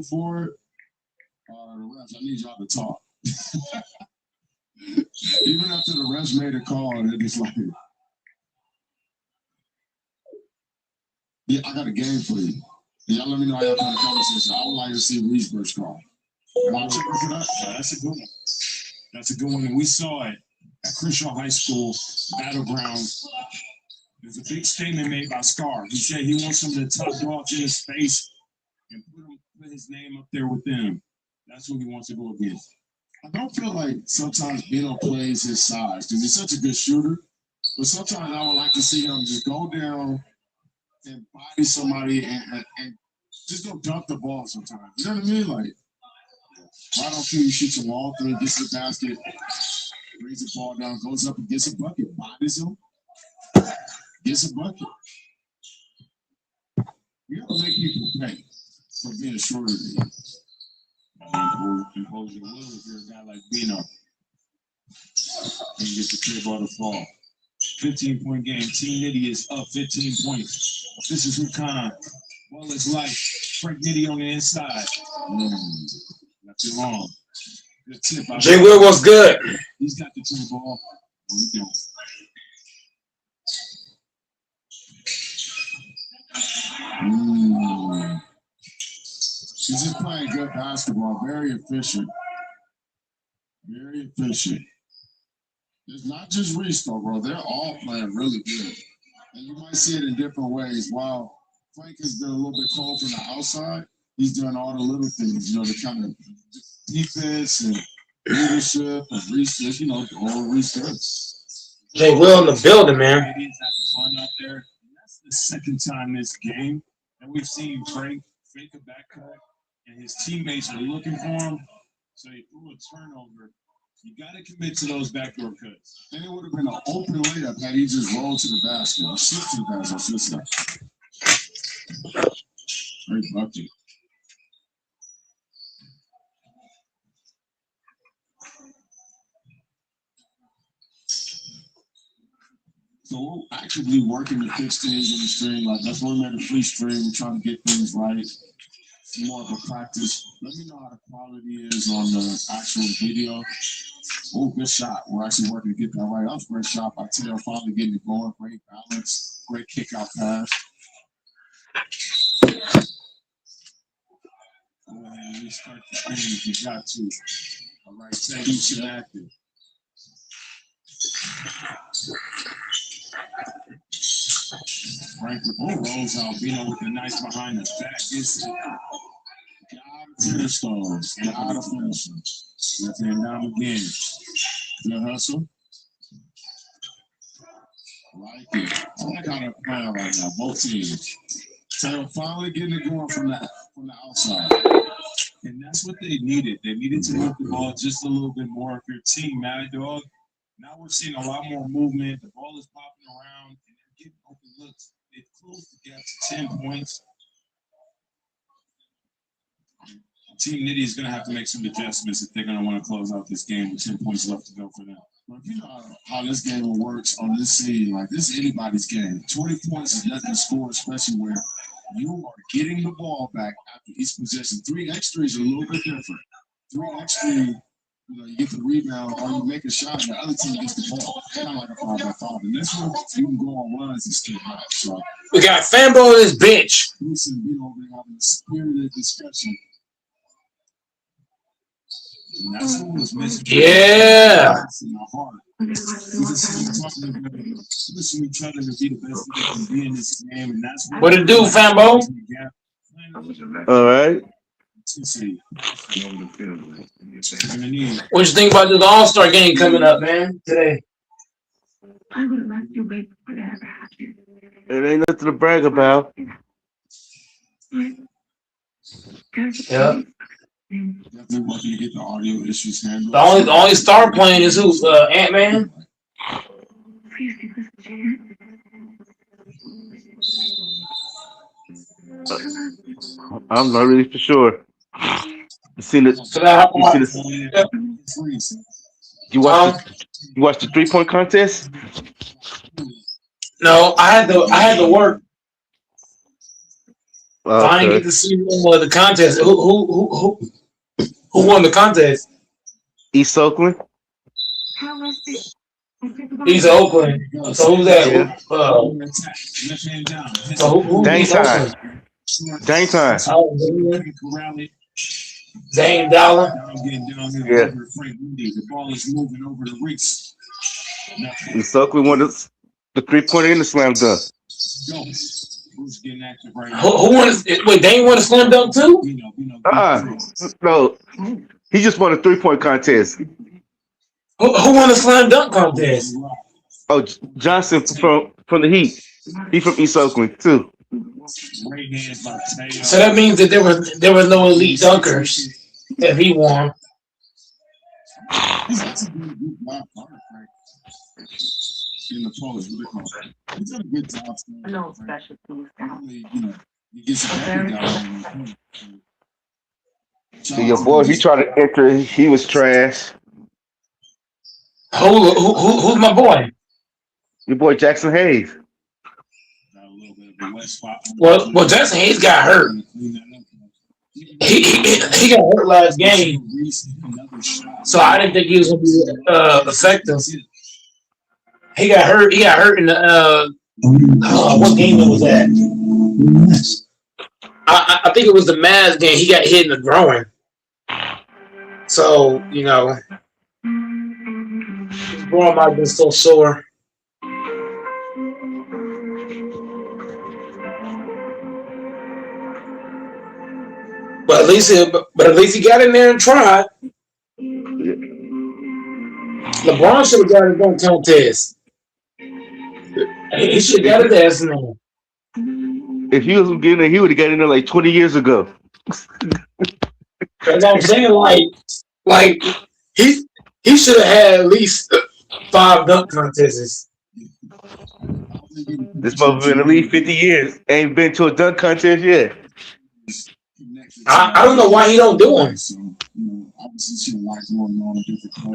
for it, the refs, I need y'all to talk. Even after the refs made a call, they're just like, yeah, I got a game for you. Y'all let me know how y'all find the conversation. I would like to see Reese's call. Watch it, look it up. That's a good one. That's a good one. And we saw it at Crenshaw High School, Battleground. There's a big statement made by Scar. He said he wants some of the top dogs in his face and put his name up there with them. That's who he wants to go against. I don't feel like sometimes Bino plays his size because he's such a good shooter. But sometimes I would like to see him just go down and body somebody and just go dunk the ball sometimes. You know what I mean? Like, right on cue, he shoots a long three, gets the basket, brings the ball down, goes up and gets a bucket, bodies him, gets a bucket. You gotta make people pay for being shorter than you. Impose your will if you're a guy like Bino. And get the clear ball to fall. 15-point game. Team Nitty is up 15 points. This is Hukan. Ball is light. Frank Nitty on the inside. Not too long. Good tip. Jay Will was good. He's got the two ball. We don't. She's just playing good basketball. Very efficient. Very efficient. It's not just Reese, though, bro. They're all playing really good. And you might see it in different ways. While Frank has been a little bit cold from the outside, he's doing all the little things, you know, the kind of defense and leadership and Reese, you know, all Reese does. Jay Will in the building, man. Having fun out there. And that's the second time this game that we've seen Frank fake a backcut, and his teammates are looking for him. So he threw a turnover. You got to commit to those backdoor cuts. And it would have been an open layup had he just rolled to the basket or slipped to the basket. Great bucket. So we're actively working to fix things on the stream. Like that's why we made a free stream. We're trying to get things right. It's more of a practice. Let me know how the quality is on the actual video. Oh, good shot. We're actually working to get that right. That was a great shot by Taylor, finally getting it going. Great balance. Great kick out pass. Go ahead and restart the game if you got to. All right, Teddy, you should active. Frank with the rolls out. Bino with the nice behind the back. Finish those. Gotta finish them. Left hand down again. Good hustle. Like it. I like how they're playing right now, both teams. Taylor finally getting it going from the outside. And that's what they needed. They needed to move the ball just a little bit more. If your team Mad Dog, now we're seeing a lot more movement. The ball is popping around, and they're getting open looks. They've closed the gap to 10 points. Team Nitty is going to have to make some adjustments if they're going to want to close out this game with 10 points left to go for them. But you know how this game works on this scene. Like, this is anybody's game. 20 points is nothing to score, especially where you are getting the ball back after each possession. 3x3 is a little bit different. 3x3, you know, you get the rebound or you make a shot and the other team gets the ball. Kind of like a 5-by-5. And this one, you can go on runs and still not. So, we got Fambo on this bench. Listen, you know, they're having a spirited discussion. And that's what was missing. Yeah. In the heart. We just talking about pushing each other to be the best that they can be in this game, and that's What it do, Fambo? All right. What you think about the All-Star game coming up, man, today? I would have left you wait for whatever happened. It ain't nothing to brag about. Yeah. Definitely working to get the audio issues handled. The only star playing is who? Ant-Man? I'm not really for sure. You seen it? You watched the 3-point contest? No, I had to work. I didn't get to see the contest. Who won the contest? East Oakland. He's Oakland. So who's that? Yeah. So who's Daytime. Oakland? Daytime. Dame Dollar. Yeah. The ball is moving over to Reese. East Oakland won the 3-pointer in the slam dunk. Who's getting active right now? Who won? Wait, Dame won a slam dunk too? No. He just won a 3-point contest. Who won the slam dunk contest? Oh, Johnson from the Heat. He from East Oakland too. So that means that there was no elite dunkers if he won. In the post, he's done a good job. No special things. He gets a better down. So your boy, he tried to enter. He was trash. Who's my boy? Your boy Jackson Hayes. Well, Jackson Hayes got hurt. He got hurt last game, so I didn't think he was gonna be effective. He got hurt. He got hurt in the what game it was that? I think it was the Mavs game. He got hit in the groin. So his groin might have been so sore. But at least he got in there and tried. LeBron should have got a dunk contest. He should have got his ass in there. If he was getting there, he would have got in there like 20 years ago. That's what I'm saying. Like he should have had at least 5 dunk contests. This motherfucker been in the league 50 years. Ain't been to a dunk contest yet. I don't know why he don't do them.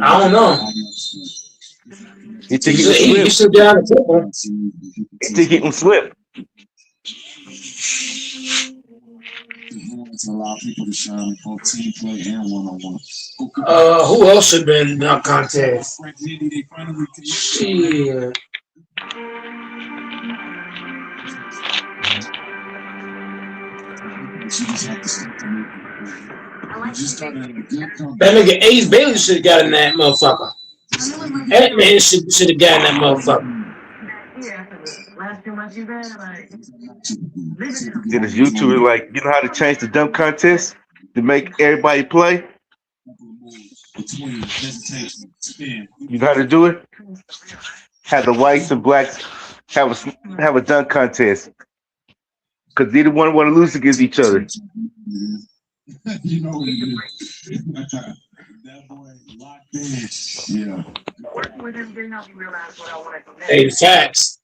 I don't know. He think he should be on the table. He think he can slip. To allow people to shine both team play and one-on-one. Who else should have been in dunk contest? Shit. That nigga Ace Bailey should have got in that motherfucker. That man should have got in that motherfucker. Then his YouTuber like, you know how to change the dunk contest to make everybody play? You know how to do it? Have the whites and blacks have a dunk contest. Because neither one want to lose against each other. You know what it is. That boy locked in. Yeah. Hey, facts.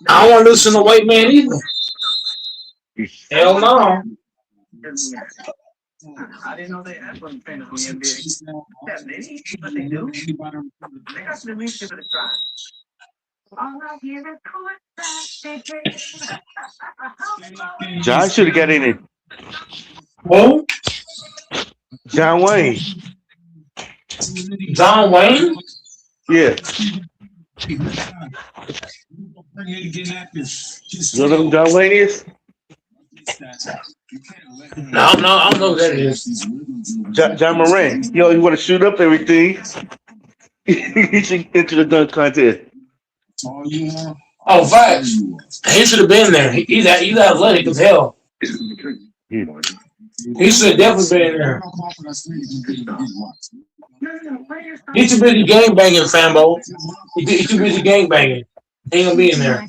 I don't want to lose to no white man either. Hell no. I didn't know they had one fan of the NBA. That many, but they do. They got the least give it a try. John should have got in it. Who? John Wayne. John Wayne? Yeah. You know who John Wayne is? No, I don't know who that is. John Moran. Yo, you want to shoot up everything? He should enter the dunk contest. Oh, facts. He should have been there. He's athletic as hell. He should have definitely been there. He's too busy gang banging, Fambo. He's too busy gang banging. He ain't gonna be in there.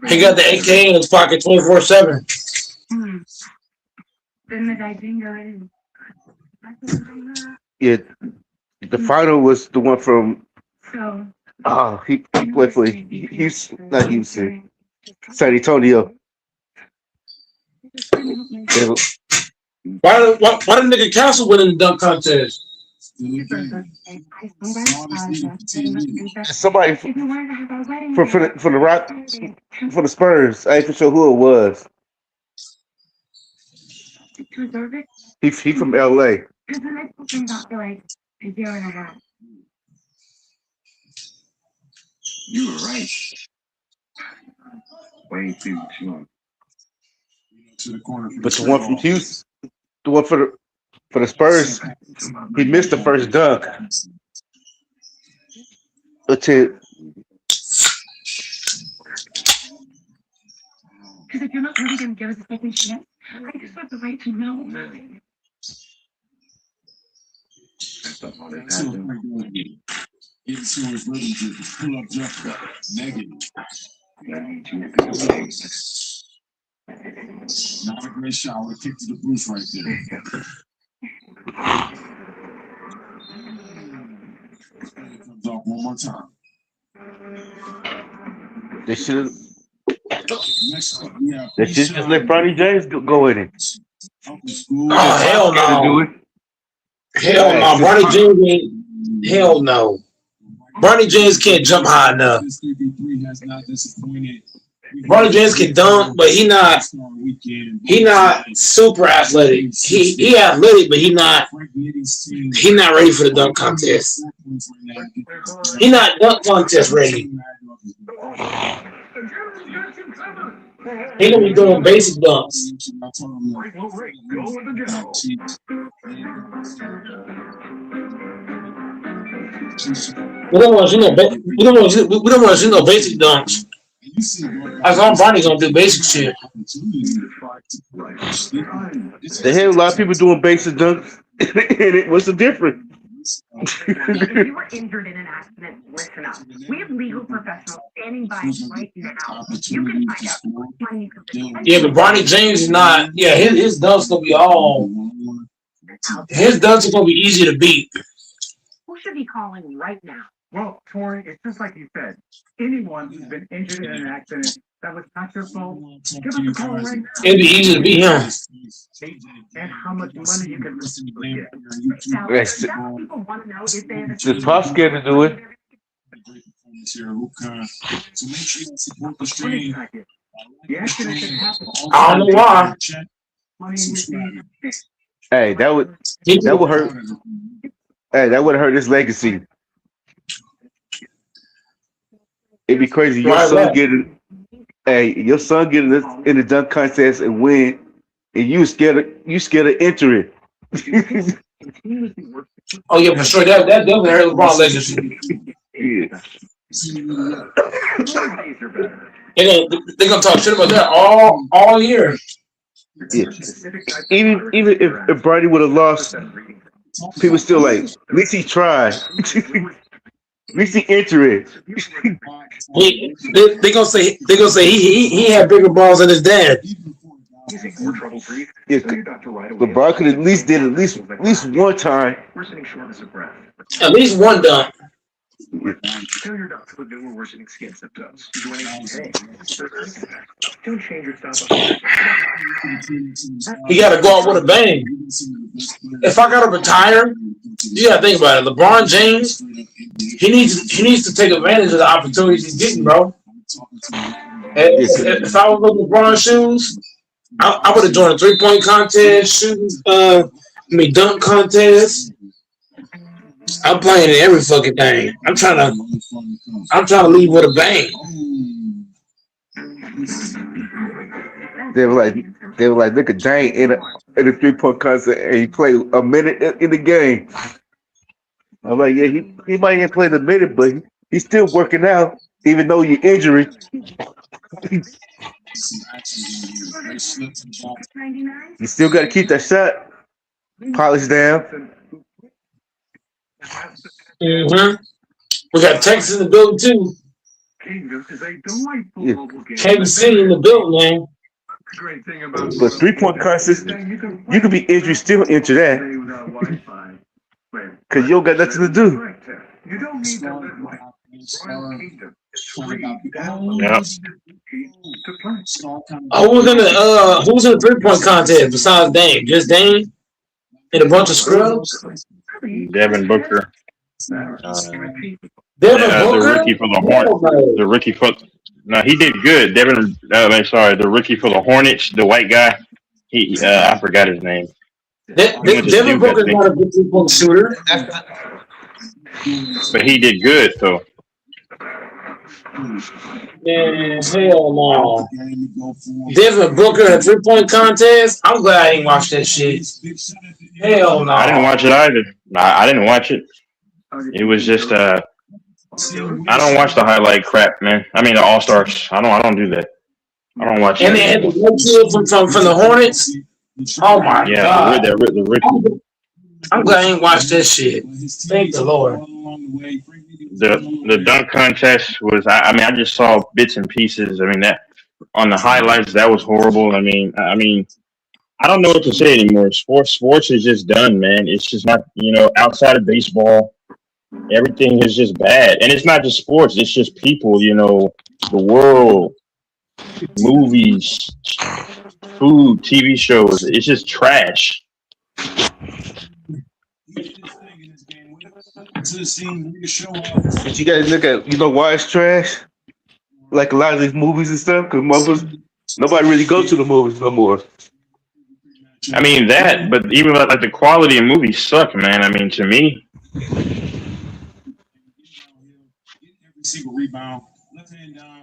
He got the AK in his pocket 24/7. Yeah, the final was the one from. He played for Houston, not Houston, San Antonio. Why the nigga Castle win in the dunk contest? Somebody for the Rock for the Spurs. I ain't for sure who it was. He from LA. You were right. Way too long. To the corner. But the one from Houston, the one for the Spurs, he missed the first dunk. Until Because if you're not really going to give us a second chance, I just have the right to know. That's not what it happened. Getting to his rhythm to pull up jump negative. Not a great shot. Would have kicked to the booth right there. Comes off one more time. they should Next up, we have just let Bronny James go in it. Uncle School. Oh, hell To do no. it. Hell no. Bronny James ain't. Hell no. Bronny James can't jump high enough. This 3v3 has not disappointed. Bronny James can dunk, but he not super athletic. He athletic, but he not ready for the dunk contest. He not dunk contest ready. He gonna be doing basic dunks. We don't want to see no basic dunks. That's all Bronny gonna do, basic shit. The hell, a lot of people doing basic dunks. What's the difference? If you were injured in an accident, listen up. We have legal professionals standing by right now. You can find out what money you can pay. Yeah, but Bronny James is not. Yeah, his dunks gonna be all. His dunks are gonna be easy to beat. Who should be calling right now? Well, Tori, it's just like you said. Anyone who's been injured in an accident that was not your fault, give us a call right now. It'd be easy to beat him. And how much money you can listen to get. Yes. People want to know if they have The Pop scared to do it. So make sure you support the stream. The accident can happen. I don't know why. Money received. Hey, that would hurt. Hey, that would hurt his legacy. It'd be crazy. Your son getting in the dunk contest and win, and you scared to enter it. Oh yeah, for sure. That definitely hurt LeBron legacy. Yeah. They gonna talk shit about that all year. Yeah. Even if Brady would have lost, people still like, at least he tried. At least he entered it. They gonna say he had bigger balls than his dad. Yeah, LeBron could at least did at least one time. At least one dunk. Tell your doctor what new or worsening skin symptoms. Don't change your style. He gotta go out with a bang. If I gotta retire, you gotta think about it. LeBron James, he needs to take advantage of the opportunities he's getting, bro. If I was in LeBron's shoes, I would have joined a 3-point contest, dunk contest. I'm playing in every fucking thing. I'm trying to leave with a bang. They were like, look at Dane in a 3-point contest and he played a minute in the game. I'm like, yeah, he might ain't played a minute, but he's still working out, even though you're injured. You still got to keep that shot polished down. Mm-hmm. We got Texas in the building too. Kansas City in the building, man. But 3-point contest, you could be injured, still enter that. Because you don't got nothing to do. You don't need to live like Who's in the 3-point contest besides Dame? Just Dame and a bunch of scrubs? Devin Booker. Devin The Booker. rookie for the Hornets. The rookie for no, he did good. Devin, the rookie for the Hornets, the white guy. I forgot his name. Devin Booker's not a good 3-point shooter. But he did good though. Man, hell no. Devin Booker a 3-point contest. I'm glad I didn't watch that shit. Hell no. I didn't watch it either. I didn't watch it. It was just I don't watch the highlight crap, man. I mean the All Stars. I don't do that. I don't watch and it. they had the one kid from the Hornets. Oh my god. The rookie. I'm glad I ain't watched that shit. Thank the Lord. The dunk contest was. I mean, I just saw bits and pieces. I mean, that on the highlights that was horrible. I mean, I don't know what to say anymore. Sports is just done, man. It's just not. Outside of baseball, everything is just bad, and it's not just sports. It's just people. The world, movies, food, TV shows. It's just trash. Did you guys look at why it's trash? Like a lot of these movies and stuff, because nobody really goes to the movies no more. I mean that, but even like the quality of movies suck, man. I mean, to me,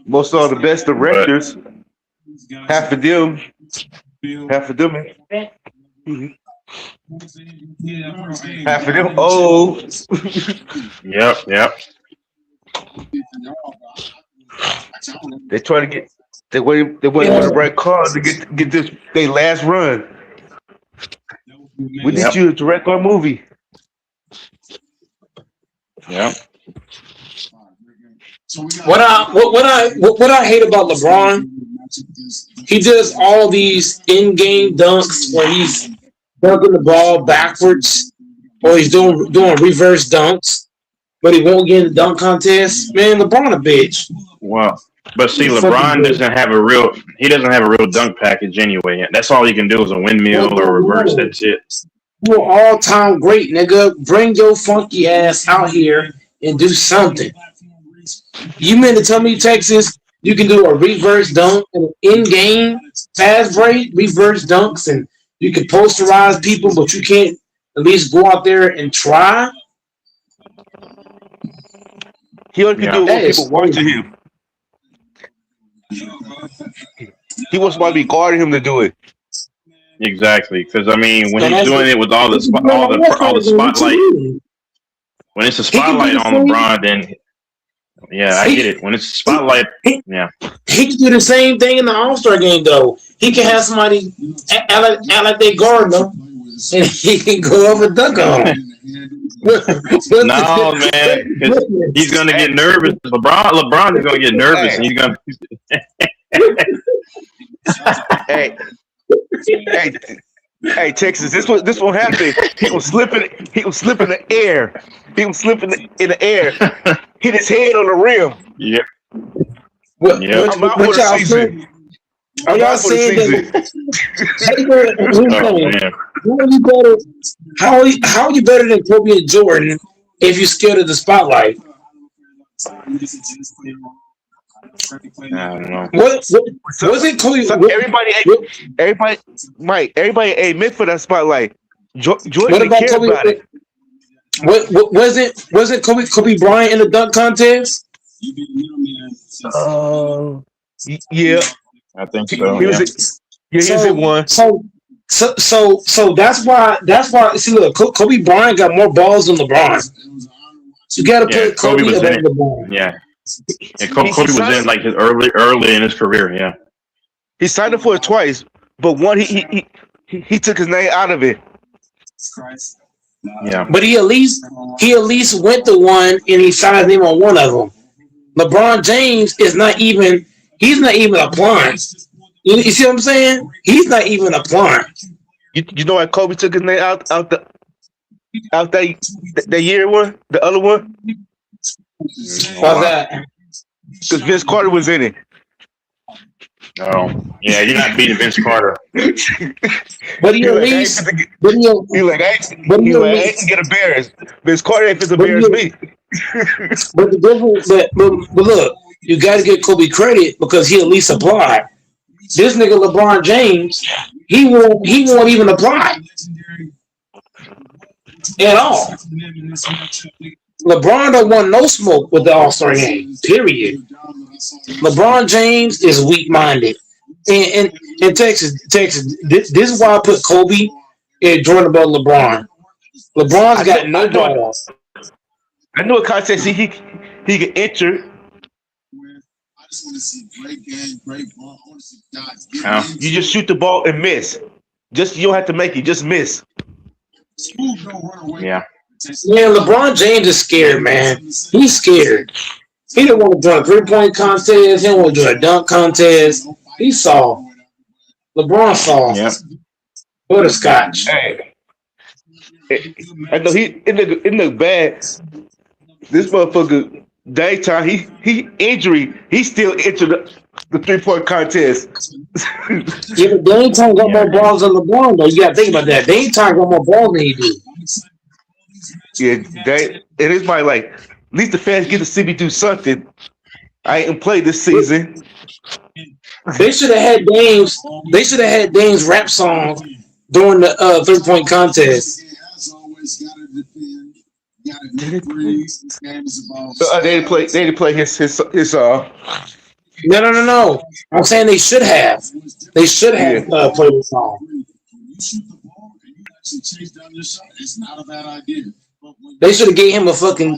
most of the best directors, half of them. Half of them old. Yep. They try to get. They waiting for the right car to get this their last run. We need you to direct our movie. Yep. What I hate about LeBron, he does all these in-game dunks where he's dunking the ball backwards, or he's doing reverse dunks, but he won't get in the dunk contest. Man, LeBron a bitch. Well, but see, LeBron doesn't have a real dunk package anyway. That's all he can do is a windmill or a reverse. That's it. You're all-time great, nigga. Bring your funky ass out here and do something. You mean to tell me, Texas, you can do a reverse dunk and an in-game fast break, reverse dunks, and you can posterize people, but you can't at least go out there and try? He only can do what people watching him. He wants somebody to be guarding him to do it. Exactly, because I mean, when he's doing it with all the spotlight, when it's a spotlight on LeBron, then I get it. When it's a spotlight, he can do the same thing in the All-Star game, though. He can have somebody act like they guard him, and he can go over and dunk on him. No, man, because he's gonna get nervous. LeBron is gonna get nervous, and he's gonna. Hey, Texas! This won't happen. He will slip in the air. He will slip in the air. Hit his head on the rim. Yep. I'm out for the season. Are y'all saying that? How are you better than Kobe and Jordan if you're scared of the spotlight? I don't know. What was it, Kobe? Everybody admit for that spotlight. Jordan didn't care Kobe, about it. Wasn't Kobe Bryant in the dunk contest? Yeah. I think so. He was in one. So that's why. See, look, Kobe Bryant got more balls than LeBron. You got to put Kobe was above in LeBron. Yeah. Kobe was in like his early in his career. Yeah. He signed up for it twice, but one he took his name out of it. Yeah. But he at least went to one and he signed his name on one of them. LeBron James is not even. He's not even applying. You see what I'm saying? He's not even applying. You know why Kobe took his name out that year one, the other one? What's that? Because Vince Carter was in it. Oh, yeah, you're not beating Vince Carter. But he He at like, I ain't least, finna get, but he, he like, I but ain't, he he at like, I ain't least, gonna get embarrassed. Vince Carter ain't finna but embarrass he, me. but the difference, but look, you got to give Kobe credit because he at least applied. This nigga LeBron James, he won't even apply at all. LeBron don't want no smoke with the All-Star game. Period. LeBron James is weak-minded. In Texas, this is why I put Kobe and Jordan above LeBron. LeBron's got no balls. I know a contest he can enter. I just want to see great game, great ball. I want to see guys get Yeah. You just shoot the ball and miss. Just you don't have to make it. Just miss. Smooth, don't run away. Yeah. Yeah, LeBron James is scared, man. He's scared. He didn't want to join a three-point contest. He didn't want to join a dunk contest. He's soft. LeBron soft. Yep. Butterscotch. Hey, I know it look bad. This motherfucker daytime he injury. He still entered the 3-point contest. Yeah, but Dame Time got more balls than LeBron, though. You got to think about that. Dame Time got more balls than he do. Yeah, it is my like. At least the fans get to see me do something. I ain't played this season. They should have had Dame's. They should have had Dame's rap song during the 3-point contest. As always, gotta defend. Gotta make threes. This game is about. So, they didn't play his song. No. I'm saying they should have. They should have played the song. When you shoot the ball and you actually chase down your shot, it's not a bad idea. But when They should have gave him a fucking.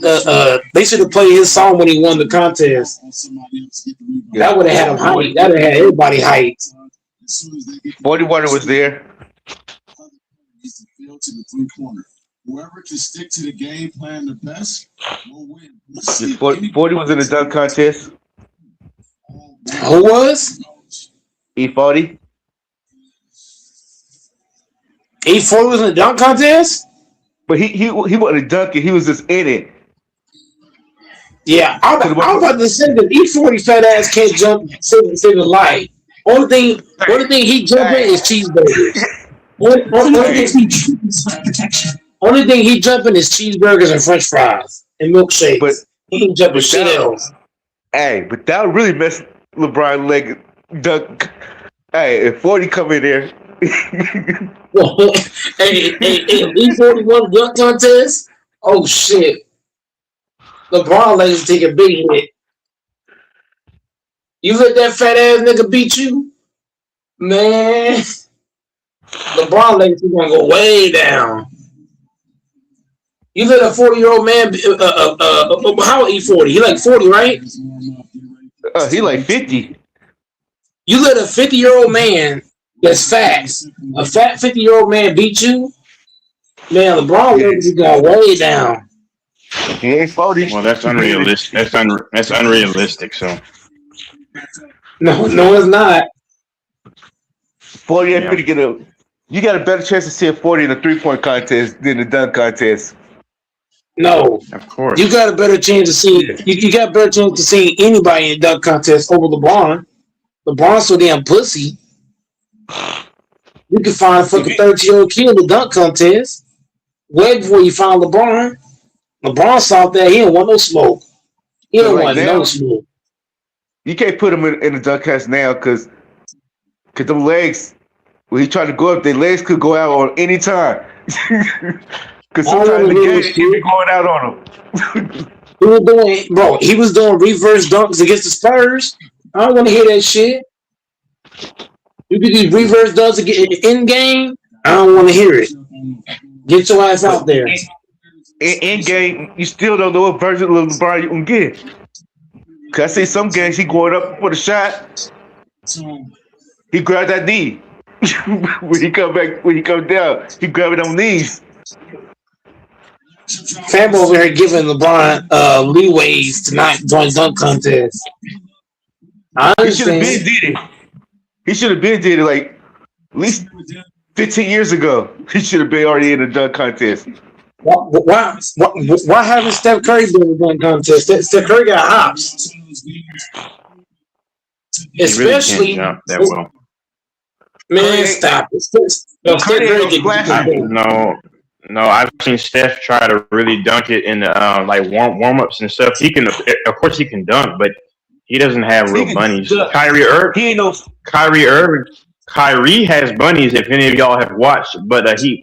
They should have played his song when he won the contest. somebody else get the rebound. That would have had him hyped. That would have had everybody hyped. As soon as they get 41 was there. needs to field to the 3-pointer. Whoever can stick to the game plan the best will win. Let's see if 40 was in the dunk contest. Who was? E40. E40 was in the dunk contest? But he wasn't dunking. He was just in it. Yeah, I'm about to say that E40 fat ass can't jump save the light. Only thing he jumping is cheeseburgers. Only thing he jumping is cheeseburgers and French fries and milkshakes. But he ain't jumping shit else. Hey, but that would really mess LeBron leg dunk. Hey, if 40 come in there. hey, E41 dunk contest? Oh shit. LeBron let us take a big hit. You let that fat ass nigga beat you? Man. LeBron let you gonna go way down. You let a 40-year-old man how old E40? He like 40, right? He like 50. You let a 50-year-old man that's fat, a fat 50-year-old man beat you? Man, LeBron let you go way down. He ain't 40. Well, that's unrealistic. That's unrealistic. So No, it's not. 40 ain't pretty get a. You got a better chance to see a 40 in a 3-point contest than the dunk contest. No, of course you got a better chance to see. You got a better chance to see anybody in a dunk contest over LeBron. LeBron's so damn pussy. You can find a fucking 30-year-old kid in the dunk contest way before you find LeBron. LeBron saw that he didn't want no smoke. He didn't want no smoke. You can't put him in the dunk contest now because them legs. When he tried to go up, their legs could go out on any time. Because sometimes the game he be going out on them. He was doing reverse dunks against the Spurs. I don't want to hear that shit. You can do reverse dunks in game. I don't want to hear it. Get your ass out there. In game, you still don't know what version of LeBron you can get. Cause I see some games he going up for the shot. He grabbed that knee. when he come down, he grab it on knees. Fam over here giving LeBron leeways to not join dunk contest. I understand. He should have been did it like at least 15 years ago. He should have been already in a dunk contest. Why haven't Steph Curry been in the dunk contest? Steph Curry got hops. He really can't especially jump that well. man. Curry- Stop it. Steph Curry Curry ain't no flashy. No, I've seen Steph try to really dunk it in the like warm ups and stuff. He can, of course, he can dunk, but he doesn't have real bunnies. He ain't no. Kyrie has bunnies. If any of y'all have watched, but he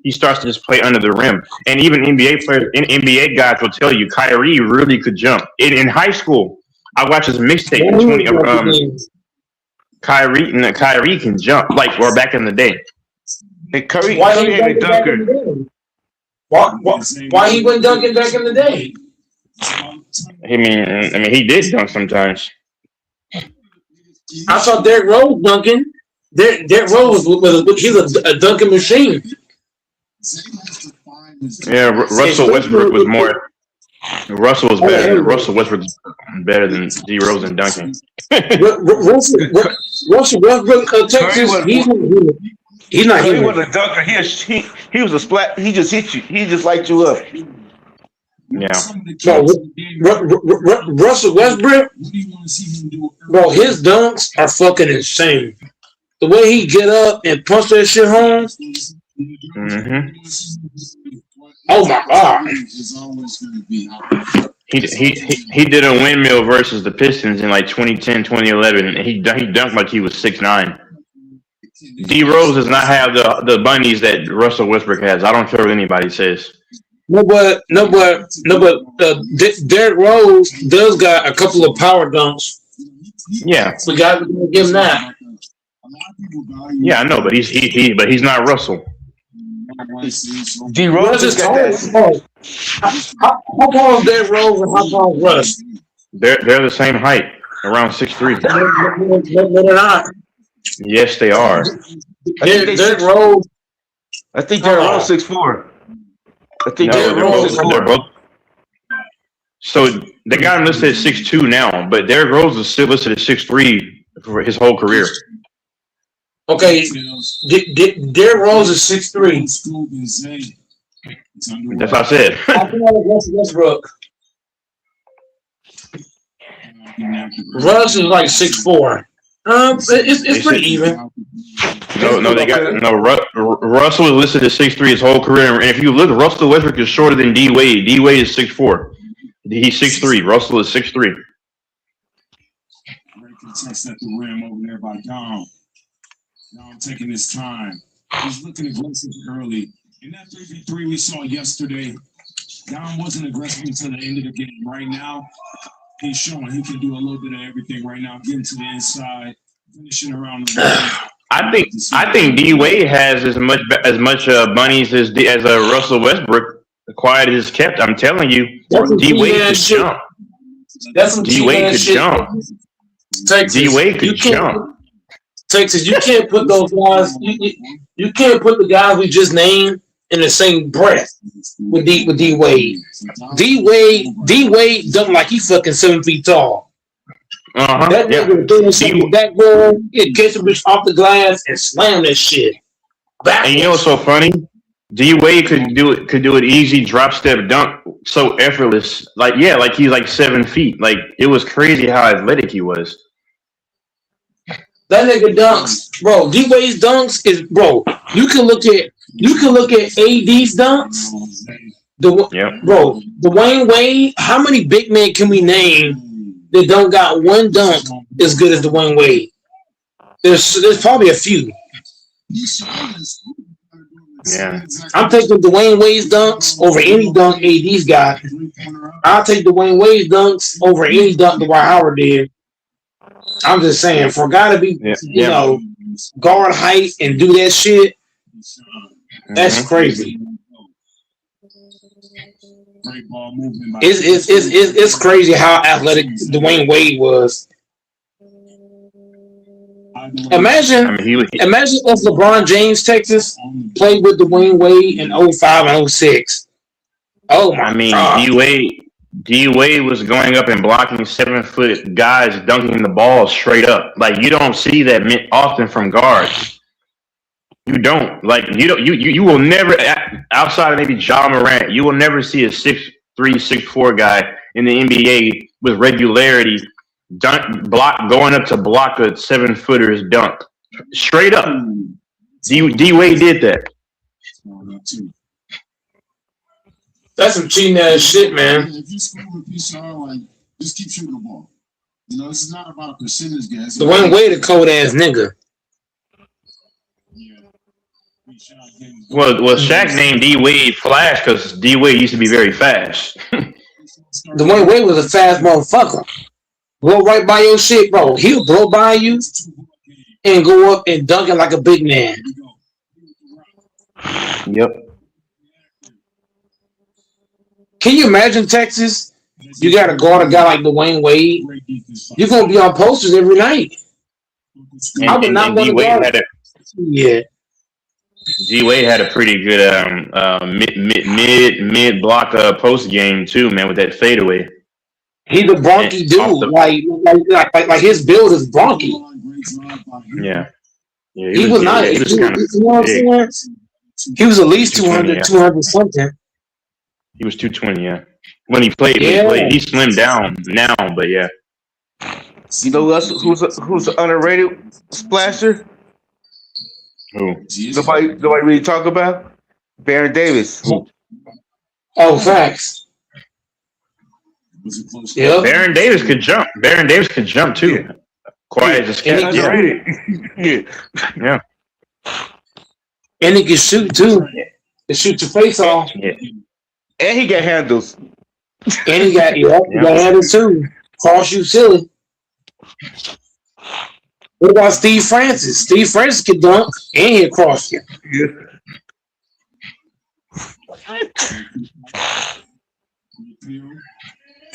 starts to just play under the rim, and even NBA guys will tell you Kyrie really could jump. In high school, I watched his mixtape in 20. Kyrie can jump or back in the day. And Curry Why he ain't a dunking back in dunker. the day? Why he wasn't dunking back in the day? I mean, he did dunk sometimes. I saw Derrick Rose dunking. Derrick Rose he's a dunking machine. Yeah, Russell Westbrook was more. Russell was better. Russell Westbrook was better than D Rose in dunking. Russell Westbrook, Texas. He's not He here. wasn't a dunker. He was a splat. He just hit you. He just light you up. Yeah. No, Russell Westbrook, bro, his dunks are fucking insane. The way he get up and punch that shit home. Oh my god. He did a windmill versus the Pistons in like 2010, 2011, and he dunked like he was 6'9". D Rose does not have the bunnies that Russell Westbrook has. I don't care what anybody says. No, but Derrick Rose does got a couple of power dunks. Yeah, We got to give him that. yeah, I know, but he's not Russell. D Rose Russ is got tall. that. How tall is Derrick Rose and how tall is Russ? They're the same height, around 6'3". No, they're not. Yes, they are. Derrick Rose. I think they're all 6'4". I think No, they're all 6'4". they're both. So they got him listed at 6'2" now, but Derrick Rose is still listed at 6'3" for his whole career. Okay, Derrick Rose is 6'3". That's what I said. How tall is Westbrook? Russ is like 6'4". It's pretty even. No, they got no. Russell is listed at 6'3" his whole career, and if you look, Russell Westbrook is shorter than D Wade. D Wade is 6'4". He's 6'3". Russell is 6'3". Great contest at the rim over there by Dom. Dom taking his time. He's looking aggressive early. In that 3v3 we saw yesterday, Dom wasn't aggressive until the end of the game. Right now, he's showing he can do a little bit of everything right now, getting to the inside, finishing around the rim. I think D Wade has as much bunnies as Russell Westbrook. Quiet as kept. I'm telling you, D Wade could jump. That's some D Wade could jump. Texas, D Wade could jump. Texas, you can't put those guys. You can't put the guys we just named in the same breath with D Wade. D Wade dunked like he fucking 7 feet tall. That nigga doing something that goal, he'd catch a bitch off the glass and slam that shit. Backwards. And you know what's so funny? D Wade could do it easy, drop step dunk, so effortless. Like he's like 7 feet. Like it was crazy how athletic he was. That nigga dunks, bro. D Wade's dunks is, bro. You can look at AD's dunks. Bro, Dwayne Wade. How many big men can we name that don't got one dunk as good as Dwayne Wade? There's probably a few. Yeah, I'm taking Dwayne Wade's dunks over any dunk AD's got. I'll take Dwayne Wade's dunks over any dunk Dwight Howard did. I'm just saying, for a guy to be, you know, guard height and do that shit, that's crazy. It's crazy how athletic Dwayne Wade was. Imagine if LeBron James, Texas, played with Dwayne Wade in 05 and 06. Oh my God. D Wade was going up and blocking 7-foot guys, dunking the ball straight up. Like you don't see that often from guards. You don't. Like you will never, outside of maybe Ja Morant, you will never see a 6'3", 6'4" guy in the NBA with regularity dunk block going up to block a 7-footer's dunk. Straight up. D Wade did that. That's some cheating ass shit, man. If you score with PCR, like, just keep shooting the ball. You know, this is not about a percentage game. The one way to cold ass nigga. Well, Shaq named D Wade Flash because D Wade used to be very fast. The one way was a fast motherfucker. Blow right by your shit, bro. He'll blow by you and go up and dunk it like a big man. Yep. Can you imagine Texas? You got to guard a guy like Dwayne Wade. You're gonna be on posters every night. I would not want to guard. Yeah. D Wade had a pretty good mid block post game too, man, with that fadeaway. He's a bronky dude, like his build is bronky. Yeah, he was not. You know what I'm saying? He was at least 200 something. He was 220, yeah. When he played, he slimmed down now, but yeah. You know who's an underrated splasher? Who? Nobody really talk about? Baron Davis. Oh, facts. Yeah. Baron Davis could jump. Baron Davis could jump too. Yeah. Quiet as a cat. Yeah. And he can shoot too. He shoot your face off. Yeah. And he got handles. And he got handles too. Cross you silly. What about Steve Francis? Steve Francis can dunk and he'll cross you. Yeah.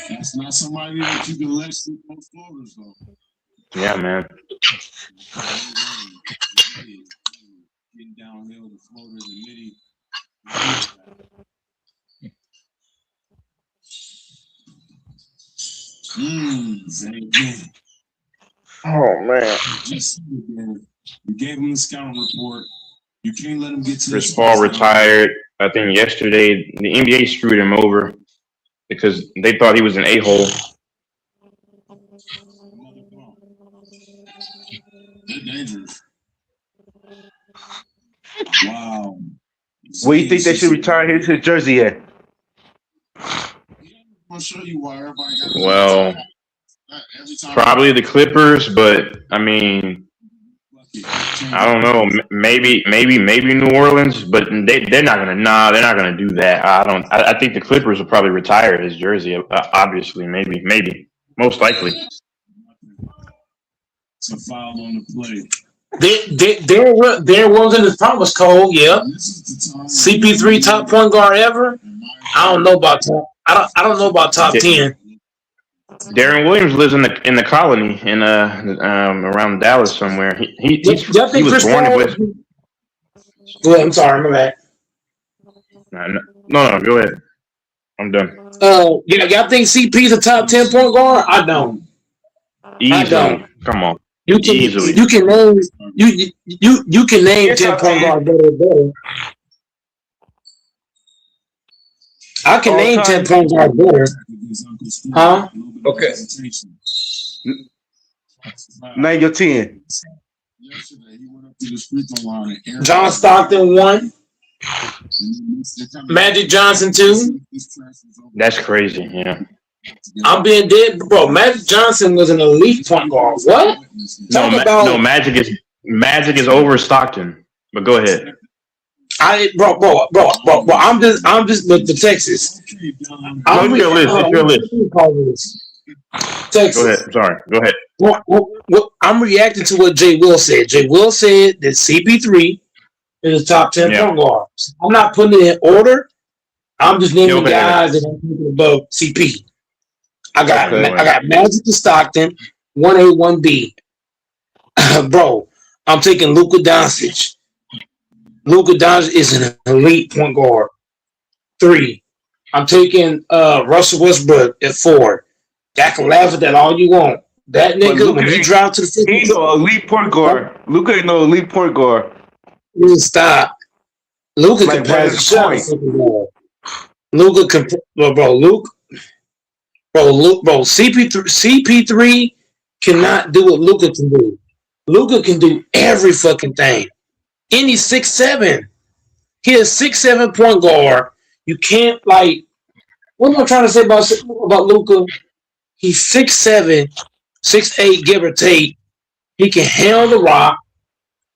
That's not somebody that you can let shoot most floaters, though. Yeah, man. Getting downhill, the floaters, the midi. Oh man! You gave him the scouting report. You can't let him get to Chris Paul retired. I think yesterday the NBA screwed him over because they thought he was an a-hole. They're dangerous. Wow. Where do you think they should retire his jersey at? I'll show you why everybody got well, probably the Clippers, but I mean, I don't know. Maybe New Orleans, but they're not gonna. Nah, they're not gonna do that. I think the Clippers will probably retire his jersey. Obviously, maybe, most likely. It's a foul on the play. There wasn't his promise code. Yeah, CP3 top point guard ever. I don't know about top. I don't know about top 10. Darren Williams lives in the colony in around Dallas somewhere. He was born with. Go ahead. I'm sorry, my bad. No, go ahead. I'm done. Y'all think CP's a top 10 point guard? I don't. Easily. I don't. Come on. You can name 10 point guard better. I can name 10 point guard better. Huh? Okay. Name your 10. John Stockton 1. Magic Johnson 2. That's crazy, yeah. I'm being dead, bro. Magic Johnson was an elite point guard. What? Magic is over Stockton. But go ahead. Bro. I'm just with the Texas. It's your list. Texas. Go ahead. Sorry. Go ahead. Well, I'm reacting to what Jay Will said. Jay Will said that CP3 is the top 10 point guard. I'm not putting it in order. I'm just naming guys that I'm thinking above CP. I got Magic to Stockton, 1A, 1B. Bro, I'm taking Luka Doncic. Luka Doncic is an elite point guard. 3. I'm taking Russell Westbrook at 4. I can laugh at that all you want. That nigga, when he drive to the 50, he ain't no elite point guard. Luka ain't no elite point guard. Stop. Luka can pass the shot. Luka can, bro. CP3 cannot do what Luka can do. Luka can do every fucking thing. And he's 6'7". He is 6'7" point guard. You can't like. What am I trying to say about Luka? He's 6'7", 6'8", give or take. He can handle the rock.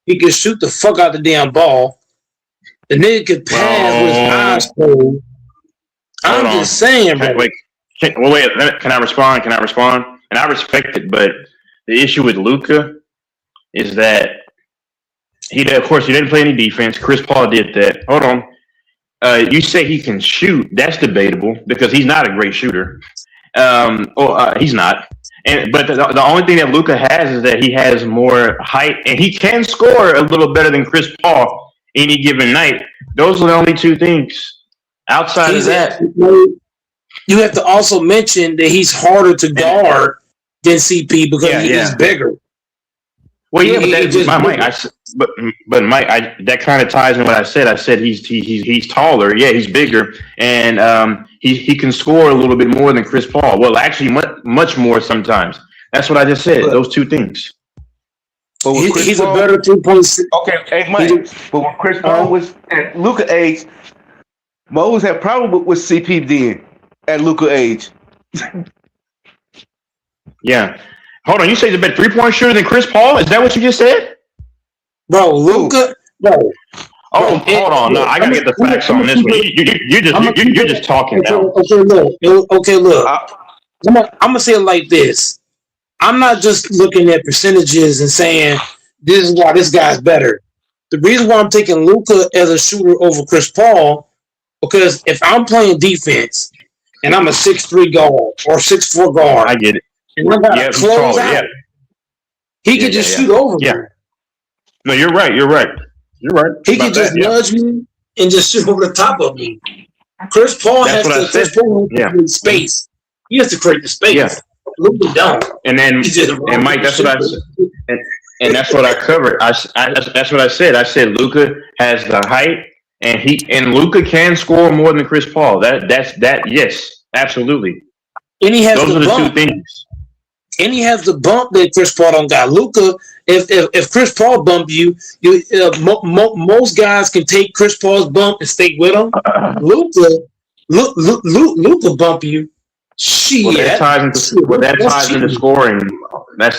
He can shoot the fuck out the damn ball. The nigga can pass with his eyes closed. I'm just saying, bro. Wait, can I respond? And I respect it, but the issue with Luka is that he didn't play any defense. Chris Paul did that. Hold on. You say he can shoot. That's debatable because he's not a great shooter. He's not. But the only thing that Luka has is that he has more height and he can score a little better than Chris Paul any given night. Those are the only two things. Outside of that, you have to also mention that he's harder to guard than CP because he's bigger. Well, yeah, but Mike, that kind of ties in what I said. I said he's taller. Yeah, he's bigger, and he can score a little bit more than Chris Paul. Well, actually, much more sometimes. That's what I just said. Those two things. But he's a better 2.6. Okay, hey Mike. But when Chris Paul was at Luka age, Moses had problem with CP then at Luka age. Yeah. Hold on, you say he's a better 3-point shooter than Chris Paul? Is that what you just said? Bro, Luka, bro. Oh, hold on. No, I gotta get the facts on this one. You're just talking now. Okay, look. I'm gonna say it like this. I'm not just looking at percentages and saying this is why this guy's better. The reason why I'm taking Luka as a shooter over Chris Paul, because if I'm playing defense and I'm a 6'3" guard or 6'4" guard, I get it. And I gotta close out. He could just shoot over me. No, you're right. He could just nudge me and just shoot over the top of me. Chris Paul has to create space. He has to create the space. Yeah. Luka don't. And Mike, that's what I said. And that's what I covered. That's what I said. I said Luka has the height, and Luka can score more than Chris Paul. That's yes, absolutely. And he has those are the two things. And he has the bump that Chris Paul don't got. Luka, if Chris Paul bump you, most guys can take Chris Paul's bump and stay with him. Luka bump you. That ties into scoring. I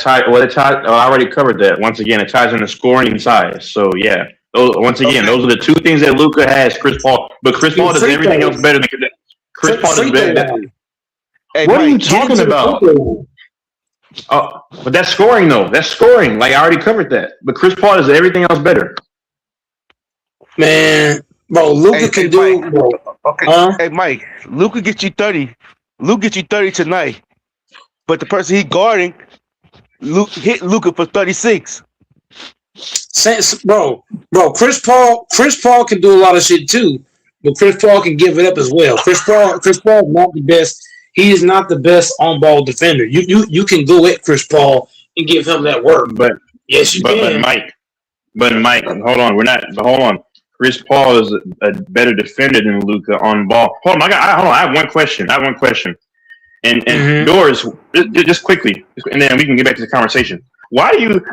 already covered that. Once again, it ties into scoring size. So yeah, those are the two things that Luka has. Chris Paul, but Chris Paul does everything else better than Chris Paul does better. Hey, what are you talking about? But that's scoring though. That's scoring. Like I already covered that. But Chris Paul does everything else better. Man, bro, Luka can do. Mike. Okay, hey Mike, Luka gets you 30. Luka gets you 30 tonight. But the person he guarding, hit Luka for 36. Bro, Chris Paul can do a lot of shit too. But Chris Paul can give it up as well. Chris Paul is not the best. He is not the best on-ball defender. You can go at Chris Paul and give him that work. But yes, you can. But Mike, hold on. Chris Paul is a better defender than Luka on ball. Hold on. I have one question. And Doris, just quickly, and then we can get back to the conversation. Why do you?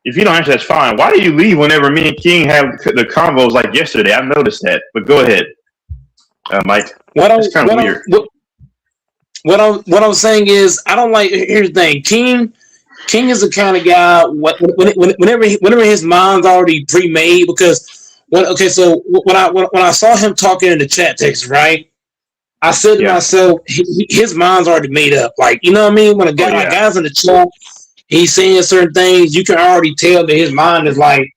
If you don't answer, that's fine. Why do you leave whenever me and King have the convos like yesterday? I've noticed that. But go ahead, Mike. It's kind of weird. What I'm saying is, I don't like. Here's the thing, King is the kind of guy. Whenever his mind's already pre-made, because when I saw him talking in the chat text, right, I said to myself, his mind's already made up. Like, you know what I mean? When guys in the chat, he's saying certain things, you can already tell that his mind is like.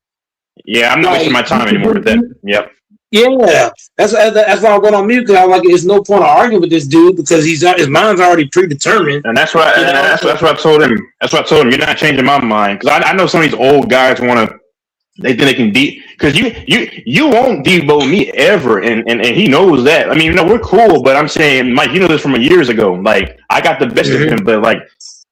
Yeah, I'm not wasting my time anymore with that. Yep. Yeah, that's why I went on mute, because I like there's no point of arguing with this dude because his mind's already predetermined. And that's what I told him. That's what I told him. You're not changing my mind, because I know some of these old guys they think they can because you won't Debo me ever, and he knows that. I mean, we're cool, but I'm saying, Mike, you know this from years ago. Like I got the best of him, but like,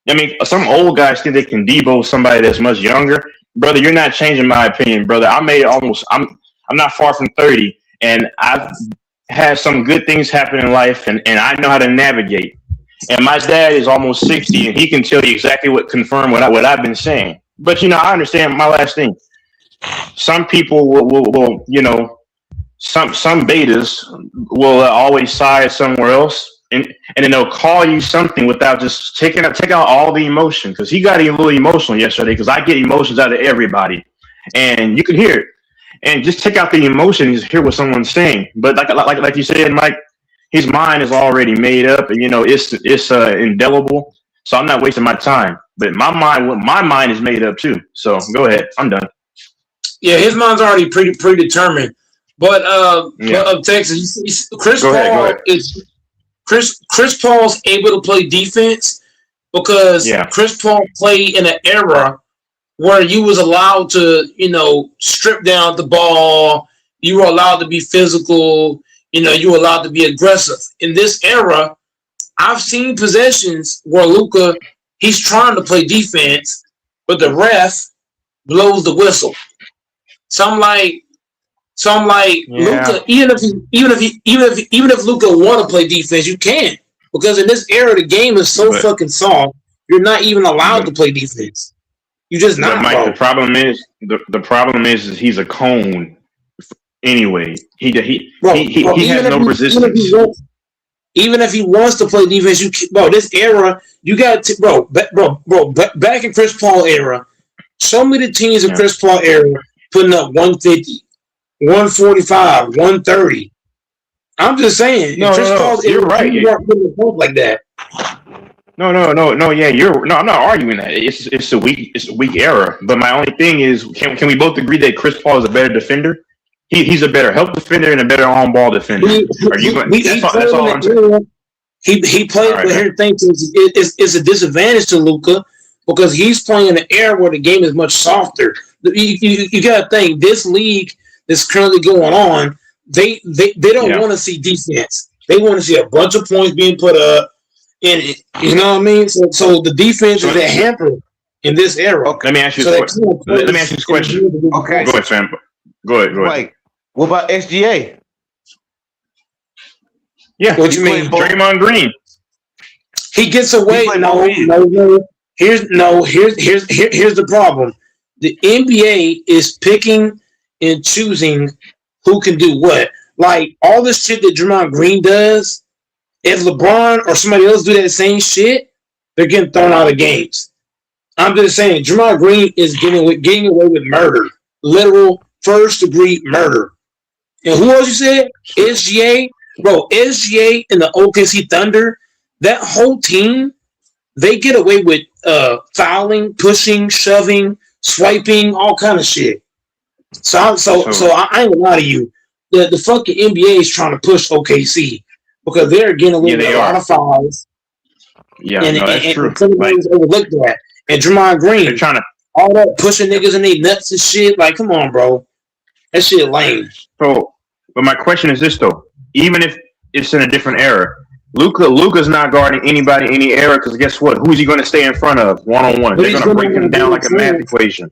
I mean, some old guys think they can Debo somebody that's much younger. Brother, you're not changing my opinion, brother. I'm not far from 30, and I've had some good things happen in life, and I know how to navigate. And my dad is almost 60, and he can tell you exactly confirm what I've been saying. But I understand my last thing. Some people will some betas will always side somewhere else, and then they'll call you something without just take out all the emotion. Because he got a little emotional yesterday. Because I get emotions out of everybody, and you can hear it. And just take out the emotion and just hear what someone's saying. But like you said, Mike, his mind is already made up, and it's indelible. So I'm not wasting my time. But my mind is made up too. So go ahead, I'm done. Yeah, his mind's already predetermined. But Texas, Chris Paul's able to play defense because Chris Paul played in an era where you was allowed to, strip down the ball. You were allowed to be physical. You were allowed to be aggressive. In this era, I've seen possessions where Luka, he's trying to play defense, but the ref blows the whistle. So I'm like, Luka, even if Luka want to play defense, you can't, because in this era the game is so fucking soft. You're not even allowed to play defense. You just not. Mike, the problem is he's a cone. Anyway, he has no resistance. Even if he wants to play defense, this era, you got to, back in Chris Paul era, so many teams in Chris Paul era putting up 150, 145, 130. I'm just saying, Chris Paul's era, you're right. You weren't putting up like that. No. Yeah, I'm not arguing that. It's a weak era. But my only thing is, can we both agree that Chris Paul is a better defender? He's a better help defender and a better on-ball defender. That's all I'm saying. He played, but here it's a disadvantage to Luka because he's playing in an era where the game is much softer. You got to think, this league that's currently going on, they don't want to see defense. They want to see a bunch of points being put up in it. You know what I mean? So the defense is a hamper in this era. Okay. Let me ask you this question. Okay. Go ahead, Sam. Go ahead. Like, what about SGA? Yeah. What you mean? Draymond Green. He gets away. No. Here's the problem. The NBA is picking and choosing who can do what. Like all this shit that Draymond Green does, if LeBron or somebody else do that same shit, they're getting thrown out of games. I'm just saying, Draymond Green is getting away with murder, literal first-degree murder. And who else you said? SGA? Bro, SGA and the OKC Thunder, that whole team, they get away with fouling, pushing, shoving, swiping, all kind of shit. So I ain't gonna lie to you. The fucking NBA is trying to push OKC because they're getting away with a lot of fouls. Yeah, that's true. And some of them overlooked that. And Draymond Green, they're trying to all that pushing niggas in their nuts and shit. Like, come on, bro. That shit lame. So, but my question is this though: even if it's in a different era, Luka's not guarding anybody any era because guess what? Who's he going to stay in front of one-on-one? They're going to break him down like a math equation.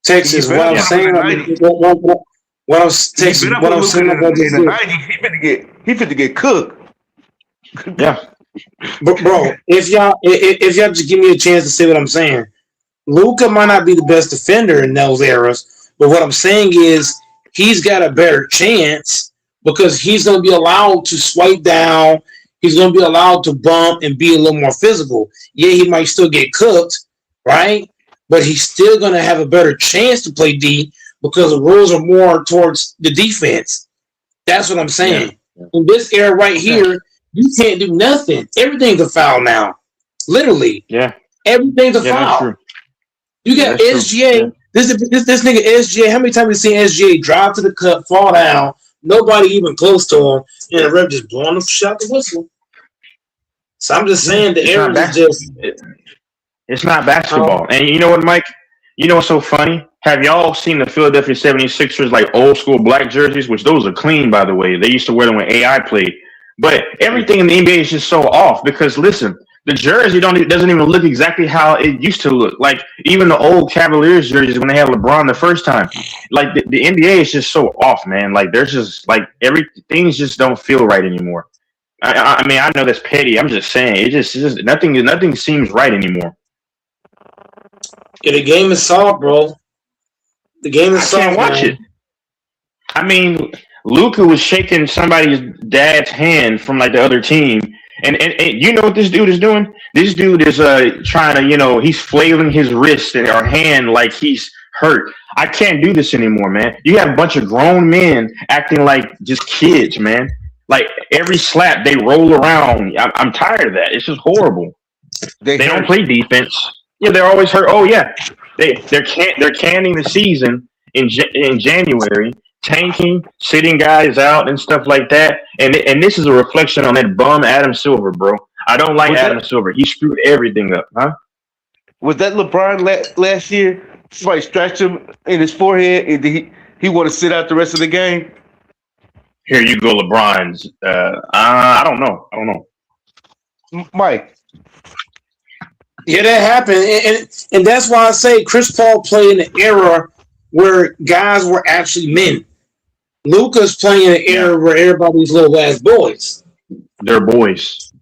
Texas, what I'm saying, what I'm saying about this, he fit to get cooked. Yeah, bro. If y'all just give me a chance to say what I'm saying, Luka might not be the best defender in those eras, but what I'm saying is he's got a better chance because he's going to be allowed to swipe down. He's going to be allowed to bump and be a little more physical. Yeah, he might still get cooked, right? But he's still going to have a better chance to play D because the rules are more towards the defense. That's what I'm saying. Yeah. In this era right here, you can't do nothing. Everything's a foul now. Literally. Yeah. Everything's a foul. True. You got SGA. This nigga SGA. How many times have you seen SGA drive to the cup, fall down, nobody even close to him, and the ref just blowing the shot the whistle? So I'm just saying the era is just... It's not basketball. And you know what, Mike? You know what's so funny? Have y'all seen the Philadelphia 76ers, like old school black jerseys, which those are clean, by the way. They used to wear them when AI played. But everything in the NBA is just so off because, listen, the jersey doesn't even look exactly how it used to look. Like, even the old Cavaliers jerseys when they had LeBron the first time. Like, the NBA is just so off, man. Like, there's just, like, things just don't feel right anymore. I mean, I know that's petty. I'm just saying, it's just nothing seems right anymore. Yeah, the game is soft, bro. The game is soft. I can't watch it. I mean, Luka was shaking somebody's dad's hand from like the other team, and you know what this dude is doing? This dude is trying to, he's flailing his wrist or hand like he's hurt. I can't do this anymore, man. You have a bunch of grown men acting like just kids, man. Like every slap they roll around. I'm tired of that. It's just horrible. They don't play defense. Yeah, they're always hurt. Oh yeah, they're canning the season in January, tanking, sitting guys out and stuff like that. And this is a reflection on that bum Adam Silver, bro. I don't like Adam Silver. He screwed everything up, huh? Was that LeBron last year? Somebody scratched him in his forehead, and he want to sit out the rest of the game. Here you go, LeBron's. I don't know. Mike. Yeah, that happened, and that's why I say Chris Paul played in an era where guys were actually men. Luka's playing in an era where everybody's little ass boys. They're boys.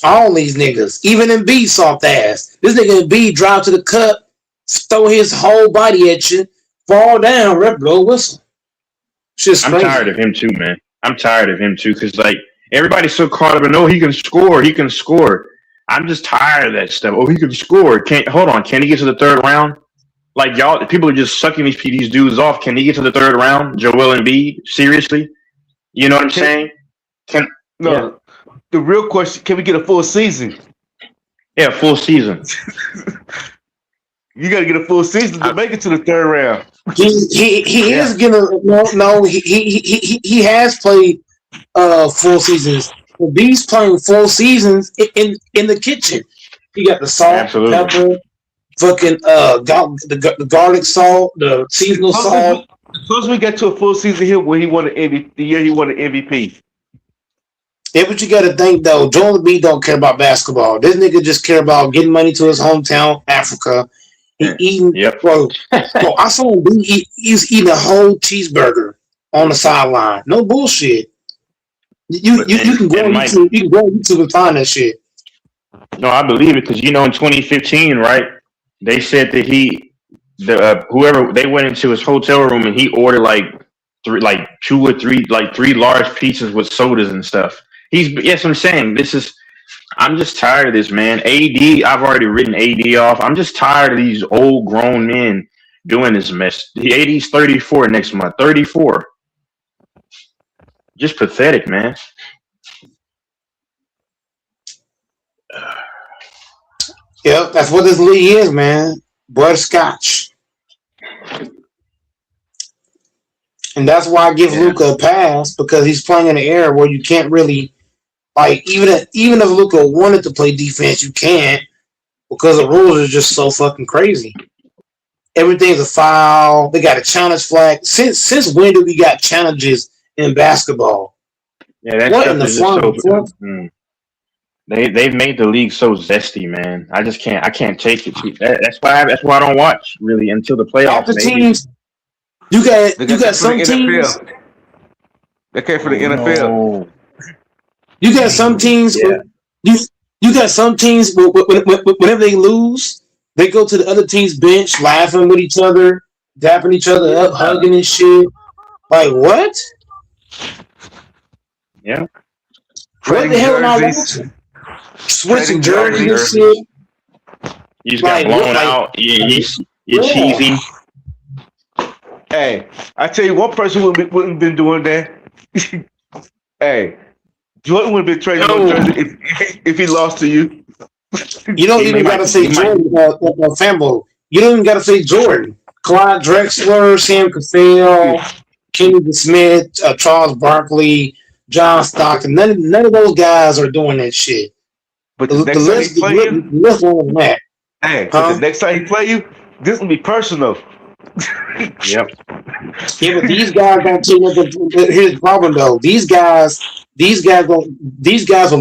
All these niggas, even Embiid soft ass. This nigga Embiid drive to the cup, throw his whole body at you, fall down, rep blow whistle. Shit's crazy. I'm tired of him too, man. I'm tired of him too, because like everybody's so caught up in he can score. I'm just tired of that stuff. Oh, he can score. Can he get to the third round? Like y'all, people are just sucking these dudes off. Can he get to the third round? Joel Embiid? Seriously? You know what I'm saying? The real question: can we get a full season? Yeah, full season. You got to get a full season to make it to the third round. He is gonna he has played full seasons. B's playing full seasons in the kitchen. He got the salt, pepper, fucking the garlic salt, the seasonal salt. Suppose we get to a full season here where he won the year he won the MVP. Yeah, but you got to think though, Joel Embiid don't care about basketball. This nigga just care about getting money to his hometown, Africa. He eating. Yep. Bro, I saw him he's eating a whole cheeseburger on the sideline. No bullshit. You can go on YouTube. You can go on YouTube and find that shit. No, I believe it because in 2015, right? They said that whoever they went into his hotel room and he ordered three large pizzas with sodas and stuff. Yes, I'm saying I'm just tired of this, man. AD, I've already written AD off. I'm just tired of these old grown men doing this mess. The AD's 34 next month. 34. Just pathetic, man. Yep, that's what this league is, man. Butterscotch. And that's why I give Luka a pass, because he's playing in an era where you can't really, even if Luka wanted to play defense, you can't, because the rules are just so fucking crazy. Everything's a foul. They got a challenge flag. Since when do we got challenges in basketball? Yeah, that what in the front? They've made the league so zesty, man. I just can't. I can't take it. That's why I don't watch really until the playoffs. The teams, you got some teams. They came for the NFL. You got some teams. Yeah. You got some teams. Whenever they lose, they go to the other team's bench, laughing with each other, dapping each other up, hugging and shit. Like what? Yeah. What the hell am I watching? Switching jerseys and shit. You just got blown out. You're cheesy. Hey, I tell you, one person wouldn't have been doing that. Hey, Jordan would have been trading if he lost to you. You don't even got to say Jordan, Fambo. You don't even got to say Jordan. Clyde Drexler, Sam Cassell, Kennedy Smith, Charles Barkley, John Stockton. None of those guys are doing that shit. But the next time he play you, but the next time he play you, this will be personal. Yep. Yeah, but these guys don't take nothing. Here's the problem though. These guys will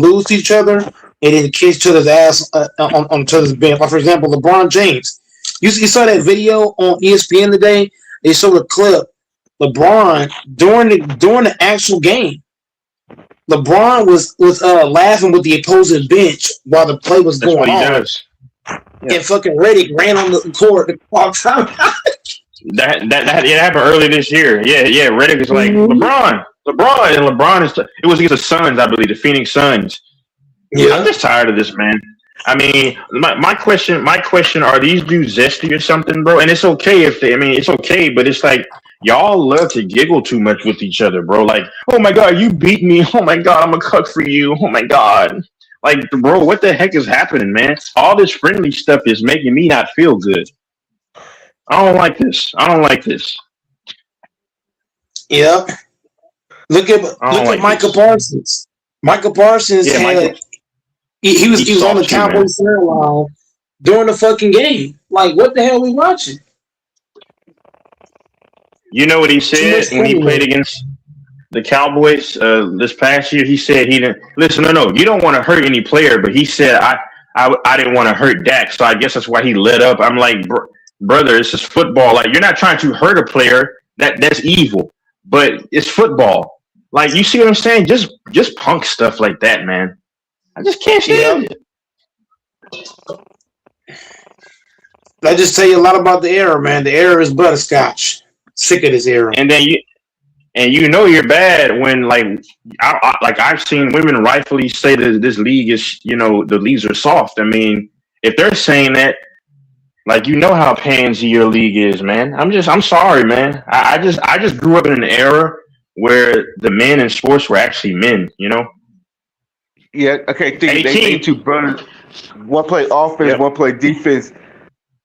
lose to each other and then kiss each other's ass on each other's bench. Like for example, LeBron James. You saw that video on ESPN today. They showed a clip. LeBron during the actual game. LeBron was laughing with the opposing bench while the play was That's what going he on, does. Yeah. and fucking Reddick ran on the court all the time. That happened earlier this year. Yeah. Reddick is like Mhm. LeBron, and LeBron is. It was against the Suns, I believe, the Phoenix Suns. I'm just tired of this, man. I mean, my question, are these dudes zesty or something, bro? And it's okay if they, I mean, it's okay, but it's like y'all love to giggle too much with each other, bro. Like, oh my god, you beat me. Oh my god, I'm a cuck for you. Oh my god, like, bro, what the heck is happening, man? All this friendly stuff is making me not feel good. I don't like this. Yep. Look at Micah Parsons. Micah Parsons Yeah, had he was on the Cowboys sideline during the fucking game. Like, what the hell are we watching? You know what he said when he played against the Cowboys this past year? He said he didn't listen. No, you don't want to hurt any player, but he said I didn't want to hurt Dak, so I guess that's why he let up. I'm like, brother, it's just football. Like, you're not trying to hurt a player. That's evil, but it's football. Like, you see what I'm saying? Just punk stuff like that, man. I just can't stand it. That just tell you a lot about the era, man. The era is butterscotch. Sick of this era. And then you know you're bad when I've seen women rightfully say that this league is, the leagues are soft. I mean, if they're saying that, like, you know how pansy your league is, man. I'm sorry, man. I just grew up in an era where the men in sports were actually men, Yeah, okay. They two brothers. One play offense, one play defense.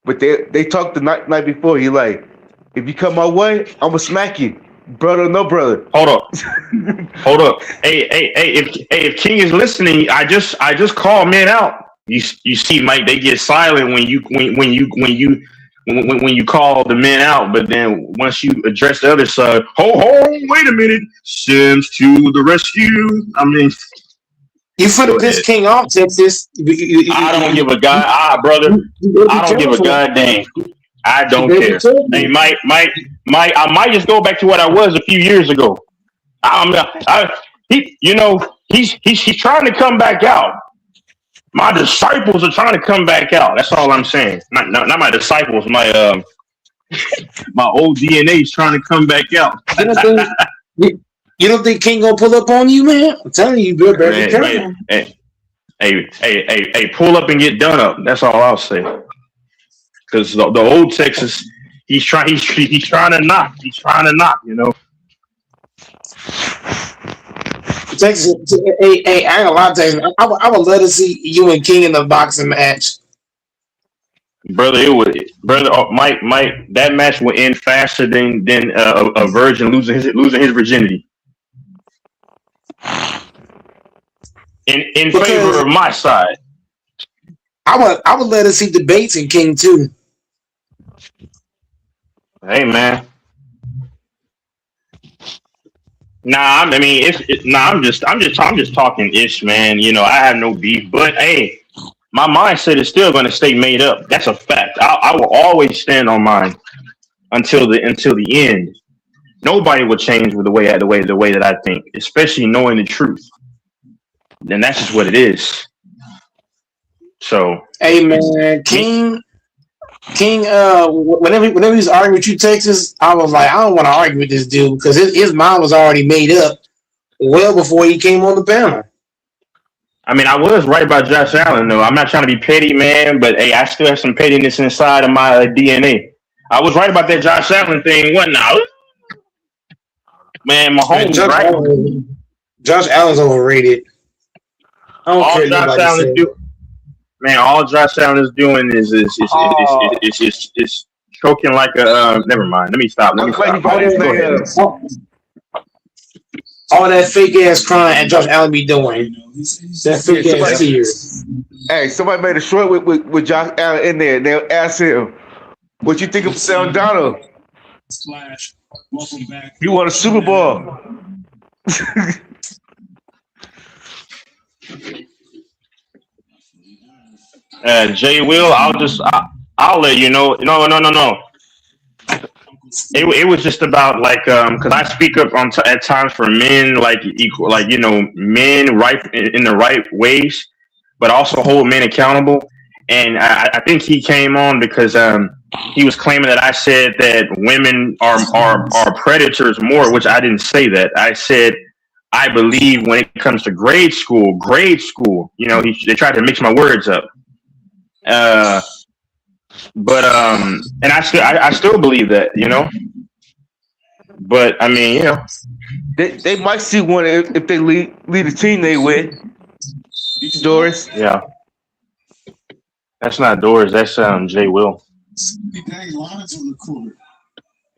But they talked the night before. He like, if you come my way, I'ma smack you, brother. No brother. Hold up. Hey, if King is listening, I just called men out. You see, Mike, they get silent when you call the men out, but then once you address the other side, wait a minute, Sims to the rescue. I mean, you finna piss King off, Texas. I don't give a brother. I don't give a goddamn. I don't care. Hey, Mike, I might just go back to what I was a few years ago. He's trying to come back out. My disciples are trying to come back out. That's all I'm saying. Not my disciples. My my old DNA is trying to come back out. You don't think King gonna pull up on you, man? I'm telling you, bro. Better be careful. Hey, pull up and get done up. That's all I'll say. Because the old Texas, he's trying to knock. He's trying to knock. Texas, hey, I ain't gonna lie to you. I would love to see you and King in the boxing match. Brother, Mike, that match will end faster than a virgin losing his virginity. In favor of my side. I would let us see debates in King too. Hey, man. Nah, I mean, I'm just talking ish, man. I have no beef, but hey, my mindset is still going to stay made up. That's a fact. I will always stand on mine until the end. Nobody will change with the way that I think, especially knowing the truth. And that's just what it is. So, hey, man, King. Whenever he was arguing with you, Texas, I was like, I don't want to argue with this dude because his mind was already made up well before he came on the panel. I mean, I was right about Josh Allen, though. I'm not trying to be petty, man, but hey, I still have some pettiness inside of my DNA. I was right about that Josh Allen thing, wasn't I? Man, Mahomes, right? Josh Allen's overrated. I don't care Josh Allen do. Man, all Josh Allen is doing is choking like a. Never mind. Let me stop. All that fake ass crying and Josh Allen be doing. That fake ass tears. Hey, somebody made a short with Josh Allen in there. And they'll ask him, "What you think of Sam Donald?" Welcome back. You won a Super Bowl. Jay Will, I'll let you know. No. it was just about like because I speak up at times for men like equal like men right in the right ways, but also hold men accountable. And I think he came on because he was claiming that I said that women are predators more, which I didn't say that. I said I believe when it comes to grade school, they tried to mix my words up. But and I still believe that, But I mean, They might see one if they lead the team they with. Doris. Yeah. That's not Doris. That's Jay Will. Dang lines on the court.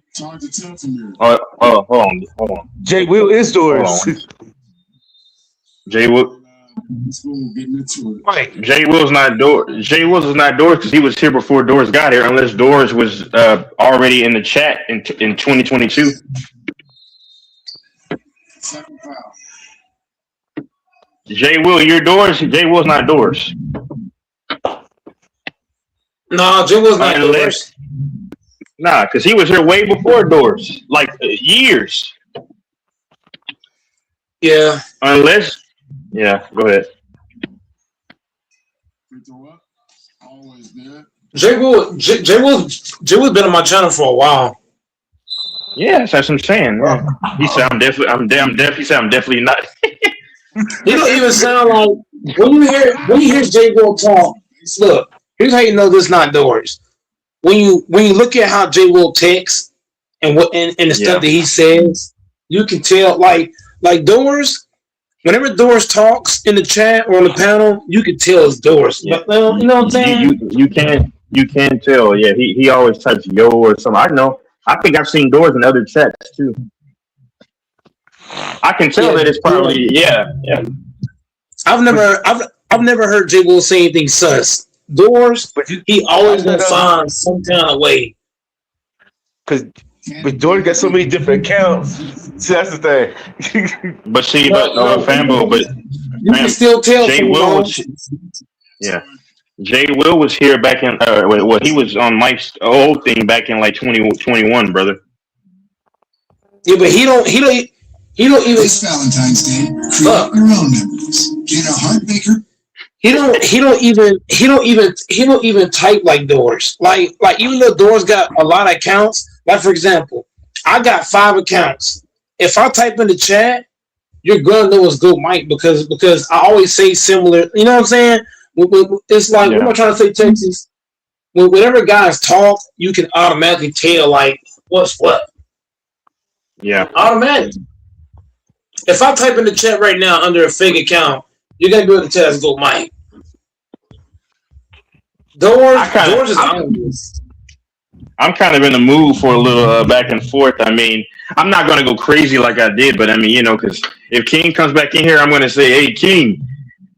It's hard to tell from here. Oh, hold on. Jay Will is Doris. Jay Will. School getting into it. Right. Jay Will's not Doris. Jay Wills is not Doris because he was here before Doris got here. Unless Doris was already in the chat in 2022. Second foul. Jay Will, you're Doris. Jay Will's not Doris. No, Jay Will's not Unless, nah, because he was here way before Doris, like years. Yeah. Unless, yeah, go ahead. Free throw up. Always there. Jay Will's been on my channel for a while. Yeah, that's what I'm saying. Yeah. He said I'm definitely not. He don't even sound like when you hear Jay Will talk. Look, here's how you know this is not Doris. When you look at how Jay Will texts and the stuff that he says, you can tell like Doris. Whenever Doris talks in the chat or on the panel, you can tell it's Doris. Yeah. But, you know what I'm saying? You can't tell. Yeah, he always types yo or something. I know. I think I've seen Doris in other chats too. I can tell that it's probably yeah. I've never heard Jay Will say anything sus. Doors, he always gonna find some kind of way. But Doris got so many different accounts. See, that's the thing. But Fambo, but you can still tell. Jay Will Jay Will was here back in he was on Mike's old thing back in like 2021, brother. Yeah, but he don't even. This Valentine's Day, create your own memories. Get a Heartmaker. He don't even type like Doors. Like even though Doors got a lot of accounts. Like for example, I got 5 accounts. If I type in the chat, you're gonna know it's Go Mike because I always say similar. You know what I'm saying? It's like what am I trying to say, Texas? Whenever guys talk, you can automatically tell like what's what. Yeah, automatic. If I type in the chat right now under a fake account, you're gonna be able to tell it's Go Mike. Doors is obvious. I'm kind of in the mood for a little back and forth. I mean, I'm not going to go crazy like I did, but I mean, because if King comes back in here, I'm going to say, hey, King,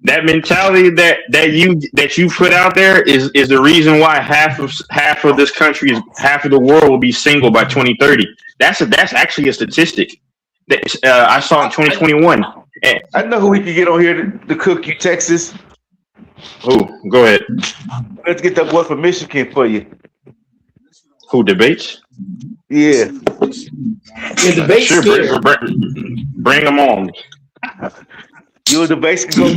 that mentality that you put out there is the reason why half of this country half of the world will be single by 2030. That's actually a statistic that I saw in 2021. I know who we can get on here to cook you, Texas. Oh, go ahead. Let's get that boy from Michigan for you. Who debates? Yeah. Debate. Sure, bring them on. You a debate go.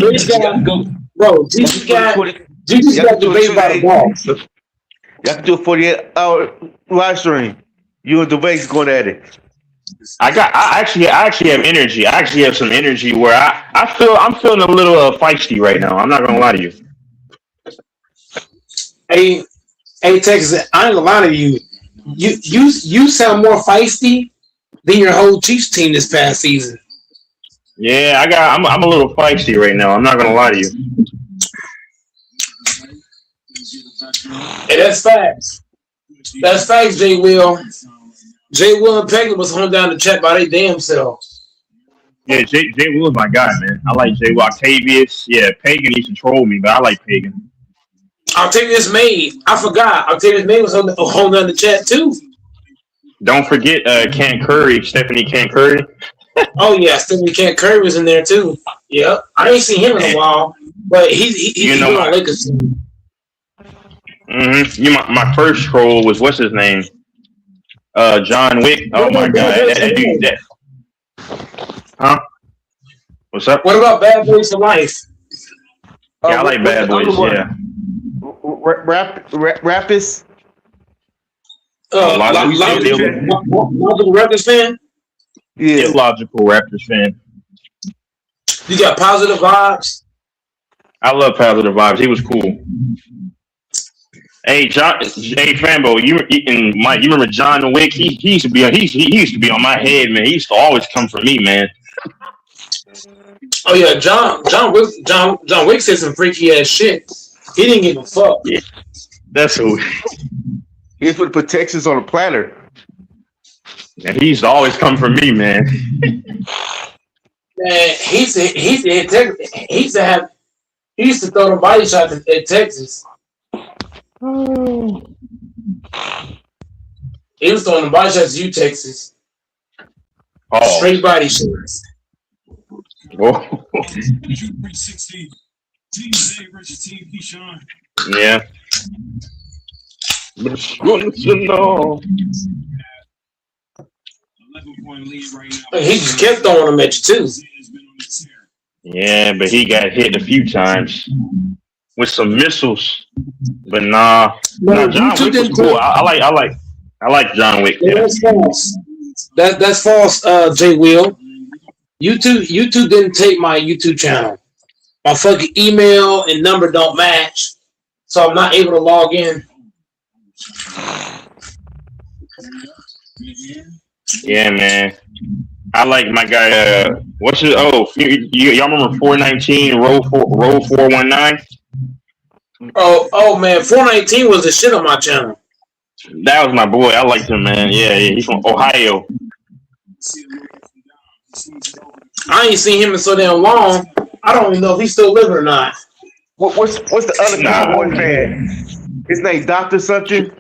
Bro, Jesus got debate by the ball. You have to do a 48-hour live stream. You and debate going at it. I actually have energy. I actually have some energy where I'm feeling a little feisty right now. I'm not gonna lie to you. Hey, Texas, I ain't gonna lie to you. You sound more feisty than your whole Chiefs team this past season. Yeah, I'm a little feisty right now. I'm not gonna lie to you. Hey, that's facts. That's facts, Jay Will. Jay Will and Pagan was holding down the chat by their damn selves. Yeah, Jay Will's my guy, man. I like Jay Will. Octavius, yeah, Pagan used to troll me, but I like Pagan. Octavius May, I forgot. Octavius May was holding down the chat too. Don't forget Kent Curry, Stephanie Kent Curry. Oh yeah, Stephanie Kent Curry was in there too. Yep, I ain't seen him in a while, but he's on Lakers. My first troll was what's his name? John Wick. Oh my god, that dude. Huh? What's up? What about Bad Boys for Life? Yeah, I like Bad Boys. Yeah. Rapist. Logical Raptors fan. Yeah. Illogical Raptors fan. You got Positive Vibes. I love Positive Vibes. He was cool. Hey, Fambo, you and Mike, you remember John Wick? He used to be on my head, man. He used to always come for me, man. Oh yeah, John Wick said some freaky ass shit. He didn't give a fuck. Yeah, that's who. He used to put Texas on a platter. And he used to always come for me, man. Man, he used to throw the body shots at Texas. He was throwing the body shots at you, Texas. Oh. Straight body shots. Oh. 360. Team Zay versus Team Keyshawn. Yeah. But you know. 11-point lead right now. He just kept throwing them at you too. Yeah, but he got hit a few times with some missiles. But nah, John Wick was cool. I like John Wick. Yeah, that's false. That's false, J. Will. YouTube didn't take my YouTube channel. My fucking email and number don't match, so I'm not able to log in. Yeah, man. I like my guy. What's his? Oh, y'all remember 419 row 419? Oh man, 419 was the shit on my channel. That was my boy. I liked him, man. Yeah, he's from Ohio. I ain't seen him in so damn long. I don't even know if he's still living or not. What's the other Cowboy fan? His name Dr. something?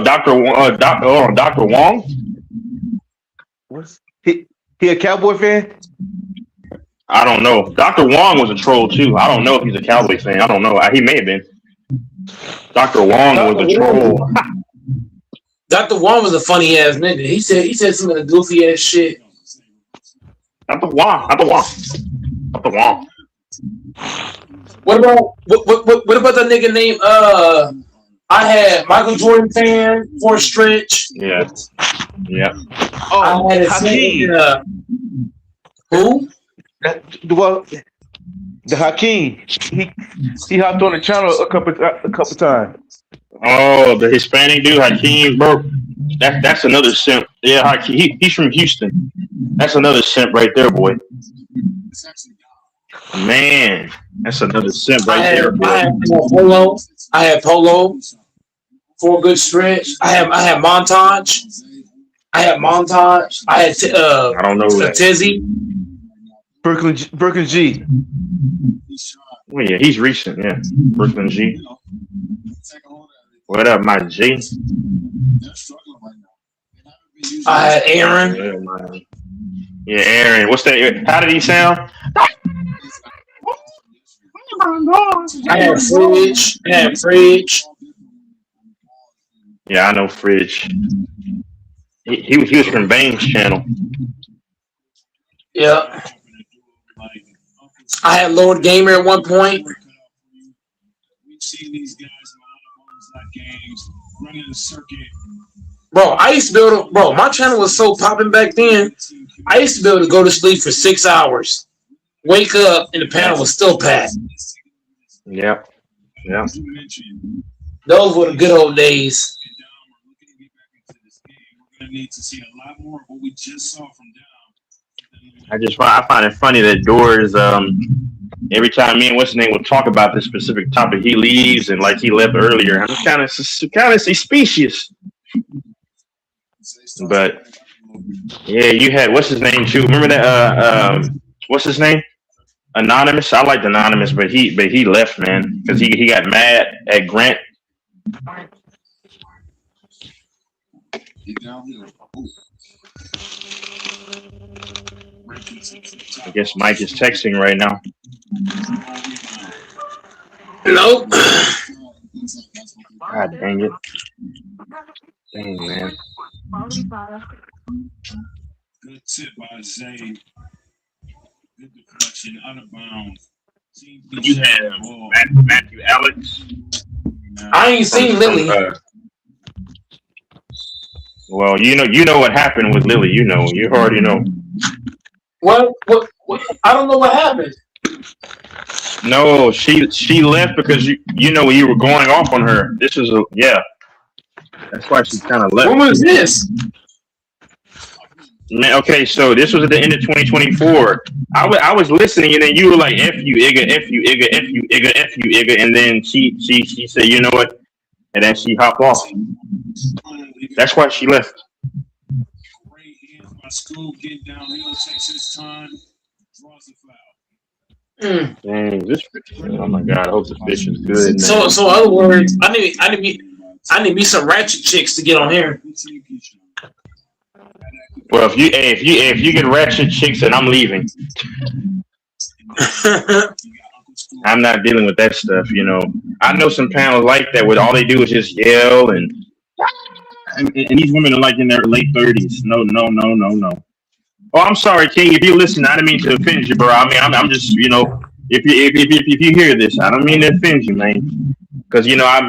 Dr. Wong? What's he a Cowboy fan? I don't know. Dr. Wong was a troll too. I don't know if he's a Cowboy fan. I don't know. He may have been. Dr. Wong was a troll. Dr. Wong was a funny ass nigga. He said some of the goofy ass shit. Dr. Wong. What about the nigga named I had Michael Jordan fan, Forrest Stretch. Yeah. Oh, I had a Hakeem. Who? The Hakeem. He hopped on the channel a couple times. Oh, the Hispanic dude, Hakeem, bro. That's another simp. Yeah, Hakeem. He's from Houston. That's another simp right there, boy. Man, that's another simp right there, boy. I had Polo for a good stretch. I had Montage. I had I don't know that. Tizzy. Brooklyn G. Oh yeah, he's recent. Yeah, Brooklyn G. What up, my G? I had Aaron. Yeah, Aaron. What's that? How did he sound? I had Fridge. Yeah, I know Fridge. He was from Bane's channel. Yeah. I had Lord Gamer at one point. We've seen these guys in a lot of online games running the circuit. Bro, I used to be able to, my channel was so popping back then. I used to be able to go to sleep for 6 hours, wake up, and the panel was still packed. Yep. Those were the good old days. We're gonna need to see a lot more of what we just saw from Dom. I find it funny that Doors, every time me and what's his name will talk about this specific topic, he leaves and like he left earlier. I'm kind of suspicious. But yeah, you had what's his name too? Remember that? What's his name? Anonymous. I liked Anonymous, but he left, man, because he got mad at Grant. I guess Mike is texting right now. Nope. God dang it. Dang, man. Good tip by Zay. Good deflection, out of bounds. You have Matthew Alex. I ain't seen Lily. Well, you know what happened with Lily. You already know. What? I don't know what happened. No, she left because you were going off on her. This is that's why she kind of left. When was this? Man, okay, so this was at the end of 2024. I was listening, and then you were like, "F you, Igga, F you, Igga, F you, Igga, F you, Igga," and then she said, "You know what?" And then she hopped off. That's why she left. Great hands by Scoop, get downhill, takes his time, draws the foul. Dang, oh my God, I hope the fish is good. So in other words, I need me some ratchet chicks to get on here. Well, if you get ratchet chicks, then I'm leaving. I'm not dealing with that stuff, I know some panels like that where all they do is just yell and these women are like in their late 30s. No. Oh, I'm sorry, King. If you listen, I didn't mean to offend you, bro. I mean, I'm just, if you hear this, I don't mean to offend you, man. Because I know I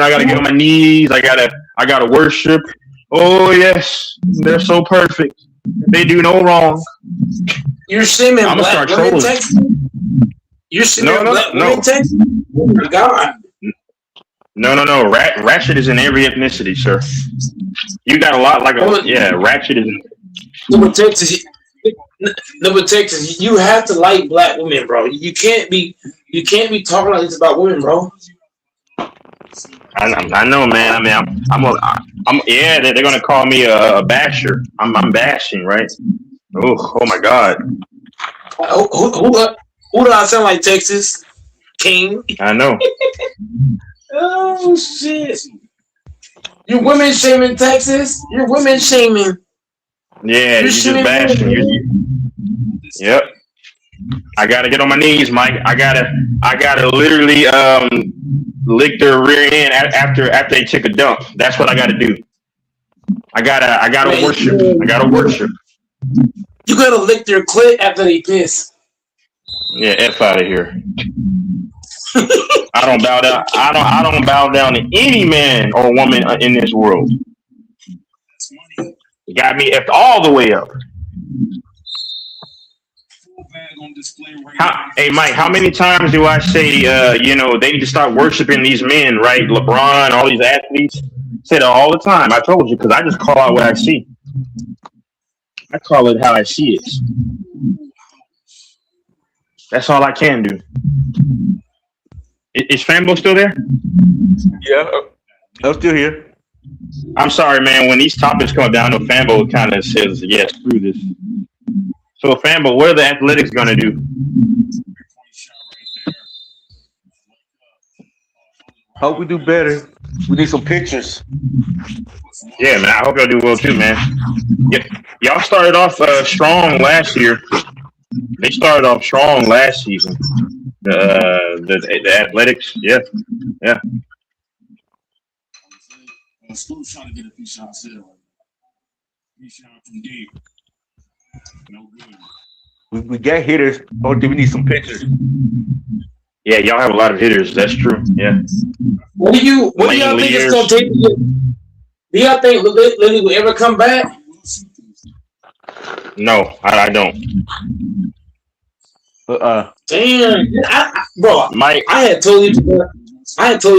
gotta get on my knees. I gotta worship. Oh yes, they're so perfect. They do no wrong. You're sending I'm gonna black start women trolling. text? You're sending black women text? Oh my God. No. Ratchet is in every ethnicity, sir. You got a lot ratchet is. Number Texas, you have to like black women, bro. You can't be talking like this about women, bro. I know, man. I mean, I'm they're gonna call me a basher. I'm bashing, right? Oh my God. Who do I sound like, Texas? King? I know. Oh shit! You're women shaming, Texas. You're women shaming. Yeah, you're just bashing. Yep. I gotta get on my knees, Mike. I gotta literally lick their rear end after they took a dump. That's what I gotta do. I gotta worship. I gotta worship. You gotta lick their clit after they piss. Yeah, F out of here. I don't bow down. I don't bow down to any man or woman in this world. You got me effed all the way up. Hey Mike, how many times do I say they need to start worshiping these men, right? LeBron, all these athletes. I say that all the time. I told you because I just call out what I see. I call it how I see it. That's all I can do. Is Fambo still there? Yeah, I'm still here. I'm sorry, man. When these topics come down, Fambo kind of says, "Yeah, screw this." So, Fambo, what are the Athletics going to do? Hope we do better. We need some pictures. Yeah, man. I hope y'all do well too, man. Yep. Y'all started off strong last year. They started off strong last season. The Athletics, yeah. Scoop's trying to get a few shots there. He shot from deep. No good. We got hitters. Only we need some pitchers. Yeah, y'all have a lot of hitters. That's true. Yeah. What do y'all think it's gonna take? Do y'all think Lily will ever come back? No, I don't. Damn, bro, Mike, I had totally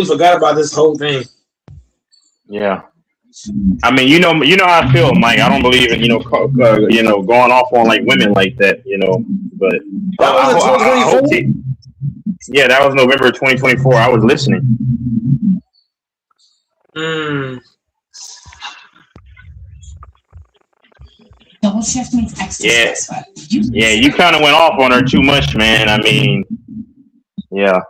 forgot about this whole thing. Yeah. I mean, you know how I feel, Mike. I don't believe in going off on like women like that, But That was yeah, that was November 2024. I was listening. Double shift means extra stressful. Yeah, you kind of went off on her too much, man. I mean, yeah.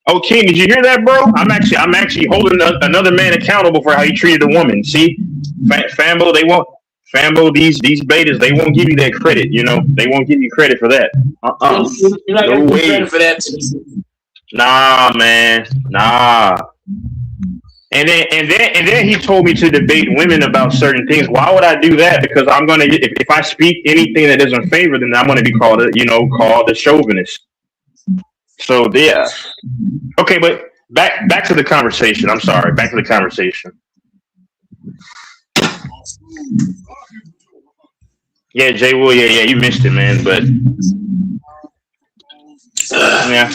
Oh, King, did you hear that, bro? I'm actually holding another man accountable for how he treated a woman. See, Fambo, these betas, they won't give you that credit. They won't give you credit for that. You're not gonna get credit for that. Nah, man, nah. And then he told me to debate women about certain things. Why would I do that? Because I'm gonna if I speak anything that isn't favor, then I'm gonna be called a chauvinist. So yeah. Okay, but back to the conversation. I'm sorry. Back to the conversation. Yeah, Jay Will. Yeah, you missed it, man. But yeah,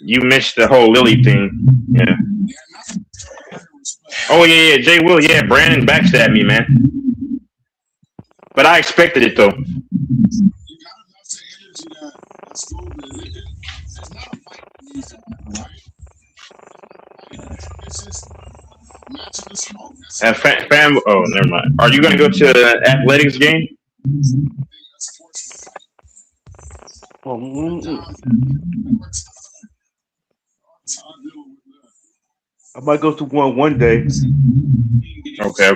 you missed the whole Lily thing. Yeah. Oh yeah, Jay Will. Yeah, Brandon backstabbed me, man. But I expected it though. Oh, never mind. Are you going to go to the athletics game? I might go to one day. Okay.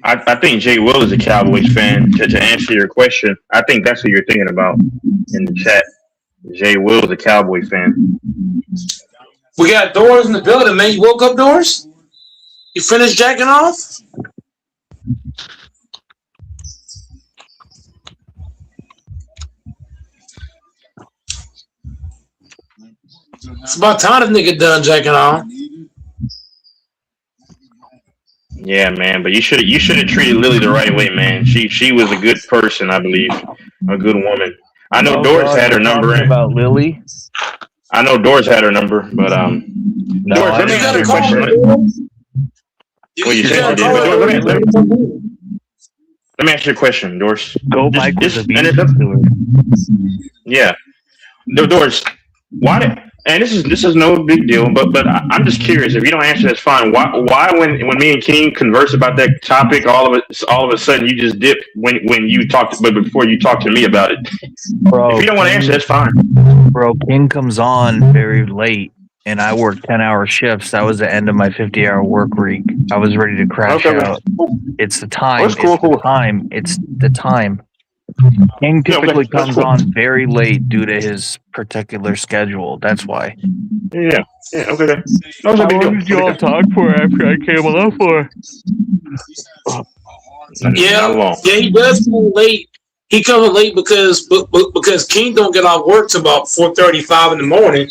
I think Jay Will is a Cowboys fan. To answer your question, I think that's what you're thinking about in the chat. Jay Will is a Cowboy fan. We got Doors in the building, man. You woke up, Doors? You finished jacking off? It's about time this nigga done jacking off. Yeah, man, but you should have treated Lily the right way, man. She was a good person, I believe, a good woman. I know Doris had her number. About Lily. I know Doris had her number, but no, Doris, let me ask you a question. Well, you said you did, but let me ask you a question, Doris. Go, Mike. Yeah, no, Doris. Why did? And this is no big deal, but I'm just curious. If you don't answer, that's fine. Why when me and King converse about that topic, all of a sudden you just dip when you talked, but before you talk to me about it. Bro, if you don't want to answer, that's fine. Bro, King comes on very late, and I work 10-hour shifts. That was the end of my 50-hour work week. I was ready to crash out. It's the time. That's cool. It's the time. King typically comes on very late due to his particular schedule. That's why. Yeah. Okay. How long did you all talk for after I came on for? Yeah, he does come late. He comes late because King don't get off work till about 4:35 in the morning.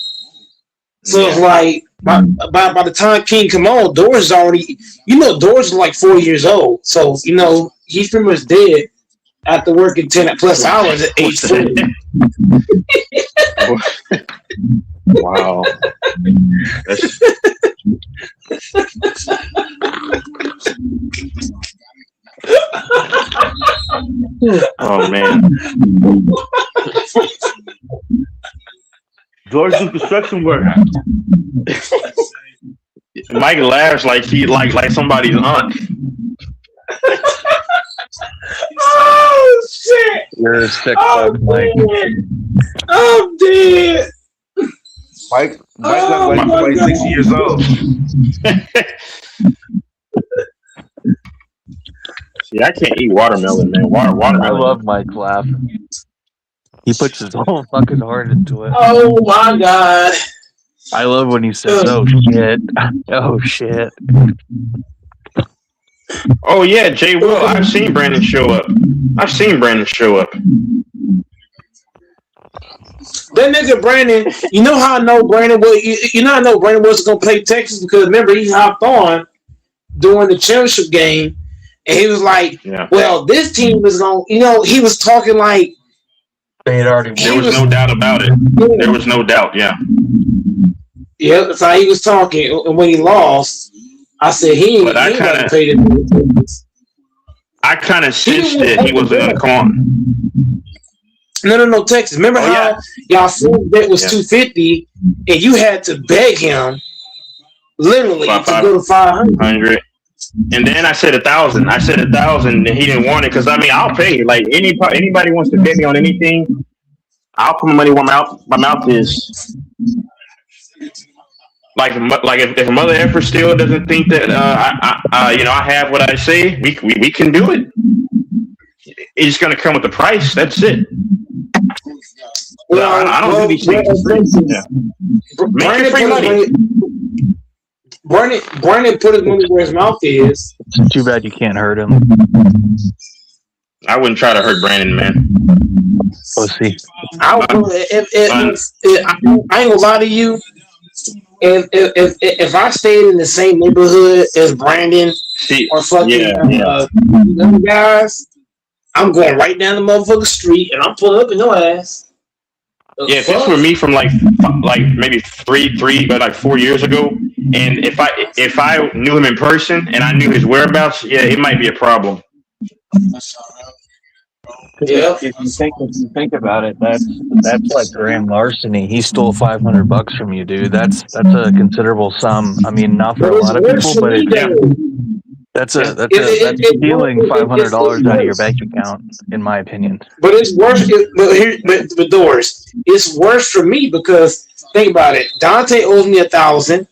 So it's like by the time King come on, Doris is already. Doris is like 4 years old. So he's pretty much dead. After working 10 plus hours at age 40. Wow. Oh man. George do construction work. Mike laughs like he like somebody's aunt. Oh shit! You're a sick fuck, Mike. I'm dead. Mike like 6 years old. See, I can't eat watermelon, man. Watermelon. I love Mike's laugh. He puts his whole fucking heart into it. Oh my god! I love when he says, "Oh shit! Oh shit!" Oh yeah, Jay Will. I've seen Brandon show up. That nigga Brandon, you know how I know Brandon was. I know Brandon wasn't gonna play Texas because remember he hopped on during the championship game, and he was like, "Well, this team is gonna." He was talking like they had already. There was no doubt about it. There was no doubt. Yeah. Yeah, that's how he was talking, and when he lost. I said he ain't gonna pay the. I kind of sensed that he wasn't gonna come on. No, Texas. Remember how y'all said bet was $250, and you had to beg him, literally, to go to 500. And then I said 1,000. And he didn't want it because I'll pay. Like anybody wants to bet me on anything, I'll put my money where my mouth is. Like if Mother Effer still doesn't think that I have what I say, we can do it. it's gonna come with the price. That's it. Well, I don't do these things for free. Yeah. Make it free money. Brandon put his money where his mouth is. Too bad you can't hurt him. I wouldn't try to hurt Brandon, man. Pussy. I ain't gonna lie to you. If I stayed in the same neighborhood as Brandon or fucking other guys, I'm going right down the motherfucking street and I'm pulling up in your ass. Yeah, if this were me from like maybe three, but like 4 years ago, and if I knew him in person and I knew his whereabouts, yeah, it might be a problem. Yeah. If you think about it, that's like grand larceny. He stole $500 from you, dude. That's a considerable sum. I mean, not for a lot of people, but that's stealing $500 out of your bank account, in my opinion. But it's worse. But Doris, it's worse for me because think about it. Dante owes me $1,000.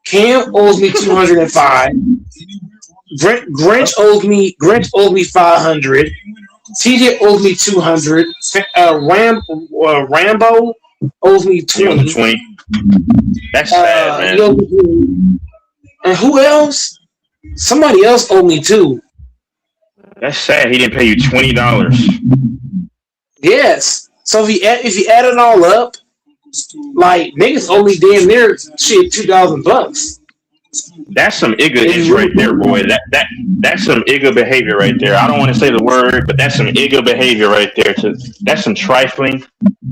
Cam owes me $205. Grinch owes me $500. TJ owes me $200. Rambo owes me $20. That's sad, man. And who else? Somebody else owed me too. That's sad. He didn't pay you $20. Yes. So if you add it all up, like niggas owe me damn near shit $2,000. That's some ignorance right there, boy. That's some ignorant behavior right there. I don't want to say the word, but that's some ignorant behavior right there. That's some trifling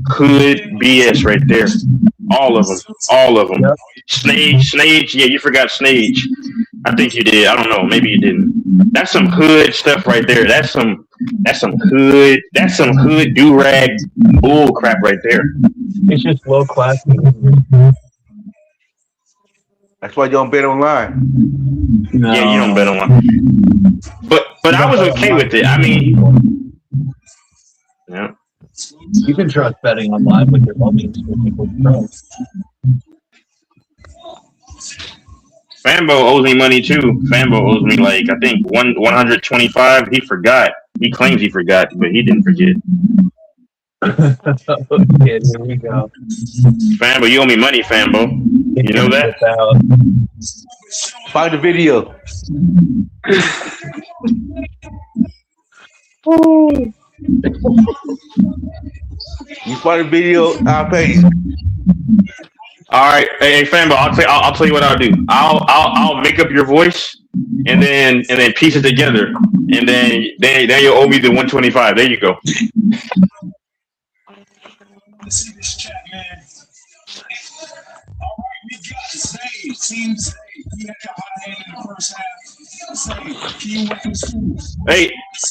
hood BS right there. All of them. Yep. Snage. Yeah, you forgot Snage. I think you did. I don't know. Maybe you didn't. That's some hood stuff right there. That's some hood do-rag bull crap right there. It's just low class. That's why you don't bet online. No. Yeah, you don't bet online. But I was okay with it. I mean, yeah. You can trust betting online with your homies. Fambo owes me money too. Fambo owes me like I think 125. He forgot. He claims he forgot, but he didn't forget. Okay, here we go. Fambo, you owe me money, Fambo. You know that? Find the video. You find the video, I'll pay you. All right, hey Fambo, I'll tell you what I'll do. I'll make up your voice and then piece it together, and then you'll owe me the 125. There you go. See this chat, man. All right, we got Sage. Team Sage. He had the hot hand in the first half. Sage, can you win the schools? Hey,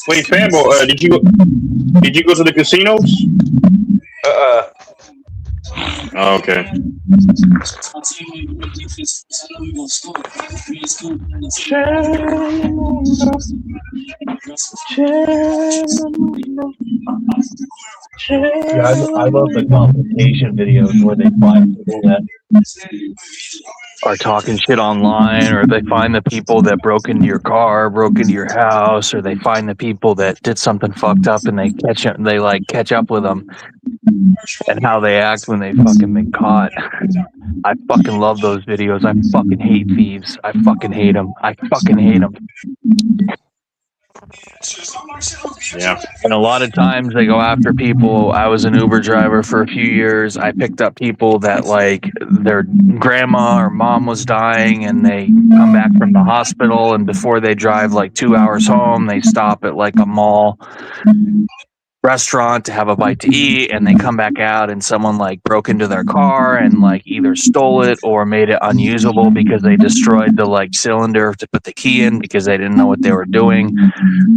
wait, Fambo, did you go to the casinos? Oh, okay. Yeah, I love the complication videos where they find people that are talking shit online, or they find the people that broke into your car, broke into your house, or they find the people that did something fucked up and they catch up with them and how they act when they fucking been caught. I fucking love those videos. I fucking hate thieves. I fucking hate them. Yeah. And a lot of times they go after people. I was an Uber driver for a few years. I picked up people that like their grandma or mom was dying and they come back from the hospital, and before they drive like 2 hours home, they stop at like a mall restaurant to have a bite to eat, and they come back out and someone like broke into their car and like either stole it or made it unusable because they destroyed the like cylinder to put the key in because they didn't know what they were doing.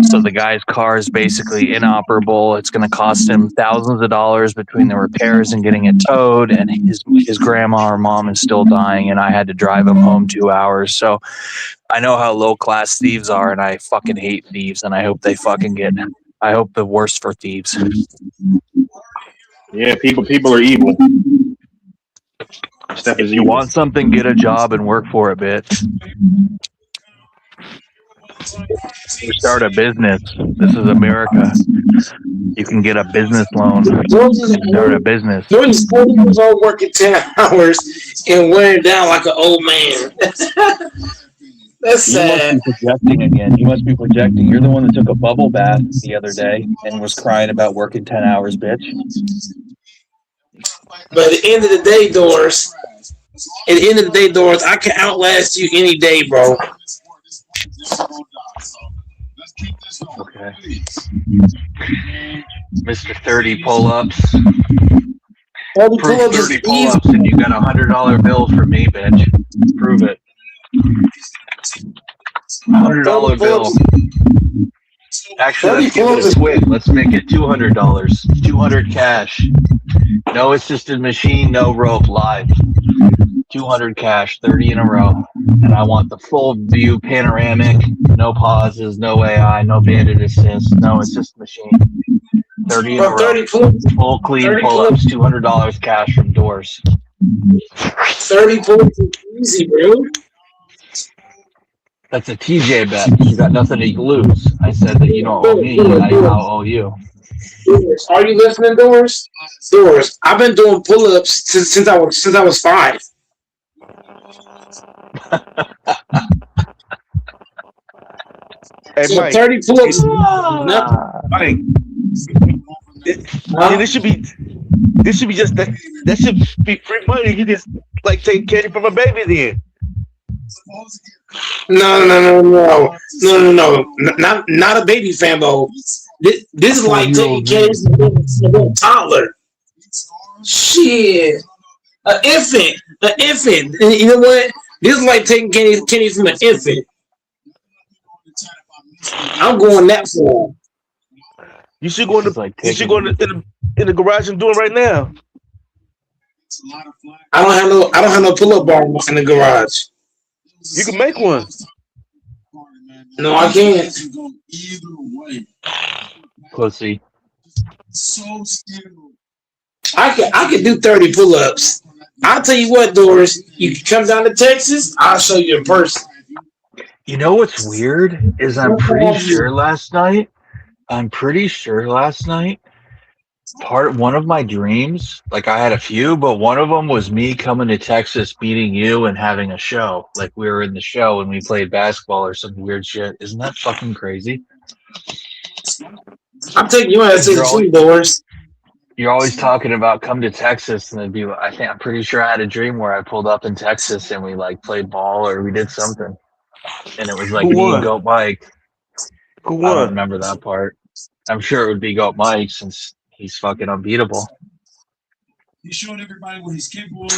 So the guy's car is basically inoperable. It's going to cost him thousands of dollars between the repairs and getting it towed, and his grandma or mom is still dying, and I had to drive him home 2 hours. So I know how low class thieves are, and I fucking hate thieves, and I hope they fucking get I hope the worst for thieves. Yeah, people are evil. Steph is you evil. want something, get a job and work for it, bitch. You start a business. This is America. You can get a business loan. Start a business. Jordan's 40 years old working 10 hours and wearing down like an old man. That's You must sad. be projecting again. You must be projecting. You're the one that took a bubble bath the other day and was crying about working 10 hours, bitch. But at the end of the day, Doris, I can outlast you any day, bro. Okay. Mr. 30 pull-ups. 30 Prove pull-ups is 30 easy. pull-ups and you got $100 bill for me, bitch. Prove it. $100 bill. Actually, 30 let's give it pull-ups a is twin. Let's make it $200. 200 cash. No assisted machine, no rope, live. 200 cash, 30 in a row. And I want the full view panoramic, no pauses, no AI, no banded assist, no assist machine. 30 in a Bro, row. 30 pull-ups. Full clean 30 pull-ups, $200 cash from doors. 30 pull-ups is easy, bro. That's a TJ bet. You got nothing to lose. I said that you don't owe me. I now owe you. Doris, are you listening, Doris? Doris, I've been doing pull-ups since I was 5. Hey, So Mike. 30 pull-ups. Nothing. Mike. Huh? This should be just that should be free money. You just like take candy from a baby then. No. Not a baby fanbo. This is like taking care of a little toddler. Shit. An infant. And you know what? This is like taking candy from an infant. I'm going that far. You should go in It's like you should go in the garage and do it right now. I don't have no pull-up bar in the garage. You can make one. No, I can't. Pussy. I can do 30 pull-ups. I'll tell you what, Doris. You can come down to Texas. I'll show you in person. You know what's weird is I'm pretty sure last night, one of my dreams, like I had a few, but one of them was me coming to Texas, meeting you and having a show. Like we were in the show and we played basketball or some weird shit. Isn't that fucking crazy? I'm taking you out to too, Doris. You're always talking about come to Texas and it'd be, I'm pretty sure I had a dream where I pulled up in Texas and we like played ball or we did something. And it was like me and Goat Mike. Who I won? don't remember that part. I'm sure it would be Goat Mike since he's fucking unbeatable. He showed everybody what he's capable of.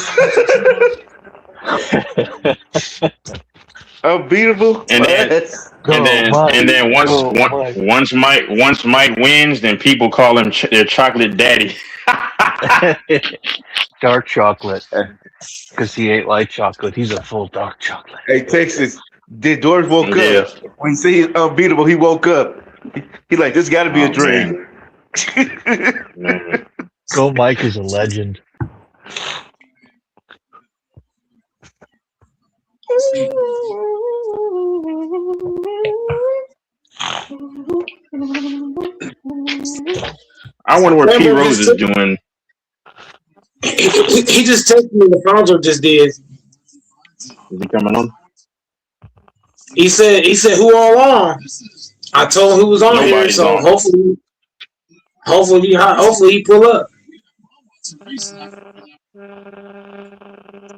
Unbeatable. And then once Mike wins, then people call him their chocolate daddy. Dark chocolate. Because he ate light chocolate. He's a full dark chocolate. Hey, Texas. Did George woke up? When he said he's unbeatable, he woke up. He like, this got to be a dream. Goat Mike is a legend. I wonder what P Rose is doing. He just texted me. The Fonzo just did. Is he coming on? He said who all on? I told him who was on here, Nobody's so on. hopefully he pull up.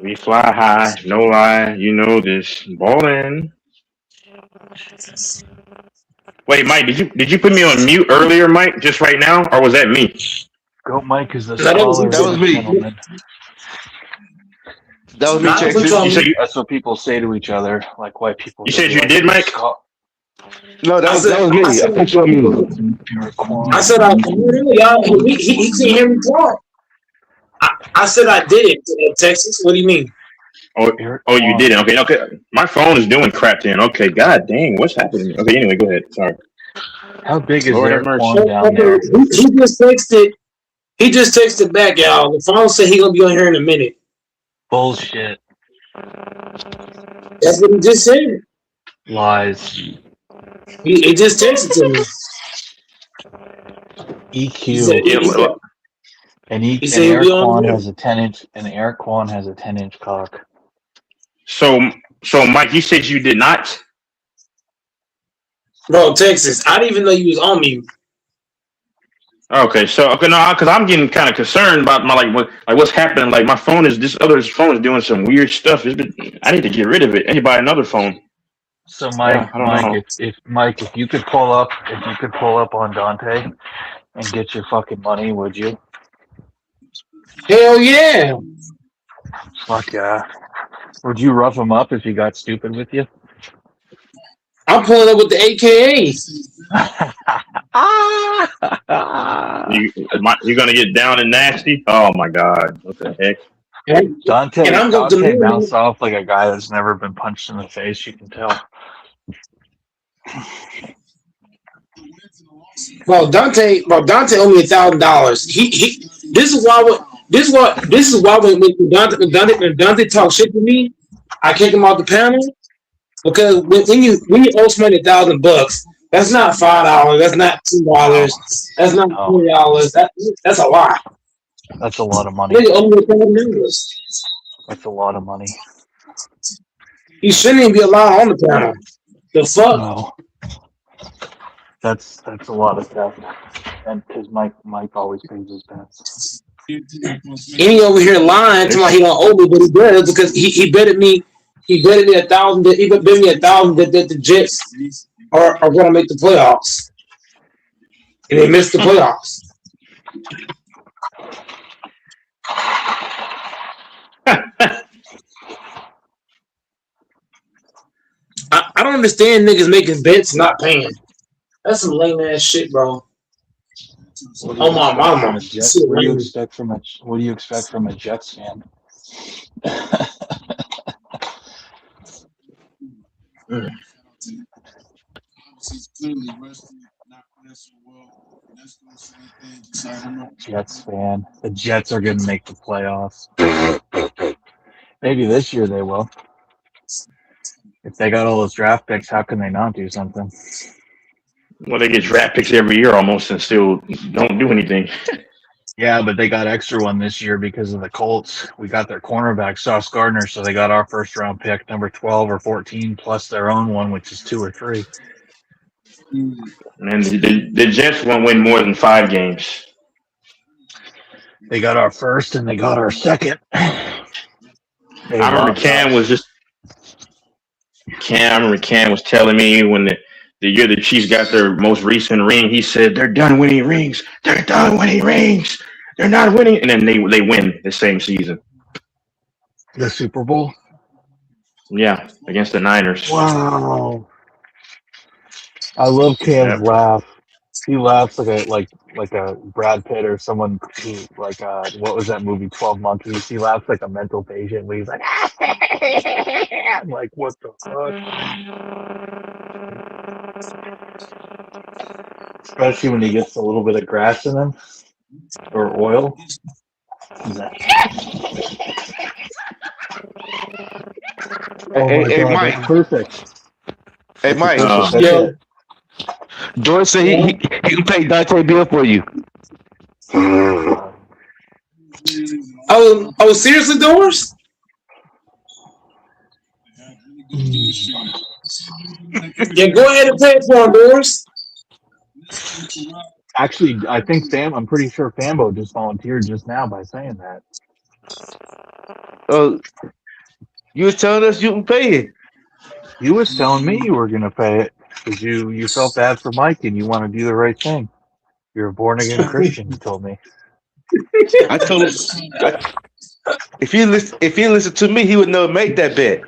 We fly high, no lie. You know this. Ballin'. Wait, Mike, did you put me on mute earlier, Mike? Just right now, or was that me? Goat Mike is the That was me. gentleman. That was me, Not Texas. which one. You said you, That's what people say to each other, like white people. You said you did, Mike? No, that was me. I put you on mute. I said I y'all. He can't hear me talk. I said I did it, Texas. What do you mean? Oh, you didn't. Okay. My phone is doing crap then. Okay, god dang, what's happening? Okay, anyway, go ahead. Sorry. How big is Lord their have mercy. corn down there? He just texted back, y'all. The phone said he gonna be on here in a minute. Bullshit. That's what he just said. Lies. He just texted to me. He said, EQ. And he and said Eric we on Kwan there. has a 10-inch, and Eric Kwan has a 10-inch cock. So Mike, you said you did not. Bro, Texas. I didn't even know you was on me. Okay, so no, because I'm getting kind of concerned about what's happening. Like my phone is this other phone is doing some weird stuff. I need to get rid of it. I need to buy another phone. So Mike, I don't know. if you could pull up on Dante and get your fucking money, would you? Hell yeah. Fuck yeah. Would you rough him up if he got stupid with you? I'm pulling up with the AKA. You're gonna get down and nasty. Oh my god, what the heck? Dante And I'm going to bounced off like a guy that's never been punched in the face. You can tell. Well, Dante owe me $1,000. This is why when Dante talks shit to me, I kick him off the panel because when you owe somebody $1,000, that's not $5, that's not $2, that's not $20. That's a lot. That's a lot of money. Nigga owe me $1,000. That's a lot of money. He shouldn't even be allowed on the panel. The fuck? No. That's a lot of stuff. And because Mike always pays his bets. And he over here lying to me he don't owe me, but he does because he betted me. He betted me $1,000. He bet me $1,000 that the Jets are going to make the playoffs, and they missed the playoffs. I don't understand niggas making bets and not paying. That's some lame ass shit, bro. Oh my mama. What do you expect from a Jets fan? Jets fan. The Jets are going to make the playoffs. Maybe this year they will. If they got all those draft picks, how can they not do something? Well, they get draft picks every year almost and still don't do anything. Yeah, but they got extra one this year because of the Colts. We got their cornerback, Sauce Gardner, so they got our first round pick, number 12 or 14, plus their own one, which is 2 or 3. And the Jets won't win more than 5 games. They got our first and they got our second. I remember Cam was telling me when the year the Chiefs got their most recent ring, he said, they're done winning rings. They're done winning rings. They're not winning. And then they win the same season. The Super Bowl? Yeah, against the Niners. Wow. I love Cam's laugh. He laughs like a Brad Pitt or someone who what was that movie, 12 Monkeys? He laughs like a mental patient where he's like, I'm like, what the fuck? Especially when he gets a little bit of grass in him or oil. Hey, God, Mike. that's perfect. Hey, Mike. Yeah. George said he can pay Dante Bill for you. Oh, seriously, Doris? Yeah, go ahead and pay it for him, Doris. Actually, I think I'm pretty sure Fambo just volunteered just now by saying that. You was telling us you can pay it. You was telling me you were going to pay it because you felt bad for Mike and you want to do the right thing. You're a born-again Christian, you told me. I told him if he listened to me, he would never make that bet.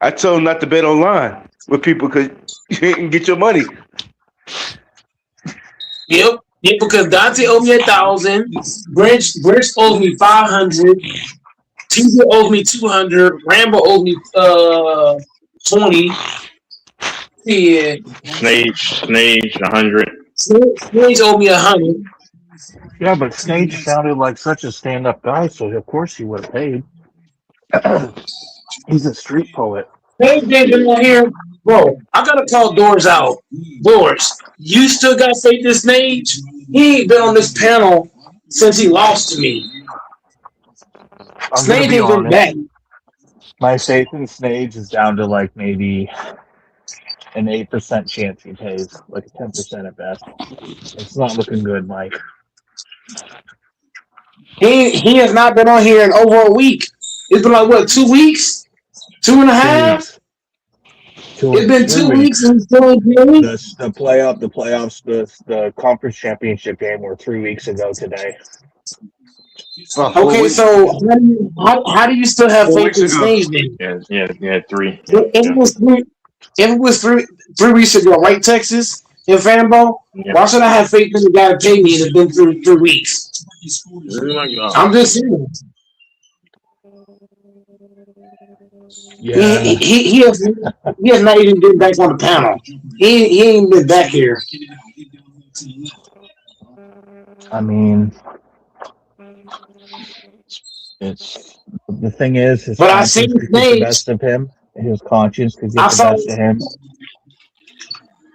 I told him not to bet online with people because you didn't get your money. Yep, because Dante owed me 1,000. Bridge owes me 500. TJ owes me 200. Rambo owes me 20. Yeah. Snage 100. Snage owed me 100. Yeah, but Snage sounded like such a stand-up guy, so of course he would have paid. He's a street poet. Snage been on here. Bro, I gotta call Doors out. Doors, you still got faith in Snage? He ain't been on this panel since he lost to me. I'm gonna Snage be ain't been honest. back. My faith in Snage is down to like maybe an 8% chance he pays, like a 10% at best. It's not looking good, Mike. He has not been on here in over a week. It's been like what, 2 weeks? 2.5? It's been 2 weeks and he's still in here. The playoffs, the conference championship game were 3 weeks ago today. Okay, so how do you still have 4 faith weeks in ago. Snage then? Yeah, 3. If it was three weeks ago, right, Texas? In Fanbo? Yeah. Why should I have faith in the guy to pay me and it's been through 3 weeks? I'm just saying. Yeah. He has not even been back on the panel. He ain't been back here. I mean, it's the thing is, his But I conscience seen could get the Snage. best of him. His conscience could I get the saw best of him.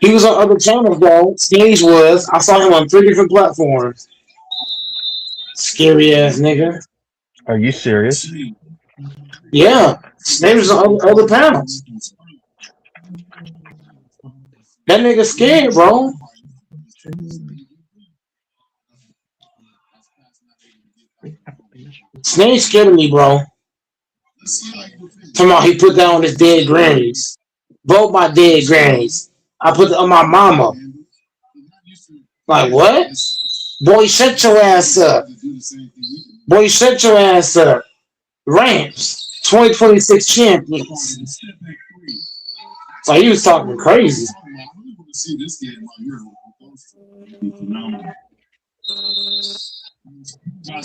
he was on other channels though. Snage was. I saw him on 3 different platforms. Scary ass nigga. Are you serious? Yeah. Snage was on other panels. That nigga scared, bro. Snake scared of me, bro. Come on, he put that on his dead grannies. Both my dead grannies. I put it on my mama. Like, what? Boy, shut your ass up. Boy, shut your ass up. Rams, 2026 champions. So he was talking crazy.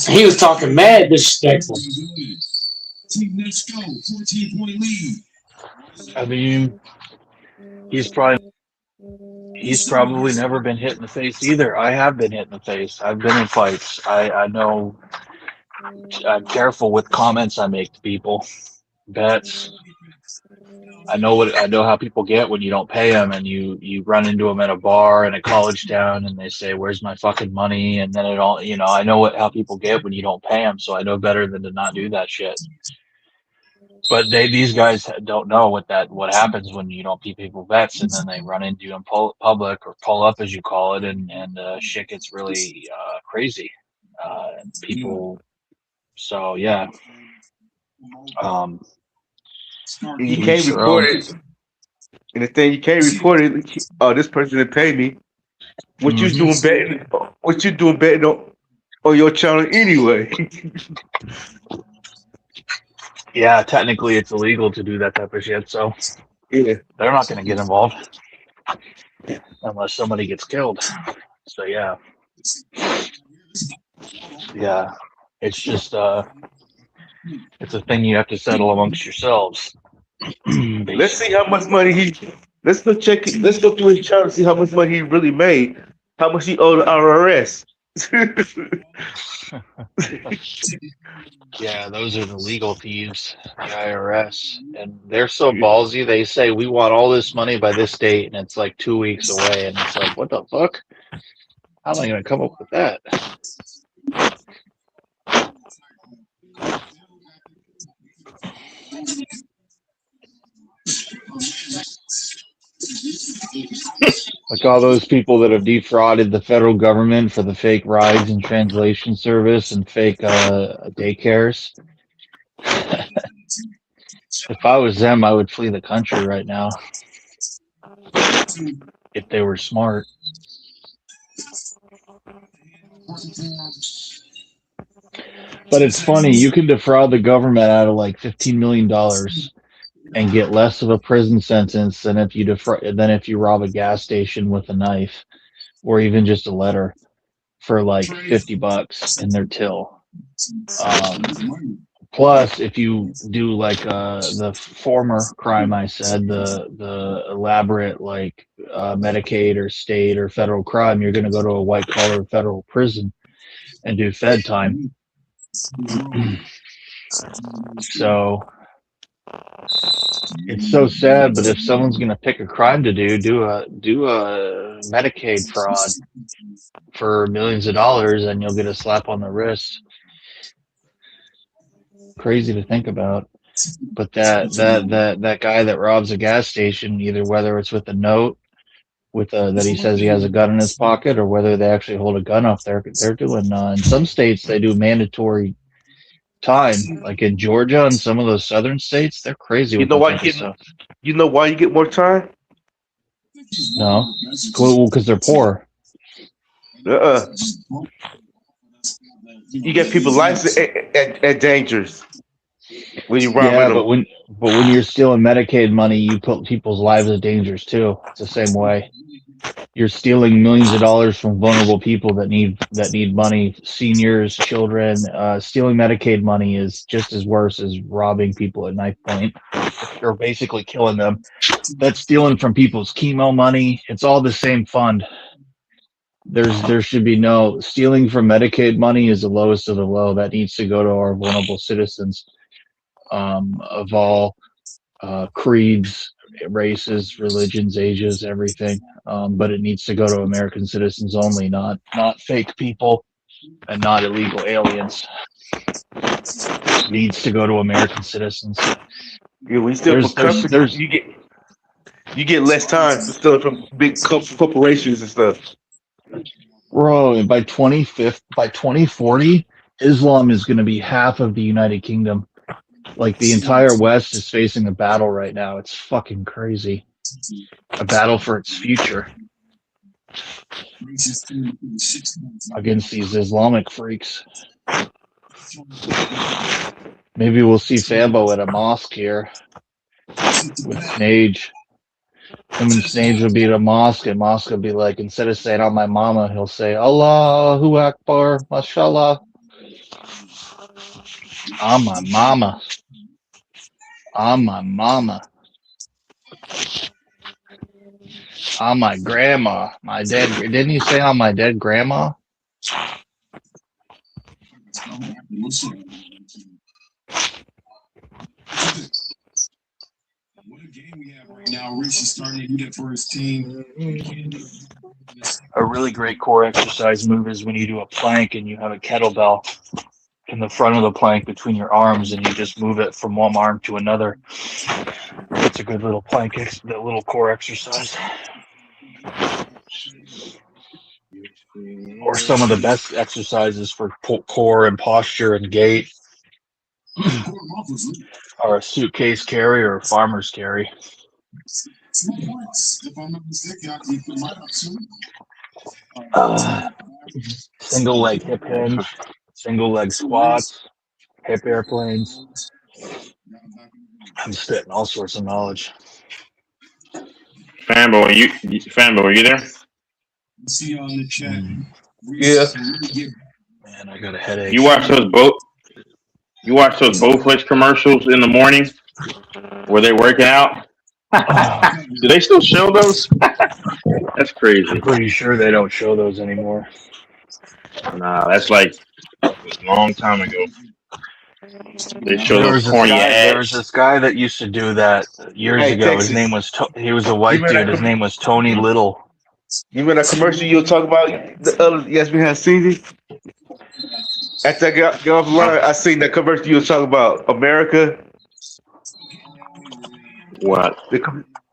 He was talking mad disrespectful. I mean, he's probably never been hit in the face either. I have been hit in the face. I've been in fights. I know. I'm careful with comments I make to people. Bets. I know how people get when you don't pay them, and you run into them at a bar in a college town, and they say, "Where's my fucking money?" And then it all, I know how people get when you don't pay them, so I know better than to not do that shit. But these guys don't know what happens when you don't pay people bets, and then they run into you in public or pull up as you call it, and shit gets really crazy. And people, so yeah. You can't report it. And the thing you can't report it. Oh, this person didn't pay me. What you doing betting? What you doing betting on your channel anyway? Yeah, technically it's illegal to do that type of shit, so Yeah. they're not going to get involved unless somebody gets killed. So yeah, it's just it's a thing you have to settle amongst yourselves. Let's see how much money let's go check it. Let's go through his channel and see how much money he really made. How much he owed the IRS. Yeah, those are the legal thieves, the IRS, and they're so ballsy. They say we want all this money by this date, and it's like 2 weeks away, and it's like, what the fuck? How am I going to come up with that? Like all those people that have defrauded the federal government for the fake rides and translation service and fake daycares. If I was them, I would flee the country right now. If they were smart. But it's funny, you can defraud the government out of like $15 million and get less of a prison sentence than if you rob a gas station with a knife or even just a letter for like $50 in their till. Plus, if you do like the former crime I said, the elaborate like Medicaid or state or federal crime, you're going to go to a white collar federal prison and do Fed time. So It's so sad, but if someone's gonna pick a crime to do a Medicaid fraud for millions of dollars, and you'll get a slap on the wrist. Crazy to think about. But that guy that robs a gas station, either whether it's with a note with that he says he has a gun in his pocket, or whether they actually hold a gun up there, they're doing in some states they do mandatory time, like in Georgia and some of those southern states. They're crazy. You with know that why type you of get? stuff. You know why you get more time? No, because they're poor. You get people lives at dangers when you rob Yeah, them. but when you're stealing Medicaid money, you put people's lives in danger too. It's the same way. You're stealing millions of dollars from vulnerable people that need money, seniors, children. Stealing Medicaid money is just as worse as robbing people at knife point. You're basically killing them. That's stealing from people's chemo money. It's all the same fund. There should be no stealing from Medicaid money is the lowest of the low. That needs to go to our vulnerable citizens of all creeds, races, religions, ages, everything. But it needs to go to American citizens only, not fake people and not illegal aliens. It needs to go to American citizens. Yeah, we still you get less time for stealing from big corporations and stuff. Bro, by 2040, Islam is going to be half of the United Kingdom. Like the entire West is facing a battle right now. It's fucking crazy. A battle for its future against these Islamic freaks. Maybe we'll see Fambo at a mosque here with Snage. Him and Snage will be at a mosque, and mosque will be like, instead of saying "Oh my mama," he'll say "Allahu Akbar, Mashallah." I'm my mama. I'm my mama. I'm my grandma. My dead. Didn't he say I'm my dead grandma? What a game we have right now. Rich is starting to do that for his team. A really great core exercise move is when you do a plank and you have a kettlebell in the front of the plank between your arms, and you just move it from one arm to another. It's a good little plank, that little core exercise. Or some of the best exercises for core and posture and gait are a suitcase carry or a farmer's carry. Single leg hip hinge, single leg squats, hip airplanes. I'm spitting all sorts of knowledge. Fanboy, are you there? See you on the chat. Yeah. Man, I got a headache. You watch those Bowflex commercials in the morning where they working out? Do they still show those? That's crazy. I'm pretty sure they don't show those anymore. Nah, that's like a long time ago. They show There those was corny there was ads. this guy that used to do that years Hey, ago. Texas. His name was he was a white remember dude. that His name was Tony Little. You remember that commercial you were talking about the other yes we had CD? After I got off the line, I seen that commercial you were talking about America. What?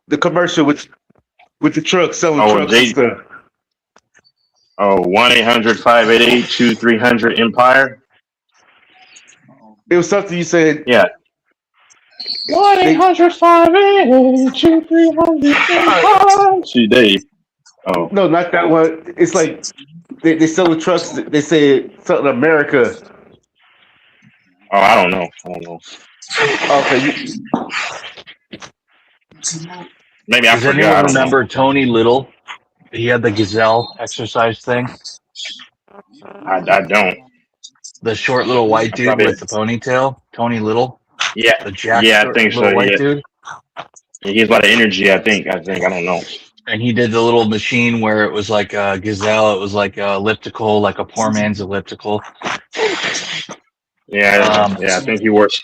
The commercial with the truck selling trucks and stuff. Oh, 1-800-588-2300 Empire. It was something you said. Yeah. 1-800-588-2300. See, Dave. Oh. No, not that one. It's like they sell the trucks. They say something America. Oh, I don't know. Okay. Maybe I Does forgot. anyone remember Tony Little? He had the gazelle exercise thing. I don't. The short little white dude probably- with the ponytail. Tony Little. Yeah. The jack. Yeah, I think little so. White Yeah. dude. He has a lot of energy. I think. I don't know. And he did the little machine where it was like a gazelle. It was like a elliptical, like a poor man's elliptical. Yeah. Um, I think he works.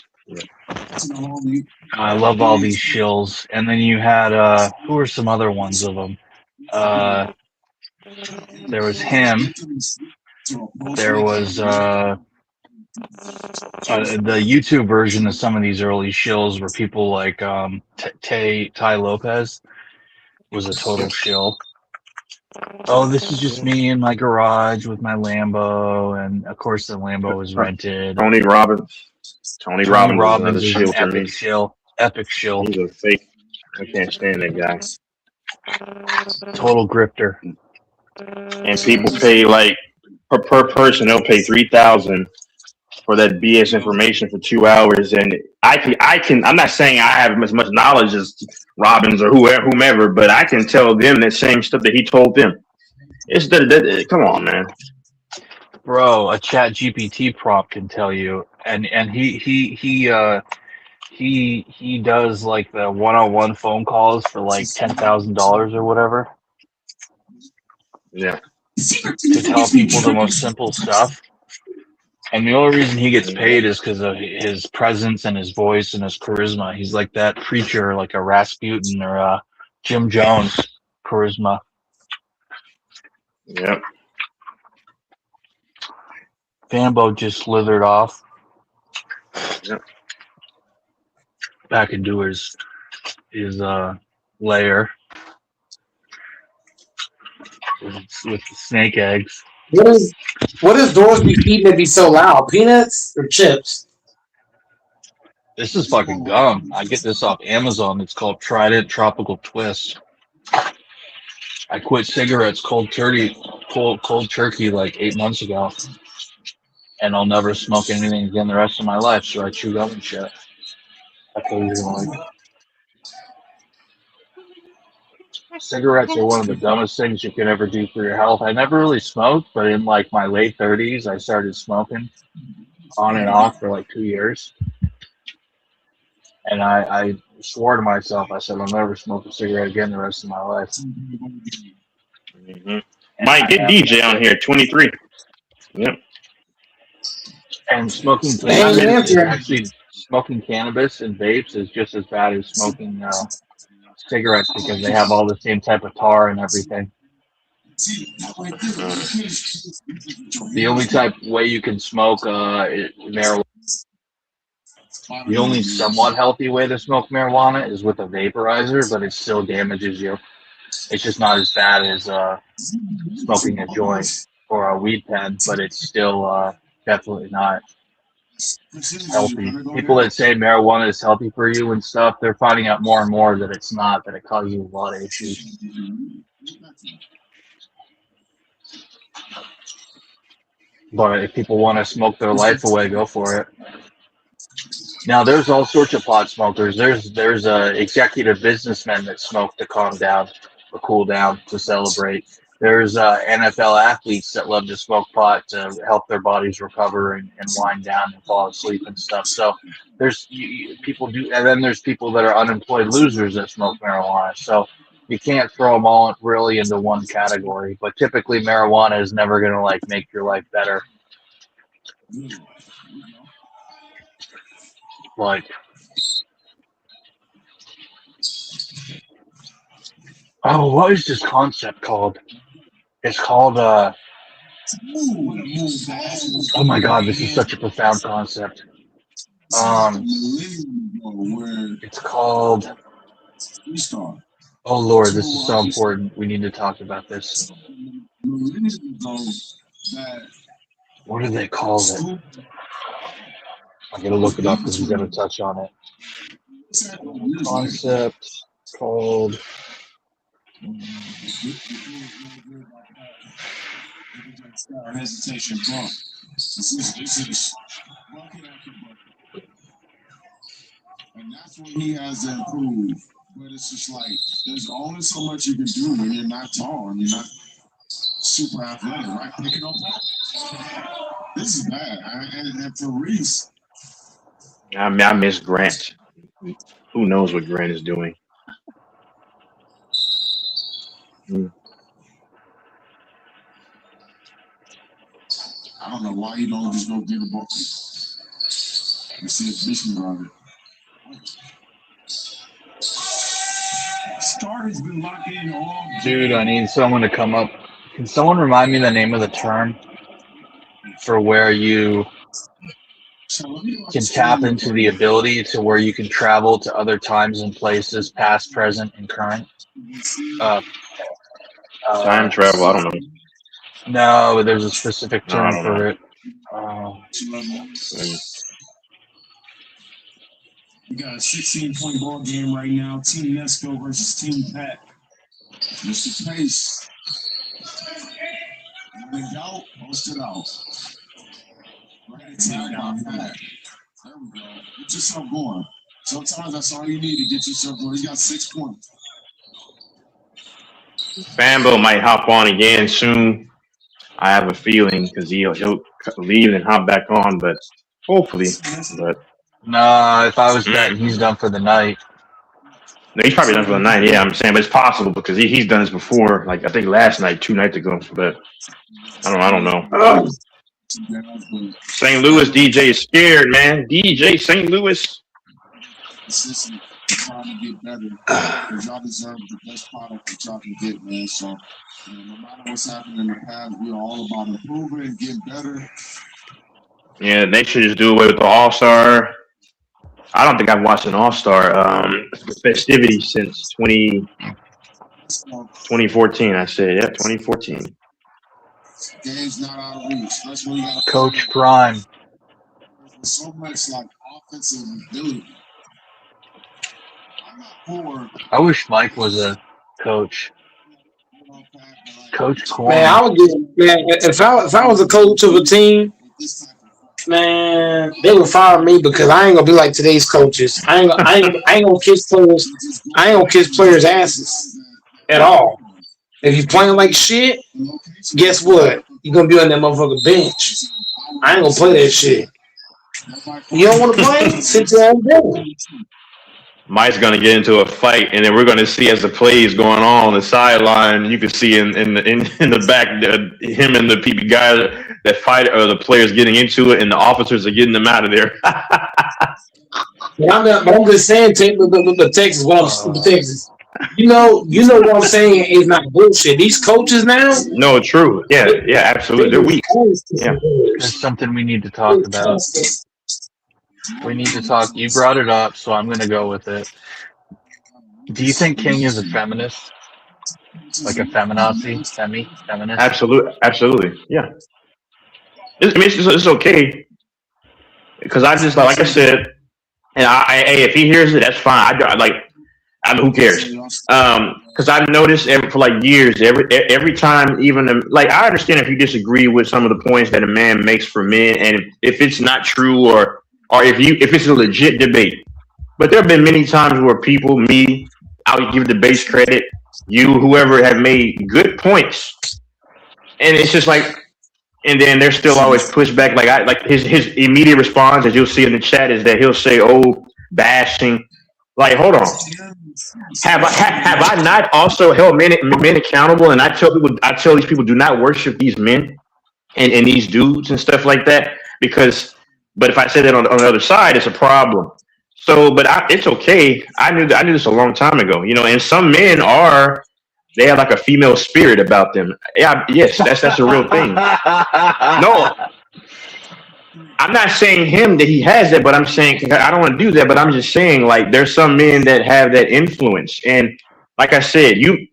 I love all these shills. And then you had who are some other ones of them? There was him. There was the YouTube version of some of these early shills were people like Ty Lopez was a total shill. Oh, this is just me in my garage with my Lambo, and of course the Lambo was rented. Tony Robbins. Tony Robbins is an epic shill. Epic shill. He's a fake. I can't stand that guy. Total grifter. And people pay like per person, they'll pay $3,000 for that BS information for 2 hours. And I can. I'm not saying I have as much knowledge as Robbins or whomever, but I can tell them the same stuff that he told them. It's come on, man. Bro, a Chat GPT prompt can tell you, and he does like the one-on-one phone calls for like $10,000 or whatever. Yeah. To tell people the most simple stuff. And the only reason he gets paid is because of his presence and his voice and his charisma. He's like that preacher, like a Rasputin or Jim Jones charisma. Yep. Fanbo just slithered off. Yep. Back into his lair with the snake eggs. What is Doris be eating to be so loud? Peanuts or chips? This is fucking gum. I get this off Amazon. It's called Trident Tropical Twist. I quit cigarettes cold turkey like 8 months ago, and I'll never smoke anything again the rest of my life. So I chew gum and shit. That's what you're gonna like. Cigarettes are one of the dumbest things you can ever do for your health. I never really smoked, but in like my late 30s, I started smoking on and off for like 2 years. And I swore to myself, I said, I'll never smoke a cigarette again the rest of my life. Mm-hmm. Might get DJ on here, 23. Yep. And smoking cannabis and vapes is just as bad as smoking cigarettes because they have all the same type of tar and everything. The only way you can smoke marijuana, the only somewhat healthy way to smoke marijuana is with a vaporizer, but it still damages you. It's just not as bad as smoking a joint or a weed pen, but it's still definitely not healthy. People that say marijuana is healthy for you and stuff, they're finding out more and more that it's not, that it causes a lot of issues. But if people want to smoke their life away, go for it. Now, there's all sorts of pot smokers. There's executive businessmen that smoke to calm down or cool down, to celebrate. There's NFL athletes that love to smoke pot to help their bodies recover and wind down and fall asleep and stuff. So there's people do, and then there's people that are unemployed losers that smoke marijuana. So you can't throw them all really into one category. But typically, marijuana is never going to like make your life better. Like, oh, what is this concept called? It's called, oh my God, this is such a profound concept. It's called, oh Lord, this is so important. We need to talk about this. What do they call it? I'm going to look it up because we're going to touch on it. Concept called... hesitation bump. And that's what he has to improve. But it's just like there's only so much you can do when you're not tall and you're not super athletic, right? Picking up. This is bad. And for Reese, I mean, I miss Grant. Who knows what Grant is doing? I don't know why you don't just go get a ball and see if Michigan got it. Star has been locked in all Dude, I need someone to come up. Can someone remind me the name of the term for where you can tap into the ability to where you can travel to other times and places, past, present, and current? Time travel. I don't know. No, but there's a specific No, I term don't for know. it. We got a 16-point ball game right now. Team Nesco versus Team Pat. Mr. Pace. When in doubt, post it out. Right at 10 down Pat. There we go. Get yourself going. Sometimes that's all you need to get yourself going. He's got 6 points. Fambo might hop on again soon. I have a feeling because he'll leave and hop back on, but hopefully. But Nah, if I was betting, he's done for the night. no, he's probably done for the night. Yeah, I'm saying, but it's possible because he's done this before. Like I think last night, 2 nights ago. But I don't know. St. Louis DJ is scared, man. DJ St. Louis. Consistent, trying to get better because y'all deserve the best product that y'all can get, man. So, no matter what's happened in the past, we are all about improving and getting better. Yeah, they should just do away with the All-Star. I don't think I've watched an All-Star festivity since 2014. I said, yeah, 2014. Game's not out of reach. That's when you got Coach Prime. There's so much like offensive ability. I'm not poor. I wish Mike was a coach. Coach Corn. Man, I would get, man, if I was a coach of a team, man, they would fire me because I ain't gonna be like today's coaches. I ain't gonna kiss players. I ain't gonna kiss players' asses at all. If you playing like shit, guess what? You're gonna be on that motherfucking bench. I ain't gonna play that shit. You don't want to play? Sit down and do it. Mike's gonna get into a fight, and then we're gonna see as the plays going on the sideline. You can see in the back him and the people guys that fight or the players getting into it, and the officers are getting them out of there. But I'm just saying, Texas. Texas. You know what I'm saying is not bullshit. These coaches now. No, true. Yeah, absolutely. They're weak. Yeah, There's something we need to talk about. We need to talk. You brought it up, so I'm going to go with it. Do you think King is a feminist? Like a feminazi? Feminist? absolutely. Yeah. It's okay. Because I just, like I said, and if he hears it, that's fine. Who cares? Because I've noticed for like years, every time, even like I understand if you disagree with some of the points that a man makes for men, and if it's not true or if it's a legit debate. But there have been many times where people, me, I'll give the base credit, you, whoever, have made good points, and it's just like, and then there's still always pushback. Like his immediate response, as you'll see in the chat, is that he'll say, "Oh, bashing." Like, hold on. Have I not also held men accountable? And I tell these people, do not worship these men and these dudes and stuff like that. But if I say that on the other side, it's a problem. So, but it's okay. I knew this a long time ago, and some men they have like a female spirit about them. Yeah, yes, that's a real thing. No, I'm not saying him that he has that, but I'm saying I don't want to do that. But I'm just saying, like, there's some men that have that influence, and like I said, you,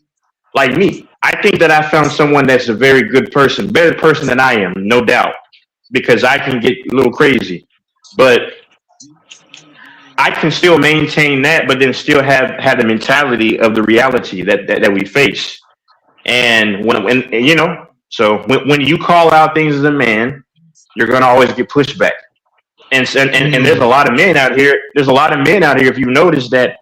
like me, I think that I found someone that's a very good person, better person than I am, no doubt, because I can get a little crazy, but I can still maintain that, but then still have the mentality of the reality that we face, and so when you call out things as a man, you're going to always get pushback. And there's a lot of men out here. If you've noticed that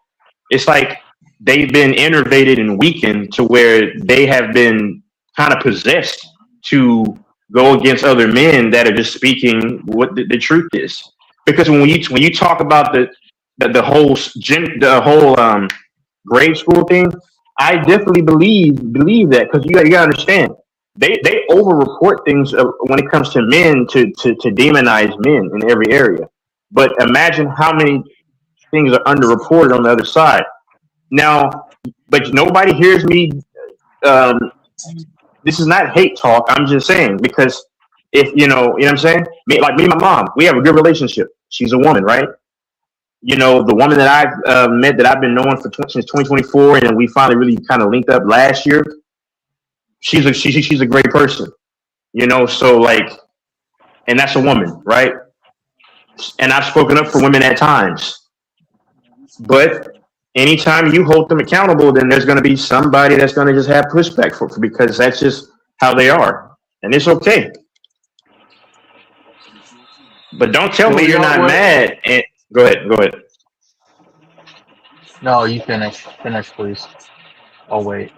it's like they've been innervated and weakened to where they have been kind of possessed to go against other men that are just speaking what the truth is. Because when you talk about the whole grade school thing, I definitely believe that, because you got to understand. They over-report things when it comes to men to demonize men in every area. But imagine how many things are underreported on the other side. Now, but nobody hears me. This is not hate talk. I'm just saying, because if you know what I'm saying. Like me and my mom, we have a good relationship. She's a woman, right? You know, the woman that I've met, that I've been knowing since 2024, and we finally really kind of linked up last year. She's a great person, you know. So like, and that's a woman, right? And I've spoken up for women at times, but anytime you hold them accountable, then there's going to be somebody that's going to just have pushback for because that's just how they are, and it's okay. But don't tell me you're not mad. And go ahead. No, you finish, please. I'll wait.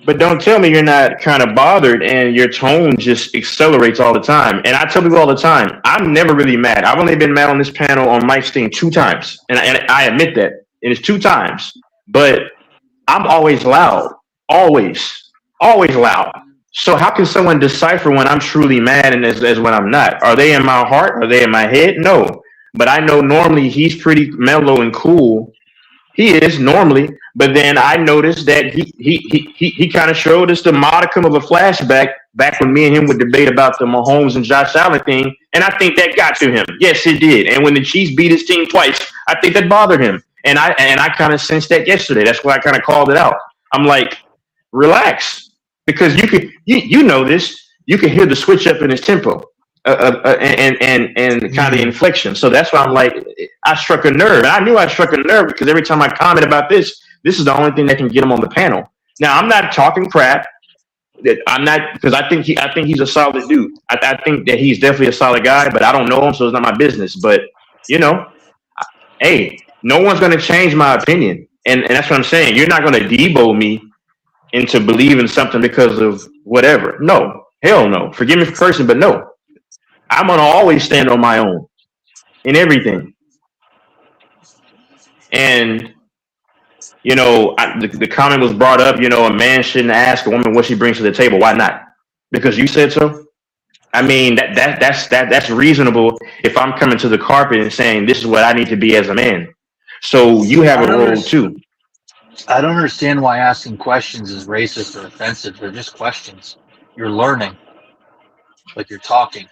But don't tell me you're not kind of bothered and your tone just accelerates all the time. And I tell people all the time, I'm never really mad. I've only been mad on this panel on Mike's thing 2 times. And I admit that. It is 2 times. But I'm always loud. Always loud. So how can someone decipher when I'm truly mad and as when I'm not? Are they in my heart? Are they in my head? No. But I know normally he's pretty mellow and cool. He is normally, but then I noticed that he kind of showed us the modicum of a flashback back when me and him would debate about the Mahomes and Josh Allen thing, and I think that got to him. Yes, it did. And when the Chiefs beat his team twice, I think that bothered him, and I kind of sensed that yesterday. That's why I kind of called it out. I'm like, relax, because you know this. You can hear the switch up in his tempo. And kind of the inflection. So that's why I'm like, I struck a nerve. And I knew I struck a nerve because every time I comment about this is the only thing that can get him on the panel. Now I'm not talking crap. I'm not, because I think he's a solid dude. I think that he's definitely a solid guy, but I don't know him, so it's not my business. But you know, hey, no one's gonna change my opinion. And that's what I'm saying. You're not gonna debo me into believing something because of whatever. No, hell no. Forgive me for cursing, but no. I'm going to always stand on my own in everything. And, you know, the comment was brought up, you know, a man shouldn't ask a woman what she brings to the table. Why not? Because you said so? I mean, that's reasonable if I'm coming to the carpet and saying this is what I need to be as a man. So you have a role too. I don't understand why asking questions is racist or offensive. They're just questions. You're learning. Like you're talking.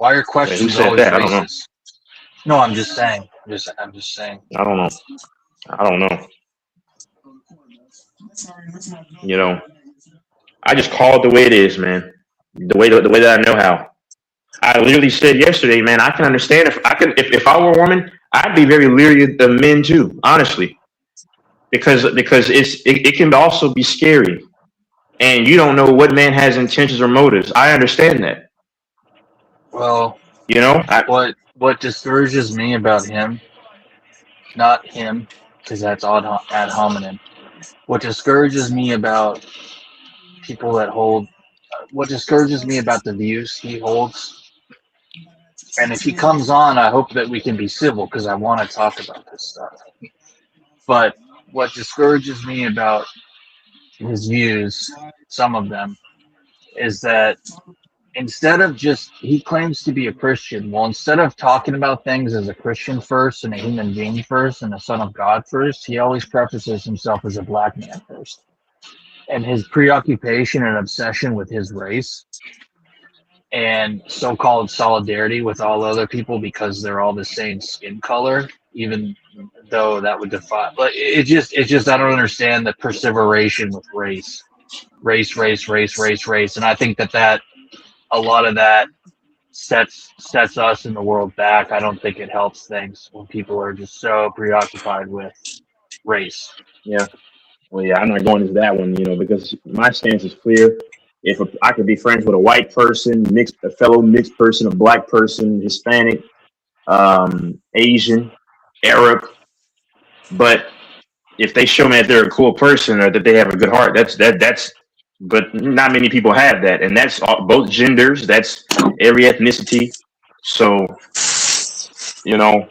Why are questions always racist? No, I'm just saying. I'm just saying. I don't know. You know, I just call it the way it is, man. The way that I know how. I literally said yesterday, man, I can understand if I were a woman, I'd be very leery of men too, honestly, because it can also be scary, and you don't know what man has intentions or motives. I understand that. Well, you know, what discourages me about him, not him, because that's ad hominem. What discourages me about people that what discourages me about the views he holds, and if he comes on, I hope that we can be civil because I want to talk about this stuff. But what discourages me about his views, some of them, is that instead of he claims to be a Christian. Well, instead of talking about things as a Christian first and a human being first and a son of God first, he always prefaces himself as a black man first. And his preoccupation and obsession with his race and so-called solidarity with all other people because they're all the same skin color, even though that would defy. But it just I don't understand the perseveration with race. And I think that a lot of that sets us in the world back. I don't think it helps things when people are just so preoccupied with race. Yeah. Well, yeah, I'm not going into that one, you know, because my stance is clear. If I could be friends with a white person, a fellow mixed person, a black person, Hispanic, Asian, Arab, but if they show me that they're a cool person or that they have a good heart, that's. But not many people have that, and that's both genders. That's every ethnicity. So, you know,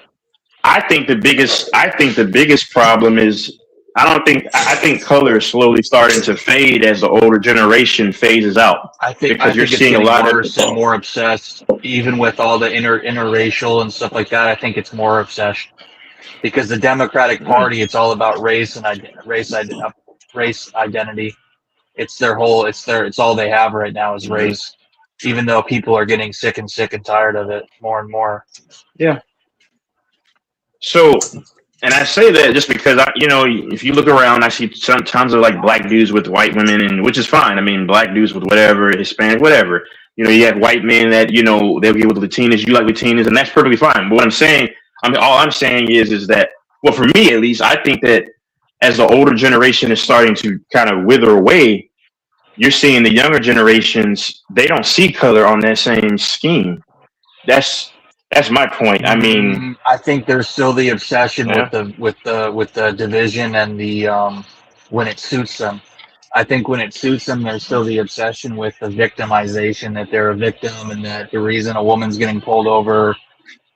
I think the biggest problem is I think color is slowly starting to fade as the older generation phases out. I think Because you're it's seeing a getting lot of worse and more obsessed, even with all the interracial and stuff like that. I think it's more obsession because the Democratic Party, it's all about race and race identity. It's their whole. It's all they have right now is race. Even though people are getting sick and tired of it more and more. Yeah. So, and I say that just because if you look around, I see tons of like black dudes with white women, and which is fine. I mean, black dudes with whatever, Hispanic, whatever. You have white men that they'll get with Latinas. You like Latinas, and that's perfectly fine. But what I'm saying, all I'm saying is that, well, for me at least, I think that as the older generation is starting to kind of wither away, you're seeing the younger generations, they don't see color on that same scheme. That's my point. I mean, I think there's still the obsession with the division and the when it suits them. I think when it suits them, there's still the obsession with the victimization, that they're a victim and that the reason a woman's getting pulled over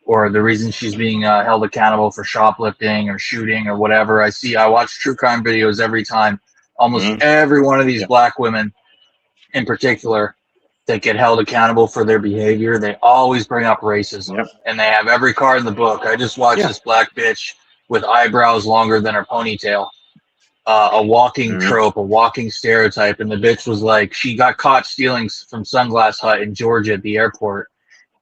or the reason she's being held accountable for shoplifting or shooting or whatever. I watch true crime videos every time. Almost every one of these black women in particular that get held accountable for their behavior, they always bring up racism. And they have every card in the book. I just watched this black bitch with eyebrows longer than her ponytail. A walking trope, a walking stereotype. And the bitch was like, she got caught stealing from Sunglass Hut in Georgia at the airport.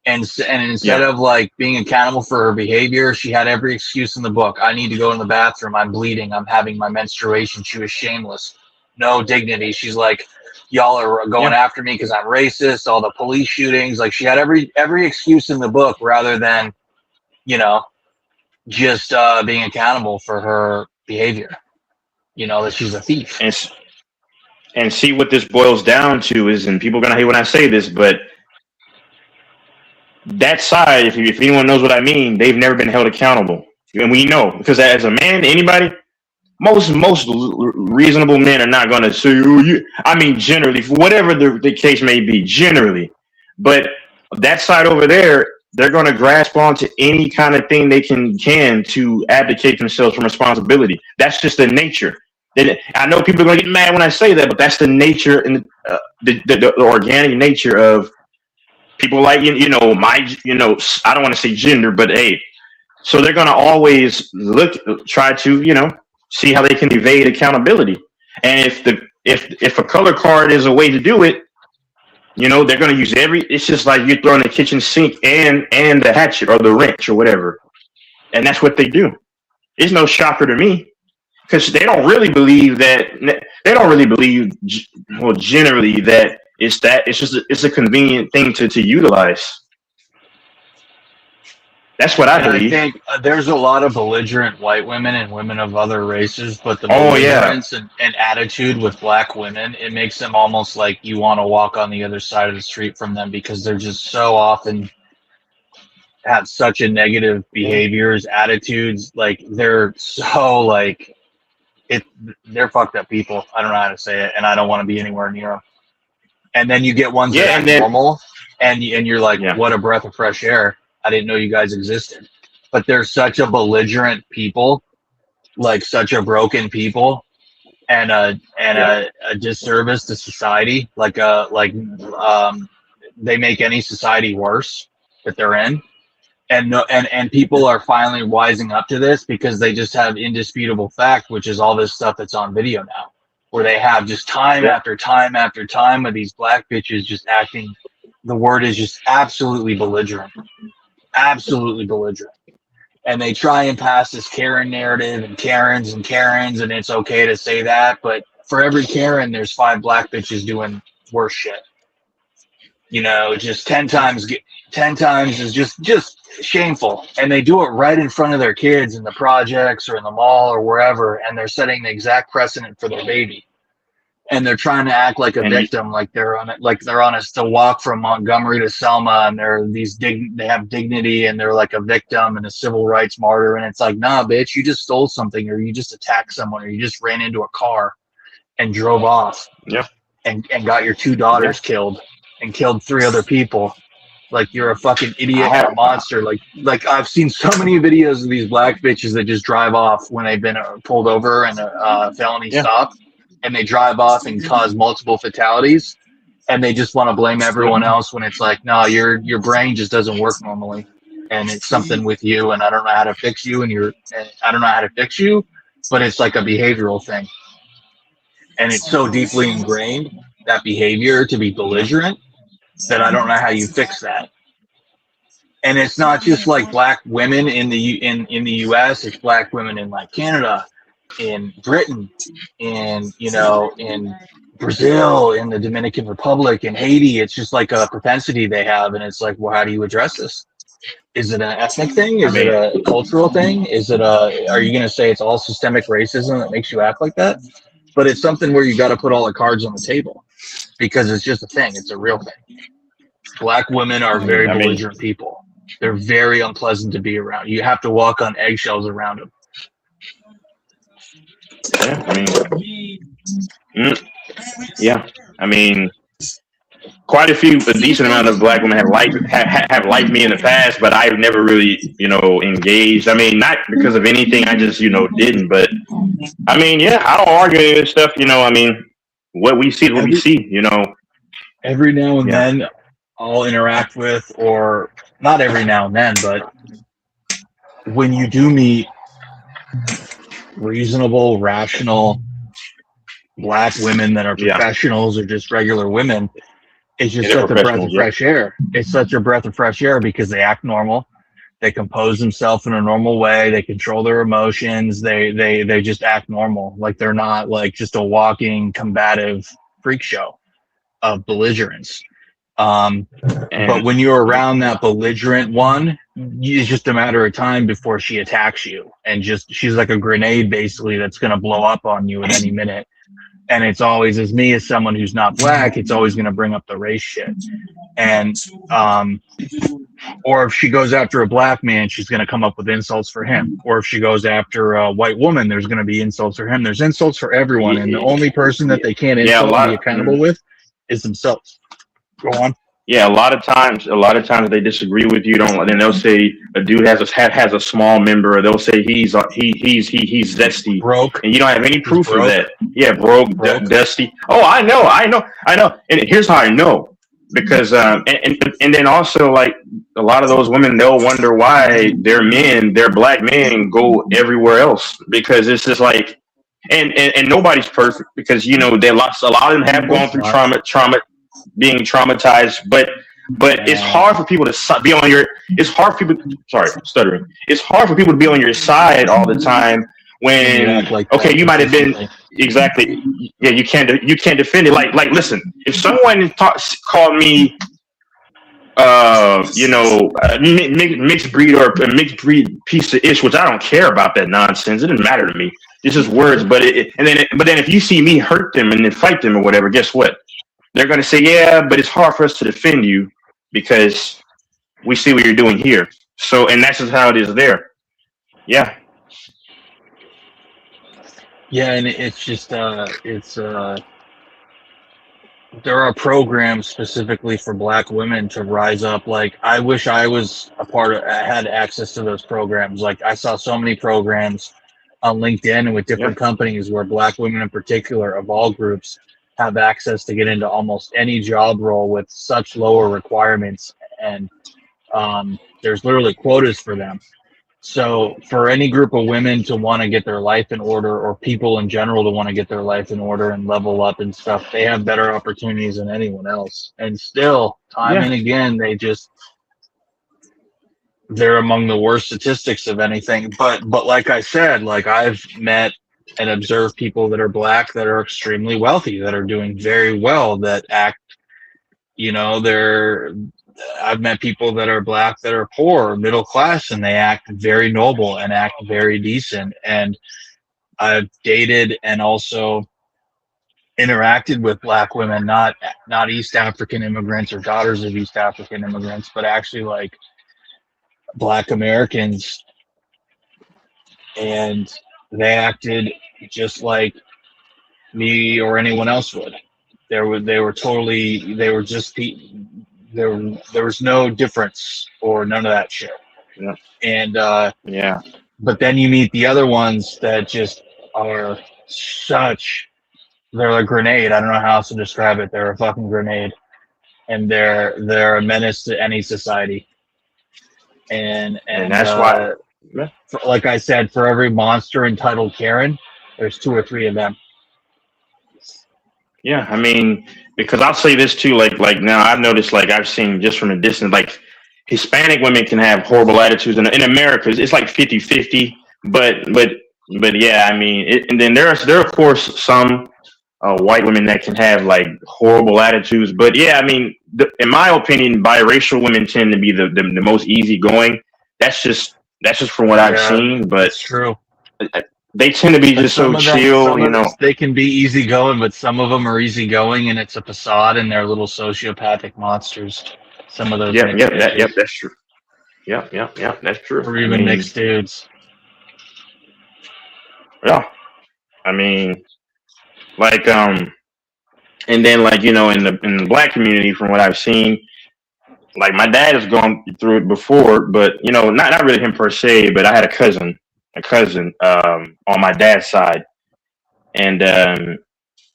And instead of like being accountable for her behavior, she had every excuse in the book. I need to go in the bathroom. I'm bleeding. I'm having my menstruation. She was shameless. No dignity. She's like, y'all are going after me because I'm racist. All the police shootings. Like she had every excuse in the book rather than, just being accountable for her behavior. That she's a thief. And see what this boils down to is, and people are going to hate when I say this, but that side, if anyone knows what I mean, they've never been held accountable. And we know, because as a man, anybody, most reasonable men are not going to say, generally, for whatever the case may be, generally. But that side over there, they're going to grasp onto any kind of thing they can to abdicate themselves from responsibility. That's just the nature. I know people are going to get mad when I say that, but that's the nature and the organic nature of people like, I don't want to say gender, but hey, so they're going to always try to, see how they can evade accountability. And if a color card is a way to do it, they're going to use it's just like you're throwing the kitchen sink and the hatchet or the wrench or whatever. And that's what they do. It's no shocker to me because they don't really believe generally that it's a convenient thing to utilize. That's what I believe. I think there's a lot of belligerent white women and women of other races, but the belligerence and attitude with black women, it makes them almost like you want to walk on the other side of the street from them because they're just so often have such a negative behaviors, attitudes. Like they're so like they're fucked up people. I don't know how to say it, and I don't want to be anywhere near them. And then you get ones that are normal, and you're like, what a breath of fresh air. I didn't know you guys existed. But they're such a belligerent people, like such a broken people, and a disservice to society. They make any society worse that they're in. And people are finally wising up to this because they just have indisputable fact, which is all this stuff that's on video now, where they have just time after time after time of these black bitches just acting. The word is just absolutely belligerent. Absolutely belligerent. And they try and pass this Karen narrative and Karens, and it's okay to say that, but for every Karen there's 5 black bitches doing worse shit. Just 10 times is just shameful. And they do it right in front of their kids in the projects or in the mall or wherever, and they're setting the exact precedent for their baby. And they're trying to act like a victim, like they're on a walk from Montgomery to Selma, and they have dignity, and they're like a victim and a civil rights martyr. And it's like, nah, bitch, you just stole something, or you just attacked someone, or you just ran into a car and drove off, and got your 2 daughters killed and killed 3 other people. Like you're a fucking idiot and a monster. Like I've seen so many videos of these black bitches that just drive off when they've been pulled over and a felony stop, and they drive off and cause multiple fatalities, and they just want to blame everyone else when it's like, no, your brain just doesn't work normally, and it's something with you, and I don't know how to fix you, and I don't know how to fix you, but it's like a behavioral thing, and it's so deeply ingrained, that behavior, to be belligerent, that I don't know how you fix that. And it's not just like black women in the US, it's black women in like Canada, in Britain, in Brazil, in the Dominican Republic, in Haiti. It's just like a propensity they have, and it's like, well, how do you address this? Is it an ethnic thing? Is it a cultural thing? Are you going to say it's all systemic racism that makes you act like that? But it's something where you got to put all the cards on the table, because it's just a thing. It's a real thing. Black women are very belligerent people. They're very unpleasant to be around. You have to walk on eggshells around them. Quite a decent amount of black women have liked me in the past, but I've never really, engaged. I mean, not because of anything, I just, didn't. But I mean, I don't argue any of this stuff. What we see is what we see. Every now and then, I'll interact with, or not every now and then, but when you do meet reasonable, rational black women that are professionals or just regular women, it's just such a breath of fresh air. It's such a breath of fresh air because they act normal. They compose themselves in a normal way. They control their emotions. They just act normal. Like they're not like just a walking combative freak show of belligerence. But when you're around that belligerent one, it's just a matter of time before she attacks you, and she's like a grenade basically that's going to blow up on you at any minute. And it's always, as me as someone who's not black, it's always going to bring up the race shit. And or if she goes after a black man, she's going to come up with insults for him. Or if she goes after a white woman, there's going to be insults for him. There's insults for everyone, and the only person that they can't insult and be accountable with is themselves. Go on. Yeah, a lot of times they disagree with you. Then they'll say a dude has a small member, or they'll say he's zesty, broke, and you don't have any proof of that. Yeah, broke. Dusty. Oh, I know. And here's how I know, because and then also, like, a lot of those women, they'll wonder why their black men go everywhere else, because it's just like, and nobody's perfect, because a lot of them have gone through trauma. Being traumatized, but it's hard for people to be on your. It's hard for people. Sorry, stuttering. It's hard for people to be on your side all the time when you might have been exactly. Yeah, you can't defend it. Like listen, if someone called me, mixed breed or a mixed breed piece of ish, which I don't care about that nonsense. It doesn't matter to me. It's just words. But then if you see me hurt them and then fight them or whatever, guess what? They're going to say, yeah, but it's hard for us to defend you because we see what you're doing here. So, and that's just how it is there. Yeah. Yeah, and it's just, there are programs specifically for black women to rise up. Like, I wish I was I had access to those programs. Like, I saw so many programs on LinkedIn and with different companies where black women in particular, of all groups, have access to get into almost any job role with such lower requirements, and there's literally quotas for them. So for any group of women to want to get their life in order, or people in general to want to get their life in order and level up and stuff, they have better opportunities than anyone else. And still, time and again, they're among the worst statistics of anything. But like I said, like, I've met and observe people that are black that are extremely wealthy, that are doing very well, that act, I've met people that are black that are poor, middle class, and they act very noble and act very decent. And I've dated and also interacted with black women, not East African immigrants or daughters of East African immigrants, but actually like black Americans, and they acted just like me or anyone else would. They were just there was no difference or none of that shit. Yeah. And Yeah. but then you meet the other ones that just are they're a grenade. I don't know how else to describe it. They're a fucking grenade, and they're a menace to any society. And that's why, like I said, for every monster entitled Karen, there's 2 or 3 of them. Yeah, I mean, because I'll say this too, like now I've noticed, like I've seen just from a distance, like Hispanic women can have horrible attitudes, and in America it's like 50-50, but yeah, I mean, and then there are of course some white women that can have like horrible attitudes, but yeah, I mean, in my opinion, biracial women tend to be the most easygoing. That's just from what I've seen, but it's true. They tend to be just so chill, you know. They can be easygoing, but some of them are easygoing, and it's a facade, and they're little sociopathic monsters. Some of those. Yep, that's true. Yep, that's true. Or even mixed dudes. Yeah, I mean, like, and then like, you know, in the Black community, from what I've seen, like my dad has gone through it before, but you know, not really him per se, but I had a cousin on my dad's side, and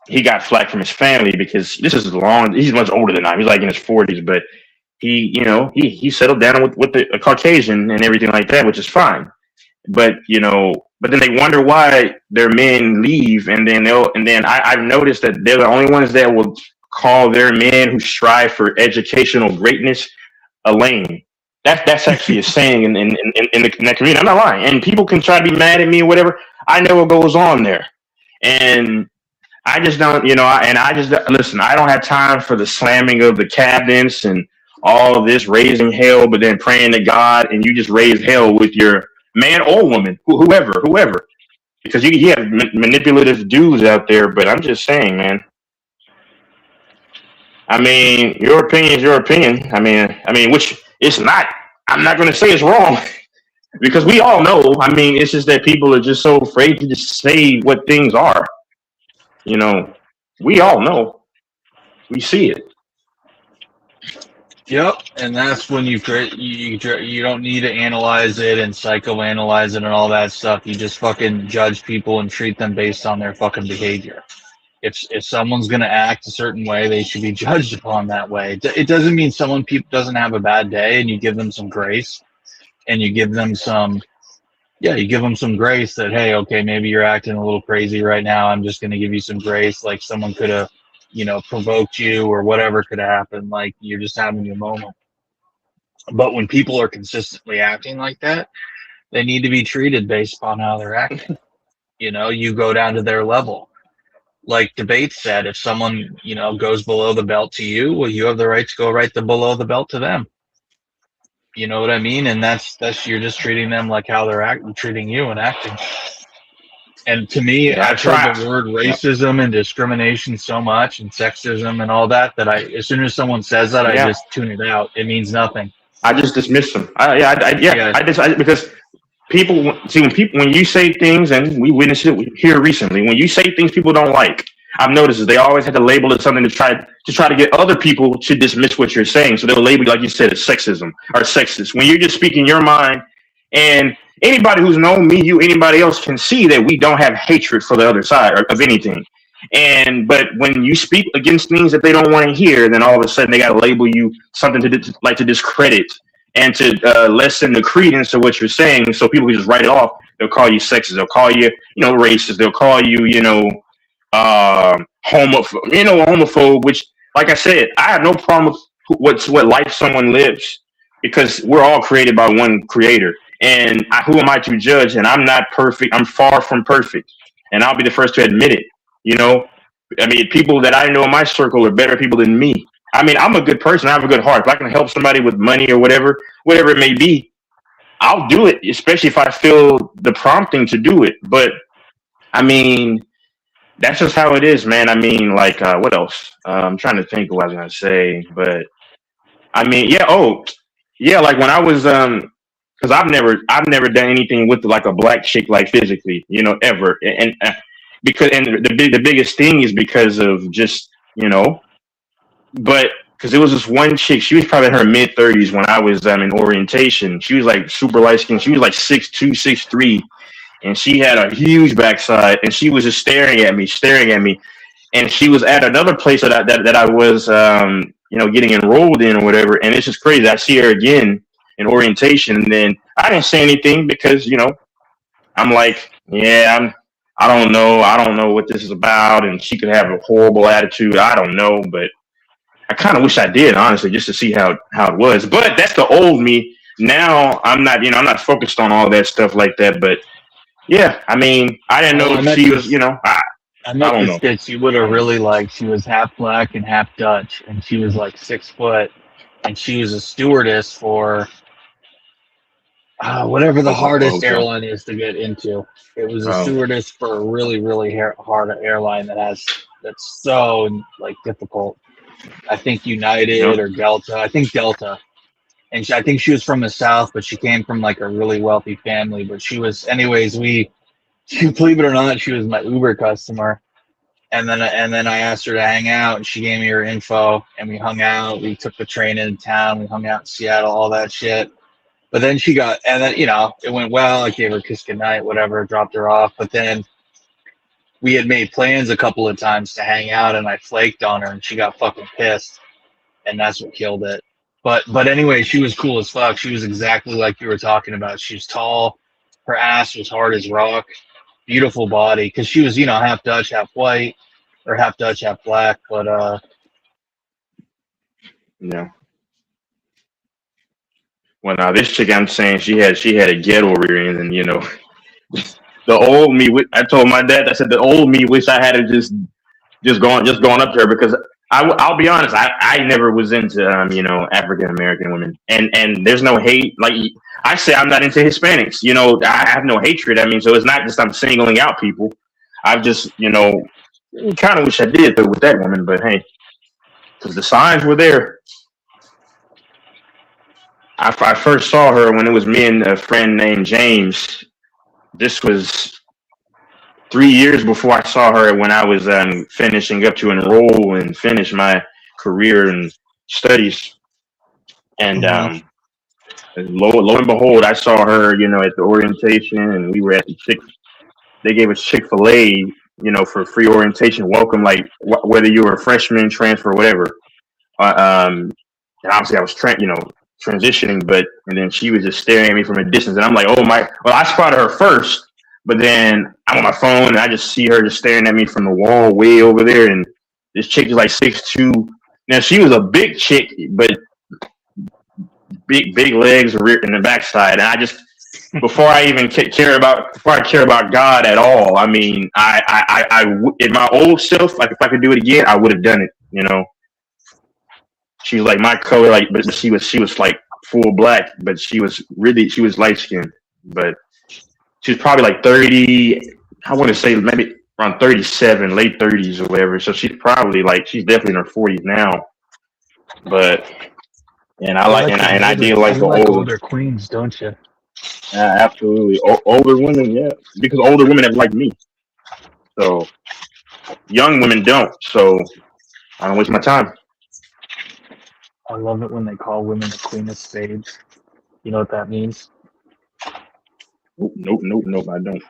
he got flack from his family because he's much older than I am. He's like in his 40s, but he settled down with a Caucasian and everything like that, which is fine. But then they wonder why their men leave, and then I've noticed that they're the only ones that will call their men who strive for educational greatness a lame. That's actually a saying in that community. I'm not lying. And people can try to be mad at me or whatever. I know what goes on there. And I just don't, listen, I don't have time for the slamming of the cabinets and all of this raising hell, but then praying to God, and you just raise hell with your man or woman, whoever. Because you have manipulative dudes out there, but I'm just saying, man. I mean, your opinion is your opinion. I mean, which it's not. I'm not going to say it's wrong because we all know. I mean, it's just that people are just so afraid to just say what things are. You know, we all know. We see it. Yep, and that's when you don't need to analyze it and psychoanalyze it and all that stuff. You just fucking judge people and treat them based on their fucking behavior. If someone's going to act a certain way, they should be judged upon that way. It doesn't mean someone doesn't have a bad day, and you give them some grace, and you give them some grace that, hey, okay, maybe you're acting a little crazy right now. I'm just going to give you some grace. Like someone could have, provoked you or whatever could have happened. Like you're just having your moment. But when people are consistently acting like that, they need to be treated based upon how they're acting. You go down to their level. Like Debate said, if someone, goes below the belt to you, well, you have the right to go right below the belt to them. You know what I mean? And that's you're just treating them like how they're treating you and acting. And to me, I've heard the word racism and discrimination so much, and sexism and all that as soon as someone says that, I just tune it out. It means nothing. I just dismiss them. Because people see when you say things, and we witnessed it here recently. When you say things people don't like, I've noticed is they always have to label it something to try to get other people to dismiss what you're saying. So they'll label, like you said, as sexism or sexist. When you're just speaking your mind, and anybody who's known me, anybody else can see that we don't have hatred for the other side of anything. But when you speak against things that they don't want to hear, then all of a sudden they got to label you something to discredit and to lessen the credence of what you're saying. So people can just write it off. They'll call you sexist. They'll call you, racist. They'll call you, homophobe. Which, like I said, I have no problem with what life someone lives, because we're all created by one creator. And who am I to judge? And I'm not perfect. I'm far from perfect. And I'll be the first to admit it. People that I know in my circle are better people than me. I'm a good person. I have a good heart. If I can help somebody with money or whatever it may be, I'll do it, especially if I feel the prompting to do it. But, that's just how it is, man. What else? I'm trying to think of what I was going to say. But, like when I was, because I've never done anything with like a black chick, like physically, ever. And the biggest thing is because of just, but because there was this one chick. She was probably in her mid-30s when I was in orientation. She was like super light skinned. She was like 6'2", 6'3", and she had a huge backside. And she was just staring at me. And she was at another place that I was, getting enrolled in or whatever. And it's just crazy. I see her again in orientation, and then I didn't say anything because I'm like, yeah, I don't know what this is about, and she could have a horrible attitude. I don't know, but I kind of wish I did, honestly, just to see how it was. But that's the old me. Now I'm not, I'm not focused on all that stuff like that. But yeah, I mean, I didn't know if she was, I met this bitch you would have really liked. She was half black and half Dutch, and she was like 6 foot, and she was a stewardess for whatever the hardest airline is to get into. It was a stewardess for a really, really hard airline that's so like difficult. I think United or Delta. I think Delta. And I think she was from the South, but she came from like a really wealthy family. But she was, anyways, believe it or not, she was my Uber customer. And then I asked her to hang out, and she gave me her info, and we hung out. We took the train into town. We hung out in Seattle, all that shit. But then it went well. I gave her a kiss goodnight, whatever, dropped her off. But then we had made plans a couple of times to hang out, and I flaked on her, and she got fucking pissed. And that's what killed it. But anyway, she was cool as fuck. She was exactly like you were talking about. She was tall. Her ass was hard as rock. Beautiful body. Because she was, half Dutch, half white. Or half Dutch, half black. But, yeah. Well, now this chick, I'm saying she had a ghetto rear end, and the old me. I told my dad, I said the old me wish I had just gone up to her, because I'll be honest, I never was into African American women, and there's no hate. Like I say, I'm not into Hispanics. I have no hatred. I mean, so it's not just I'm singling out people. I've just kind of wish I did with that woman, but hey, because the signs were there. I first saw her when it was me and a friend named James. This was 3 years before I saw her, when I was finishing up to enroll and finish my career and studies. And lo and behold, I saw her, at the orientation, and we were at they gave us Chick-fil-A, for free orientation welcome, like whether you were a freshman, transfer, whatever. And obviously I was transitioning, and then she was just staring at me from a distance, and I'm like, I spotted her first, but then I'm on my phone and I just see her just staring at me from the wall way over there, and this chick is like 6'2". Now she was a big chick, but big legs in the backside, and I just before I care about God at all, I mean, I in my old self, like if I could do it again, I would have done it. She was like my color, like, but she was like full black, but she was light skinned, but she was probably like 30. I want to say maybe around 37, late 30s or whatever. So she's probably she's definitely in her 40s now. But I do like the older queens, don't you? Absolutely, older women, yeah, because older women have liked me. So young women don't. So I don't waste my time. I love it when they call women the queen of spades. You know what that means? Nope, I don't.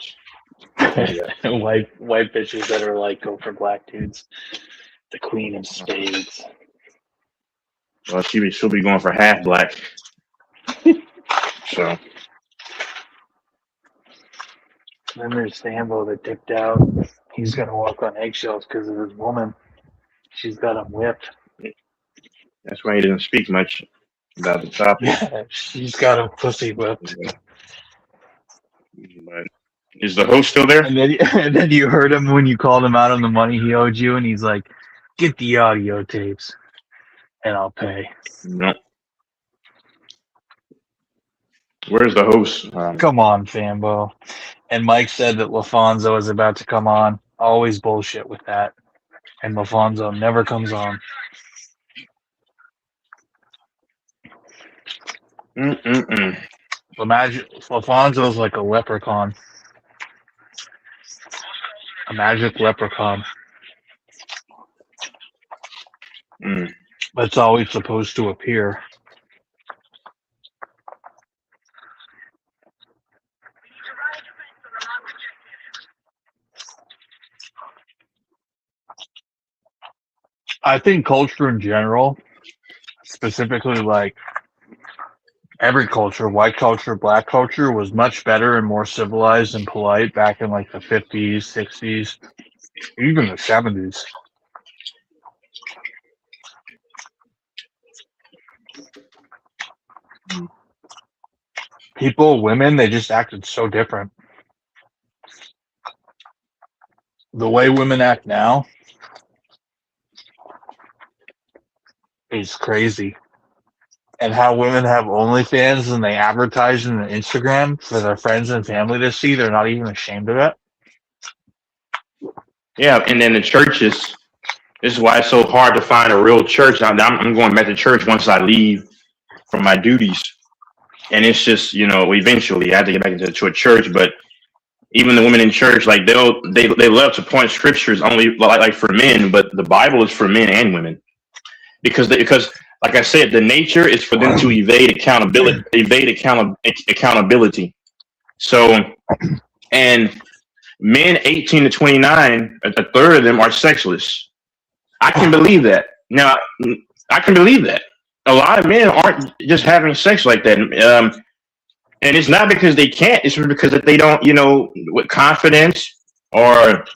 white bitches that are like, go for black dudes. The queen of spades. Well, she'll be going for half black. So. Remember Sambo that dipped out? He's gonna walk on eggshells because of his woman. She's got him whipped. That's why he doesn't speak much about the topic. Yeah, she's got him pussy whipped. But is the host still there? And then you heard him when you called him out on the money he owed you, and he's like, "Get the audio tapes, and I'll pay." No. Where's the host? Come on, Fambo. And Mike said that LaFonso is about to come on. Always bullshit with that. And LaFonso never comes on. Imagine LaFonso's like a leprechaun. A magic leprechaun. That's always supposed to appear. I think culture in general, specifically like every culture, white culture, black culture, was much better and more civilized and polite back in like the 50s, 60s, even the 70s. People, women, they just acted so different. The way women act now is crazy. And how women have OnlyFans and they advertise in their Instagram for their friends and family to see, they're not even ashamed of it. Yeah, and then the churches. This is why it's so hard to find a real church. I'm going back to church once I leave from my duties, and it's just, you know, eventually I have to get back into a church. But even the women in church, like they love to point scriptures only like for men, but the Bible is for men and women because like I said, the nature is for them to evade accountability. So, and men 18 to 29, a third of them are sexless. I can believe that. Now, I can believe that. A lot of men aren't just having sex like that. And it's not because they can't. It's because that they don't, you know, with confidence or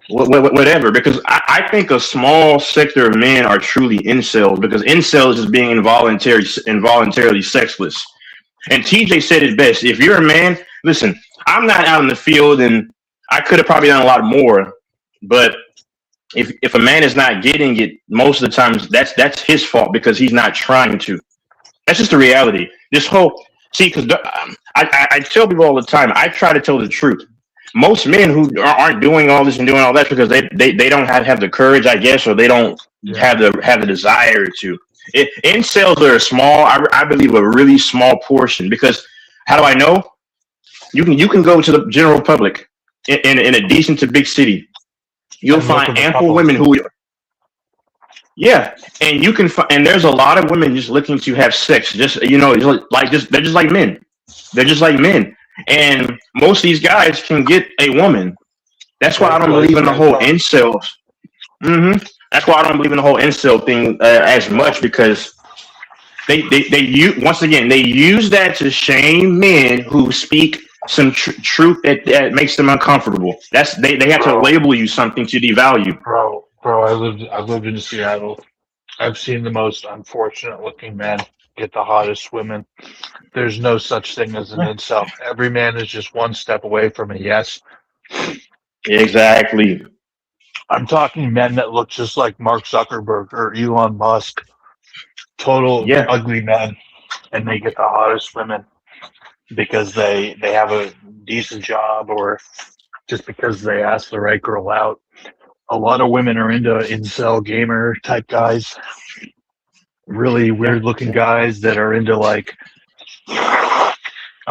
whatever. Because I think a small sector of men are truly incels, because incels is being involuntarily sexless. And TJ said it best. If you're a man, listen, I'm not out in the field, and I could have probably done a lot more. But if a man is not getting it, most of the times that's his fault because he's not trying to. That's just the reality. This whole because I tell people all the time, I try to tell the truth. Most men who aren't doing all this and doing all that because they don't have the courage, I guess, or they don't have the desire to. Incels are a small, I believe, a really small portion. Because how do I know? You can go to the general public in a decent to big city. You'll find ample women who, and you can find, and there's a lot of women just looking to have sex. Just they're just like men. They're just like men, and most of these guys can get a woman. That's why I don't believe in the whole incels. That's why I don't believe in the whole incel thing as much, because they once again they use that to shame men who speak some truth that makes them uncomfortable. That's they have to label you something to devalue. Bro, I lived in Seattle. I've seen the most unfortunate looking men get the hottest women. There's no such thing as an incel. Every man is just one step away from a yes. Exactly. I'm talking men that look just like Mark Zuckerberg or Elon Musk. Total ugly men, and they get the hottest women because they have a decent job, or just because they ask the right girl out. A lot of women are into incel gamer type guys, really weird looking guys that are into like a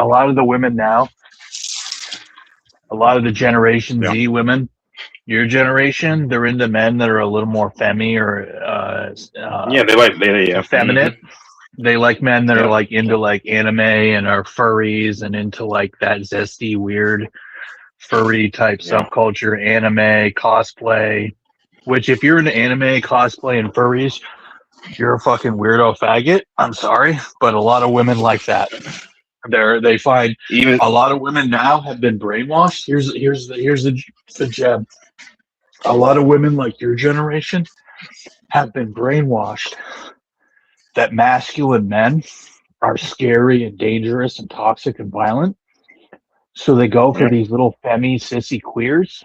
lot of the women now, a lot of the Generation Z women, your generation, they're into men that are a little more femmy or they effeminate. They like men that are like into like anime and are furries and into like that zesty, weird, furry type subculture, anime, cosplay. Which, if you're into anime, cosplay, and furries, you're a fucking weirdo faggot. I'm sorry, but a lot of women like that. They find even a lot of women now have been brainwashed. Here's the gem. A lot of women like your generation have been brainwashed that masculine men are scary and dangerous and toxic and violent. So they go for these little femmy, sissy queers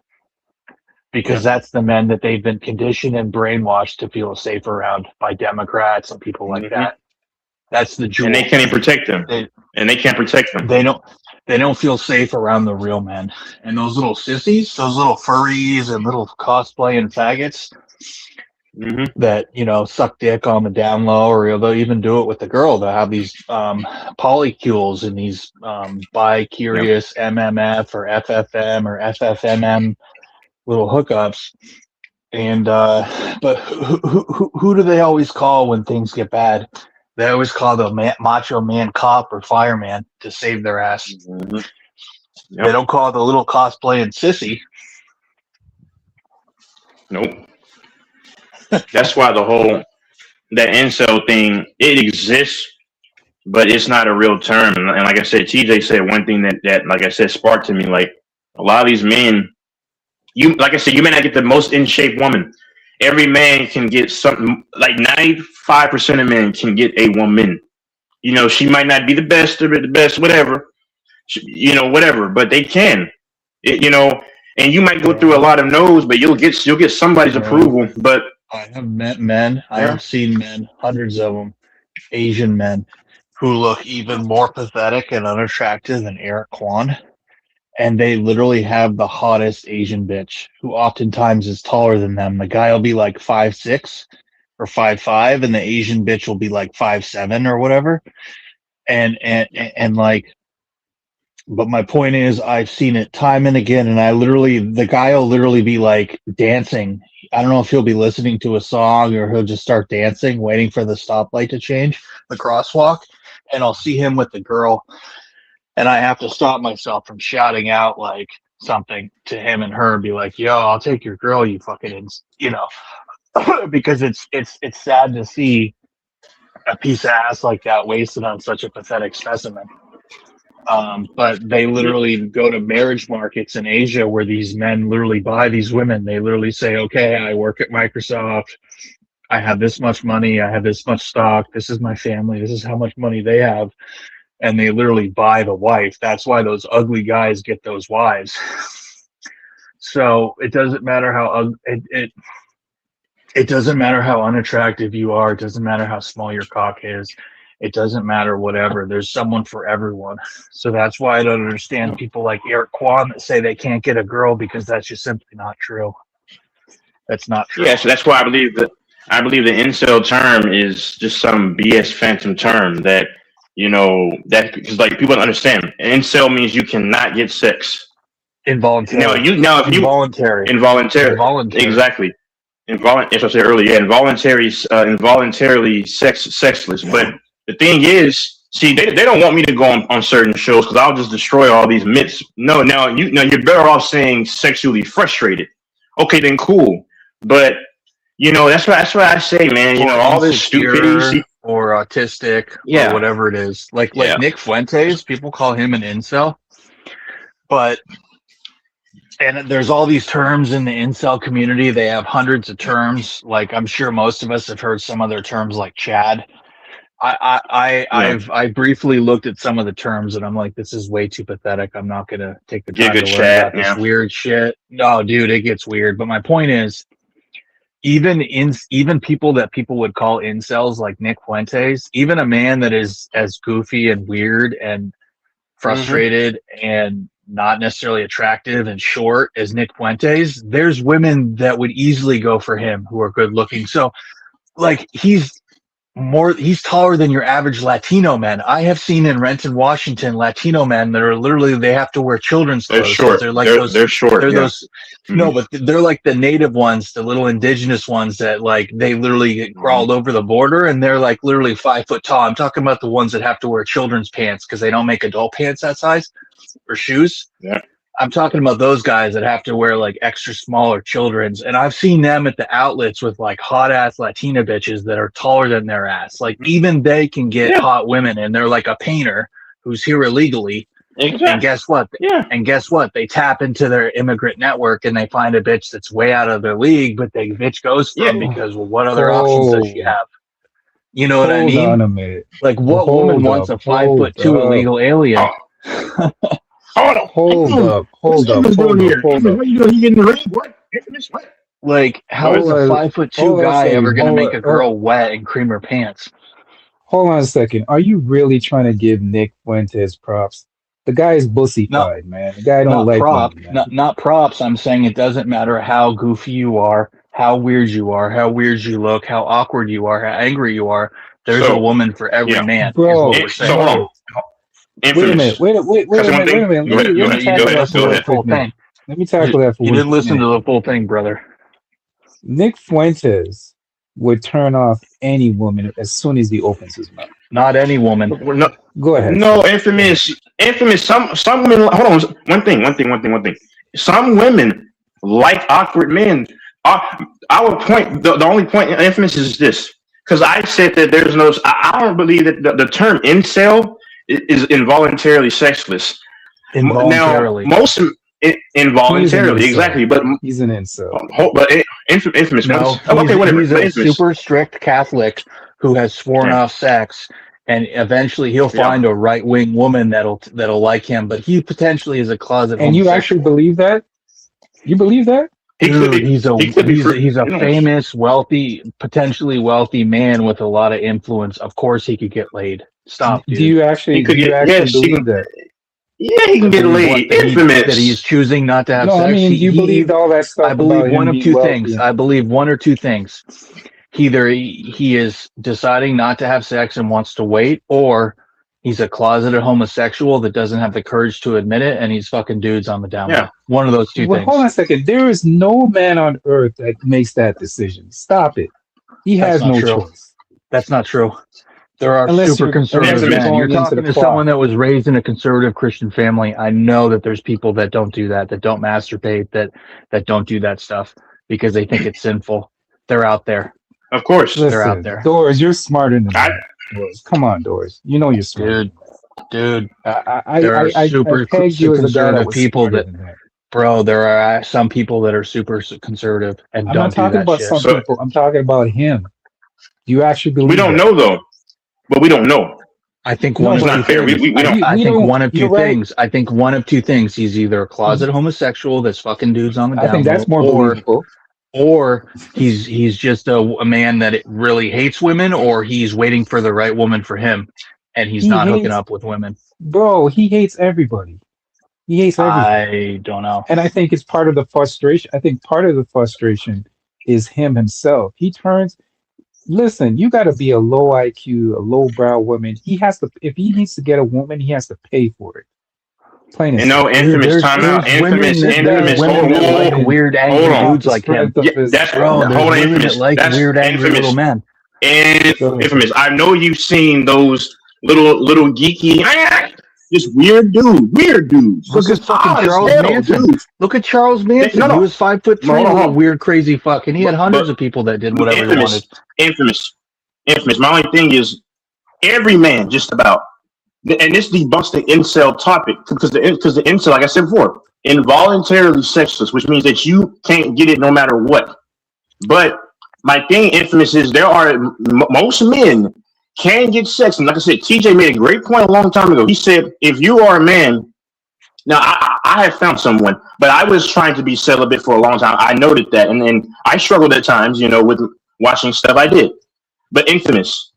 because that's the men that they've been conditioned and brainwashed to feel safe around by Democrats and people like that. That's the jewel. And they can't even protect them. They can't protect them. They don't feel safe around the real men. And those little sissies, those little furries and little cosplay and faggots that, suck dick on the down low, or they'll even do it with the girl. They'll have these polycules and these bi-curious MMF or FFM or FFMM little hookups. And but who do they always call when things get bad? They always call the macho man cop or fireman to save their ass. Mhm. They Yep. don't call the little cosplaying sissy. Nope. That's why that incel thing, it exists, but it's not a real term. And like I said, TJ said one thing that like I said sparked to me. Like a lot of these men, like I said, you may not get the most in shape woman. Every man can get something. Like 95% of men can get a woman. You know, she might not be the best or the best, whatever. Whatever, but they can. And you might go through a lot of no's, but you'll get somebody's approval. But I have met men. I have seen men, hundreds of them, Asian men, who look even more pathetic and unattractive than Eric Kwan. And they literally have the hottest Asian bitch who oftentimes is taller than them. The guy will be like 5'6" or 5'5", and the Asian bitch will be like 5'7" or whatever. And like, but my point is, I've seen it time and again, and the guy will literally be like dancing. I don't know if he'll be listening to a song or he'll just start dancing, waiting for the stoplight to change, the crosswalk, and I'll see him with the girl. And I have to stop myself from shouting out like something to him and her and be like, yo, I'll take your girl, you fucking, because it's sad to see a piece of ass like that wasted on such a pathetic specimen. But they literally go to marriage markets in Asia where these men literally buy these women. They literally say, okay, I work at Microsoft. I have this much money. I have this much stock. This is my family. This is how much money they have. And they literally buy the wife. That's why those ugly guys get those wives. So it doesn't matter how it doesn't matter how unattractive you are. It doesn't matter how small your cock is. It doesn't matter whatever. There's someone for everyone. So that's why I don't understand people like Eric Kwan that say they can't get a girl, because that's just simply not true. That's not true. Yeah, so that's why I believe the incel term is just some BS phantom term that. That because like people don't understand. An incel means you cannot get sex. Involuntary. Involuntary. Exactly. As I said earlier, involuntarily sexless. But the thing is, see, they don't want me to go on certain shows because I'll just destroy all these myths. No, you're better off saying sexually frustrated. Okay, then cool. But that's why I say, man, all this stupidity. Or autistic, or whatever it is. Like Nick Fuentes, people call him an incel. And there's all these terms in the incel community. They have hundreds of terms. Like I'm sure most of us have heard some of their terms, like Chad. I briefly looked at some of the terms, and I'm like, this is way too pathetic. I'm not gonna take the time to learn about this weird shit. No, dude, it gets weird. But my point is, even people that people would call incels, like Nick Fuentes, even a man that is as goofy and weird and frustrated and not necessarily attractive and short as Nick Fuentes, there's women that would easily go for him who are good looking. So like he's taller than your average Latino man. I have seen in Renton, Washington, Latino men that are literally, they have to wear children's clothes. They're short. They're like they're short. They're those. No, but they're like the native ones, the little indigenous ones that like they literally get crawled over the border, and they're like literally 5 foot tall. I'm talking about the ones that have to wear children's pants because they don't make adult pants that size or shoes. Yeah. I'm talking about those guys that have to wear like extra smaller children's, and I've seen them at the outlets with like hot ass Latina bitches that are taller than their ass. Like even they can get hot women, and they're like a painter who's here illegally. Exactly. And guess what? And guess what? They tap into their immigrant network and they find a bitch that's way out of their league, but the bitch goes for them because, well, what other options does she have? You know what I mean? On a minute. Like, what woman wants a 5'2" illegal alien? Hold up. Like, how is a 5'2" guy ever going to make a girl wet and cream her pants? Hold on a second. Are you really trying to give Nick Fuentes props? The guy is bussified, man. The guy don't like money, not props. I'm saying it doesn't matter how goofy you are, how weird you are, how weird you look, how awkward you are, how angry you are. There's a woman for every man. Bro, wait a minute. Let me tackle that for you didn't listen to the full thing, brother. Nick Fuentes would turn off any woman as soon as he opens his mouth. Not any woman. No, Go ahead. no, infamous. Some women. Hold on, one thing. Some women like awkward men. Our point, the only point in infamous is this, because I said that there's no. I don't believe that the term incel is involuntarily sexless. Involuntarily. Now, most involuntarily, exactly. But he's an incel. But infamous. No, okay, whatever. He's a Infamous. super strict Catholic who has sworn off sex, and eventually he'll find a right-wing woman that'll like him. But he potentially is a closet. And you actually believe that? You believe that? Dude, he's a famous, wealthy, potentially wealthy man with a lot of influence. Of course, he could get laid. Stop, dude. Do you actually believe that? Yeah, he can get laid. Infamous. That he's choosing not to have sex. I mean, you believed all that stuff. I believe one of two things. Yeah. I believe one or two things. Either he is deciding not to have sex and wants to wait, or he's a closeted homosexual that doesn't have the courage to admit it, and he's fucking dudes on the down low. One of those two things. Hold on a second. There is no man on earth that makes that decision. Stop it. He has no choice. That's not true. There are super conservative men. You're talking to someone that was raised in a conservative Christian family. I know that there's people that don't do that don't masturbate, that don't do that stuff because they think it's sinful. They're out there. Of course. They're out there. Doors, you're smarter than that. Doors. Come on, Doors. You know you're smart. Dude. There are super conservative people that bro, there are some people that are super conservative and don't do that shit. I'm not talking about some people. I'm talking about him. Do you actually believe we don't know, though. But we don't know. I think one of two things. I think one of two things. I think one of two things. He's either a closet homosexual that's fucking dudes on the down. I think that's more believable. Or he's just a man that really hates women, or he's waiting for the right woman for him, and he's not hooking up with women. Bro, he hates everybody. He hates everybody. I don't know. And I think it's part of the frustration. I think part of the frustration is him himself. He turns. Listen, you got to be a low IQ, a low brow woman. He has to, if he needs to get a woman, he has to pay for it. Plain and simple. Infamous timeout. Infamous. Like weird angry dudes like him. That's infamous. Like weird angry little men. Infamous. I know you've seen those little geeky, just weird dudes. Look at fucking Charles Manson. Look at Charles Manson. He was 5'3", weird, crazy fuck, and he had hundreds of people that did whatever they wanted. Infamous. My only thing is, every man, just about, and this debunks the incel topic because the incel, like I said before, involuntarily sexless, which means that you can't get it no matter what. But my thing, infamous, is there are most men can get sex, and like I said, TJ made a great point a long time ago. He said, if you are a man, now I have found someone, but I was trying to be celibate for a long time. I noted that, and I struggled at times, with watching stuff I did. But infamous,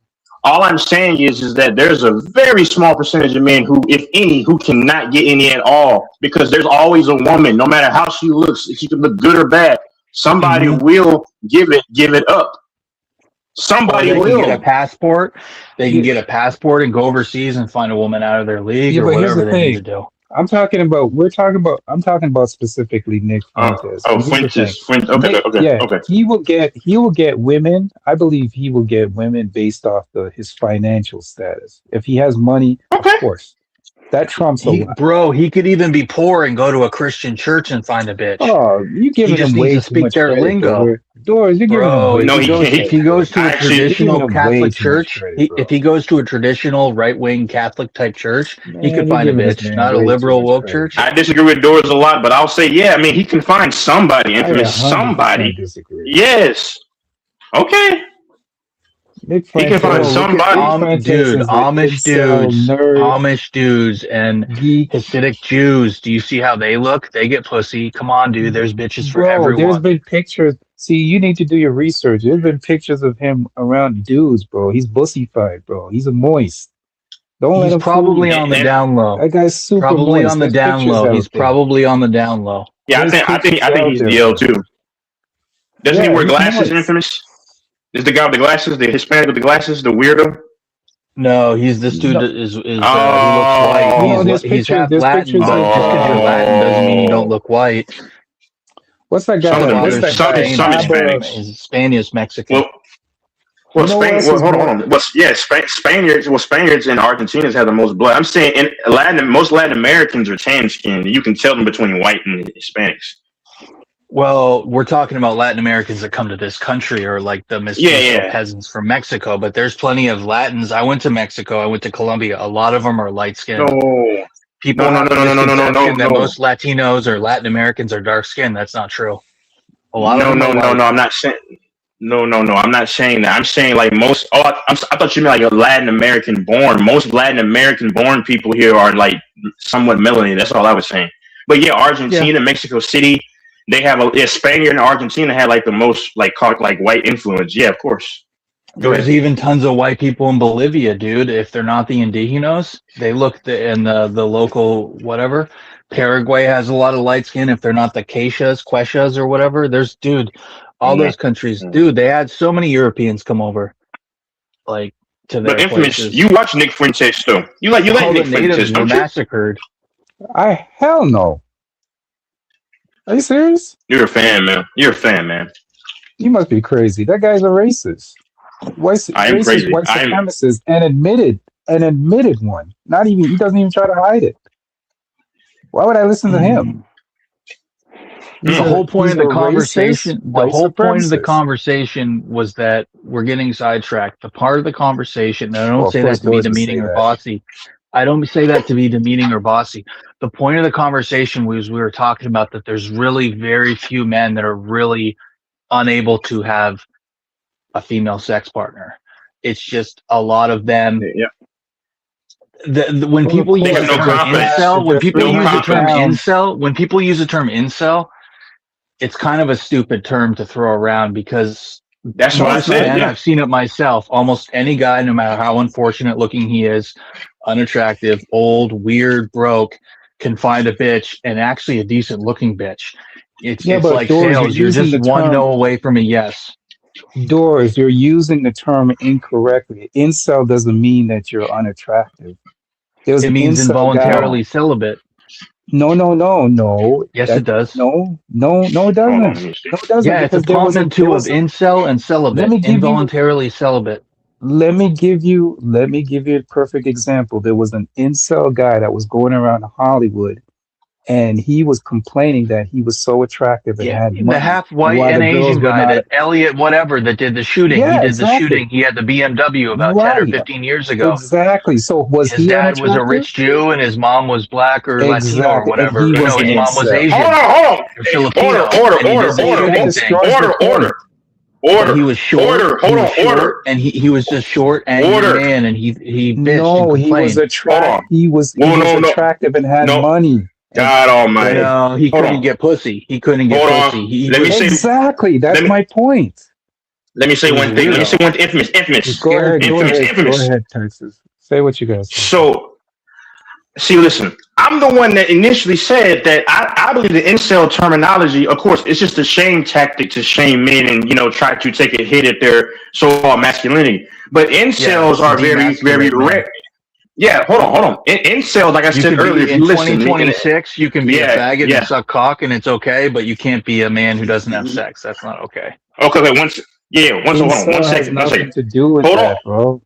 all I'm saying is that there's a very small percentage of men who, if any, who cannot get any at all, because there's always a woman, no matter how she looks, if she can look good or bad, somebody will give it up. Somebody will get a passport. They can get a passport and go overseas and find a woman out of their league or whatever they need to do. I'm talking about specifically Nick Fuentes. Fuentes. Okay. He will get women. I believe he will get women based off his financial status. If he has money, of course. That trumps a lot. Bro, he could even be poor and go to a Christian church and find a bitch. Oh, you giving him way too speak much their lingo. Doors, you're giving him way no, if he goes to a traditional Catholic church, if he goes to a traditional right-wing Catholic type church, he could find a bitch, not a liberal woke church. I disagree with Doors a lot, but I'll say, he can find somebody, infamous somebody. Yes. Okay. He can find somebody. Amish dudes and Hasidic Jews. Do you see how they look? They get pussy. Come on, dude. There's bitches for everyone. There's been pictures. See, you need to do your research. There's been pictures of him around dudes, bro. He's bussified, bro. He's a moist. He's probably on the down low. That guy's super probably moist. on the down low. He's probably on the down low. Yeah, I think he's DL too. Doesn't he wear glasses, infamous? Is the guy with the glasses, the Hispanic with the glasses, the weirdo? No, he's this dude is he looks white. He's half Latin, but just because you're Latin doesn't mean you don't look white. What's that guy? Some of them What's do. that Some guy? Hispanics. Is Spanish Mexican. Well, You know what Spain. else Well, is hold on, more- hold on. Well, yeah, Spaniards. Well, Spaniards and Argentinians have the most blood. I'm saying most Latin Americans are tan skinned. You can tell them between white and Hispanics. Well, we're talking about Latin Americans that come to this country or like the mestizo peasants from Mexico, but there's plenty of Latins. I went to Mexico. I went to Colombia. A lot of them are light skinned. No. People No, have no, the no, no, no, no, no, misconception that no. most Latinos or Latin Americans are dark skinned. That's not true. A lot of them are No. white. I'm not saying. No. I'm not saying that. I'm saying like most. Oh, I thought you meant like a Latin American born. Most Latin American born people here are like somewhat melanated. That's all I was saying. But yeah, Argentina, Mexico City, they have Spaniard and Argentina had like the most like white influence. Yeah, of course. Go There's ahead. even tons of white people in Bolivia, dude. If they're not the indigenos, they look in the local whatever. Paraguay has a lot of light skin. If they're not the Quechas or whatever, there's all those countries, dude. They had so many Europeans come over, like to their But infamous, places. you watch Nick Fuentes though. You like All Nick the Fuentes, natives were don't you? massacred. Hell no. Are you serious? You're a fan, man. You're a fan, man. You must be crazy. That guy's a racist. I am Racist crazy. white supremacist and admitted one. Not even he doesn't even try to hide it. Why would I listen to him? The whole point of the conversation, supremacist. was that we're getting sidetracked. The part of the conversation, and I don't Well, say of that course to be Doris would demeaning say or that. bossy. I don't say that to be demeaning or bossy. The point of the conversation was we were talking about that there's really very few men that are really unable to have a female sex partner. It's just a lot of them. Yeah. When people use the term incel, when people use the term incel, it's kind of a stupid term to throw around because that's what I said. And Yeah. I've seen it myself. Almost any guy, no matter how unfortunate looking he is, unattractive, old, weird, broke, can find a bitch and actually a decent looking bitch. It's but like Doris, sales. You're using just the one term- no away from a yes. Doris, you're using the term incorrectly. Incel doesn't mean that you're unattractive. There's It an means incel involuntarily guy. celibate. No. Yes, it does. No, it doesn't. No, it doesn't. Yeah, it's a because there was portmanteau there of was a- incel and celibate. Let me give you- Involuntarily celibate. Let me give you a perfect example. There was an incel guy that was going around Hollywood, and he was complaining that he was so attractive and had The money, half white while and the girls Asian were guy, not- that Elliot whatever that did the shooting. Yeah, He did exactly. the shooting. He had the BMW about 10 or Right. 15 years ago. Exactly. So was His he dad was a unattractive? rich Jew and his mom was black or Latino or Exactly, whatever. and he No, was his an mom was incel. Asian. Hold on. Or Filipino. Order. And he did the shooting thing. Order. But he was short. Hold on. Order. And he was just short, angry Order. man, and he bitched No, and he was complained. He was attractive and had money. God Almighty. No, he couldn't get pussy. He couldn't get Hold on. pussy. He Let me was- say- Exactly. That's my point. Let me say one thing. Let me say one thing. Infamous. Go ahead, Infamous. Texas. Say what you guys say. So, see, listen, I'm the one that initially said that I believe the incel terminology, of course, it's just a shame tactic to shame men and, try to take a hit at their so-called masculinity. But incels are very, very rare. Yeah, hold on. Incels, like I You said could earlier, be if in you listen. 2026, you can be a faggot yeah. and suck cock, and it's okay, but you can't be a man who doesn't have sex. That's not okay. Okay, wait, one Incel has second. nothing to do with Hold that, on. bro.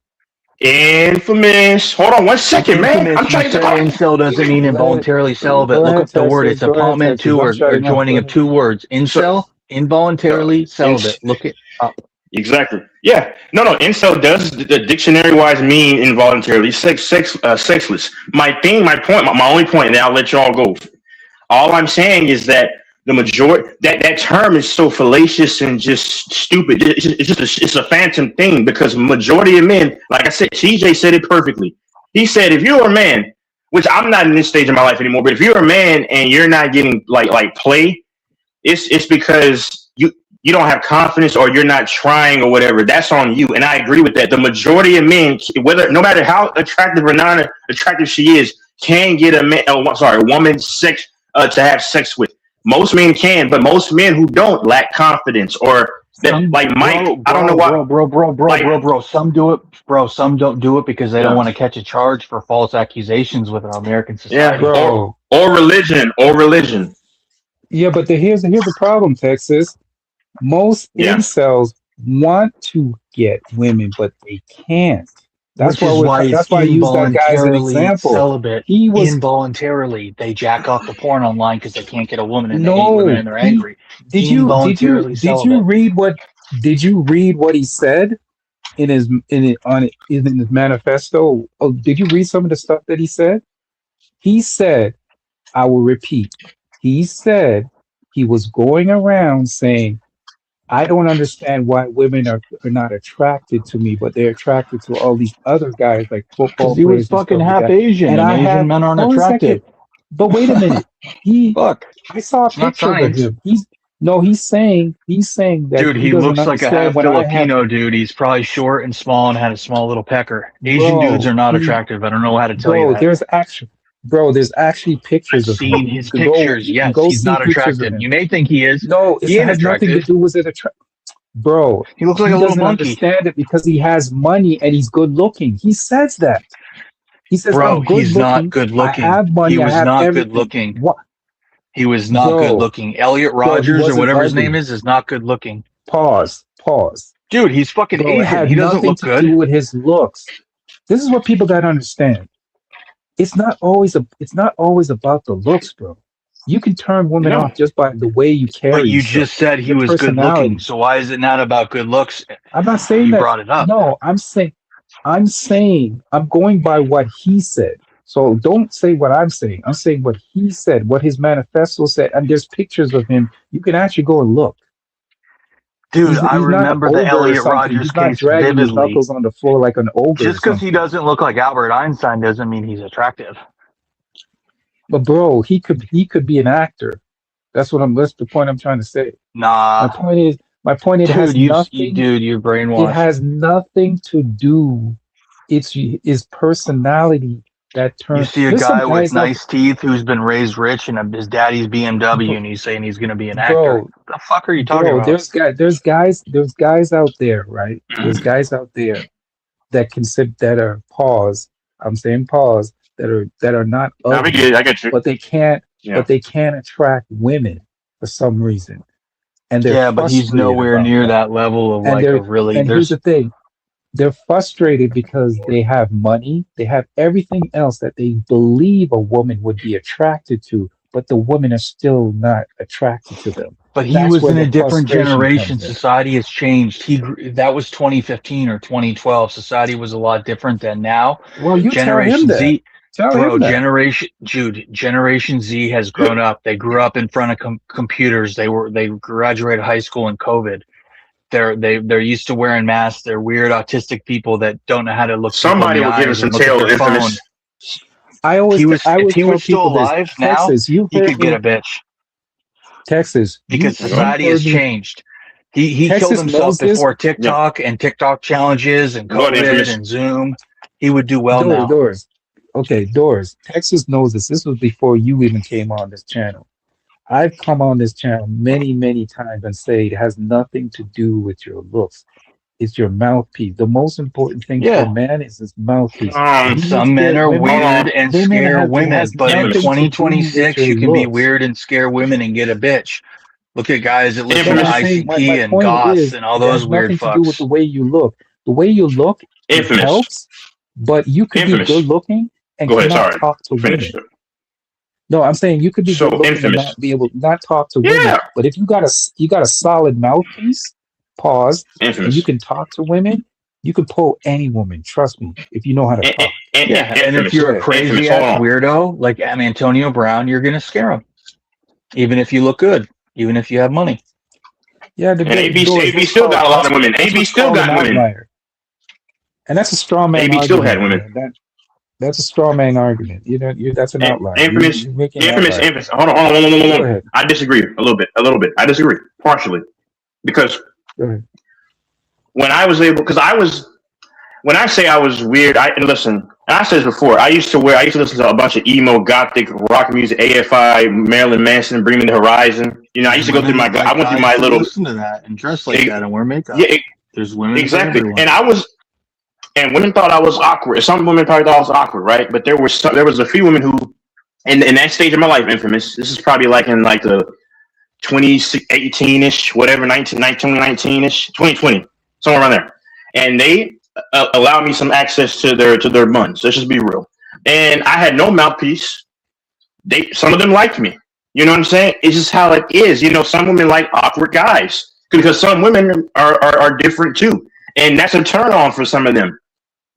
Infamous. Hold on 1 second, man. I'm trying to talk. Incel doesn't mean involuntarily celibate. Go Look ahead, up the word. Texas. It's a Go ahead, portmanteau Texas. or I'm shutting up. joining Go of two words. Incel, involuntarily celibate. Look it up. Exactly. Yeah. No. Incel does the dictionary-wise mean involuntarily sexless. My only point, and then I'll let y'all go. All I'm saying is that the majority that term is so fallacious and just stupid. It's a phantom thing because majority of men, like I said, TJ said it perfectly. He said, if you're a man, which I'm not in this stage of my life anymore, but if you're a man and you're not getting like play, it's because you don't have confidence or you're not trying or whatever. That's on you. And I agree with that. The majority of men, no matter how attractive or non-attractive she is, can get a woman sex to have sex with. Most men can, but most men who don't lack confidence or like Mike. I don't know why. Bro. Some do it, bro. Some don't do it because they don't want to catch a charge for false accusations with our American society. Yeah, or religion. Yeah, but here's the problem, Texas. Most Yeah. incels want to get women, but they can't. That's Which is why that's it's why I use that guy as an involuntarily example. celibate. He was Involuntarily, they jack off the porn online because they can't get a woman and they hate no. women and they're angry. Did you Involuntarily celibate. read what? Did you read what he said in his manifesto? Oh, did you read some of the stuff that he said? He said, I will repeat. He said he was going around saying, I don't understand why women are not attracted to me, but they're attracted to all these other guys like football Because he was players and fucking stuff like half that. Asian, and I Asian have men aren't hold on a attractive. second. But wait a minute. Fuck. I saw It's not pictures of science. him. He's saying that Dude, he doesn't looks like a understand half what I have. Filipino dude. He's probably short and small and had a small little pecker. Asian Bro, dudes are not he- attractive. I don't know how to tell you Bro, that. there's actually pictures I've of him. seen his You can go- pictures. you can Yes, go he's see not pictures of attractive. him. You may think he is. No, it He ain't has nothing to attractive. do with it. Bro, He looks like he a little doesn't monkey. understand it because he has money and he's good looking. He says that. He says, Bro, I'm good he's looking. not good looking. I have money. He was I have not everything. good looking. What? He was not Bro. good looking. Elliot he Rogers or wasn't whatever his ugly. name is not good looking. Pause. Dude, he's fucking Bro, it Asian. had He doesn't nothing look to good. do with his looks. This is what people gotta understand. It's not always about the looks, bro. You can turn women No. off just by the way you carry But you yourself. just said he Your was good personality. looking. So why is it not about good looks? I'm not saying You that. brought it up. No, I'm saying I'm going by what he said. So don't say what I'm saying. I'm saying what he said, what his manifesto said, and there's pictures of him. You can actually go and look. Dude, He's I not remember the ogre or Elliot something. Rogers He's not case dragging his vividly. knuckles on the floor like an ogre. Just or because he something. doesn't look like Albert Einstein doesn't mean he's attractive. But bro, he could be an actor. That's the point I'm trying to say. Nah. My point it has nothing. You're brainwashed. It has nothing to do. It's his personality that turns. You see a There's some guy with guys out- nice teeth who's been raised rich and his daddy's BMW, and he's saying he's going to be an actor. Bro, What the fuck are you talking Bro, about? there's guys out there, right? There's guys out there that are pause. I'm saying pause that are not I ugly, get it. I get you. but they can't Yeah. but they can't attract women for some reason. And they're Yeah, but he's frustrated nowhere about near that level of And like they're- a really. And here's There's the thing. They're frustrated because they have money, they have everything else that they believe a woman would be attracted to, but the women are still not attracted to them. But he That's was where in the a different frustration generation. comes in. Society has changed. That was 2015 or 2012. Society was a lot different than now. Well, you Generation tell him Z, that. bro. Generation Z has grown up. They grew up in front of computers. They graduated high school in COVID. They're used to wearing masks. They're weird autistic people that don't know how to look. Somebody people in will the give eyes us some and look at tale their of Infamous. phone. If he was still tell people this. alive now, Texas, you he heard could get me. a bitch. Texas, Because you society heard has me. changed. He Texas killed himself knows this. before TikTok and TikTok challenges and Go ahead, COVID Infamous. and Zoom. He would do well now. Doors. Okay, Doors. Texas knows this. This was before you even came on this channel. I've come on this channel many, many times and say it has nothing to do with your looks. It's your mouthpiece. The most important thing for a man is his mouthpiece. Some men are weird and scare women, but in nothing to do 2026, with you your can be looks. weird and scare women and get a bitch. Look at guys that listen to Infamous. ICP and point Goss is, and all it has those weird nothing to do with fucks. the way you look. The way you look it Infamous. helps, but you could Infamous. be good looking and Go ahead. cannot Sorry. talk to women. Finish. No, I'm saying you could be So, good looking and Infamous. not be able not talk to women. Yeah. But if you got a solid mouthpiece, pause, and Infamous. you can talk to women, you can pull any woman. Trust me, if you know how to talk. Yeah, and if Infamous. you're a crazy Infamous. ass Hold on. weirdo like Antonio Brown, you're gonna scare him, even if you look good, even if you have money. Yeah, the And AB still got a lot of women. AB still got women. Outlier. And that's a straw man. AB still argument, had women. man. That's a straw man argument. That's an outlier. Infamous. You're making an Infamous. outlier. Infamous. Hold on. Go ahead. I disagree a little bit. I disagree partially because Go ahead. when I was able, when I say I was weird, and listen, I said this before. I used to listen to a bunch of emo, gothic, rock music, AFI, Marilyn Manson, Bring Me the Horizon. You know, I used to go through I went through my little. Listen to that and dress like that and wear makeup. Yeah, There's women. exactly. For everyone. And women thought I was awkward. Some women probably thought I was awkward, right? But there was a few women who, in that stage of my life, Infamous. This is probably like in like the 2018-ish, whatever, 2019-ish, 2020, somewhere around there. And they allowed me some access to their buns. Let's just be real. And I had no mouthpiece. Some of them liked me. You know what I'm saying? It's just how it is. You know, some women like awkward guys because some women are different too. And that's a turn on for some of them.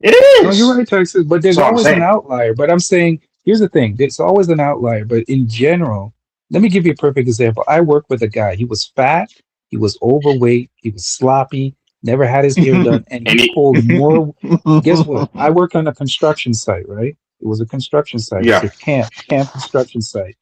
It is. No, you're right, Texas, but there's always an outlier. But I'm saying, here's the thing. There's always an outlier. But in general, let me give you a perfect example. I worked with a guy. He was fat. He was overweight. He was sloppy. Never had his hair done. And he pulled more. Guess what? I worked on a construction site, right? It was a construction site. Yeah. It's a camp construction site.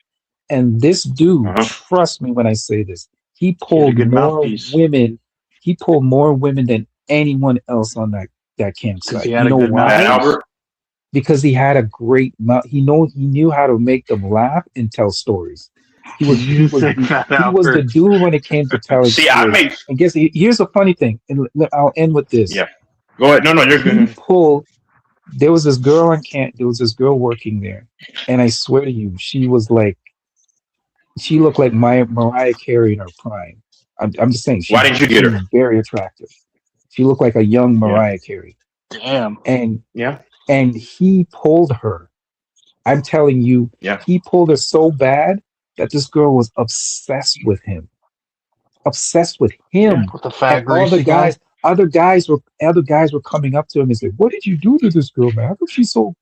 And this dude, trust me when I say this, he pulled more women. He pulled more women than anyone else on that campsite. You know why? Because he had a great mouth. He knew how to make them laugh and tell stories. He was the dude when it came to telling stories. And guess here's the funny thing, and I'll end with this. Yeah, go ahead. No, you're good. There was this girl on camp. There was this girl working there, and I swear to you, she looked like Mariah Carey in her prime. I'm just saying. Why didn't you get her? Very attractive. She looked like a young Mariah Carey. Damn. And he pulled her. I'm telling you, he pulled her so bad that this girl was obsessed with him. Obsessed with him. With the fat and all the guys, other guys were coming up to him and said, "What did you do to this girl, man? How come she's so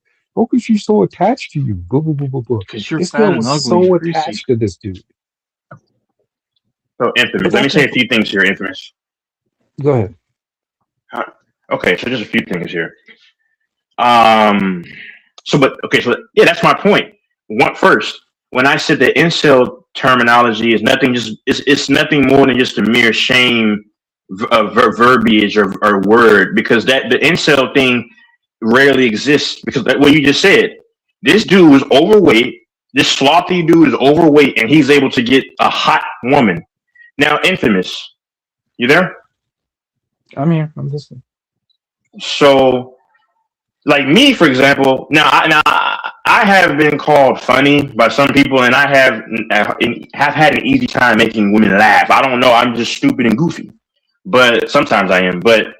attached to you?" Blah, blah, blah, blah, blah. This girl was so attached to this dude. So Infamous. Let me say a few things here, Infamous. Go ahead. Okay, so just a few things here. So that's my point. First, when I said the incel terminology is nothing, it's nothing more than just a mere shame verbiage or word, because the incel thing rarely exists, because what you just said, this dude was overweight, this slothy dude is overweight, and he's able to get a hot woman. Now, Infamous, you there? I'm here. I'm listening. So, like me, for example, now I have been called funny by some people, and I have had an easy time making women laugh. I don't know. I'm just stupid and goofy, but sometimes I am. But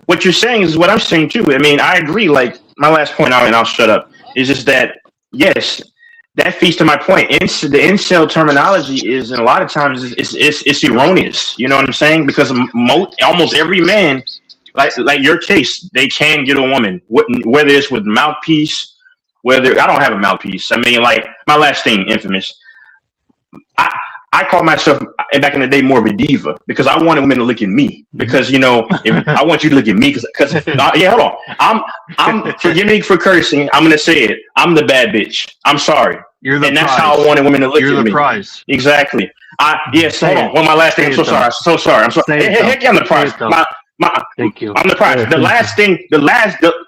what you're saying is what I'm saying too. I mean, I agree. Like my last point, and I'll shut up, is just that yes, that feeds to my point. The incel terminology is, and a lot of times it's erroneous. You know what I'm saying? Because almost every man, like your case, they can get a woman, whether it's with mouthpiece, whether I don't have a mouthpiece. I mean, like my last thing, Infamous. I call myself back in the day more of a diva because I wanted women to look at me, because if I want you to look at me because hold on, I'm forgive me for cursing, I'm gonna say it, I'm the bad bitch. I'm sorry. You're the and prize. That's how I wanted women to look You're at me. The prize. Exactly. Hold on. Well, my last thing. I'm so sorry. I'm sorry. Heck, I'm the prize. Thank you. I'm the prize.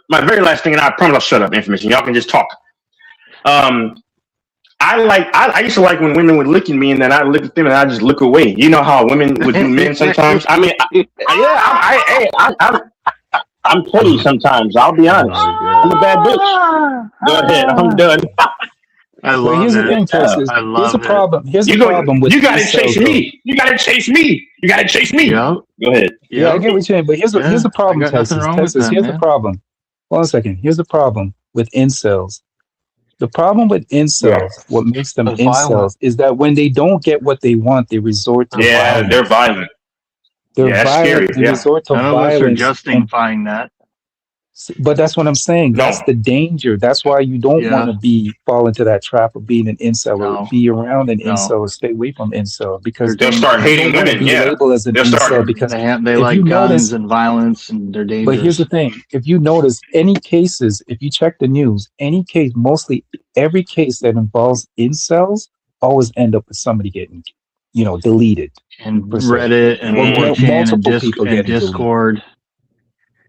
My very last thing, and I promise I'll shut up, Infamous, and y'all can just talk. I used to like when women would look at me, and then I look at them and I just look away. You know how women would do men sometimes. I mean, I'm petty sometimes. I'll be honest. I'm a bad bitch. Go ahead. I'm done. I love here's the thing, Texas. Here's the problem. Here's the problem with you gotta chase me. You gotta chase me. You gotta chase me. Yeah. Go ahead. Yeah, I get what you're saying, but here's the problem, Texas. Here's the problem. Hold on a second. Here's the problem with incels. The problem with incels, what makes them incels, is that when they don't get what they want, they resort to violence. They're violent. They're violent. They resort to violence. None of us are justifying that. But that's what I'm saying. That's the danger. That's why you don't want to fall into that trap of being an incel or be around an incel or stay away from incel, because they'll start hating women. Labeled as an incel because they like guns and violence and they're dangerous. But here's the thing: if you notice any cases, if you check the news, mostly every case that involves incels always end up with somebody getting, deleted. And Reddit and multiple people getting Discord. Deleted.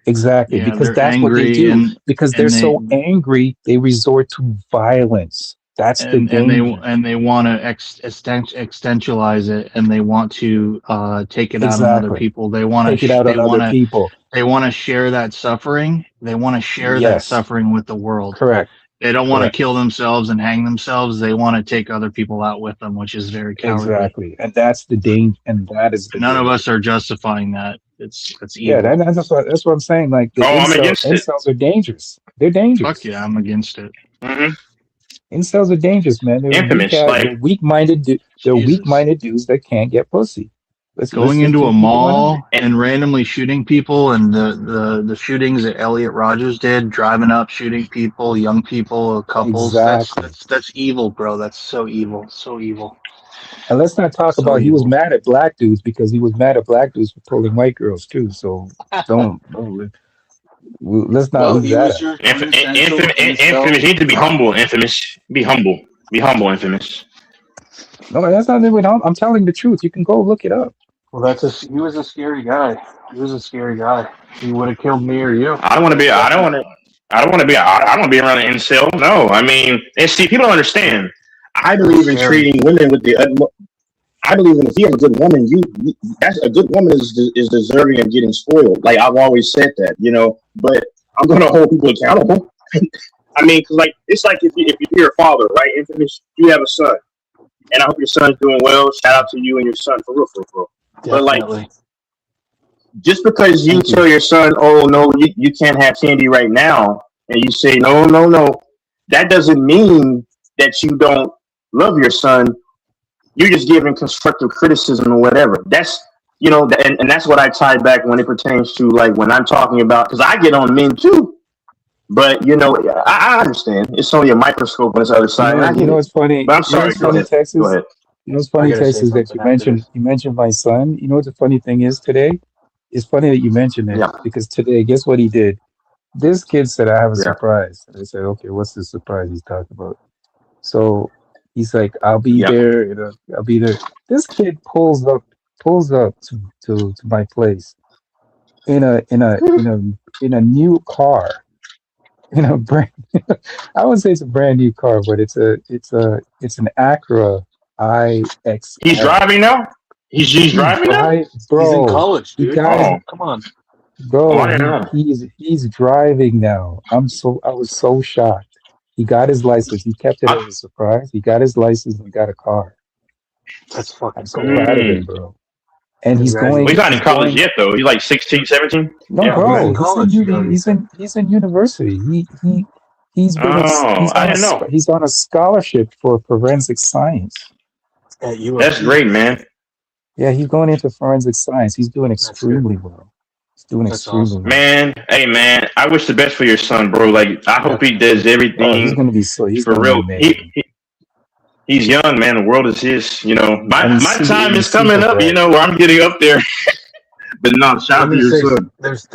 Exactly, because that's what they do. Because they're so angry, they resort to violence. That's the danger. And they want to extensionalize it, and they want to take it out on other people. They want to take it out on other people. They want to share that suffering. They want to share that suffering with the world. Correct. They don't want to Correct. kill themselves and hang themselves. They want to take other people out with them, which is very cowardly. Exactly, and that's the danger, and that is the None of danger. us are justifying that. That's Yeah, evil. that's what I'm saying. Like the I'm against it. incels are dangerous. They're dangerous. Fuck yeah, I'm against it. Incels are dangerous, man. They're Infamous, they're weak-minded. They're Jesus. weak-minded dudes that can't get pussy. Going into a mall and randomly shooting people, and the shootings that Elliot Rogers did, driving up, shooting people, young people, couples. Exactly. That's evil, bro. That's so evil, so evil. And let's not talk So about he was evil. mad at black dudes because he was mad at black dudes for pulling white girls too. So let's not leave that out. Infamous, you need to be humble, Infamous. Be humble. Be humble, Infamous. No, that's not even. I'm telling the truth. You can go look it up. Well, he was a scary guy. He was a scary guy. He would have killed me or you. I don't want to be around an incel. No, I mean, and see, people don't understand. I believe in treating women with the utmost. I believe in if you have a good woman, that's a good woman is deserving of getting spoiled. Like I've always said that, you know. But I'm going to hold people accountable. I mean, cause like it's like if you're a father, right? Infamous, you have a son, and I hope your son's doing well. Shout out to you and your son for real, for real. But like, just because you tell your son, "Oh no, you can't have candy right now," and you say, "No, that doesn't mean that you don't love your son." You're just giving constructive criticism or whatever. That's and that's what I tie back when it pertains to like when I'm talking about, because I get on men too. But I understand it's only a microscope on this other side. You know what's funny? But I'm sorry. Go ahead. Texas. Go ahead. You know what's funny, Texas, that you mentioned my son. You know what the funny thing is today? It's funny that you mentioned it because today, guess what he did? This kid said, "I have a surprise." And I said, "Okay, what's the surprise he's talking about?" So he's like, "I'll be there. I'll be there." This kid pulls up to my place in a new car. I would say it's a brand new car, but it's an Acura iX. He's driving now. He's driving now. Bro, he's in college, dude. Come on, bro. He's driving now. I was so shocked. He got his license. He kept it as a surprise. He got his license and got a car. That's fucking I'm so proud of him, bro. And he's going. He's not in college yet, though. He's like 16, 17. No, bro. He's in university. He's on a scholarship for forensic science. That's great, man. Yeah, he's going into forensic science. He's doing extremely well. He's doing extremely well. Man, hey, man, I wish the best for your son, bro. Like, I hope he does everything. He's gonna be so. He's for real. He's young, man. The world is his. My time is coming up. Where I'm getting up there. But no, shout out to your son. There's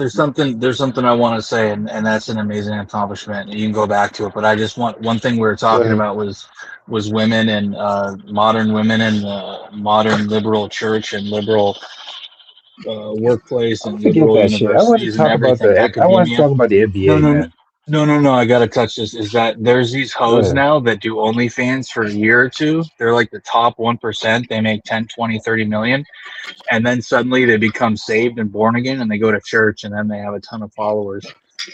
something I want to say, and that's an amazing accomplishment. You can go back to it, but I just want one thing we were talking about was women and modern women and modern liberal church and liberal workplace and liberal universities and everything. I want to talk about the NBA. Man. No, I gotta touch this. Is that there's these hoes now that do OnlyFans for a year or two. They're like the top 1%. They make 10, 20, 30 million. And then suddenly they become saved and born again and they go to church and then they have a ton of followers.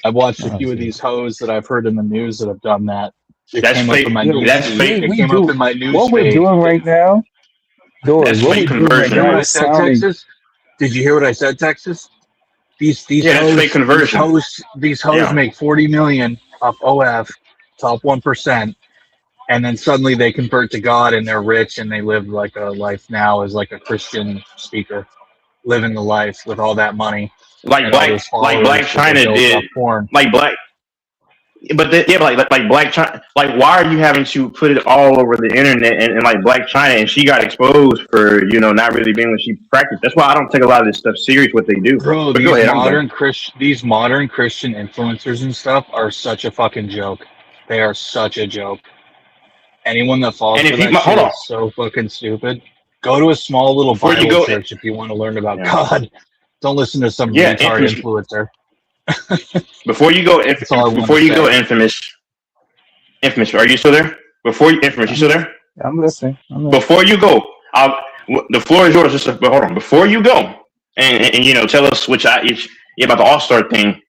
I've watched a few of these hoes that I've heard in the news that have done that. That's fake. That's fake. It came up in my news. What we're doing right now, that's fake conversion. Did you hear what I said, Texas? These hoes, fake conversion. These hoes make 40 million off OF, top 1%, and then suddenly they convert to God and they're rich and they live like a life now as like a Christian speaker, living the life with all that money. Like Black China did. Like Black. But like Black China, like why are you having to put it all over the internet and like Black China, and she got exposed for not really being what she practiced. That's why I don't take a lot of this stuff serious what they do, bro. These modern Christian influencers and stuff are such a fucking joke. They are such a joke. Anyone that falls for that shit is so fucking stupid. Go to a small little Bible church if you want to learn about God. Don't listen to some retard influencer. Before you go, Infamous, are you still there? Infamous, you still there? I'm listening. Before you go, the floor is yours. But hold on, before you go, and tell us about the All-Star thing.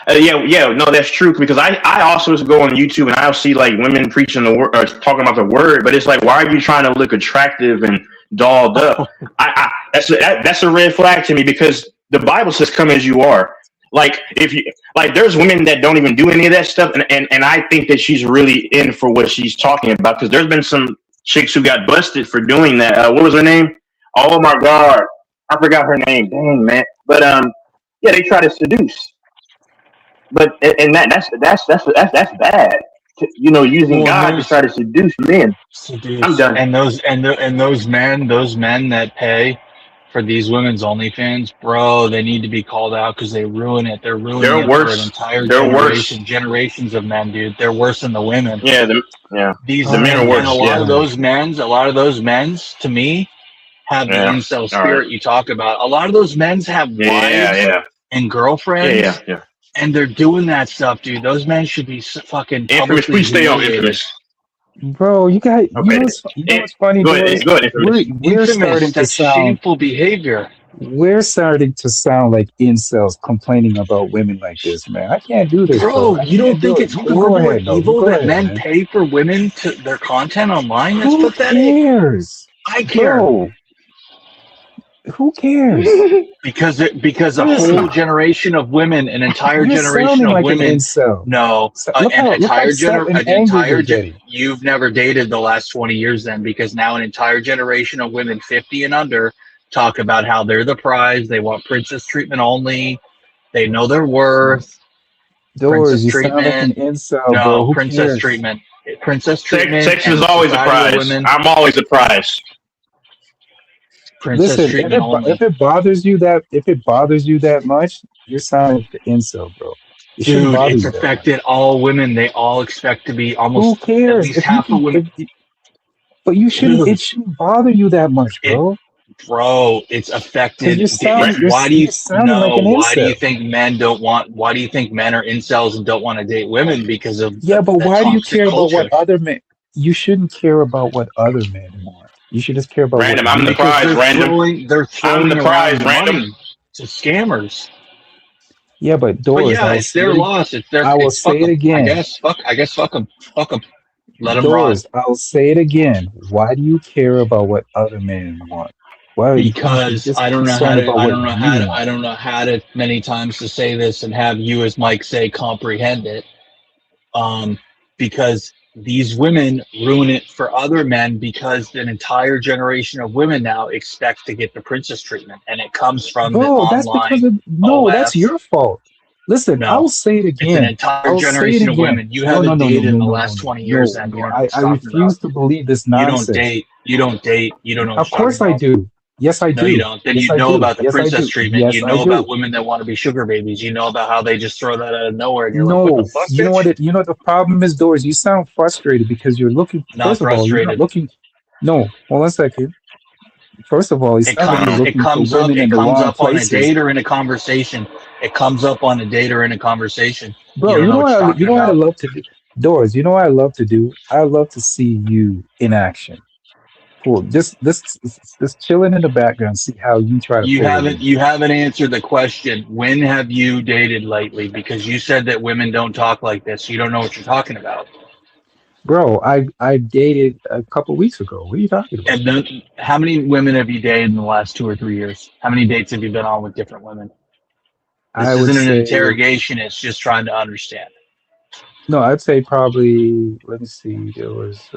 no, that's true because I also go on YouTube and I'll see like women preaching the word or talking about the word, but it's like, why are you trying to look attractive and dolled up? That's a red flag to me because the Bible says, "Come as you are." Like if you like, there's women that don't even do any of that stuff, and I think that she's really in for what she's talking about because there's been some chicks who got busted for doing that. What was her name? Oh my God, I forgot her name. Dang, man. But yeah, they try to seduce. But and that's bad. Using God to try to seduce men. I'm done. And those men that pay for these women's OnlyFans, bro, they need to be called out because they ruin it. They're ruining it for an entire generation, generations of men, dude. They're worse than the women. Yeah, the men are worse. And a lot of those men's, to me, have the incel spirit you talk about. A lot of those men's have wives and girlfriends. Yeah. And they're doing that stuff, dude. Those men should be fucking Infamous. Please stay on Infamous. Bro, you know what's funny? Go ahead, Infamous. We're starting to sound shameful behavior. We're starting to sound like incels complaining about women like this, man. I can't do this, bro. You don't think it's horrible and evil that men pay for women to their content online? That's pathetic. Who cares? I care. Bro. Who cares? because a whole generation of women, an entire generation of women. No, an entire generation. You've never dated the last 20 years, then, because now an entire generation of women 50 and under talk about how they're the prize. They want princess treatment only. They know their worth. Doors, you sound like an incel, no, bro. Who princess cares? treatment. Princess treatment. Sex is always a prize. I'm always a prize. Princess Listen, if it bothers you that much, you're sounding like an incel, bro. Dude, it's affected all women. They all expect to be almost. Who cares? At least half of women. But you shouldn't. It shouldn't bother you that much, bro. Bro, it's affected. Why do you think men don't want? Why do you think men are incels and don't want to date women? Because of but why do you care about what other men? You shouldn't care about what other men want. You should just care about random. I'm the prize. Random. They're throwing the prize. Random to scammers. Yeah, but Doris, it's their loss. It's their. I will say it again. I guess fuck them. Fuck them. Let them Doris, run. I'll say it again. Why do you care about what other men want? Because I don't know how to many times to say this and have you, as Mike say, comprehend it. Because these women ruin it for other men because an entire generation of women now expect to get the princess treatment, and it comes from the online. That's your fault. Listen, I'll say it again. It's an entire generation of women. You haven't dated in the last 20 years. I refuse to believe this nonsense. You don't date. You don't know. Of course I do. Yes, I do. No, you don't. Then you know about the princess treatment. Yes, you know about women that want to be sugar babies. You know about how they just throw that out of nowhere. And you're like, what the fuck, you know what? You know what the problem is, Doris? You sound frustrated because you're looking. Not frustrated. You're not looking. No, hold on a second. First of all, it comes up on a date or in a conversation. It comes up on a date or in a conversation. Bro, you know what I love to do, Doris. You know what I love to do? I love to see you in action. Cool. Just chilling in the background, see how you try to. You haven't answered the question. When have you dated lately? Because you said that women don't talk like this. You don't know what you're talking about. Bro, I dated a couple weeks ago. What are you talking about? And then, how many women have you dated in the last 2 or 3 years? How many dates have you been on with different women? This isn't an interrogation. It's just trying to understand. No, I'd say probably. Let me see. There was.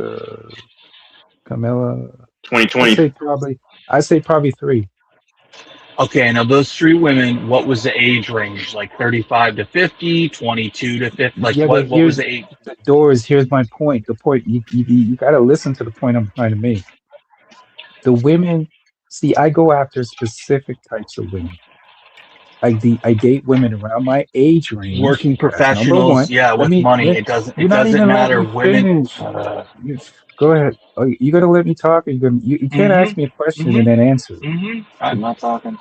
Camilla 2020. I'd say probably 3. Okay, and of those 3 women, what was the age range? Like 35 to 50, 22 to 50? Like what was the age? Doris, here's my point. The point you got to listen to the point I'm trying to make. The women, see, I go after specific types of women. I date women around my age range. Working professionals, with money. It doesn't matter. Women. Go ahead. You gotta let me talk. Or you can't ask me a question and then answer. I'm not talking.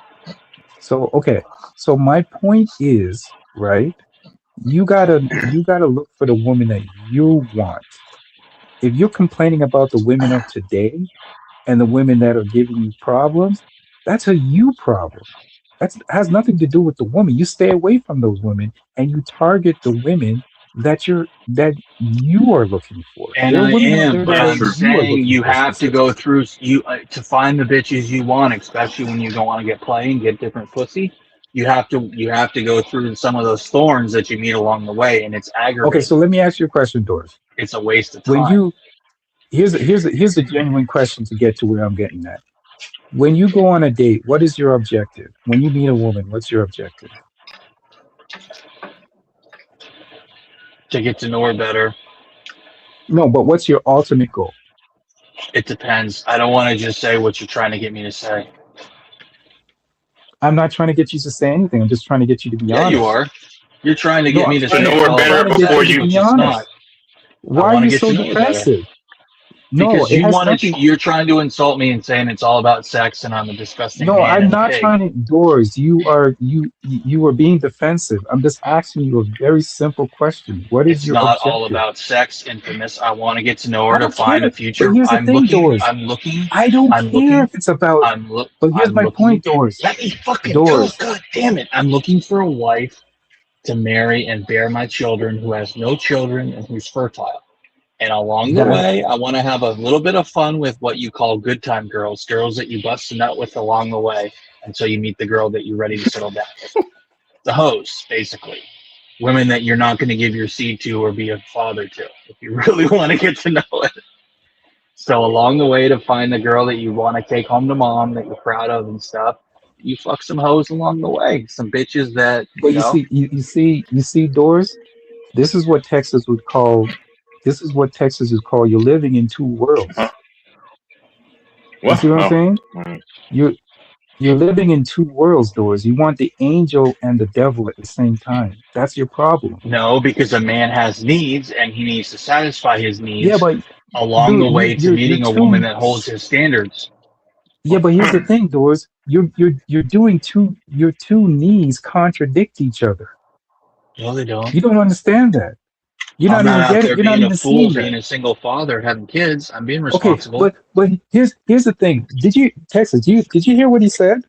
So okay. So my point is, right? You gotta look for the woman that you want. If you're complaining about the women of today and the women that are giving you problems, that's a you problem. That has nothing to do with the woman. You stay away from those women and you target the women that you are looking for. And There are I women out am, there but that I'm you are saying looking you for have to go specifically. through to find the bitches you want, especially when you go want to get play and get different pussy. You have to go through some of those thorns that you meet along the way, and it's Okay, aggravating. so let me ask you a question, Doris. It's a waste of When time. you here's a genuine question to get to where I'm getting at. When you go on a date, what is your objective? When you meet a woman, what's your objective? To get to know her better. No, but what's your ultimate goal? It depends. I don't want to just say what you're trying to get me to say. I'm not trying to get you to say anything. I'm just trying to get you to be Yeah, honest. you are. You're trying to No, get me I'm to trying say to, it's I'm all trying about to get sex, you to which be it's honest. not. Why I are want to you get so to know her better. defensive? No, Because it you has want nothing. to, you're trying to insult me and saying it's all about sex and I'm a disgusting No, man I'm and a not pig. trying to Doors. You are being defensive. I'm just asking you a very simple question. What is It's your not all objective? about sex, infamous. I want to get to know I her to don't find a care. future. But here's the thing, Doors. I'm looking, I don't I'm care looking, if it's about. But here's I'm my looking. point, Doors. Let me fucking go. Doors. God damn it. I'm looking for a wife to marry and bear my children who has no children and who's fertile. And along the That way, I want to have a little bit of fun with what you call good time girls, girls that you bust a nut with along the way until you meet the girl that you're ready to settle down with. The hoes, basically. Women that you're not going to give your seed to or be a father to if you really want to get to know it. So along the way to find the girl that you want to take home to mom that you're proud of and stuff, you fuck some hoes along the way. Some bitches that, But you know. you see, Doors. This is what Texas would call. This is what Texas is called. You're living in two worlds. You see what I'm saying? You're living in two worlds, Doors. You want the angel and the devil at the same time. That's your problem. No, because a man has needs and he needs to satisfy his needs Yeah, but along the way to you're meeting a woman that holds his standards. Yeah, but here's the thing, Doors. You're doing your two needs contradict each other. No, they don't. You don't understand that. You're I'm not not even out getting. there You're not being a even fool, seeing being that. a single father, having kids. I'm being Okay, responsible. but here's the thing. Did you Texas? Did you hear what he said?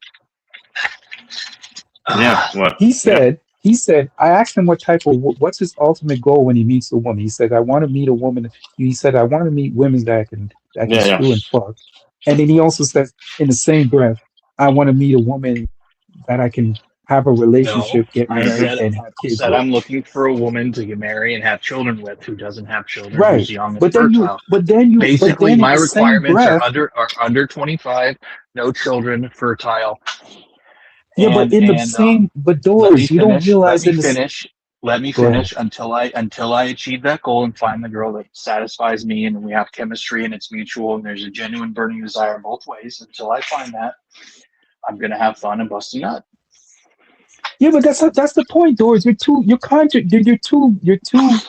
Yeah. What? He said. I asked him what's his ultimate goal when he meets a woman. He said, I want to meet a woman. He said, I want to meet women that can screw and fuck. And then he also says in the same breath, I want to meet a woman that I can have a relationship, get married, and have kids with. I'm looking for a woman to get married and have children with who doesn't have children, Right. who's young and But then fertile. Basically, my in the same requirements breath, are under 25, no children, fertile. Yeah, but Doors, you don't realize Let me finish until I achieve that goal and find the girl that satisfies me and we have chemistry and it's mutual and there's a genuine burning desire both ways. Until I find that, I'm gonna have fun and bust a nut. Yeah, but that's the point, Doors. Your two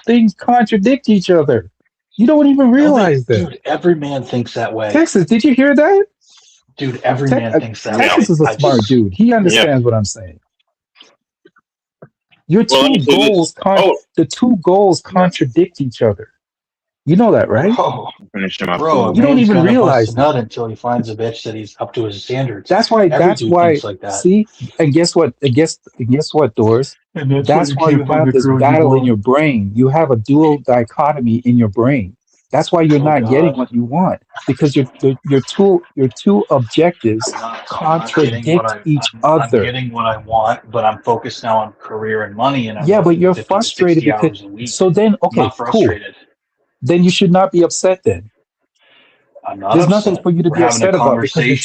things contradict each other. You don't even realize that. Dude, every man thinks that way. Texas, did you hear that? Dude, every man thinks that way. Texas is a smart dude. He understands what I'm saying. Your two goals, the two goals contradict each other. You know that, right? Bro, you don't even realize that until he finds a bitch that he's up to his standards. That's why. Like that. See, and guess what? Guess what, Doris? That's why you have this battle in your brain. You have a dual dichotomy in your brain. That's why you're not getting what you want, because your two objectives contradict each other. I'm getting what I want, but I'm focused now on career and money. And but you're frustrated because. So then, okay, cool. Then you should not be upset. Then there's nothing for you to be upset about because your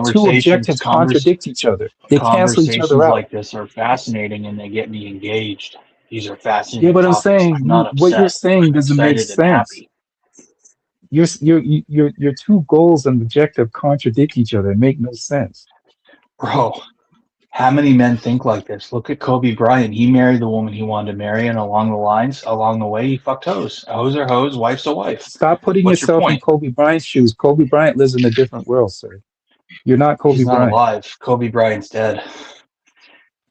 two objectives contradict each other. They cancel each other out. Like this are fascinating and they get me engaged. These are fascinating. Yeah, but I'm saying what you're saying doesn't make sense. Your two goals and objective contradict each other. It make no sense. Bro, how many men think like this? Look at Kobe Bryant. He married the woman he wanted to marry, and along the way, he fucked hoes. Hoes are hoes, wife's a wife. Stop putting yourself in Kobe Bryant's shoes. Kobe Bryant lives in a different world, sir. You're not Kobe Bryant. He's not alive. Kobe Bryant's dead.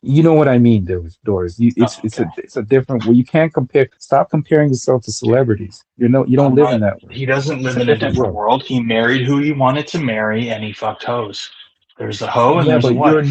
You know what I mean, Doris. It's a different. Well, you can't compare. Stop comparing yourself to celebrities. You don't live in that world. He doesn't live in a different world. He married who he wanted to marry, and he fucked hoes. There's a hoe and there's a wife.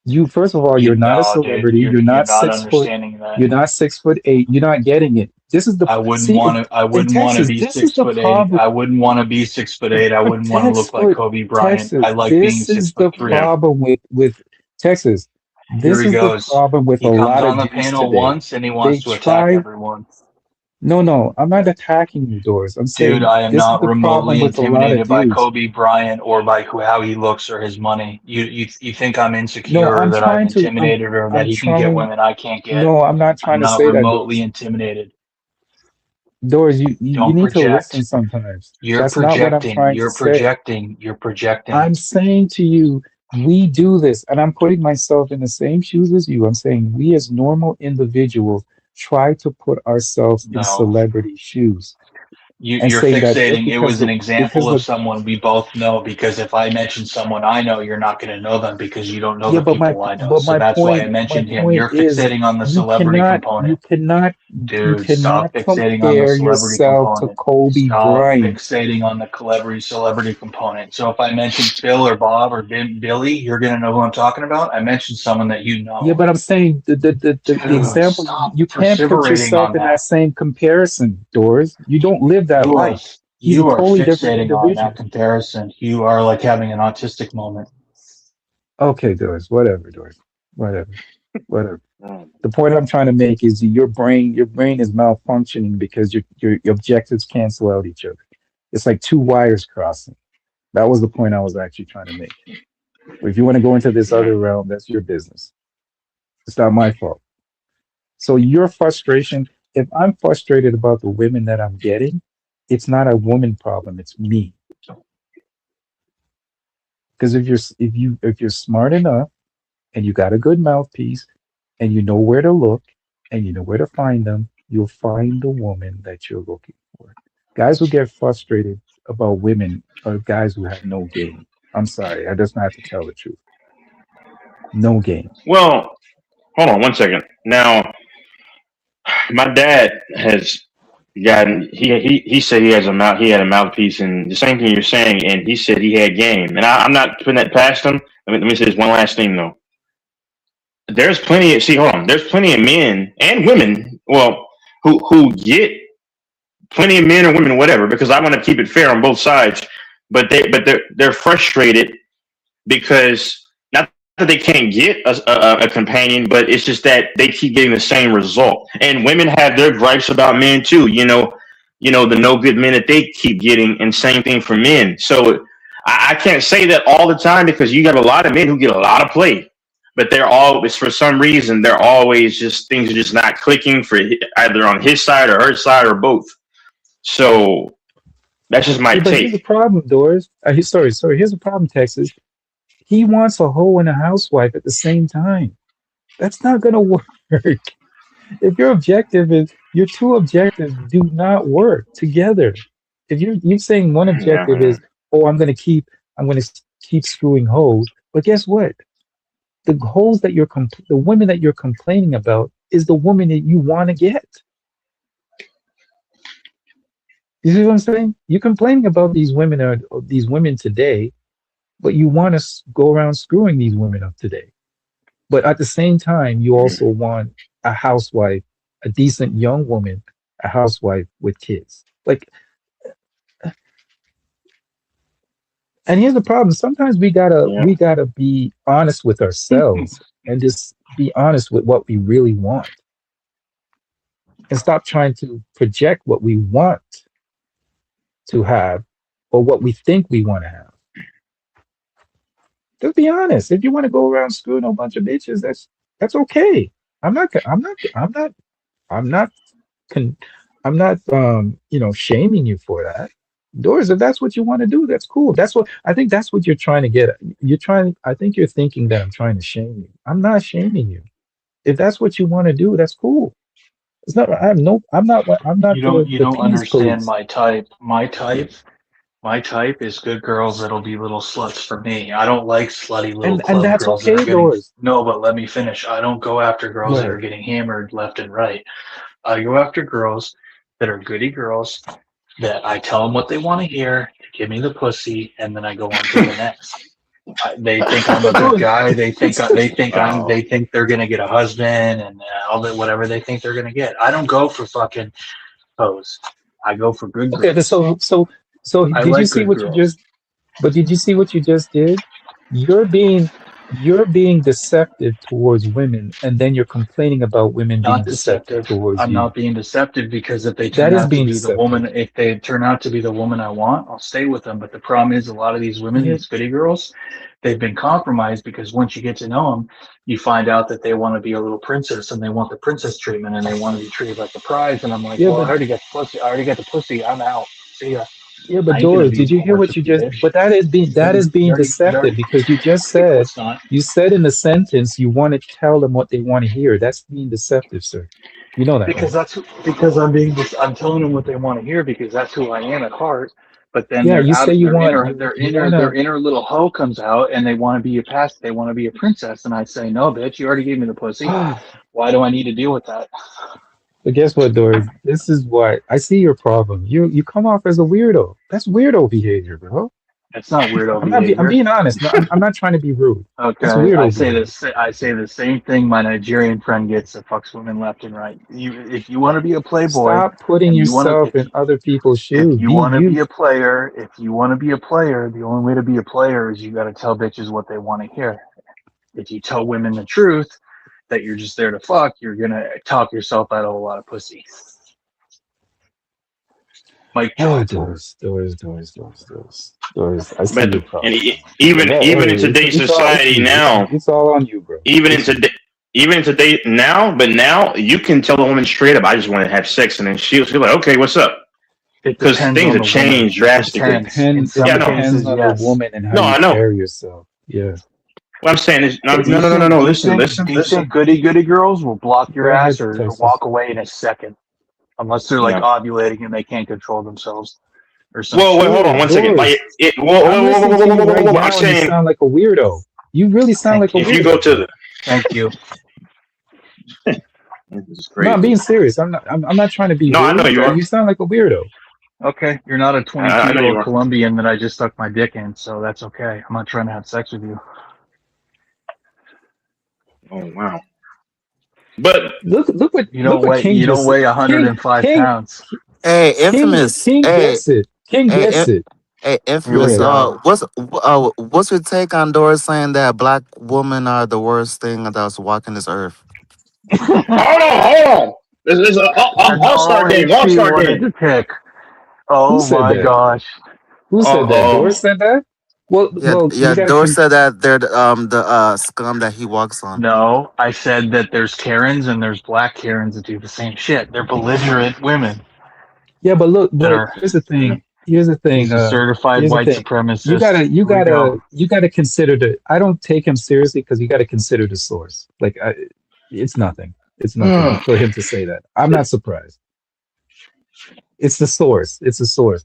You first of all, you're not a celebrity. You're not not 6 foot. understanding that. You're not 6'8". You're not getting it. This is the. I wouldn't see, want to. I in wouldn't want to Texas, be this is 6'8". the problem. I wouldn't want to be 6'8". I wouldn't want to look like Texas, Kobe Bryant. Texas, I like being this is the 6'3". problem with Texas. Here This he is the goes. problem with He a comes lot on of the dudes panel today. once and he wants They to attack try. everyone. No, I'm not attacking you, Doris. I'm saying Dude, I am this is not the problem remotely with a lot of intimidated by dudes. Kobe Bryant or by how he looks or his money. You think I'm No, insecure or I'm that I'm trying to. intimidated or that I'm he can get trying. women I can't get? No, I'm not I'm trying to not say that, remotely Doris. intimidated. Doris, you Don't need to project. listen sometimes. You're That's not what I'm projecting. trying to You're say. projecting. You're projecting. I'm saying to you, we do this, and I'm putting myself in the same shoes as you. I'm saying we as normal individuals try to put ourselves in No. celebrity shoes. And You're saying that just fixating. It was because an example because of someone we both know, because if I mention someone I know, you're not going to know them because you don't know yeah, the people I know. but So my that's why I point mentioned him. point You're is fixating on the you celebrity cannot component. Dude, stop fixating on the compare celebrity yourself to component. Kobe Stop Bryant. fixating on the celebrity component. So if I mention Phil or Bob or Billy, you're going to know who I'm talking about. I mentioned someone that you know. Yeah, but I'm saying the Dude, example, stop you can't put perseverating yourself on in that. that same comparison, Doris. You don't live that You are life. He's a you are totally different fixating on that individual. comparison. You are like having an autistic moment. Okay, Doris, whatever, whatever. The point I'm trying to make is your brain is malfunctioning because your objectives cancel out each other. It's like two wires crossing. That was the point I was actually trying to make. If you want to go into this other realm, that's your business. It's not my fault. So your frustration, if I'm frustrated about the women that I'm getting, it's not a woman problem, it's me. Because if you're smart enough and you got a good mouthpiece and you know where to look and you know where to find them, you'll find the woman that you're looking for. Guys who get frustrated about women are guys who have no game. I'm sorry, I just have to tell the truth. No game. Well, hold on one second. Now, my dad has gotten. He said he had a mouthpiece, and the same thing you're saying. And he said he had game, and I'm not putting that past him. Let me say this one last thing though. There's plenty of There's plenty of men and women. Well, who get plenty of men or women, whatever. Because I want to keep it fair on both sides. But they're frustrated because not that they can't get a companion, but it's just that they keep getting the same result. And women have their gripes about men too. You know the no good men that they keep getting, and same thing for men. So I can't say that all the time because you got a lot of men who get a lot of play, but they're always, for some reason, they're always just things are just not clicking for either on his side or her side or both. So that's just my But take. here's the problem, Doris. Sorry. Here's the problem, Texas. He wants a hoe and a housewife at the same time. That's not going to work. If your two objectives do not work together. If you're saying one objective is, oh, I'm going to keep screwing hoes, but guess what? The hoes that the women that you're complaining about is the woman that you want to get. You see what I'm saying? You're complaining about these women today, but you want to go around screwing these women up today. But at the same time, you also want a housewife, a decent young woman, a housewife with kids. And here's the problem. Sometimes we gotta be honest with ourselves and just be honest with what we really want. And stop trying to project what we want to have or what we think we want to have. Just be honest. If you want to go around screwing a bunch of bitches, that's okay. I'm not shaming you for that. Doris, if that's what you want to do, that's cool. I think that's what you're trying to get. I think you're thinking that I'm trying to shame you. I'm not shaming you. If that's what you want to do, that's cool. It's not. I'm not. You don't understand my type. My type is good girls that'll be little sluts for me. I don't like slutty little club and that's girls okay, that are getting. Doris. No, but let me finish. I don't go after girls that Right. are getting hammered left and right. I go after girls that are goody girls that I tell them what they want to hear, give me the pussy, and then I go on to the next. They think I'm a good guy. They think they're gonna get a husband and all that, whatever they think they're gonna get. I don't go for fucking hoes. I go for good girls. Okay, so I did like you see good what girls. you just? But did you see what you just did? You're being deceptive towards women, and then you're complaining about women being Not deceptive. towards I'm you. not being deceptive because if they That turn is out to being be the deceptive. woman, if they turn out to be the woman I want, I'll stay with them. But the problem is, a lot of these women, Yeah. these goody girls, they've been compromised because once you get to know them, you find out that they want to be a little princess and they want the princess treatment and they want to be treated like a prize. And I'm like, Yeah, well, I but already got the pussy. I already got the pussy. I'm out. See ya. yeah, I but ain't gonna Doris, be did you hear what you just? bitch. But that is being deceptive because you just said It's not. you said in the sentence you want to tell them what they want to hear. That's being deceptive, sir. You know that, Because right? I'm telling them what they want to hear because that's who I am at heart. But then Yeah, you say you want their you want their to. inner little hoe comes out and they want to be a past. They want to be a princess, and I say, no, bitch, you already gave me the pussy. Why do I need to deal with that? But guess what, Doris? This is why I see your problem. You come off as a weirdo. That's weirdo behavior, bro. It's not weirdo I'm behavior. being honest. No, I'm not trying to be rude. Okay, That's weirdo I say behavior. the same thing my Nigerian friend gets that fucks women left and right. If you want to be a playboy, Stop putting and you want yourself to, in other people's shoes. if you Be want to you. be a player, the only way to be a player is you got to tell bitches what they want to hear. If you tell women the truth that you're just there to fuck, you're gonna talk yourself out of a lot of pussy. Mike Oh, drop. Doris. I see But your problem. even in It's today's all, society now, it's all on you, bro. even in today now, but now you can tell a woman straight up, I just want to have sex, and then she'll like, okay, what's up? It Because depends things on have the changed woman. drastically. In some Yeah, no. Depends cases, on yes. the woman and how No, you I know. carry yourself. Yeah. What I'm saying is, no. Decent Listen. goody girls will block your Go ahead, ass or Texas. walk away in a second, unless they're like Yeah. ovulating and they can't control themselves or something. Whoa, wait, hold on one second. Doris, Like, I'm listening to you right whoa. now, I'm and you saying, sound like a weirdo. You really sound like a if weirdo. you go to the, Thank you. this is No, I'm crazy. being serious. I'm not trying to be No, I rude. know you are. You sound like a weirdo. Okay, you're not a I know 22-year-old you are. Colombian that I just stuck my dick in, so that's okay. I'm not trying to have sex with you. Oh wow. But Look what You don't look what King weigh just 105 King, pounds. Hey, infamous. King Hey, gets it. King hey, gets it. hey, Go infamous. ahead. What's your take on Doris saying that black women are the worst thing that's walking this earth? hold on. This is an all-star game. All-star wanted game. to pick. Who Oh said my that? gosh. Who said that? Uh-oh. Doris said that? Well, Yeah, you gotta Doris said that they're the scum that he walks on. No, I said that there's Karens and there's black Karens that do the same shit. They're belligerent women Yeah, but look, that but are here's the thing. Here's the thing. he's a certified Here's the white thing. supremacist. You Rico. gotta consider the. I don't take him seriously because you gotta consider the source. Like, it's nothing. It's nothing for him to say that. I'm not surprised. It's the source. It's the source.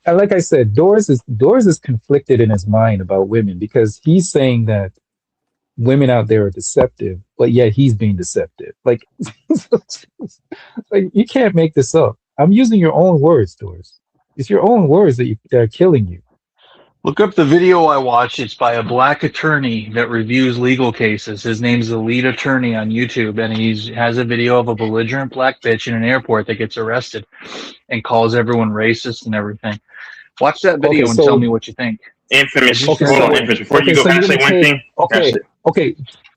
And like I said, Doris is conflicted in his mind about women because he's saying that women out there are deceptive, but yet he's being deceptive. Like, like you can't make this up. I'm using your own words, Doris. It's your own words that are killing you. Look up the video I watched. It's by a black attorney that reviews legal cases. His name's the lead attorney on YouTube, and he has a video of a belligerent black bitch in an airport that gets arrested and calls everyone racist and everything. Watch that video and tell me what you think. Infamous. Okay, Hold on, infamous. Before you go, can I say one thing? Okay.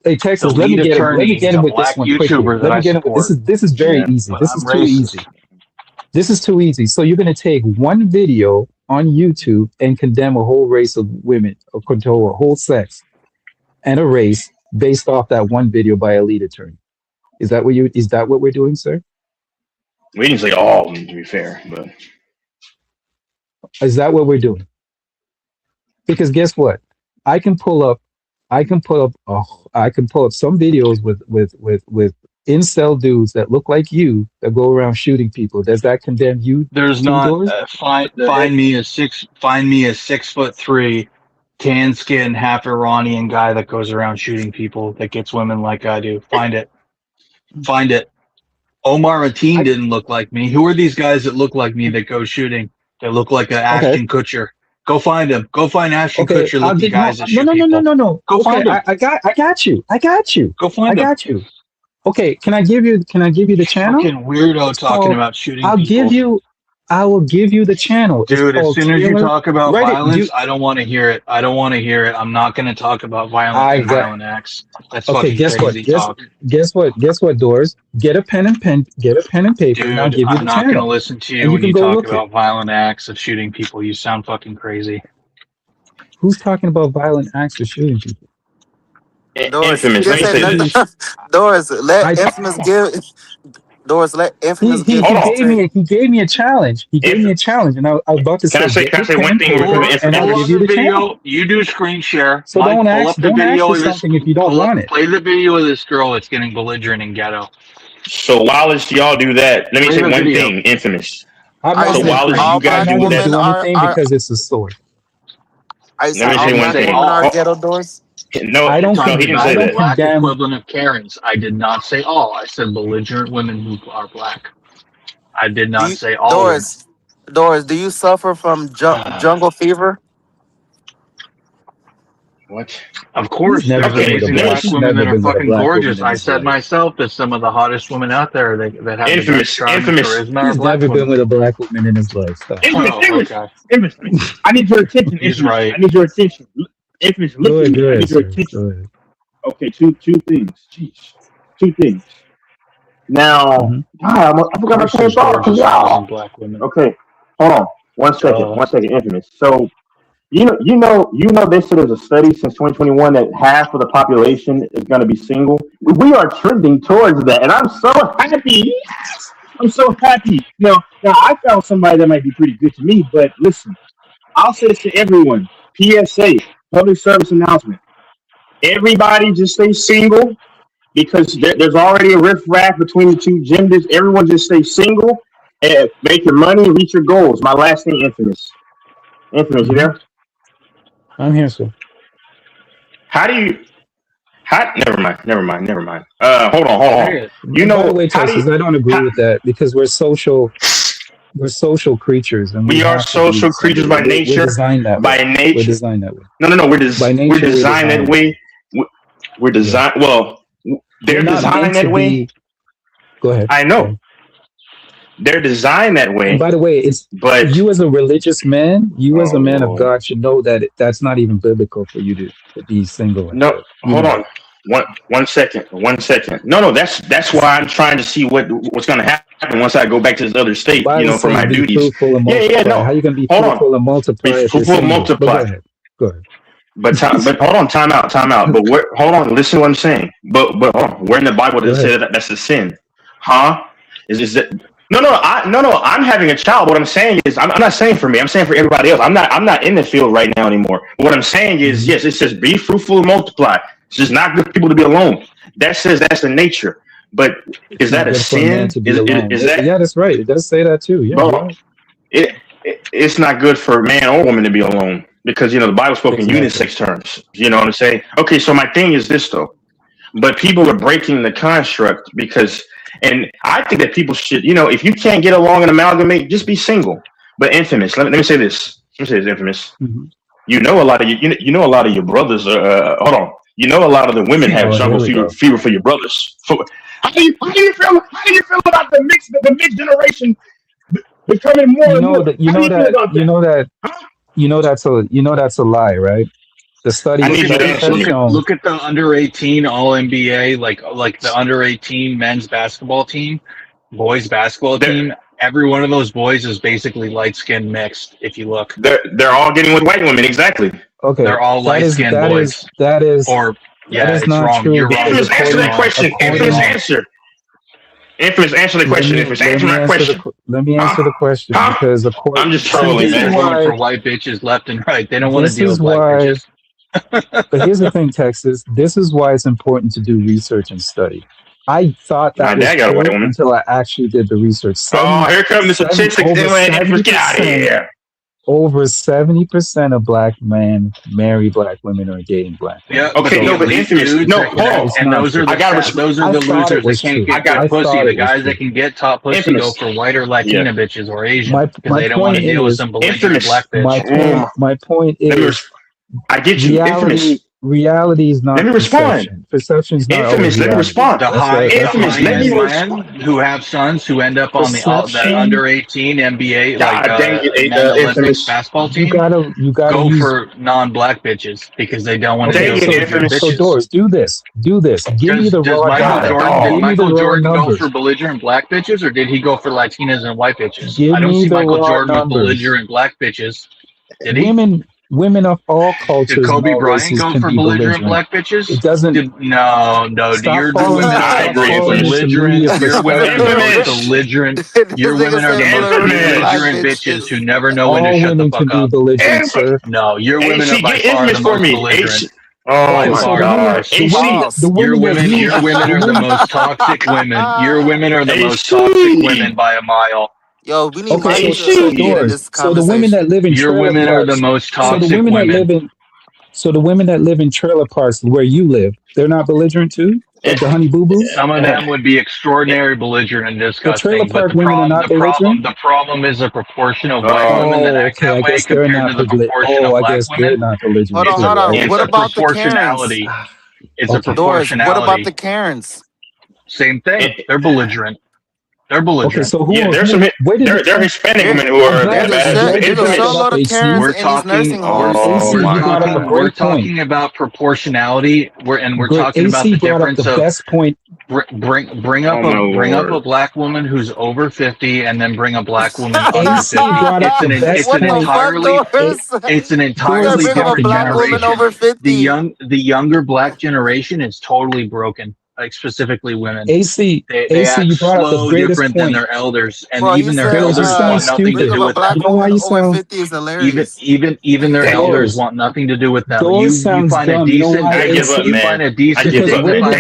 Hey, Texas, The let me lead get attorney, him the with this black one quickly. YouTuber that Let me I get him. This is very easy. but This I'm is too racist. easy. This is too easy. So you're going to take one video on YouTube and condemn a whole race of women, or control a whole sex and a race based off that one video by a lead attorney. Is that what we're doing, sir? We didn't say all of them, to be fair, but Is that what we're doing? Because guess what? I can pull up some videos with incel dudes that look like you that go around shooting people. Does that condemn you? There's not find me a 6'3", tan skin, half Iranian guy that goes around shooting people that gets women like I do. Find it. Omar Mateen didn't look like me. Who are these guys that look like me that go shooting? That look like an Ashton Kutcher. Go find him. Go find Ashton Okay, Kutcher I'll looking get guys that no, shoot no, no, no, people. no, no. Go Okay, find him. I got you. I got you. Go I find him. got you. Okay, can I give you the channel? Fucking weirdo It's talking called. about shooting I'll people. give you. I will give you the channel. It's Dude, as called soon as you Taylor. talk about Write it. violence, I don't want to hear it. I don't want to hear it. I'm not going to talk about I got. violent acts. That's Okay, fucking guess what? crazy talk. Guess what, Doors? Get a pen and paper, and I'll Dude, give you I'm the not going to channel, listen to you and you when can you go talk look it. about violent acts of shooting people. You sound fucking crazy. Who's talking about violent acts or shooting people? Doris, he Infamous. Let didn't me say say this. nothing. Doris, I let Infamous give. Doris, let Infamous he give. Hold on. gave me a challenge. He gave me a challenge, and I was about to Can I say say? get Can I your say pen one and thing? paper, and I'll Pull give up you the the channel. video. You do screen share. So Mike, don't pull up ask the video for of this. something if you don't want it. Play the video of this girl that's getting belligerent and ghetto. So while y'all do that, let me Play say the one video. thing. Infamous. I'm Are not you So gonna saying while do. you all guys I'm black not do gonna that, do women anything are? because it's a sword. Are you let saying me I all say didn't one black say thing. women are all. ghetto, Doris? No, I don't no, think. he didn't I say don't that. think Black damn. equivalent of Karens. I did not say all. I said belligerent women who are black. I did Do not you, say all women. Doris, do you suffer from jungle fever? What? Of He's course, never there's been Okay, with a amazing let me. black. black He's women never that are been with a fucking black woman gorgeous. in I his said life. myself that some of the hottest women out there that have the best Infamous. charm and Infamous. charisma are He's black never been women. with a black woman in his life. Stop. Infamous, Oh, infamous, okay. infamous. I need your attention, He's infamous. right. I need your attention. Infamous, Go look at ahead, me. go I ahead, need your sir. attention. Go ahead. Okay, two things. Jeez. Two things. Now, Mm-hmm. God, I forgot my Of course, train of there's thought. gorgeous, Y'all. amazing black women. Okay, hold on. One Duh. second, infamous. So, you know, they said there's a study since 2021 that half of the population is going to be single. We are trending towards that, and I'm so happy. Yes, I'm so happy. Now I found somebody that might be pretty good to me, but listen, I'll say this to everyone. PSA, public service announcement. Everybody just stay single because there's already a riffraff between the two genders. Everyone just stay single and make your money, reach your goals. My last name, Infamous. Infamous, you there? I'm here, sir. How do you? Never mind. Hold on. You By the know, way, how do Texas, you? I don't agree with that because we're social creatures, and we We are have to be social creatures by we're nature. designed that By way. We're nature. designed that way. No. We're By nature, we're designed that way. We're Yeah. designed. Well, they're We're not designed meant that to way. be. Go ahead. I know. They're designed that And way. by the way, it's But you as a religious man, you as a man of Lord. God should know that that's not even biblical for you to be single. Like No, that. You hold know on. One second. No. That's why I'm trying to see what's going to happen once I go back to this other The state. Bible For says my be duties. fruitful and Yeah. multiply. No. How you gonna be Hold on. fruitful and multiply Be if you're fruitful and single? But go multiply. ahead. Go ahead. But hold on. Time out. But hold on. Listen to what I'm saying. But hold on. Where in the Bible Go does it ahead. say that that's a sin? Huh? Is that? No. I'm having a child. What I'm saying is, I'm not saying for me. I'm saying for everybody else. I'm not in the field right now anymore. But what I'm saying is, yes, it says be fruitful and multiply. It's just not good for people to be alone. That says that's the nature. But It's is that not a good for a man sin? to be alone. Is that? Yeah, that's right. It does say that too. Yeah, you're Bro, right. it's not good for man or woman to be alone because the Bible spoke in Exactly. unisex terms. You know what I'm saying? Okay, so my thing is this though, but people are breaking the construct because, and I think that people should, if you can't get along and amalgamate, just be single. But Infamous, let me say this. Infamous. Mhm. You know a lot of a lot of your brothers. Hold on. You know a lot of the women have Oh, jungle here we go. fever for your brothers. How do you feel about the mixed generation becoming more You and know more? that. How do you feel about that? That's a lie, right? The I need you to studies answer have me. shown. Look at the under 18 All NBA, like the under 18 men's basketball team, boys basketball team. Every one of those boys is basically light skinned mixed. If you look, They're all getting with white women. Exactly. Okay, they're all light skinned boys. that is It's not wrong. true. You're wrong. Infamous, answer that question. Infamous, answer. Infamous, answer the question. Infamous, answer my question. Let me answer the question because according. I'm just trolling, They're man. going for white bitches left and right. They don't want to This deal is with black why. bitches. But here's the thing, Texas. This is why it's important to do research and study. I thought My that was dad got a white true woman. until I actually did the research. Oh, here come the statistics. Infamous, get out of here. over 70% of black men marry black women or dating black women. Yeah. Okay, no, but Infamous. No, hold on. And those are the those are the losers that can't get good pussy. The guys that can get top pussy go for white or Latina bitches or Asian because they don't want to deal with some belligerent black bitch. My point is, I get you. Reality is not. Let me respond. Perception is not. Infamous. Let me respond. The high-end men who have sons who end up on the under 18 NBA Olympic basketball team. You gotta go for non-black bitches because they don't want to deal with bitches. So Doris, do this. Give me the raw data. Did Michael Jordan go for belligerent black bitches or did he go for Latinas and white bitches? I don't see Michael Jordan with belligerent black bitches. Did he? Women of all cultures. Did Kobe Bryant go for belligerent black bitches? It doesn't. No. Your women are belligerent. Your women are the most belligerent. Your women are the most belligerent bitches who never know when to shut the fuck up. Belligerent, sir. No, your women are by far the most belligerent. Oh my gosh. Your women are the most toxic women. Your women are the most toxic women by a mile. Yo, we need so the women that live in your women are the most toxic women. So the women that live in trailer parks where you live, they're not belligerent too? Like the honey boo boos? Some of them would be extraordinary belligerent and disgusting. The trailer park women are not belligerent? The problem is the proportion of white women that act that way compared to the proportion of black women. Not belligerent. Hold on. What about the proportionality? It's a proportionality. What about the Karens? Same thing. They're belligerent. They're belligerent. Okay, so they're Hispanic women who are We're talking about proportionality. We're talking about the difference of best point. Bring up a black woman who's over 50, and then bring a black woman under 50. It's an entirely different generation. The younger black generation is totally broken. Like specifically women. AC, they act you brought slow, up the different than their elders, and even their elders want nothing to do with them. You know why you sound even their elders want nothing to do with them. You find a decent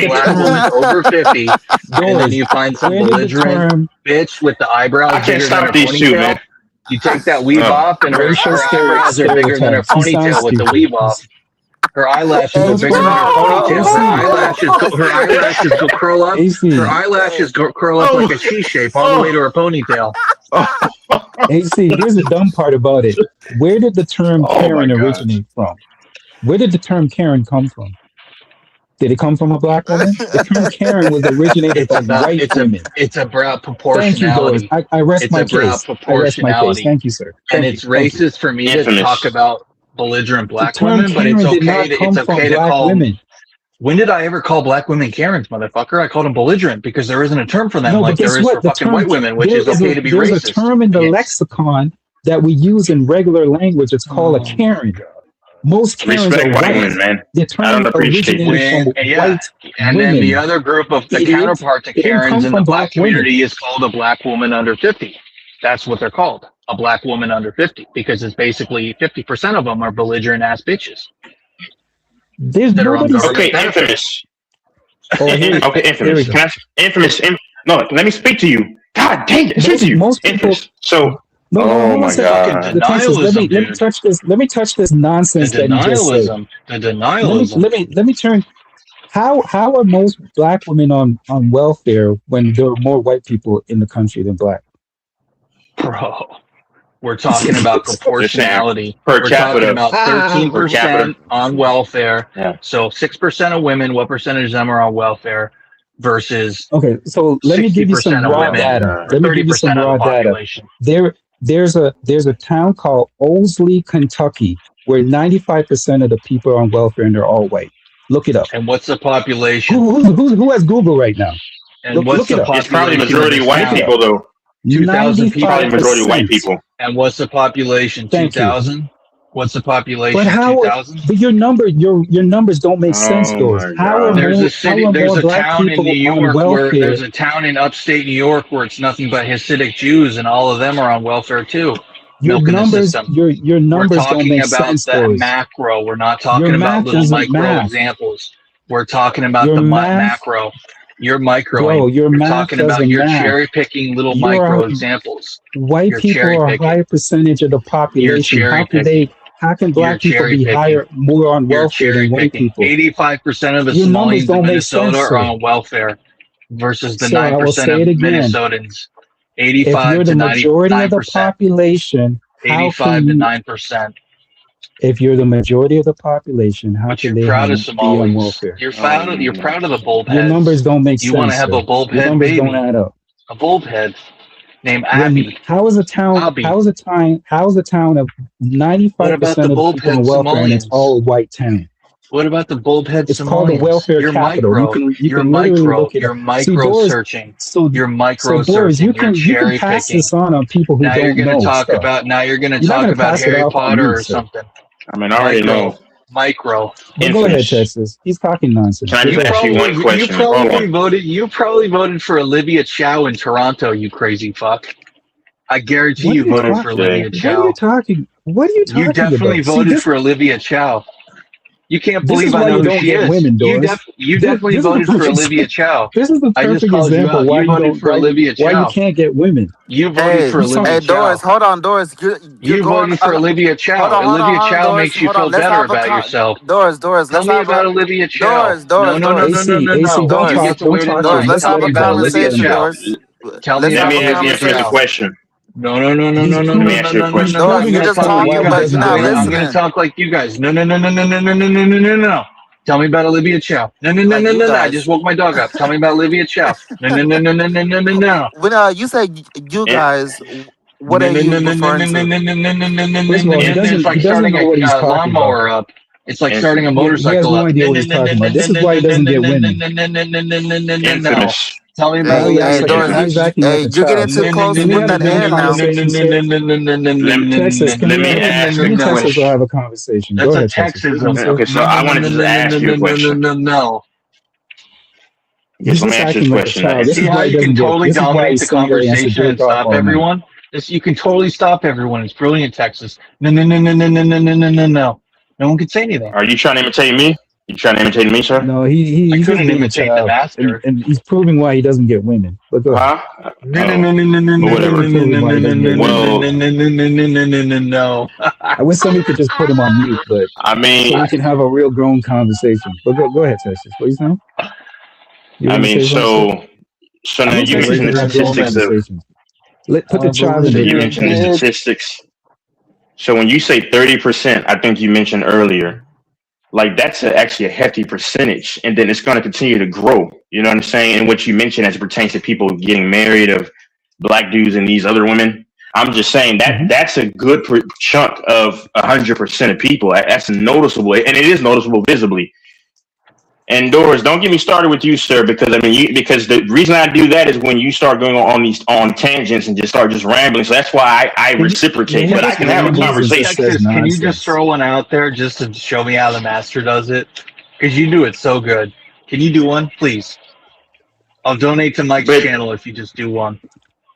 black woman over 50, and then you find some belligerent bitch with the eyebrows bigger than her ponytail. You take that weave off, and her eyebrows are bigger than her ponytail with the weave off. Her eyelashes are bigger than her ponytail. Her eyelashes go curl up. Her eyelashes curl up like a C shape all the way to her ponytail. AC, here's the dumb part about it. Where did the term Karen originate from? Where did the term Karen come from? Did it come from a black woman? The term Karen was originated by white women. It's about proportionality. Thank you, I rest my case. Thank you, sir. And it's racist for me to talk about belligerent black women, but it's okay to call women. When did I ever call black women Karens, motherfucker? I called them belligerent because there isn't a term for them like there is for fucking white women, which is okay to be racist. There's a term in the lexicon that we use in regular language. It's called a Karen. Most Karens are white women, man. The term originated from white and then the other group of the counterpart to Karens in the black community is called a black woman under 50. That's what they're called. A black woman under 50, because it's basically 50% of them are belligerent ass bitches. Okay, Infamous. Infamous. Infamous. No, let me speak to you. God dang it, listen to you. Most people. So. Oh my God! Let me touch this nonsense that you just said. The denialism. Let me turn. How are most black women on welfare when there are more white people in the country than black? Bro, we're talking about proportionality. We're talking about 13% on welfare. Yeah. So 6% of women, what percentage of them are on welfare versus okay, so let me give you some raw data. Let me give you some raw data. There's a town called Owsley, Kentucky, where 95% of the people are on welfare and they're all white. Look it up. And what's the population? Who has Google right now? And what's the population? It's probably majority white people though. 2,000 people. Probably majority white people. And what's the population? 2,000. What's the population? But how? 2,000? But your numbers don't make sense, though. There's a town in New York where there's a town in upstate New York where it's nothing but Hasidic Jews, and all of them are on welfare too. Your numbers don't make sense. We're talking about that macro. We're not talking about little micro examples. We're talking about the macro. You're microing. Bro, your You're math talking about doesn't you're math. cherry picking little You're micro a- examples. White You're people cherry are a picking. higher percentage of the You're population. cherry How can picking. how can You're black people cherry be picking. higher, more on You're welfare cherry than white picking. people? 85% of the Your numbers Somalians of don't make Minnesota sense, are sir. on welfare versus the Sir, I will 9% say of it again. Minnesotans. If 85 you're to the majority of the 99%. population, how 85 can to you? 9%. If you're the majority of the population, how But can you're they proud of be on Somalis. welfare? You're proud of the bulb Your heads. numbers don't make You want to sense, have sir. a bulb Your head numbers don't baby. add up. A bulb head named When Abby. how is a town? Abby. How is a town? How is a town of What 95% about the of the bulb people head on welfare and it's Somalians? all a white town? What about the bulb head It's called the Somalians? welfare You're capital. micro. You You're can literally micro. look it You're up. See, micro Doris. searching. So You're micro Doris, searching. You're you can cherry pass picking. this on people who Now you're don't gonna know talk stuff. about. Now you're gonna You're not talk gonna about pass it Harry off on Potter me, or sir. something. I mean, I already know. Micro. But go ahead, Infamous. Texas. He's talking nonsense. Can I But just go ask ahead. you one question? Hold on. You probably voted for Olivia Chow in Toronto. You crazy fuck. I guarantee What are you you voted talking? for Olivia What are Chow. you talking? What are you talking You definitely about? See, voted this for Olivia Chow. You can't this is believe I why know you who don't she get is. women, You Doris. definitely This is the voted for perfect Olivia Chow. This is the I just perfect called you example out. why You you voted don't for Olivia why you Chow. can't get women. You voted Hey, for Olivia hey, Chow. Doris, hold on, Doris. You're You going. voted for Olivia Chow. Olivia Chow Doris. makes you Hold on. feel Let's better have a about yourself. Doris. Tell Let's me have about a Olivia Chow. No. AC, don't You talk get to wear it. to him. Let's Just have let a him go. Let's let conversation, him go. Doris. Tell Let's me Let have me a ask you a conversation. question. No. He's Let me ask you a question. No, proving you're his just point why talking, he but doesn't you're get not women. I'm gonna listening. talk like you guys. No. Tell me about Olivia Chow. No. Like you I guys. just woke my dog up. Tell me about Olivia Chow. No. When you say you In- guys, what No. are you referring to? First of all, It's like he doesn't starting know what he's a talking about. lawnmower up. It's like starting a He has motorcycle no up. idea what he's talking about. This is why he doesn't get women. Infamous. Tell me Now about he acts Hey, like Olivia Doris, Chow. now he's acting like a you're getting child. too close Can we with have a that grown air now. conversation, sir? Texas, can Let we me have ask me a and Texas will question. have a conversation. That's Go a ahead, Texas. What do you Texism. say? Okay, so I wanted to just ask you a question. No. Okay, He's so let just me ask you acting this like a question. child. This See is how why he you can doesn't get. totally This is why dominate he the Sunday has to conversation and jerk off stop all night. everyone? You can totally stop everyone. It's brilliant, Texas. No. No one can say anything. Are you trying to imitate me? You trying to imitate me, sir? No, I he's just couldn't being a imitate the child, master. and he's proving why he doesn't get women. But go ahead. Huh? But whatever. He's proving why he doesn't get women. Well, No. I wish somebody could just put him on mute, but I mean, so we can have a real grown conversation. But go ahead, Texas. What you saying? You I want to mean, say something? so now Me and you Texas mentioned can the have grown statistics of. conversations. Put the child in So the you room. mentioned the statistics. So when you say 30%, I think you mentioned earlier, like that's actually a hefty percentage, and then it's going to continue to grow. You know what I'm saying? And what you mentioned as it pertains to people getting married of black dudes and these other women. I'm just saying that that's a good chunk of 100% of people. That's noticeable, and it is noticeable visibly. And Doris, don't get me started with you, sir, because I mean, because the reason I do that is when you start going on tangents and just start rambling. So that's why I reciprocate. But I can have a conversation. Texas, can you just throw one out there just to show me how the master does it? Because you do it so good. Can you do one, please? I'll donate to Mike's channel if you just do one.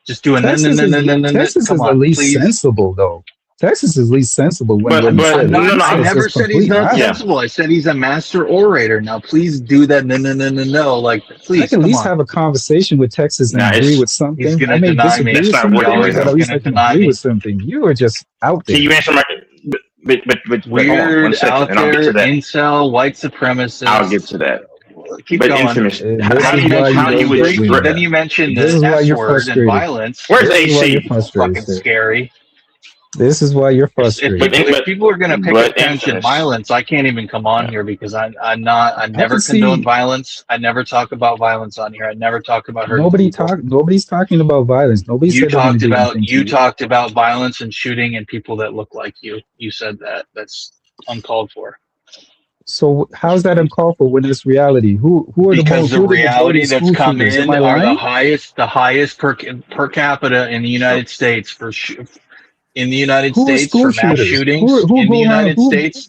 Just do a Texas is at least sensible, though. Texas is least sensible when I never it's said he's not complete sensible. I said he's a master orator. Now, please do that. No. Like, please, I can at least have a conversation with Texas and agree with something. He's gonna I may deny me. disagree with That's not something, what but at least I can agree with something. You are just out there. Can you answer my? But weird, hold on, 1 second, out and I'll get to there, that. incel, white supremacist. I'll get to that. Keep but going. infamous. Then you mentioned the S word and violence. Where's AC? Fucking scary. This is why you're frustrated. If people are going to pick attention, violence, I can't even come on here because I never condone violence. I never talk about violence on here. I never talk about hurting people. Nobody's talking about violence. You talked about violence and shooting and people that look like you. You said that. That's uncalled for. So how's that uncalled for when it's reality? Who are the because the reality that's come in are lying? the highest per capita in the United States for in the United States for mass shootings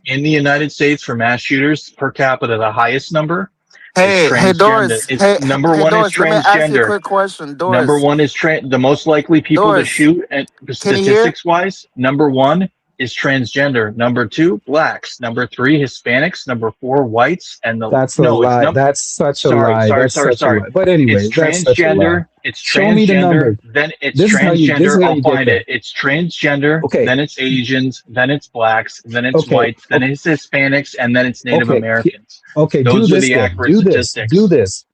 in the United States for mass shooters per capita, the highest number. Hey, Doris. Number one is transgender. Let me ask you a quick question, Doris. Number one is the most likely people to shoot, and statistics wise, number one is transgender. Number 2, blacks. Number 3, Hispanics. Number 4, whites. And That's a lie. That's such a lie. That's such a lie. But anyway, it's that's such a lie. transgender. It's Show me the number. transgender. Then it's This is how you transgender. I'll get find there. it. It's transgender. Okay. Then it's Asians. Then it's blacks. Then it's Okay. whites. Then it's Hispanics. And then it's Native Okay. Americans. Okay, Those do are this the then. accurate Do this. statistics. Do this.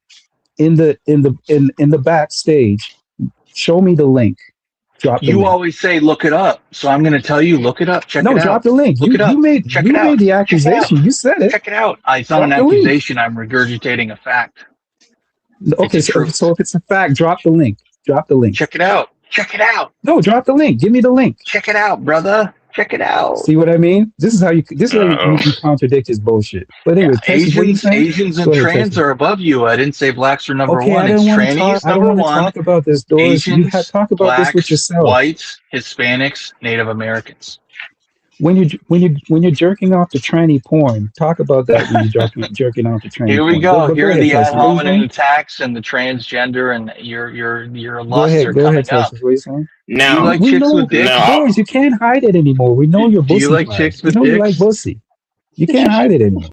In the backstage, show me the link. Drop the You link. always say look it up, so I'm going to tell you look it up. Check No, it out. drop the link. Look it up. You made Check you it out. made the Check it out. accusation. You said it. Check it out. It's not an Drop the link. accusation. I'm regurgitating a fact. Okay, It's the truth. so if it's a fact, drop the link. Drop the link. Check it out. Check it out. No, drop the link. Give me the link. Check it out, brother. Check it out. See what I mean? This is how you contradict his bullshit. But anyway, Texas, what are you saying? Asians and Go ahead, trans Texas. are above you. I didn't say blacks are number Okay, one. I It's don't want to trannies talk. I don't number want to one. talk about this, Doris. You Asians, have talk about blacks, this with yourself. whites, Hispanics, Native Americans. When you're jerking off to tranny porn, talk about that when you're jerking off to tranny. Here we porn. go. But Here are ahead, the ad Texas. What are you hominem saying? attacks and the transgender and your Go lusts ahead. are Go coming ahead, up. Texas. What are you saying? Now, You like We chicks know, with dicks? Doris, you can't hide it anymore. We know you're Do pussy. you like flags. chicks We with know you like dicks? pussy. You can't hide it anymore.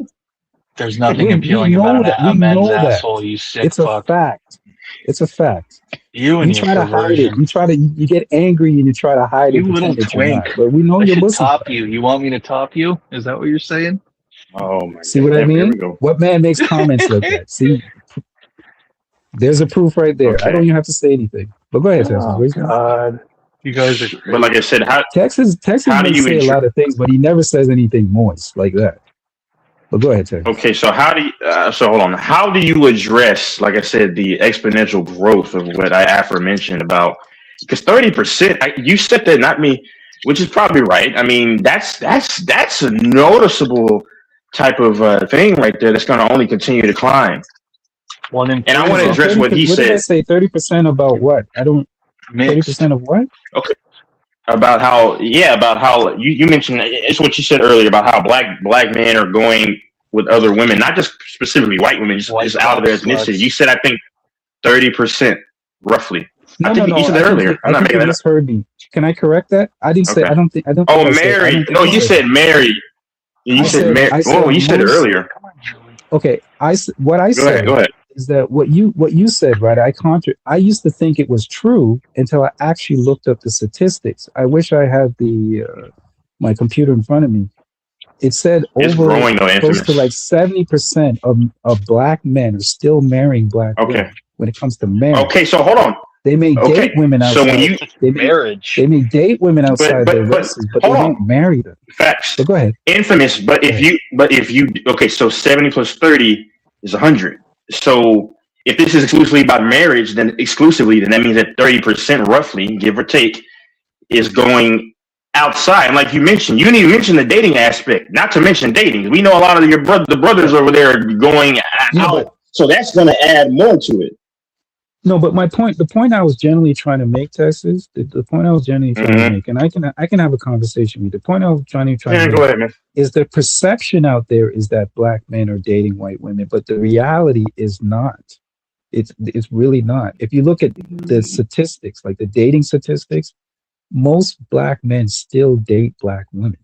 There's nothing We appealing know about that. a We men's know that. asshole, you sick It's a fuck. fact. It's a fact. You and You your try to hide it. perversion. You get angry and you try to hide it. You little Pretend that you're twink. not. But we know I you're should pussy. top you. You want me to top you? Is that what you're saying? oh my See God. what I Here we mean? go. What man makes comments like that? See, there's a proof right there. I Okay. don't even have to say anything. But go ahead, Texas. What are you saying? God. You guys are But like I said, Texas how do may you say a ensure- lot of things, but he never says anything moist like that. But go ahead, Texas. okay, so how do you, so hold on. How do you address, like I said, the exponential growth of what I aforementioned about? Because 30%, you said that, not me, which is probably right. I mean, that's a noticeable type of thing right there. That's going to only continue to climb. one in And I want to address what he What did I said say? 30% about what? I don't. 30% of what? about how you mentioned it's what you said earlier about how black men are going with other women, not just specifically white women, just out of their ethnicity. sluts. You said I think 30% roughly. I think you said that I think earlier. you- I'm not I think making you that up. misheard me. Can I correct that? I didn't say. Okay. I don't think. I don't. Oh, think I said- I don't Mary. think No, I you said Mary. You I said said- Mary. I said Oh, you said it most- earlier. Okay, what I Go said ahead. Go ahead. is that what you said, right? I used to think it was true until I actually looked up the statistics. I wish I had the my computer in front of me. It said It's over growing though, close infamous. to like 70% of black men are still marrying black Okay. women when it comes to marriage. Okay, so hold on. They may Okay, date women so outside. when you they may, Marriage. they may date women outside their but races, but they hold on. won't marry them. facts, But go ahead. infamous. But if you okay, so 70 plus 30 is 100. So if this is exclusively about marriage, then that means that 30% roughly, give or take, is going outside. And like you mentioned, you didn't even mention the dating aspect. Not to mention dating. We know a lot of the brothers over there are going Yeah, out, so that's going to add more to it. No, but the point I was generally trying to make, Texas, the point I was generally trying to make, and I can have a conversation with you. The point I was trying to Yeah, make go ahead, man. is the perception out there is that black men are dating white women, but the reality is not. It's really not. If you look at the statistics, like the dating statistics, most black men still date black women.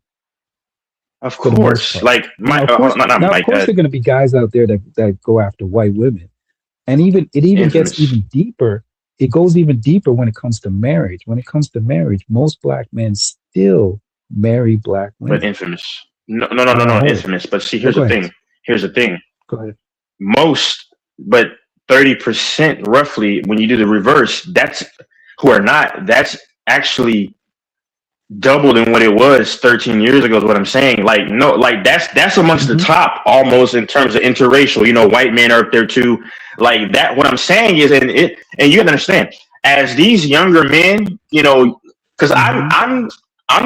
Of for the most course, part. like Now, of course, not now, Mike. of course there are going to be guys out there that go after white women. And it even gets Infamous. even deeper. It goes even deeper when it comes to marriage. When it comes to marriage, most black men still marry black women. But infamous. No, Oh. infamous. But see, here's Go the ahead. thing. Here's the thing. Go ahead. Most, but 30% roughly, when you do the reverse, that's actually doubled in what it was 13 years ago is what I'm saying. Like, no, like that's amongst the top almost in terms of interracial, white men are up there too. Like that, what I'm saying is, and you have to understand, as these younger men, because I'm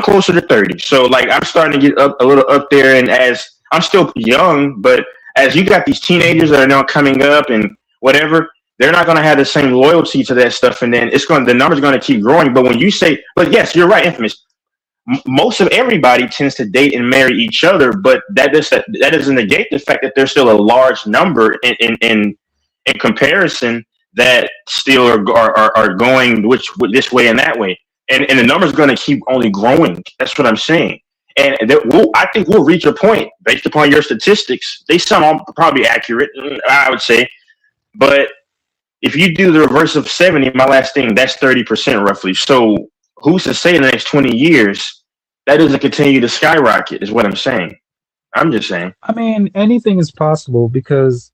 closer to 30. So like I'm starting to get up a little up there, and as I'm still young, but as you got these teenagers that are now coming up and whatever, they're not going to have the same loyalty to that stuff. And then the number's going to keep growing. But when you say, but yes, you're right, infamous. Most of everybody tends to date and marry each other, but that doesn't negate the fact that there's still a large number in comparison that still are going this way and that way. And the number's going to keep only growing. That's what I'm saying. And I think we'll reach a point based upon your statistics. They sound probably accurate, I would say. But if you do the reverse of 70, my last thing, that's 30% roughly. So who's to say in the next 20 years that doesn't continue to skyrocket is what I'm saying. I'm just saying. I mean, anything is possible because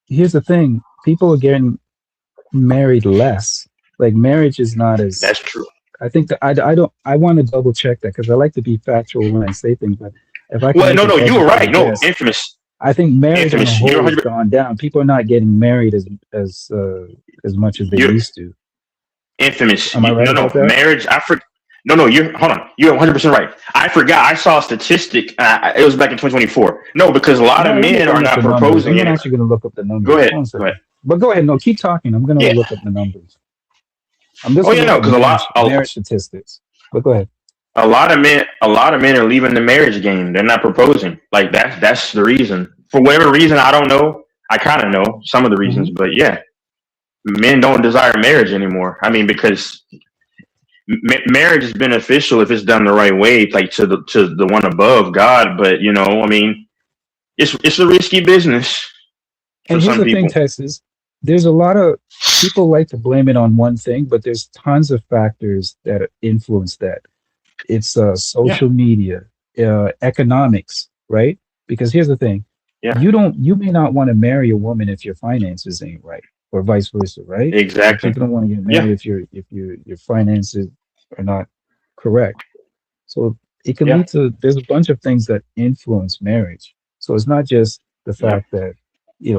here's the thing. People are getting married less. Like marriage is not as... That's true. I think that I want to double check that because I like to be factual when I say things. But if I can well, no, you were right. No, Infamous. I think marriage on the Infamous. whole has gone down. People are not getting married as much as they used to. Infamous. Am I right about that? Marriage. No, hold on. You're 100% right. I forgot. I saw a statistic. It was back in 2024. No, because a lot of men are not proposing. I'm actually going to look up the numbers. Go ahead. But go ahead. No, keep talking. I'm going to look up the numbers. I'm just because marriage statistics. But go ahead. A lot of men are leaving the marriage game. They're not proposing. Like that's the reason. For whatever reason, I don't know. I kind of know some of the reasons, but yeah, men don't desire marriage anymore. I mean, because marriage is beneficial if it's done the right way, like to the one above God. But I mean, it's a risky business. And here's the thing, Texas. There's a lot of people like to blame it on one thing, but there's tons of factors that influence that. It's social media, economics, right? Because here's the thing. Yeah. You may not want to marry a woman if your finances ain't right, or vice versa, right? Exactly. People don't want to get married if your finances are not correct. So it can lead to, there's a bunch of things that influence marriage. So it's not just the fact that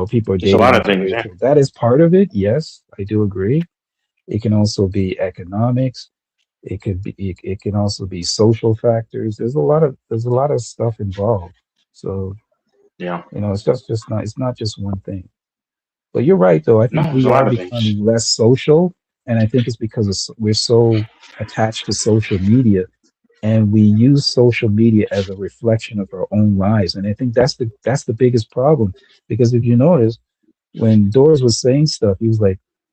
people are dating. It's a lot of things. Yeah. That is part of it. Yes, I do agree. It can also be economics. It can also be social factors. There's a lot of stuff involved. So it's not just one thing. But you're right though. I think we are becoming less social, and I think it's because we're so attached to social media, and we use social media as a reflection of our own lives. And I think that's the biggest problem, because if you notice, when Doris was saying stuff,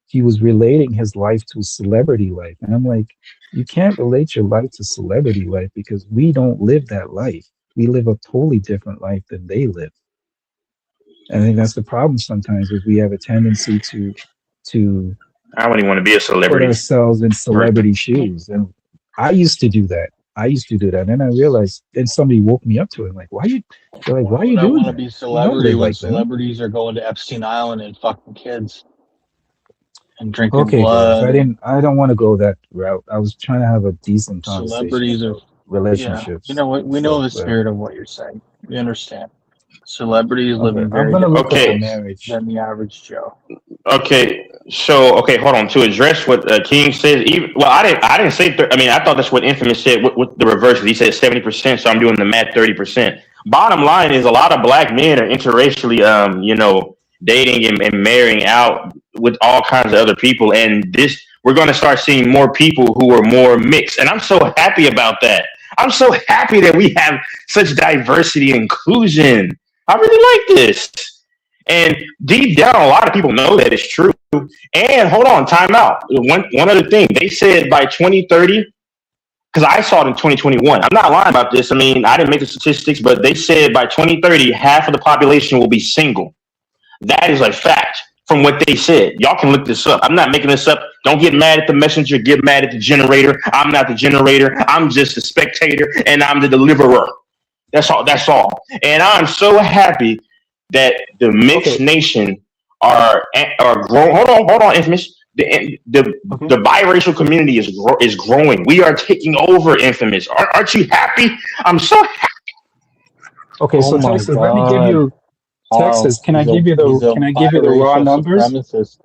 he was relating his life to celebrity life. And I'm like, you can't relate your life to celebrity life because we don't live that life. We live a totally different life than they live. And I think that's the problem sometimes, is we have a tendency to I wouldn't want to be a celebrity. Put ourselves in celebrity shoes. And I used to do that. And then I realized, and somebody woke me up to it. Like, why are you doing that? I want to be celebrity when like celebrities are going to Epstein Island and fucking kids and drinking okay, blood. guys, I don't want to go that route. I was trying to have a decent conversation. Celebrities are relationships. Yeah. We know the spirit of what you're saying. We understand. Celebrities living very different marriage than the average Joe. Okay, so hold on. To address what King says, I didn't say. I thought that's what Infamous said. With the reverse, he said 70%. So I'm doing the math 30%. Bottom line is, a lot of black men are interracially, dating and marrying out with all kinds of other people, and we're going to start seeing more people who are more mixed, and I'm so happy about that. I'm so happy that we have such diversity and inclusion. I really like this. And deep down, a lot of people know that it's true. And hold on, time out. One other thing. They said by 2030, because I saw it in 2021. I'm not lying about this. I didn't make the statistics, but they said by 2030, half of the population will be single. That is a fact from what they said. Y'all can look this up. I'm not making this up. Don't get mad at the messenger. Get mad at the generator. I'm not the generator. I'm just a spectator, and I'm the deliverer. That's all. And I'm so happy that the mixed nation are growing. Hold on, Infamous. The biracial community is growing. We are taking over, Infamous. Aren't you happy? I'm so happy. Okay, so Texas, let me give you Texas. Can I give you the raw numbers?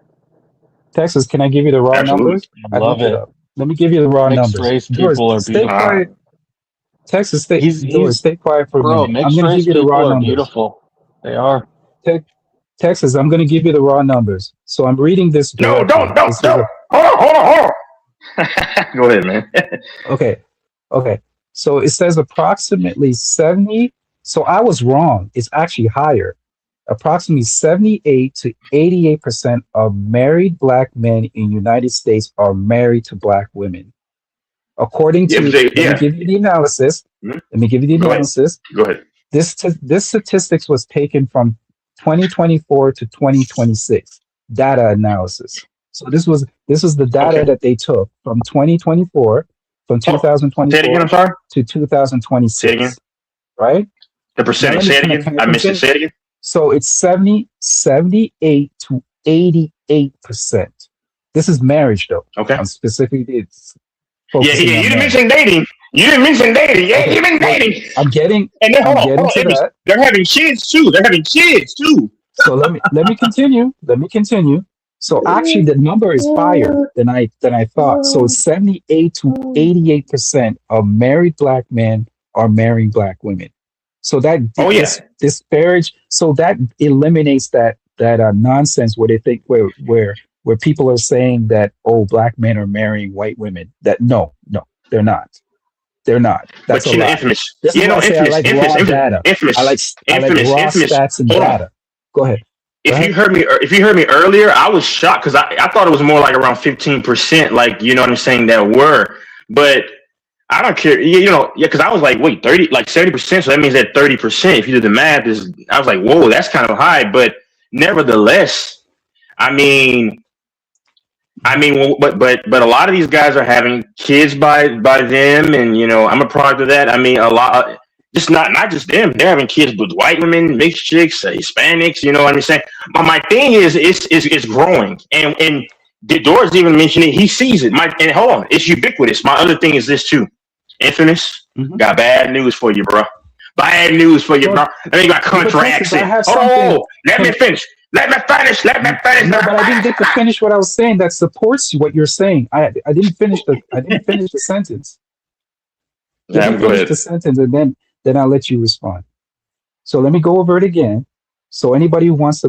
Texas, can I give you the raw numbers? I love it. Let me give you the raw mixed numbers. Race people are stay quiet. Texas, stay quiet for a minute. I'm going to give you the raw numbers. Beautiful. They are. Texas, I'm going to give you the raw numbers. So I'm reading this. No, don't. Hold on. Go ahead, man. Okay. So it says approximately 70. So I was wrong. It's actually higher. Approximately 78 to 88% of married black men in the United States are married to black women. According to, let me give you the analysis. Mhm. Let me give you the Go ahead. analysis. Go ahead. This statistics was taken from 2024 to 2026 data analysis. So this was the data that they took from 2024, from Say it again. 2024 I'm sorry. to 2026. Say it again. Right? The percentage. Say it again. I missed it. Say it again. So it's 78 to 88%. This is marriage, though. Okay. I'm specifically Yeah, you didn't mention dating. You didn't mention dating. Yeah, Okay, you've been dating. I'm getting And then hold to on. that. They're having kids too. So let me continue. So actually, the number is higher than I thought. So 78 to 88% of married black men are marrying black women. So that disparage. So that eliminates that nonsense where they think where people are saying that black men are marrying white women. That no, they're not. They're not. That's But a lie. Infamous. This is why I say I like raw data. I like raw stats and data. Go ahead. If you heard me earlier, I was shocked because I thought it was more like around 15%, like, you know what I'm saying, that were. But I don't care, because I was like, wait, 30, like 70%, so that means that 30%, if you do the math, I was like, whoa, that's kind of high. But nevertheless, but a lot of these guys are having kids by them, and I'm a product of that. I mean, a lot. Just not just them. They're having kids with white women, mixed chicks, Hispanics. You know what I'm saying? But my thing is, it's growing, and Doris even mentioned it. He sees it. And hold on, it's ubiquitous. My other thing is this too. Infamous. Got bad news for you, bro. Bad news for you, bro. Let me got country accent. Oh, let me finish. No, but I didn't get to finish what I was saying. That supports what you're saying. I didn't finish the sentence. Go ahead. The sentence, and then I'll let you respond. So let me go over it again. So anybody who wants to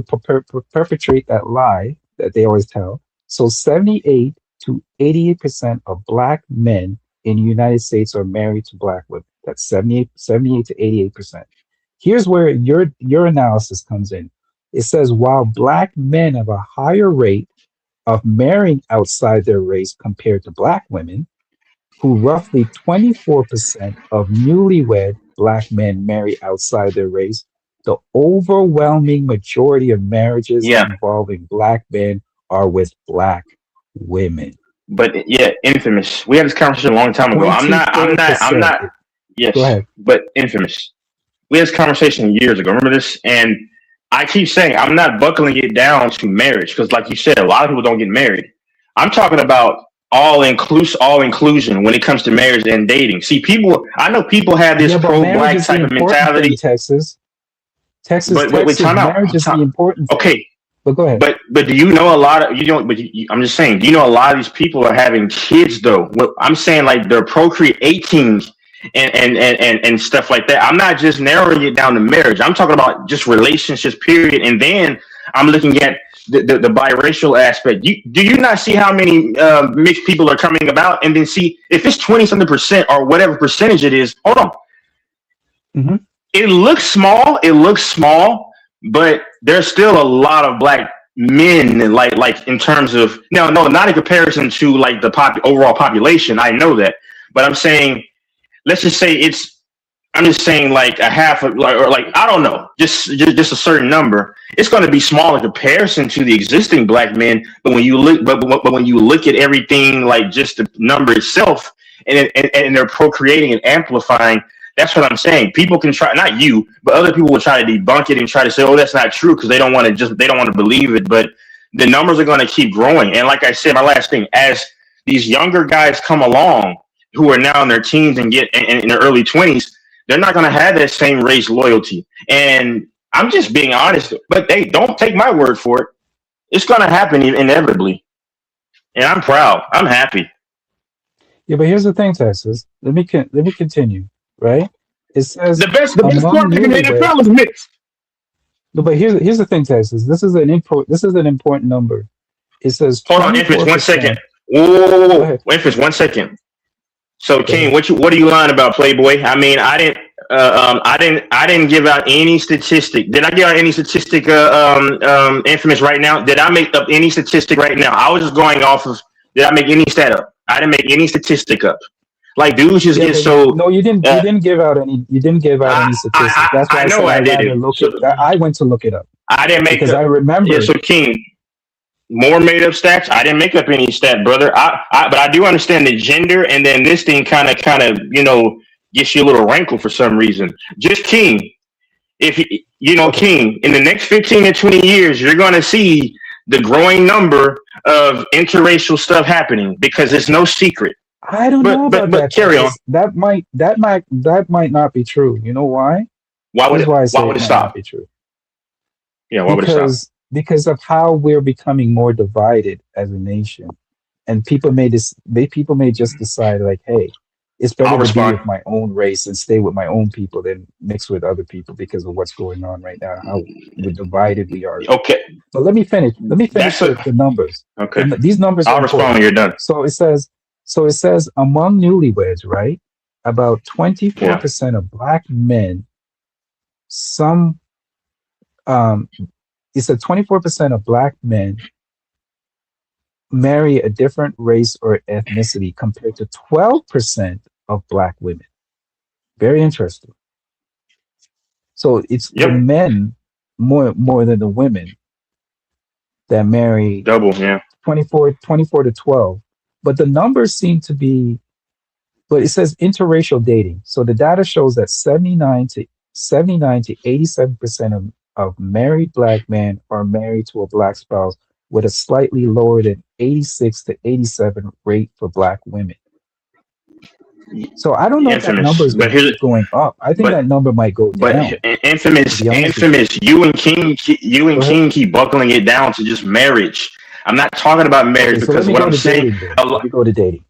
perpetrate that lie that they always tell. So 78 to 88% of black men in the United States are married to black women. That's 78 to 88%. Here's where your analysis comes in. It says while black men have a higher rate of marrying outside their race compared to black women, who roughly 24% of newlywed black men marry outside their race, the overwhelming majority of marriages involving black men are with black women. But Infamous. We had this conversation a long time ago. I'm not. Yes. Go ahead. But Infamous. We had this conversation years ago. Remember this? And I keep saying I'm not buckling it down to marriage because, like you said, a lot of people don't get married. I'm talking about all inclusion when it comes to marriage and dating. See, I know people have this pro-black type of mentality. Texas, but time out. Marriage is the important thing. Okay, but go ahead. But do you know a lot of I'm just saying. Do you know a lot of these people are having kids though? I'm saying like they're procreating and stuff like that. I'm not just narrowing it down to marriage. I'm talking about just relationships, period. And then I'm looking at the biracial aspect. Do you not see how many mixed people are coming about? And then see if it's 20-something% or whatever percentage it is. Hold on. Mm-hmm. It looks small, but there's still a lot of black men, like in terms of no, not in comparison to like the overall population. I know that, but I'm saying, let's just say I'm just saying like a half of, or like I don't know, just a certain number. It's going to be small in comparison to the existing black men. But when you look, but when you look at everything, like just the number itself, and they're procreating and amplifying. That's what I'm saying. People can try, not you, but other people will try to debunk it and try to say, "Oh, that's not true," because they don't want to believe it. But the numbers are going to keep growing. And like I said, my last thing, as these younger guys come along, who are now in their teens and get in their early 20s, they're not going to have that same race loyalty. And I'm just being honest, but they don't take my word for it. It's going to happen inevitably. And I'm proud. I'm happy. Yeah, but here's the thing, Texas. Let me continue. Right? It says the best quarterback in the NFL is mixed. No, but here's the thing, Texas. This is an important number. It says hold on, Infamous, 1 second. Whoa, Infamous, 1 second. So, King, what are you lying about, Playboy? I mean, I didn't give out any statistic. Did I give out any statistic, Infamous, right now? Did I make up any statistic right now? I was just going off of, did I make any stat up? I didn't make any statistic up. Like dudes just get so. No, you didn't. You didn't give out any. You didn't give out any statistics. That's why I know said I I'd rather didn't. look So, it. I went to look it up I didn't make because up. I remember. Yeah, so King, more made up stats. I didn't make up any stat, brother. But I do understand the gender, and then this thing kind of, gets you a little rankle for some reason. Just King, if King, in the next 15 to 20 years, you're going to see the growing number of interracial stuff happening because it's no secret. I don't know about but that. carry on. That might not be true. You know why? Why would Why it might stop? not be true. Yeah, why would it stop? Because of how we're becoming more divided as a nation, and people may just decide like, hey, it's better to be with my own race and stay with my own people than mix with other people because of what's going on right now, how divided we are. Okay. But let me finish the numbers. Okay. These numbers. I'll respond when you're done. So it says among newlyweds, right? About 24% of black men. It said 24% of black men marry a different race or ethnicity compared to 12% of black women. Very interesting. So it's the men more than the women that marry double, 24 to 12. But the numbers seem to be, but it says interracial dating. So the data shows that 79 to 87% of married black men are married to a black spouse, with a slightly lower than 86 to 87 rate for black women. So I don't know if that number is going up. I think that number might go down. But infamous, you and King keep buckling it down to just marriage. I'm not talking about marriage because what I'm saying. Let me go to dating.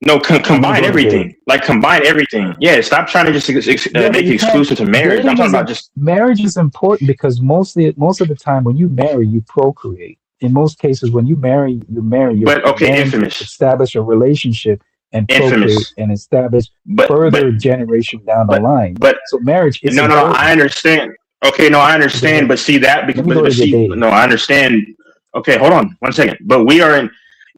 No, combine everything. Like combine everything. Yeah, stop trying to just make it exclusive to marriage. I'm talking about just marriage is important because most of the time when you marry, you procreate. In most cases, when you marry. But okay, infamous. Establish a relationship and procreate and establish further generation down the line. But so marriage is no, I understand. Okay, no, I understand. But see that I understand. Okay, hold on 1 second. But we are in.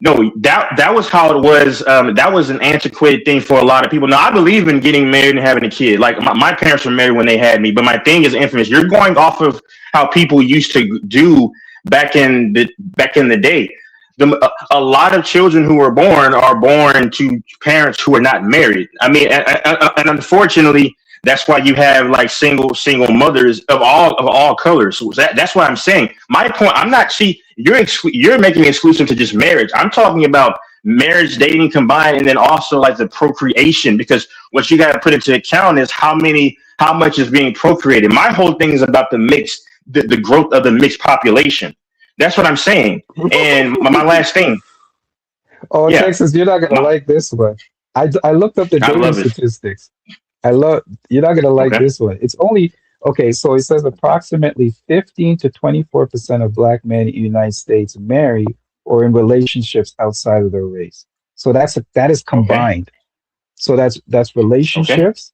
No, that was how it was. That was an antiquated thing for a lot of people. Now, I believe in getting married and having a kid. Like my parents were married when they had me. But my thing is infamous. You're going off of how people used to do back in the day. A lot of children who are born to parents who are not married. I mean, and unfortunately, that's why you have like single mothers of all colors. So that's what I'm saying. My point. I'm not. See, you're making it exclusive to just marriage. I'm talking about marriage, dating combined, and then also like the procreation. Because what you got to put into account is how much is being procreated. My whole thing is about the growth of the mixed population. That's what I'm saying. And my last thing. Oh, yeah. Texas, you're not gonna like this one. I looked up the dating statistics. You're not gonna like this one. It's only okay. So it says approximately 15 to 24% of black men in the United States marry or in relationships outside of their race. So that is combined. So that's relationships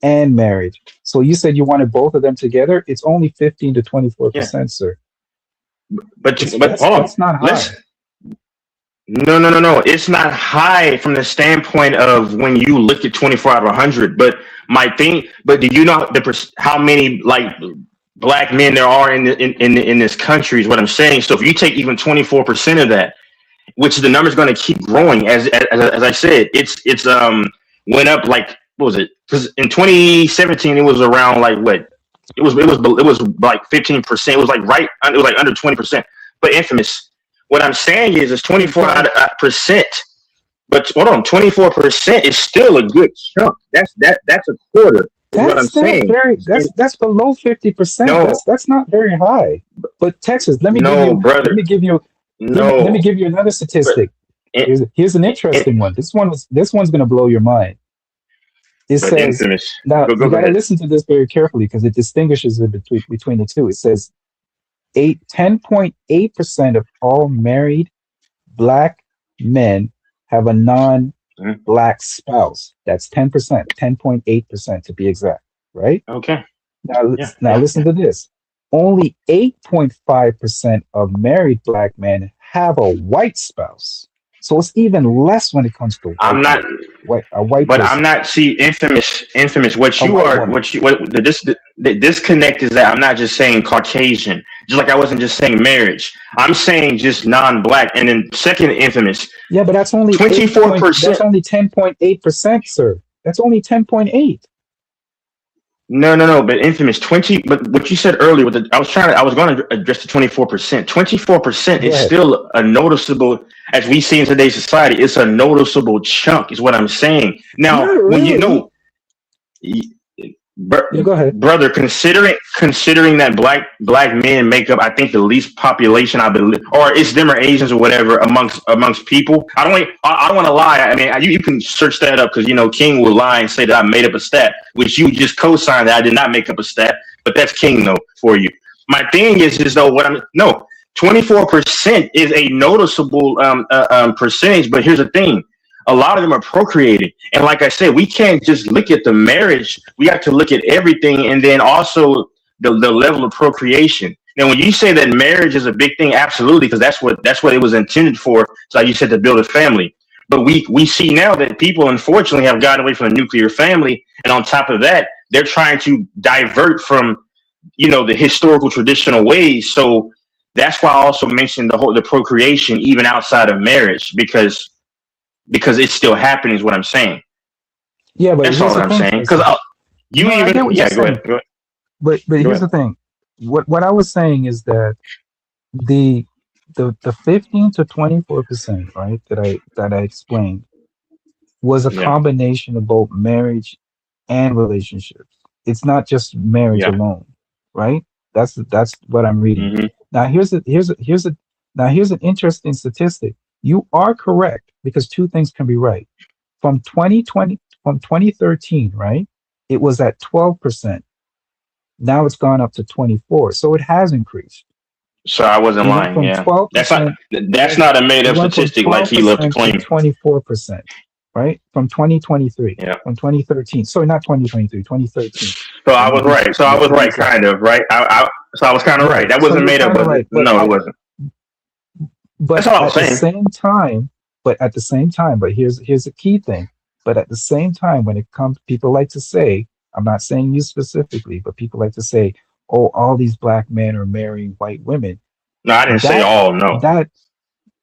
and marriage. So you said you wanted both of them together. It's only 15 to 24%, sir. But hold on. That's not high. No. It's not high from the standpoint of when you look at 24 out of 100. But do you know how many like black men there are in this country? Is what I'm saying. So if you take even 24% of that, which the number is going to keep growing, as I said, it's went up like what was it? Because in 2017 it was around like what? It was like 15%. It was like it was like under 20%. But infamous. What I'm saying is 24%. But hold on, 24% is still a good chunk. That's a quarter. What I'm saying. That's below 50%. No. That's not very high. But Texas, let me give you another statistic. Here's an interesting one. This one's gonna blow your mind. It says infamous. Now you gotta listen to this very carefully because it distinguishes it between the two. It says 10.8% of all married black men have a non-black spouse. That's 10%, 10.8% to be exact, right? Okay. Now listen to this. Only 8.5% of married black men have a white spouse. So it's even less when it comes to I'm not, a white but person, I'm not. See, infamous. What a you white are, woman. the disconnect is that I'm not just saying Caucasian, just like I wasn't just saying marriage. I'm saying just non-black. And then second, infamous, Yeah, but that's only 24%. That's only 10.8%, sir. That's only 10.8. No. But infamous 20. But what you said earlier, I was going to address the 24%. 24% is Right. still a noticeable, as we see in today's society. It's a noticeable chunk, is what I'm saying. Now, Not when you really. know, Yeah, go ahead. brother, considering that black men make up, I think, the least population, I believe, or it's them or Asians or whatever amongst people. I don't want to lie. I mean, you can search that up because King will lie and say that I made up a stat, which you just co-signed that I did not make up a stat. But that's King though for you. My thing is though 24% is a noticeable percentage. But here's the thing. A lot of them are procreating. And like I said, we can't just look at the marriage. We have to look at everything, and then also the level of procreation. Now, when you say that marriage is a big thing, absolutely, because that's what it was intended for. So like you said, to build a family. But we see now that people, unfortunately, have gotten away from the nuclear family. And on top of that, they're trying to divert from, the historical traditional ways. So that's why I also mentioned the procreation, even outside of marriage, because it's still happening is what I'm saying. Yeah, but That's here's all the I'm thing. saying. Because I get what you're go saying. ahead. But here's the thing. What I was saying is that the 15 to 24%, right, that I explained was a combination of both marriage and relationships. It's not just marriage alone, right? That's what I'm reading. Mm-hmm. Now here's an interesting statistic. You are correct because two things can be right. From 2013, right? It was at 12%. Now it's gone up to 24%. So it has increased. So I wasn't lying. Yeah, 12%, that's not a made up statistic like he loved to claim. 24%, right? From 2023. Yeah. From 2013. Sorry, not 2023. 2013. So I was right. So I was right, kind of, right? So I was kind of right. That wasn't made up, was it? No, it wasn't. But that's all I'm saying. At the same time, but here's a key thing. But at the same time, when it comes, people like to say, I'm not saying you specifically, but people like to say, oh, all these black men are marrying white women. No, I didn't say all, no.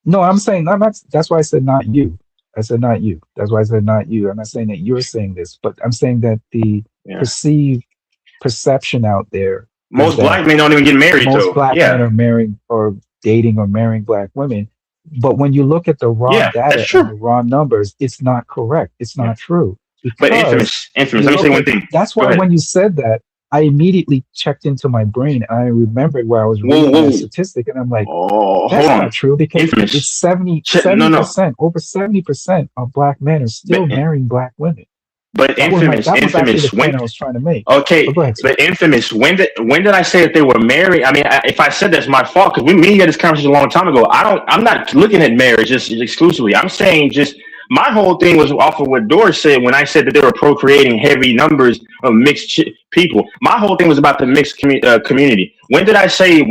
No, I'm saying, that's why I said not you. I said not you. That's why I said not you. I'm not saying that you're saying this, but I'm saying that the perception out there. Most black men don't even get married, though. Most black men are marrying or dating or marrying black women. But when you look at the raw data and the raw numbers, it's not correct. It's not true. But infamous. Let me say one thing. That's why when you said that, I immediately checked into my brain and I remembered where I was reading that statistic, and I'm like, that's not true because it's 70%, over 70% of black men are still marrying black women. But infamous, when I was trying to make. Okay, but infamous. When did I say that they were married? I mean, if I said that's my fault because we had this conversation a long time ago. I'm not looking at marriage just exclusively. I'm saying just my whole thing was off of what Doris said when I said that they were procreating heavy numbers of mixed people. My whole thing was about the mixed community. When did I say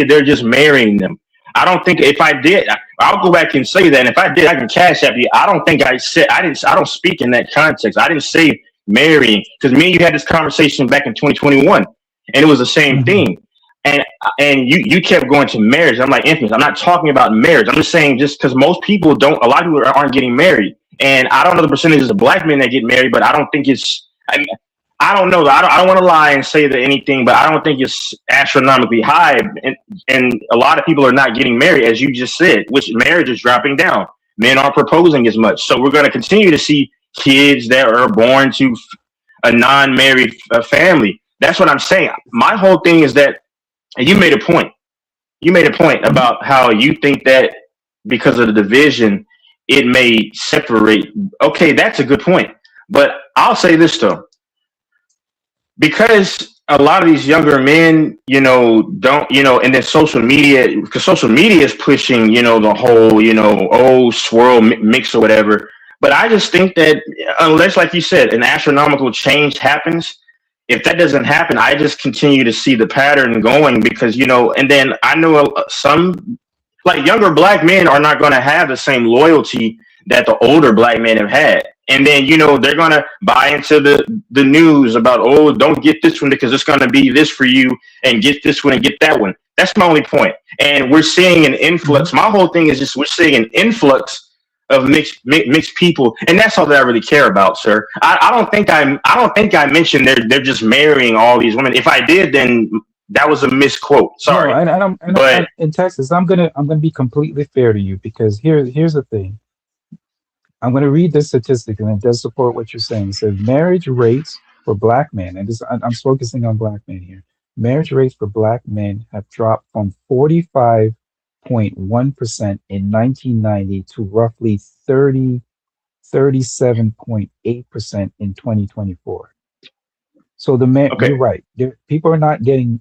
they're just marrying them? I don't think if I did, I'll go back and say that. And if I did, I can cash app you. I don't think I said, I don't speak in that context. I didn't say marrying because me and you had this conversation back in 2021 and it was the same thing. And you kept going to marriage. I'm like, infamous. I'm not talking about marriage. I'm just saying just because most people a lot of people aren't getting married. And I don't know the percentages of black men that get married, but I don't think it's, I don't know. I don't want to lie and say that anything, but I don't think it's astronomically high. And a lot of people are not getting married, as you just said, which marriage is dropping down. Men aren't proposing as much. So we're going to continue to see kids that are born to a non-married family. That's what I'm saying. My whole thing is that, and you made a point. You made a point about how you think that because of the division, it may separate. Okay, that's a good point. But I'll say this, though. Because a lot of these younger men, don't, and then social media, because social media is pushing, the whole, swirl mix or whatever. But I just think that unless, like you said, an astronomical change happens, if that doesn't happen, I just continue to see the pattern going because, and then I know some, like younger black men are not going to have the same loyalty that the older black men have had. And then, you know, they're going to buy into the news about, oh, don't get this one because it's going to be this for you, and get this one and get that one. That's my only point. And we're seeing an influx. My whole thing is just we're seeing an influx of mixed people, and that's all that I really care about, sir. I don't think I mentioned they're just marrying all these women. If I did, then that was a misquote. Sorry. No, I'm in Texas. I'm gonna be completely fair to you, because here's the thing. I'm going to read this statistic, and it does support what you're saying. It says marriage rates for black men, and I'm focusing on black men here. Marriage rates for black men have dropped from 45.1% in 1990 to roughly 37.8% in 2024. So the men, you're right. People are not getting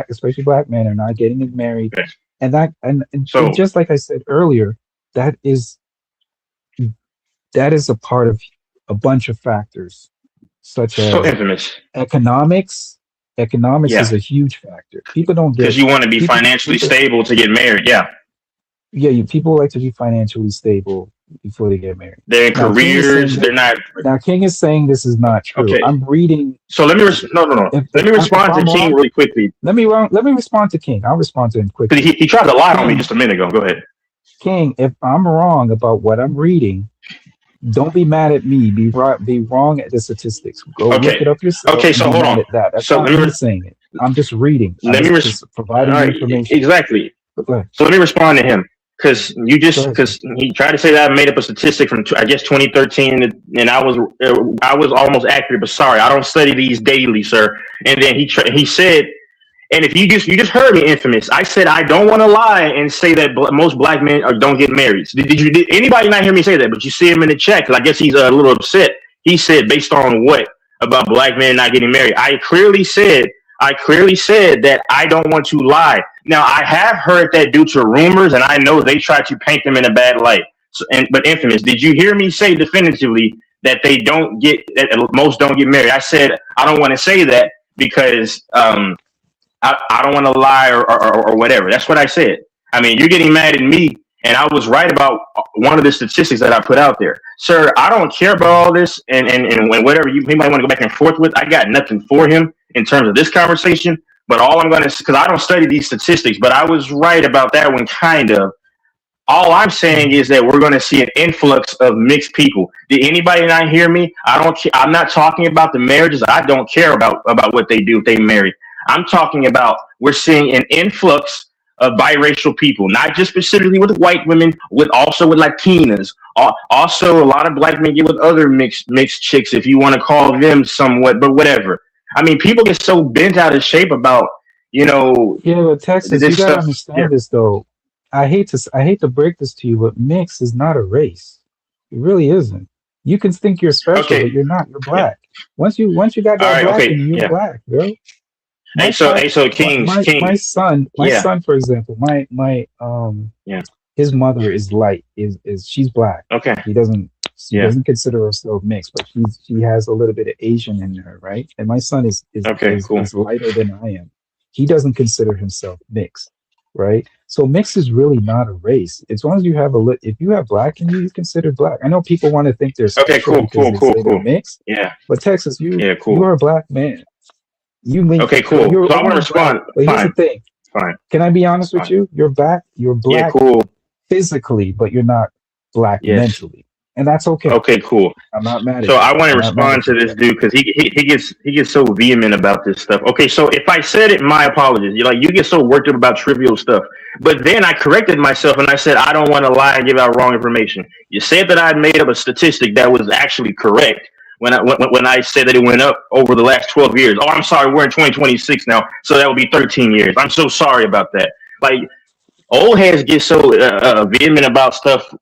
especially black men are not getting married, and so just like I said earlier, that is a part of a bunch of factors, such as economics. Economics is a huge factor. People don't get, because you want to be financially stable to get married. People like to be financially stable before they get married. Their careers, they're not. Now, King is saying this is not true. Okay. I'm reading. So let me let me respond to King really quickly. Let me respond to King. I'll respond to him quickly. He tried to lie on me just a minute ago. Go ahead. King, if I'm wrong about what I'm reading, don't be mad at me. Be wrong at the statistics. Go look it up yourself. Okay, so hold on. That's not me saying it. I'm just reading. Just providing information. Exactly. So let me respond to him, because he tried to say that I made up a statistic from I guess 2013, and I was almost accurate, but sorry, I don't study these daily, sir. And then he said, and if you just heard me, Infamous, I said I don't want to lie and say that most black men don't get married. Did anybody not hear me say that? But you see him in the chat, because I guess he's a little upset. He said, based on what about black men not getting married? I clearly said that I don't want to lie. Now, I have heard that due to rumors, and I know they try to paint them in a bad light. But Infamous, did you hear me say definitively that most don't get married? I said I don't want to say that because I don't want to lie or whatever. That's what I said. I mean, you're getting mad at me, and I was right about one of the statistics that I put out there. Sir, I don't care about all this and whatever he might want to go back and forth with. I got nothing for him in terms of this conversation. But all I'm going to, because I don't study these statistics, but I was right about that one, kind of. All I'm saying is that we're going to see an influx of mixed people. Did anybody not hear me? I'm not talking about the marriages. I don't care about what they do if they marry. I'm talking about we're seeing an influx of biracial people, not just specifically with white women, also with Latinas. Also, a lot of black men get with other mixed chicks, if you want to call them somewhat, but whatever. I mean, people get so bent out of shape about, but Texas, you gotta understand this though. I hate to break this to you, but mix is not a race. It really isn't. You can think you're special, but you're not. You're black. Once you got that black in you, you're black, bro. My son, for example, his mother is light. She's black. Okay. She doesn't consider herself mixed, but she has a little bit of Asian in her, right? And my son is lighter than I am. He doesn't consider himself mixed, right? So mixed is really not a race. As long as you have if you have black in you, you're considered black. I know people want to think they're special cool. Mixed. Yeah. But Texas, you are a black man. Okay, cool. So I want to respond. But here's the thing. Fine. Can I be honest with you? You're black physically, but you're not black mentally. And that's okay. Okay, cool. I'm not mad at you. So I want to respond to this dude because he gets so vehement about this stuff. Okay, so if I said it, my apologies. You get so worked up about trivial stuff. But then I corrected myself and I said I don't want to lie and give out wrong information. You said that I made up a statistic that was actually correct when I said that it went up over the last 12 years. Oh, I'm sorry, we're in 2026 now, so that would be 13 years. I'm so sorry about that. Like, old heads get so vehement about stuff.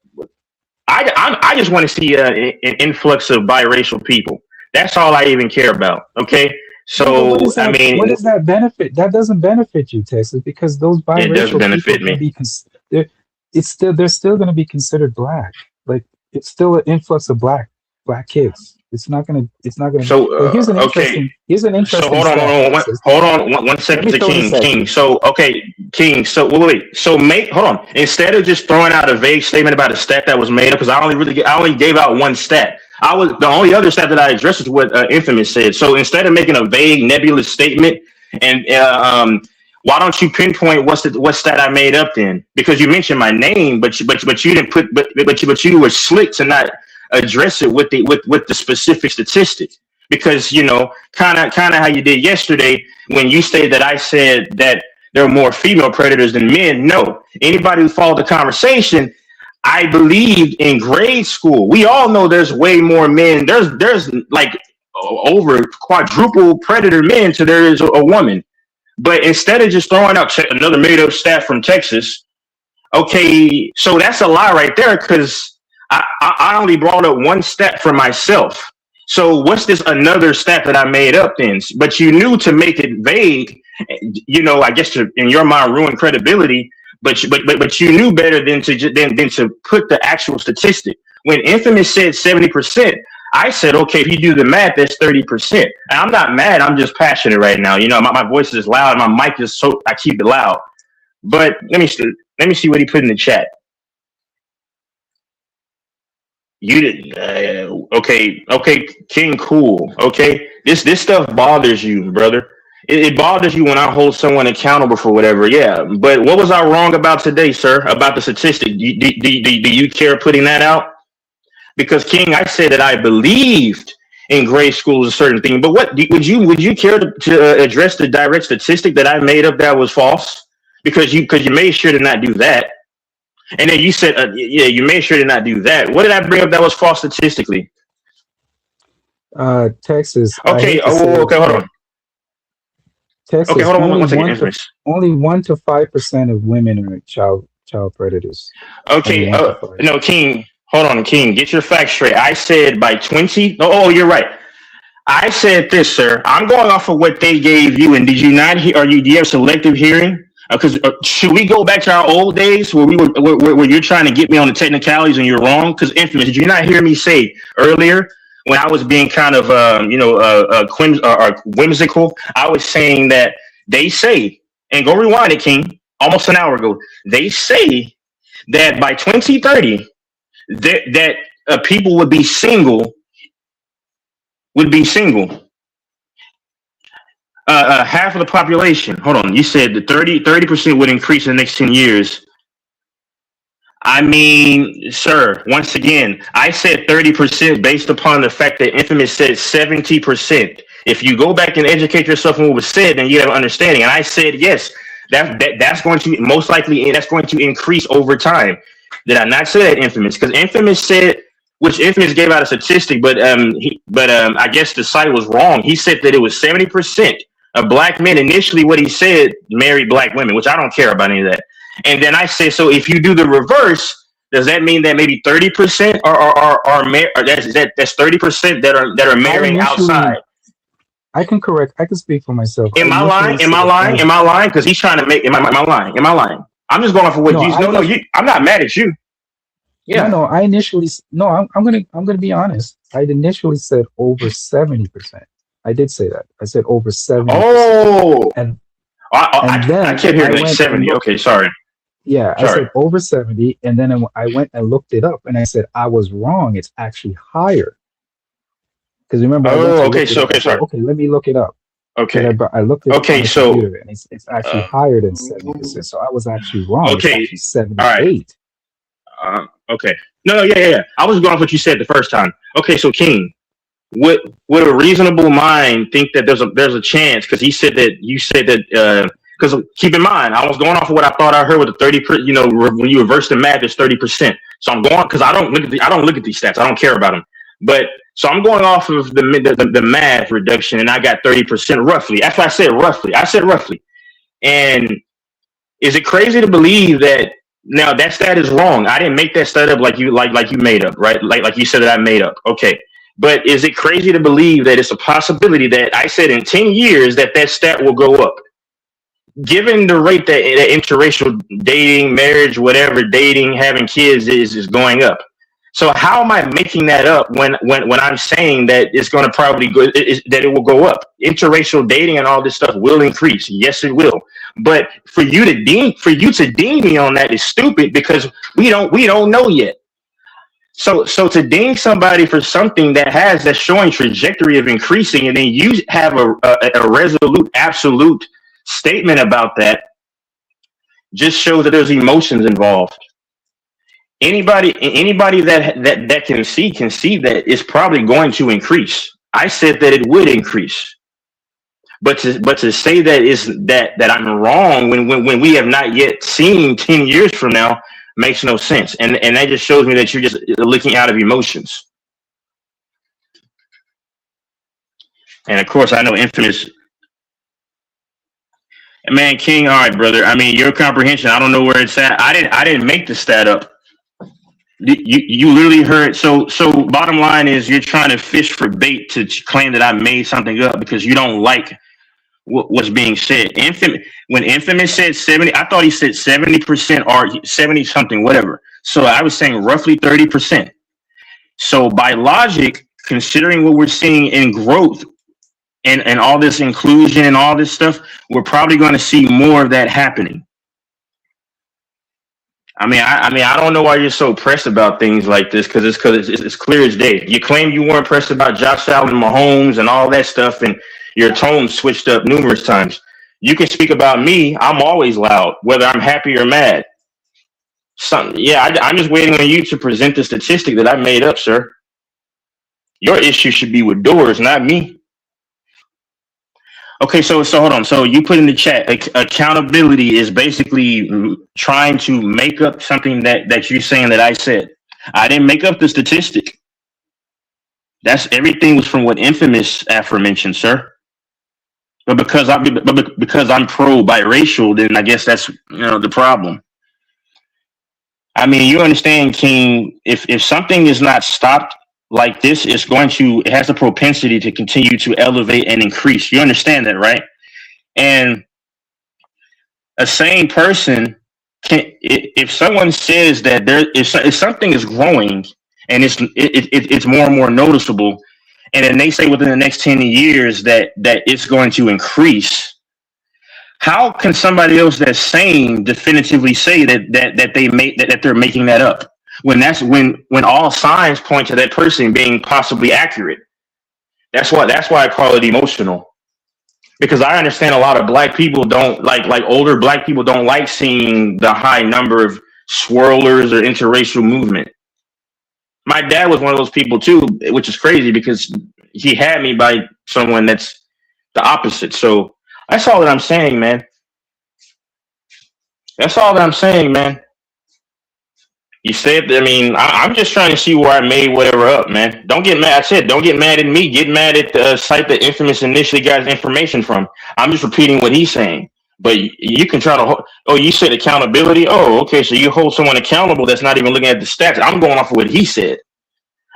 I just want to see an influx of biracial people. That's all I even care about. Okay, so what does that benefit? That doesn't benefit you, Texas, because those biracial does benefit people they're still going to be considered black. Like, it's still an influx of black kids. It's not gonna. So here's an interesting. So hold on, one second to King. So King. So wait. So hold on. Instead of just throwing out a vague statement about a stat that was made up, because I only gave out one stat. The only other stat that I addressed was what Infamous said. So instead of making a vague, nebulous statement, and why don't you pinpoint what stat I made up then? Because you mentioned my name, but you didn't put but you were slick to not address it with the specific statistic. Because kind of how you did yesterday when you stated that I said that there are more female predators than men. No, anybody who followed the conversation, I believed in grade school. We all know there's way more men. There's like over quadruple predator men to there is a woman. But instead of just throwing out another made up stat from Texas, okay, so that's a lie right there because I only brought up one stat for myself. So what's this another stat that I made up then? But you knew to make it vague, I guess in your mind ruin credibility. But you knew better than to put the actual statistic. When Infamous said 70%, I said, okay, if you do the math, that's 30%. And I'm not mad. I'm just passionate right now. My voice is loud. My mic is I keep it loud. But let me see what he put in the chat. You did okay, King, cool. Okay, this stuff bothers you, brother. It bothers you when I hold someone accountable for whatever. Yeah, but what was I wrong about today, sir? About the statistic? Do you care putting that out? Because King, I said that I believed in grade school is a certain thing. But what would you care to address the direct statistic that I made up that was false? Because you made sure to not do that. And then you said, you made sure to not do that. What did I bring up that was false statistically? Texas. Okay. Okay. Hold on. Texas. Okay. Hold on. 1 second. Only 1 to 5% of women are child predators. Okay. No, King. Hold on, King. Get your facts straight. I said by 20. Oh, you're right. I said this, sir. I'm going off of what they gave you. And did you not hear? Do you have selective hearing? Because should we go back to our old days where where you're trying to get me on the technicalities and you're wrong? Because Infamous, did you not hear me say earlier when I was being kind of whimsical? I was saying that they say, and go rewind it, King, almost an hour ago. They say that by 2030, that people would be single. Half of the population. Hold on. You said that 30% would increase in the next 10 years. I mean, sir, once again, I said 30% based upon the fact that Infamous said 70%. If you go back and educate yourself on what was said, then you have an understanding. And I said, yes, that's going to most likely, that's going to increase over time. Did I not say that, Infamous? Because Infamous said, which Infamous gave out a statistic, but I guess the site was wrong. He said that it was 70% of black men initially. What he said married black women, which I don't care about any of that. And then I said, so if you do the reverse, does that mean that maybe 30% are married? That's 30% that are marrying outside? I can speak for myself. Am I lying? Because he's trying to make. Am I lying? I'm just going off of what you. I'm not mad at you. Yeah. No. I'm gonna be honest. I initially said over 70%. I did say that. I said over 70%. Oh. And I can't hear like 70. Okay, sorry. Yeah, I said over 70, and then I went and looked it up, and I said I was wrong. It's actually higher. Because remember, sorry. Okay, let me look it up. Okay. I looked at it okay, on the so computer, and it's actually higher than 70%. So I was actually wrong. Okay, it's actually 78. All right. Okay. No, yeah. I was going off what you said the first time. Okay, so King, would a reasonable mind think that there's a chance? Because you said that. Because keep in mind, I was going off of what I thought I heard with the 30%. When you reverse the math, it's 30%. So I'm going because I don't look at these stats. I don't care about them. But so I'm going off of the math reduction, and I got 30% roughly. That's why I said roughly. And is it crazy to believe that now that stat is wrong? I didn't make that stat up like you made up, right? Like you said that I made up. Okay. But is it crazy to believe that it's a possibility that I said in 10 years that stat will go up? Given the rate that interracial dating, marriage, whatever, dating, having kids is going up. So how am I making that up when I'm saying that it's going to probably go, that it will go up? Interracial dating and all this stuff will increase. Yes, it will. But for you to deem me on that is stupid because we don't know yet. So to ding somebody for something that's showing trajectory of increasing, and then you have a resolute, absolute statement about that, just shows that there's emotions involved. Anybody that can see that it's probably going to increase. I said that it would increase, but to say that I'm wrong when we have not yet seen 10 years from now makes no sense, and that just shows me that you're just looking out of emotions. And of course, I know Infamous. Man, King, all right, brother. I mean, your comprehension, I don't know where it's at. I didn't make the stat up. You literally heard. So bottom line is you're trying to fish for bait to claim that I made something up because you don't like what's being said. When Infamous said 70, I thought he said 70% or 70 something, whatever. So I was saying roughly 30%. So by logic, considering what we're seeing in growth and all this inclusion and all this stuff, we're probably going to see more of that happening. I mean, I don't know why you're so pressed about things like this because it's clear as day. You claim you weren't pressed about Josh Allen, Mahomes, and all that stuff, and your tone switched up numerous times. You can speak about me. I'm always loud, whether I'm happy or mad. I'm just waiting on you to present the statistic that I made up, sir. Your issue should be with Doors, not me. Okay, so hold on. So you put in the chat, accountability is basically trying to make up something that you're saying that I said. I didn't make up the statistic. That's everything was from what Infamous aforementioned, sir. But because I'm pro biracial, then I guess that's the problem. I mean, you understand, King, if something is not stopped like this, it has the propensity to continue to elevate and increase. You understand that, right? And a sane person if someone says that if something is growing and it's more and more noticeable, and then they say within the next 10 years that it's going to increase, how can somebody else that's sane definitively say that they're making that up when all signs point to that person being possibly accurate? That's why I call it emotional, because I understand a lot of black people don't like older black people don't like seeing the high number of swirlers or interracial movement. My dad was one of those people too, which is crazy because he had me by someone that's the opposite. So that's all that I'm saying, man. That's all that I'm saying, man. You said, I mean, I'm just trying to see where I made whatever up, man. Don't get mad. I said, don't get mad at me. Get mad at the site that Infamous initially got his information from. I'm just repeating what he's saying. But you can try to, you said accountability? Oh, okay. So you hold someone accountable that's not even looking at the stats. I'm going off of what he said.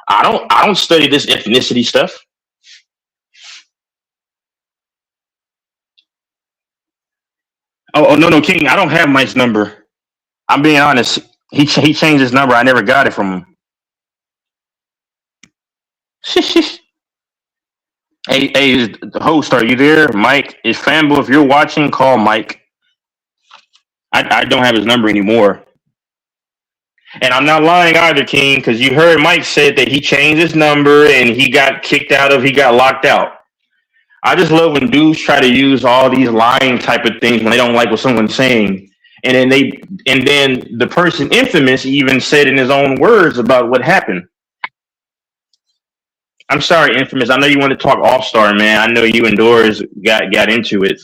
I don't study this ethnicity stuff. Oh, no, King, I don't have Mike's number. I'm being honest. He changed his number. I never got it from him. Hey, the host, are you there? Mike, is Fanbo, if you're watching, call Mike. I don't have his number anymore. And I'm not lying either, King, because you heard Mike said that he changed his number and he got locked out. I just love when dudes try to use all these lying type of things when they don't like what someone's saying. And then the person Infamous even said in his own words about what happened. I'm sorry, Infamous. I know you want to talk All-Star, man. I know you and Doors got into it.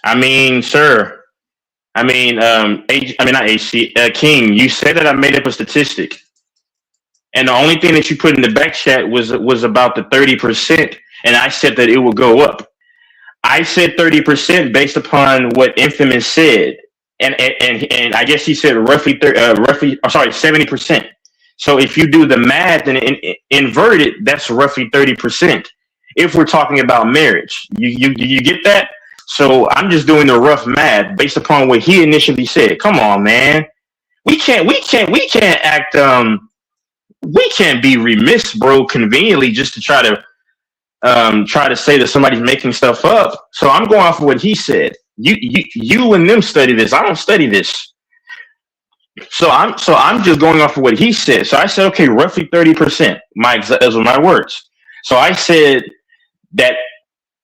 I mean, sir. Not HC. King, you said that I made up a statistic. And the only thing that you put in the back chat was about the 30%, and I said that it would go up. I said 30% based upon what Infamous said, and I guess he said roughly 70%. So if you do the math and invert it, that's roughly 30%. If we're talking about marriage, you get that? So I'm just doing the rough math based upon what he initially said. Come on, man. we can't act we can't be remiss, bro, conveniently just to try to say that somebody's making stuff up. So I'm going off of what he said. You and them study this. I don't study this. So I'm just going off of what he said. So I said, okay, roughly 30%. Those were my words. So I said that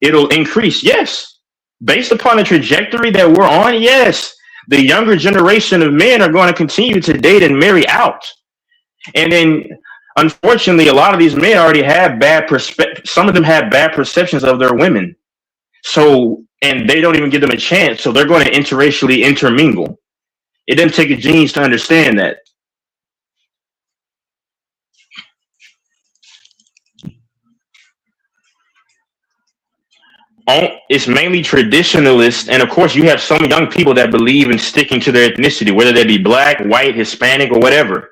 it'll increase. Yes. Based upon the trajectory that we're on, yes. The younger generation of men are going to continue to date and marry out. And then, unfortunately, a lot of these men already have some of them have bad perceptions of their women. So, and they don't even give them a chance. So they're going to interracially intermingle. It doesn't take a genius to understand that. It's mainly traditionalists, and of course you have some young people that believe in sticking to their ethnicity, whether they be black, white, Hispanic, or whatever.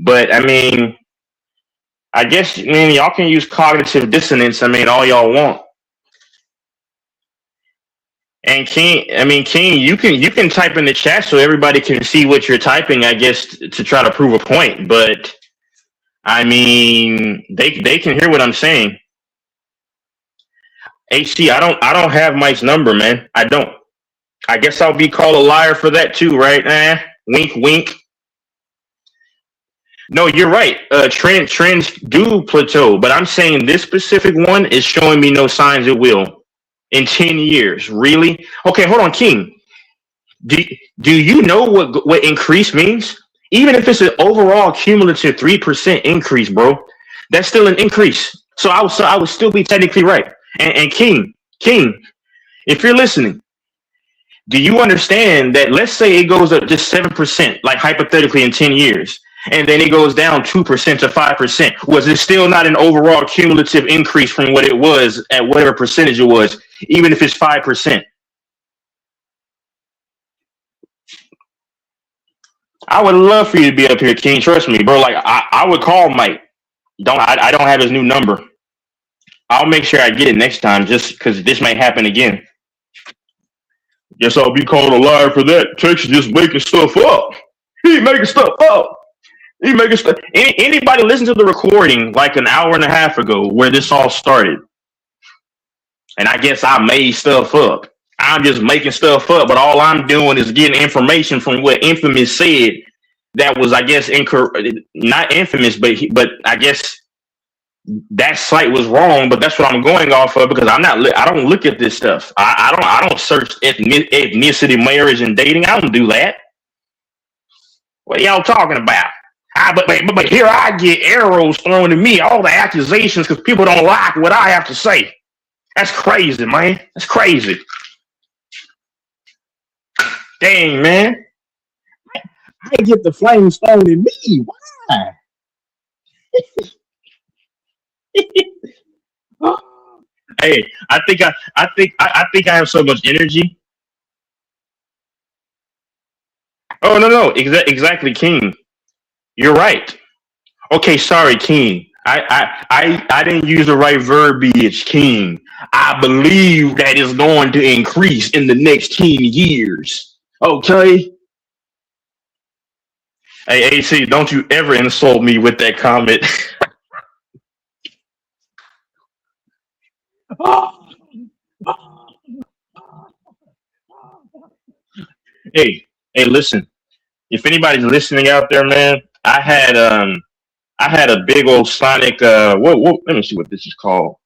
But I mean, I guess y'all can use cognitive dissonance. I mean, all y'all want. And King, you can type in the chat so everybody can see what you're typing, I guess, to try to prove a point. But I mean, they can hear what I'm saying. HC, I don't have Mike's number, man. I don't. I guess I'll be called a liar for that too, right? Wink, wink. No, you're right. Trends do plateau, but I'm saying this specific one is showing me no signs it will in 10 years. Really? Okay, hold on, King. Do you know what increase means? Even if it's an overall cumulative 3% increase, bro, that's still an increase. So I would still be technically right. And King, if you're listening, do you understand that let's say it goes up just 7%, like hypothetically in 10 years, and then it goes down 2% to 5%? Was it still not an overall cumulative increase from what it was at whatever percentage it was, even if it's 5%? I would love for you to be up here, King. Trust me, bro. Like I would call Mike. I don't have his new number. I'll make sure I get it next time, just because this might happen again. Guess I'll be called a liar for that. Texas just making stuff up. He making stuff up. He making stuff. Anybody listen to the recording like an hour and a half ago where this all started? And I guess I made stuff up. I'm just making stuff up, but all I'm doing is getting information from what Infamous said. That was, I guess, not Infamous, but I guess that site was wrong. But that's what I'm going off of because I don't look at this stuff. I don't search ethnicity, marriage, and dating. I don't do that. What are y'all talking about? But here I get arrows thrown at me, all the accusations because people don't like what I have to say. That's crazy, man. That's crazy. Dang, man. I get the flames thrown at me. Why? Hey, I think I have so much energy. Oh no, exactly, King. You're right. Okay, sorry, King. I didn't use the right verbiage, King. I believe that is going to increase in the next 10 years. Okay. Hey, AC, don't you ever insult me with that comment. Hey, listen. If anybody's listening out there, man, I had a big old Sonic. Let me see what this is called.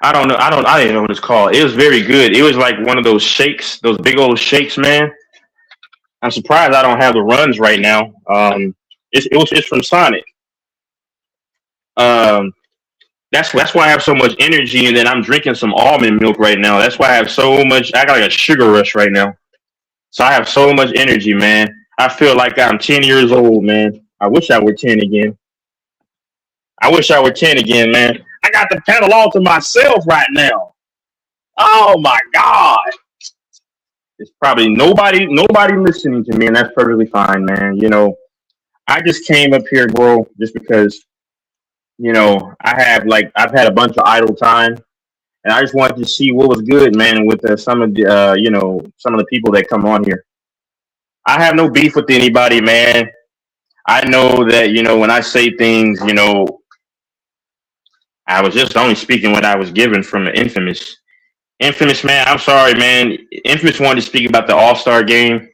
I don't know. I didn't know what it's called. It was very good. It was like one of those shakes, those big old shakes, man. I'm surprised I don't have the runs right now. It's from Sonic. That's why I have so much energy, and then I'm drinking some almond milk right now. That's why I have so much. I got like a sugar rush right now, so I have so much energy, man. I feel like I'm 10 years old, man. I wish I were 10 again. I wish I were 10 again, man. I got the pedal all to myself right now. Oh my God. It's probably nobody listening to me, and that's perfectly fine, man. You know, I just came up here, bro, just because, you know, I've had a bunch of idle time, and I just wanted to see what was good, man, with some of the some of the people that come on here. I have no beef with anybody, man. I know that when I say things, I was just only speaking what I was given from Infamous. Infamous, man, I'm sorry, man. Infamous wanted to speak about the All-Star game.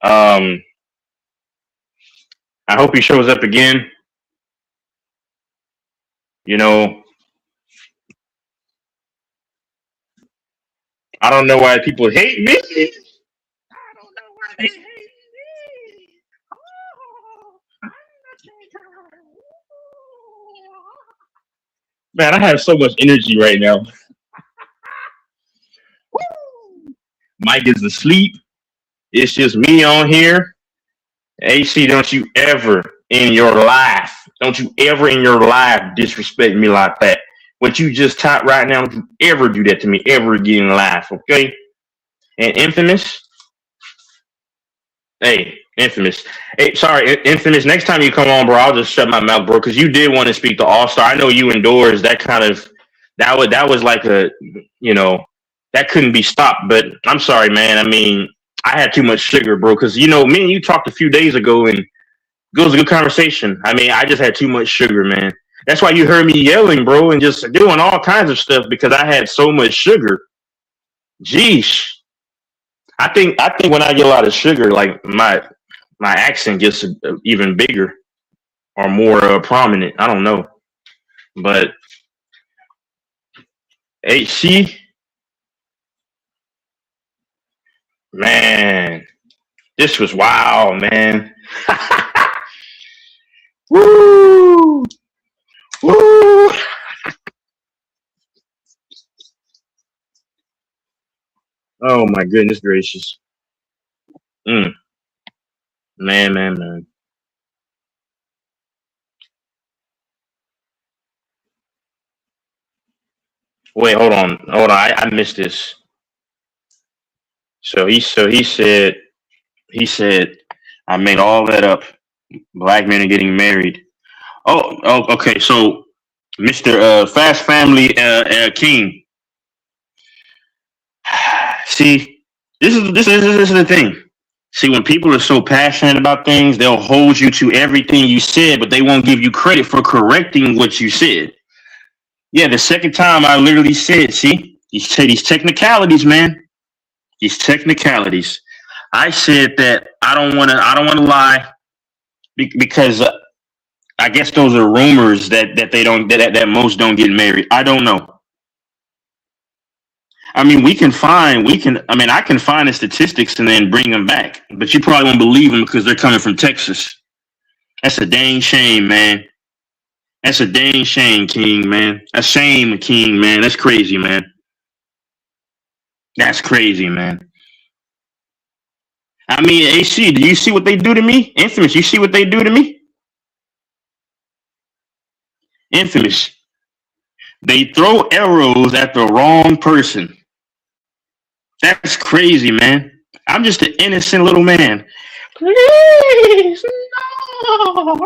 I hope he shows up again. I don't know why people hate me. I don't know why they hate me. Man, I have so much energy right now. Mike is asleep. It's just me on here. AC, don't you ever in your life disrespect me like that. What you just typed right now, don't you ever do that to me ever again in life, okay? And Infamous, hey, Infamous. Hey, sorry, Infamous, next time you come on, bro, I'll just shut my mouth, bro, because you did want to speak to All-Star. I know you indoors, that was like a, that couldn't be stopped, but I'm sorry, man. I mean, I had too much sugar, bro, because, me and you talked a few days ago, and it was a good conversation. I mean, I just had too much sugar, man. That's why you heard me yelling, bro, and just doing all kinds of stuff because I had so much sugar. Jeesh. I think when I get a lot of sugar, like my accent gets even bigger or more prominent. I don't know, but HC, man, this was wild, man. Woo! Woo! Oh my goodness gracious. Man. Wait, hold on. I missed this. So he said I made all that up. Black men are getting married. Oh, okay. So Mr. Fast Family King. See, this is the thing. See, when people are so passionate about things, they'll hold you to everything you said, but they won't give you credit for correcting what you said. Yeah, the second time I literally said, see, these technicalities, man. These technicalities. I said that I don't want to lie because I guess those are rumors that most don't get married. I don't know. I mean, I can find the statistics and then bring them back, but you probably won't believe them because they're coming from Texas. That's a dang shame, man. That's a dang shame, King, man. A shame, King, man. That's crazy, man. That's crazy, man. I mean, AC, do you see what they do to me? Infamous, you see what they do to me? Infamous. They throw arrows at the wrong person. That's crazy, man. I'm just an innocent little man. Please, no.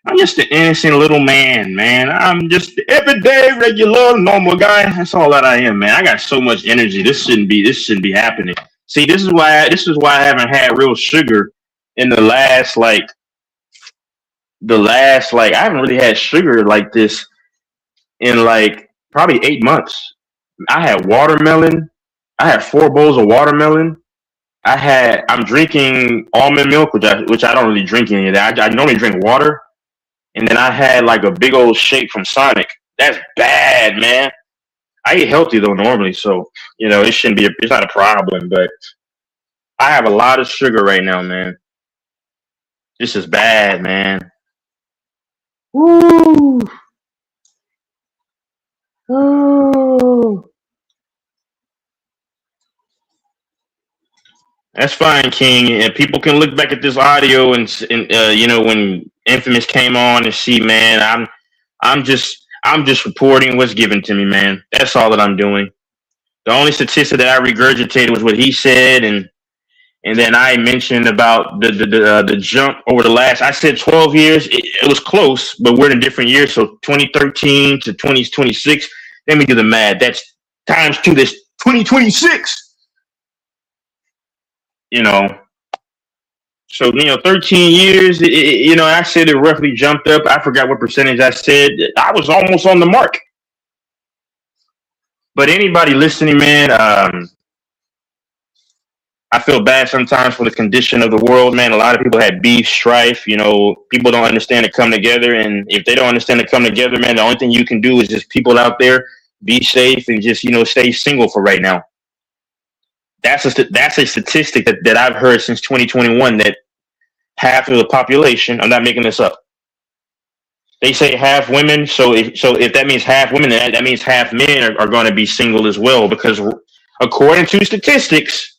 I'm just an innocent little man. I'm just the everyday, regular, normal guy. That's all that I am, man. I got so much energy. This shouldn't be happening. See, this is why I haven't had real sugar in the last I haven't really had sugar like this in probably 8 months. I had watermelon. I had 4 bowls of watermelon. I'm drinking almond milk, which I don't really drink any of that. I normally drink water. And then I had a big old shake from Sonic. That's bad, man. I eat healthy though normally, so it shouldn't be. It's not a problem. But I have a lot of sugar right now, man. This is bad, man. Woo! Oh. That's fine, King. And people can look back at this audio and when Infamous came on and see, man, I'm just reporting what's given to me, man. That's all that I'm doing. The only statistic that I regurgitated was what he said, and And then I mentioned about the jump over the last. I said 12 years. It was close, but we're in a different year. So 2013 to 2026. Let me do the math. That's times 2. This 2026. You know. So 13 years. I said it roughly jumped up. I forgot what percentage I said. I was almost on the mark. But anybody listening, man, I feel bad sometimes for the condition of the world, man. A lot of people had beef, strife. People don't understand to come together. And if they don't understand to come together, man, the only thing you can do is just people out there be safe and just, stay single for right now. That's a statistic that I've heard since 2021 that half of the population, I'm not making this up. They say half women. So if that means half women, that means half men are going to be single as well, because according to statistics,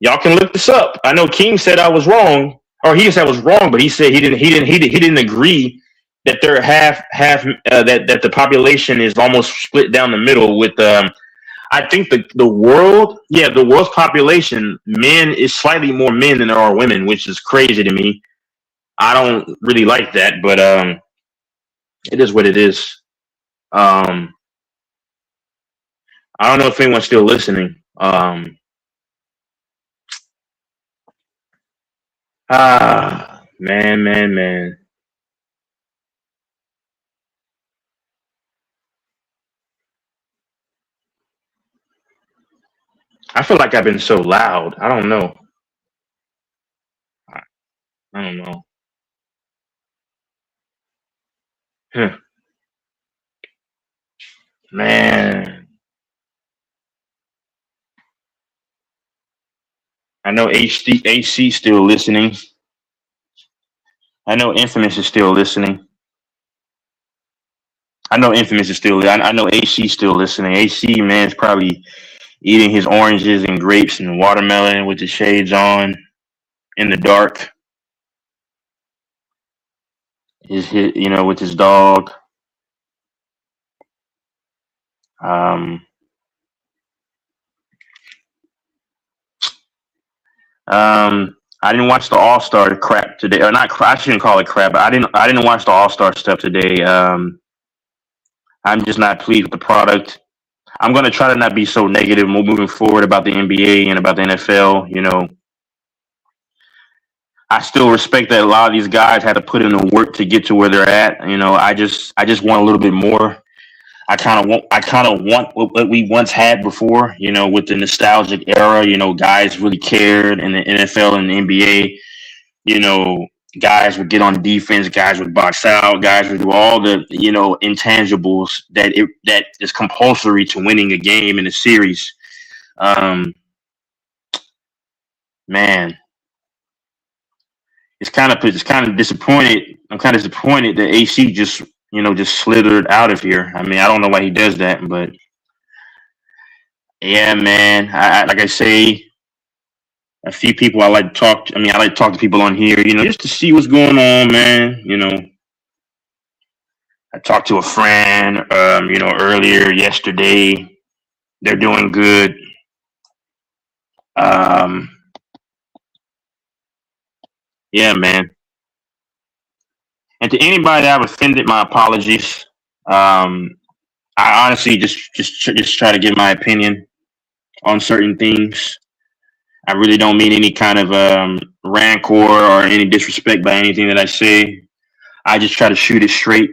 y'all can look this up. I know King said I was wrong, or he said I was wrong, but he said he didn't agree that they're half that the population is almost split down the middle with I think the world's population, men is slightly more men than there are women, which is crazy to me. I don't really like that, but it is what it is. I don't know if anyone's still listening. Man. I feel like I've been so loud. I don't know. I don't know. Man. I know AC still listening. I know Infamous is still listening. I know AC still listening. AC, man, is probably eating his oranges and grapes and watermelon with the shades on in the dark. With his dog. I didn't watch the All-Star crap today, or not. I shouldn't call it crap. But I didn't watch the All-Star stuff today. I'm just not pleased with the product. I'm gonna try to not be so negative moving forward about the NBA and about the NFL. I still respect that a lot of these guys had to put in the work to get to where they're at. I just want a little bit more. I kind of want what we once had before, with the nostalgic era. Guys really cared in the NFL and the NBA. Guys would get on defense, guys would box out, guys would do all the intangibles that is compulsory to winning a game in a series. Man, it's kind of disappointed. I'm kind of disappointed that AC just slithered out of here. I mean, I don't know why he does that, but yeah, man. Like I say, a few people I like to talk to. I like to talk to people on here, just to see what's going on, man. I talked to a friend, earlier yesterday. They're doing good. Yeah, man. And to anybody that I've offended, my apologies. I honestly just try to give my opinion on certain things. I really don't mean any kind of rancor or any disrespect by anything that I say. I just try to shoot it straight.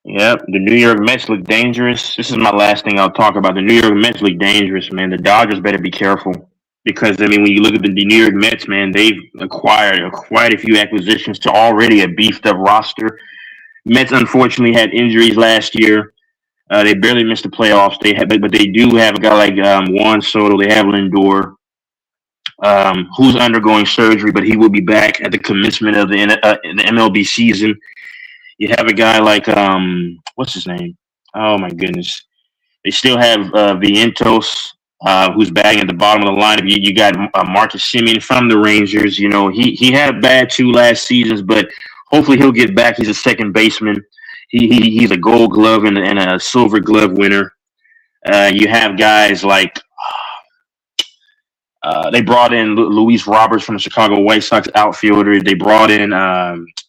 Yep, the New York Mets look dangerous. This is my last thing I'll talk about. The New York Mets look dangerous, man. The Dodgers better be careful. Because, when you look at the New York Mets, man, they've acquired quite a few acquisitions to already a beefed-up roster. Mets, unfortunately, had injuries last year. They barely missed the playoffs. But they do have a guy like Juan Soto. They have Lindor, who's undergoing surgery, but he will be back at the commencement of the MLB season. You have a guy like what's his name? Oh my goodness! They still have Vientos, who's batting at the bottom of the lineup. You got Marcus Semien from the Rangers. He had a bad 2 last seasons, but hopefully he'll get back. He's a second baseman. He's a Gold Glove and a Silver Glove winner. You have guys like they brought in Luis Roberts from the Chicago White Sox outfielder. They brought in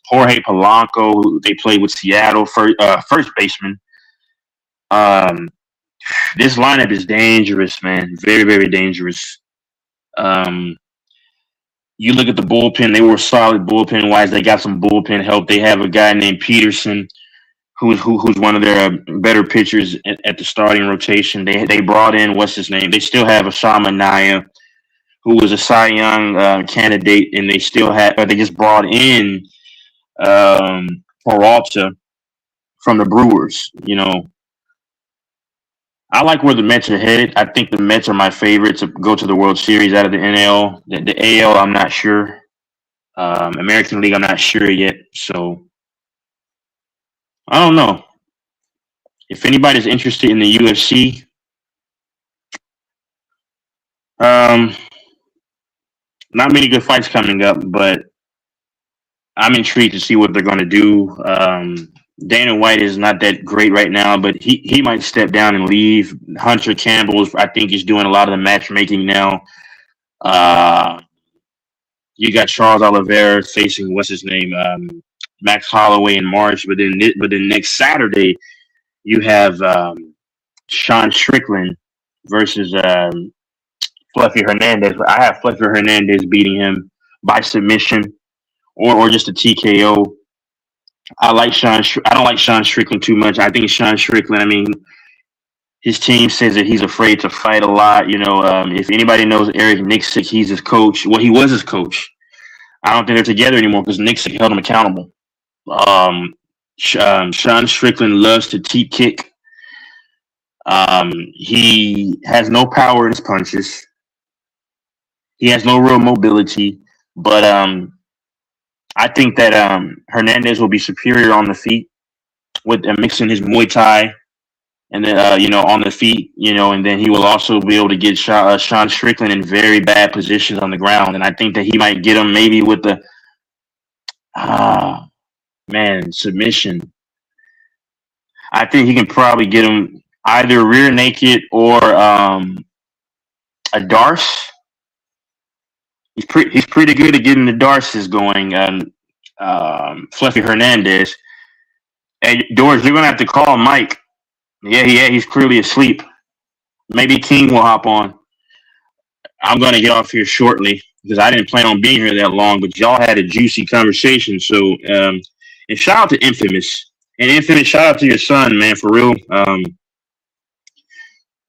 Jorge Polanco, who they played with Seattle first baseman. This lineup is dangerous, man. Very, very dangerous. You look at the bullpen; they were solid bullpen wise. They got some bullpen help. They have a guy named Peterson, who's one of their better pitchers at the starting rotation. They brought in what's his name? They still have Asham Anaya, who was a Cy Young candidate, and they still had. They just brought in Peralta from the Brewers. I like where the Mets are headed. I think the Mets are my favorite to go to the World Series out of the NL. The AL, I'm not sure. American League, I'm not sure yet. So I don't know. If anybody's interested in the UFC, not many good fights coming up, but I'm intrigued to see what they're going to do. Dana White is not that great right now, but he might step down and leave. Hunter Campbell, I think, is doing a lot of the matchmaking now. You got Charles Oliveira facing what's his name, Max Holloway in March, but then next Saturday you have Sean Strickland versus Fluffy Hernandez. I have Fluffy Hernandez beating him by submission or just a TKO. I don't like Sean Strickland too much. I think Sean Strickland, his team says that he's afraid to fight a lot. If anybody knows Eric Nixick, he's his coach. Well, he was his coach. I don't think they're together anymore because Nixick held him accountable. Sean Strickland loves to teep kick. He has no power in his punches. He has no real mobility, but I think that Hernandez will be superior on the feet with mixing his Muay Thai and then on the feet, and then he will also be able to get Sean Strickland in very bad positions on the ground, and I think that he might get him maybe with the submission. I think he can probably get him either rear naked or a Darce. He's pretty good at getting the Darces going. Fluffy Hernandez. Hey, Doris, you're gonna have to call Mike. Yeah, he's clearly asleep. Maybe King will hop on. I'm gonna get off here shortly because I didn't plan on being here that long, but y'all had a juicy conversation. So, and shout out to Infamous. And Infamous, shout out to your son, man, for real.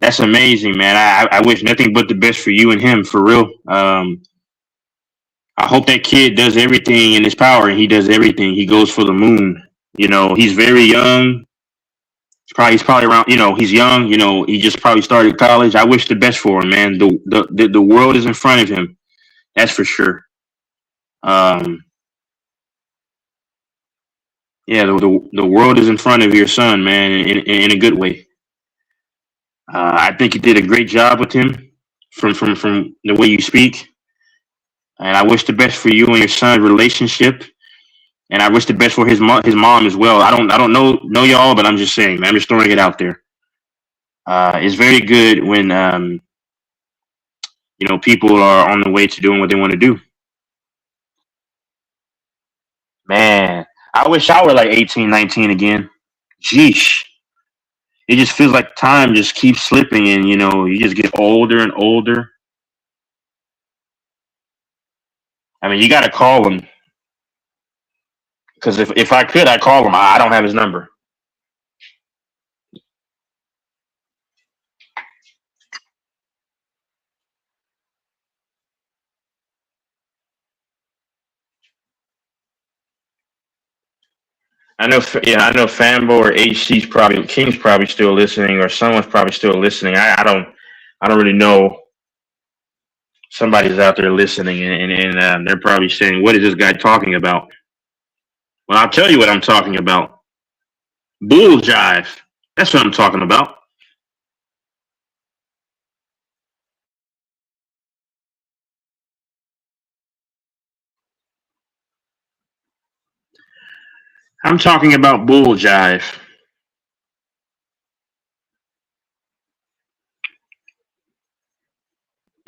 That's amazing, man. I wish nothing but the best for you and him, for real. I hope that kid does everything in his power, and he does everything. He goes for the moon. He's very young. He's probably around. He's young. He just probably started college. I wish the best for him, man. The world is in front of him. That's for sure. Yeah, the world is in front of your son, man, in a good way. I think you did a great job with him from the way you speak. And I wish the best for you and your son's relationship. And I wish the best for his mom as well. I don't know y'all, but I'm just saying, man, I'm just throwing it out there. It's very good when people are on the way to doing what they want to do. Man, I wish I were like 18, 19 again. Jeesh. It just feels like time just keeps slipping and you just get older and older. You got to call him. Because if I could, I'd call him. I don't have his number. I know Fanbo or King's probably still listening, or someone's probably still listening. I don't really know. Somebody's out there listening, and they're probably saying, "What is this guy talking about?" Well, I'll tell you what I'm talking about. Bull jive. That's what I'm talking about. I'm talking about bull jive.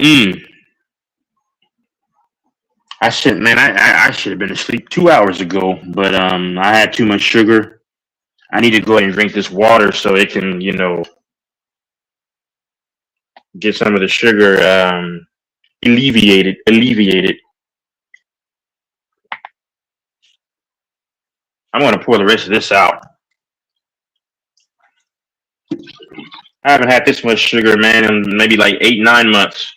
Mm. I should have been asleep 2 hours ago, but I had too much sugar. I need to go ahead and drink this water so it can, get some of the sugar alleviated. I'm gonna pour the rest of this out. I haven't had this much sugar, man, in maybe like 8-9 months.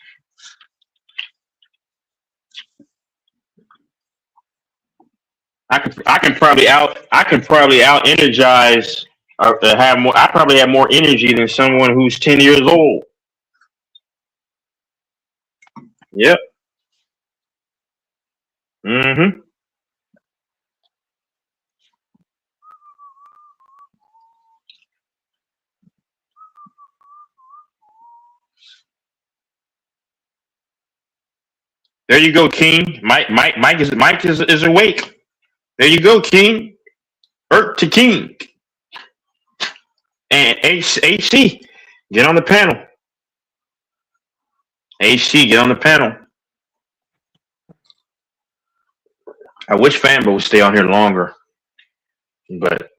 I can probably out energize or have more. I probably have more energy than someone who's 10 years old. Yep. Mm-hmm. There you go, King. Mike is awake. There you go, King. Earth to King. And HC, get on the panel. HC, get on the panel. I wish Fanbo would stay on here longer, but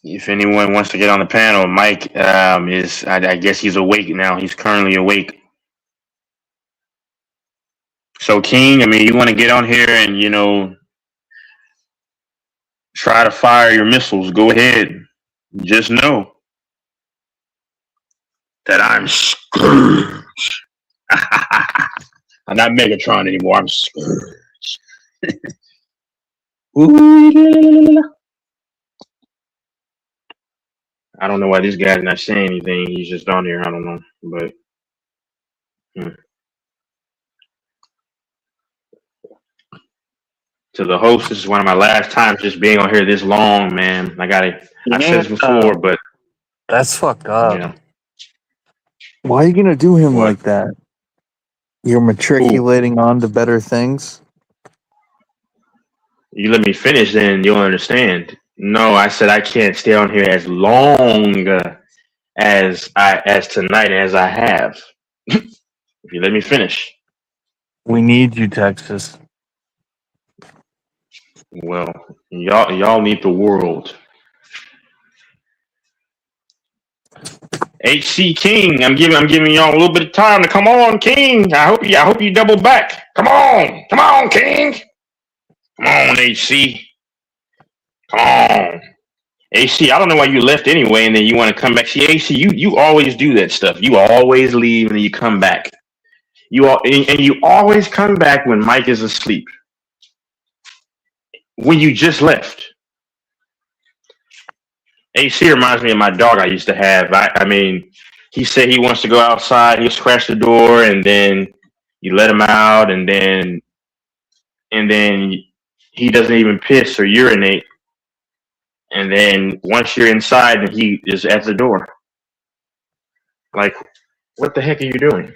if anyone wants to get on the panel, Mike is. I guess he's awake now. He's currently awake. So, King, I mean, you want to get on here and try to fire your missiles? Go ahead. Just know that I'm Scourge. I'm not Megatron anymore. I'm Scourge. I don't know why this guy's not saying anything. He's just on here. I don't know, but. To the host, this is one of my last times just being on here this long, man. I said this before, but That's fucked up. yeah. Why are you gonna do him What? like that? You're matriculating on to better things. You let me finish, then you'll understand. No, I said I can't stay on here as long as tonight as I have. If you let me finish. We need you, Texas. Well, y'all need the world. HC King, I'm giving y'all a little bit of time to come on, King. I hope you double back. Come on, King. Come on, HC. Come on. AC, I don't know why you left anyway, and then you want to come back. See, AC, you always do that stuff. You always leave and then you come back. You always come back when Mike is asleep. When you just left. AC reminds me of my dog I used to have. I mean, he said he wants to go outside. He'll scratch the door, and then you let him out, and then he doesn't even piss or urinate. And then once you're inside, he is at the door. Like, what the heck are you doing?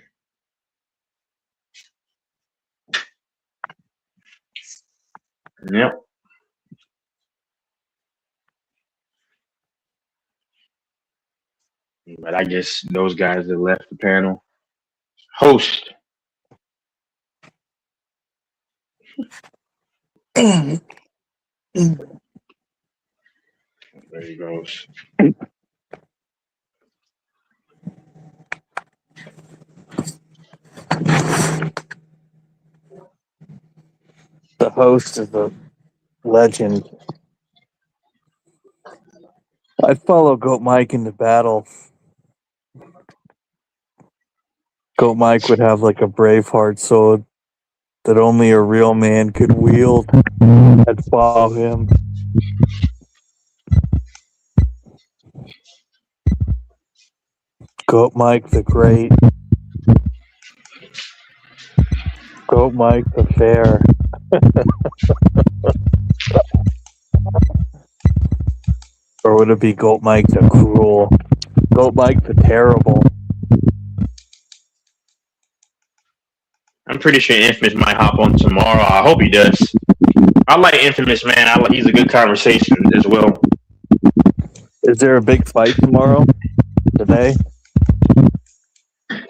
Yep. But I guess those guys that left the panel. Host. There he goes. The host is a legend. I'd follow Goat Mike into battle. Goat Mike would have like a Braveheart sword that only a real man could wield. I'd follow him. Goat Mike the Great. Goat Mike the Fair. Or would it be Goat Mike the Cruel? Goat Mike the Terrible. I'm pretty sure Infamous might hop on tomorrow. I hope he does. I like Infamous, man. He's a good conversation as well. Is there a big fight tomorrow? Today?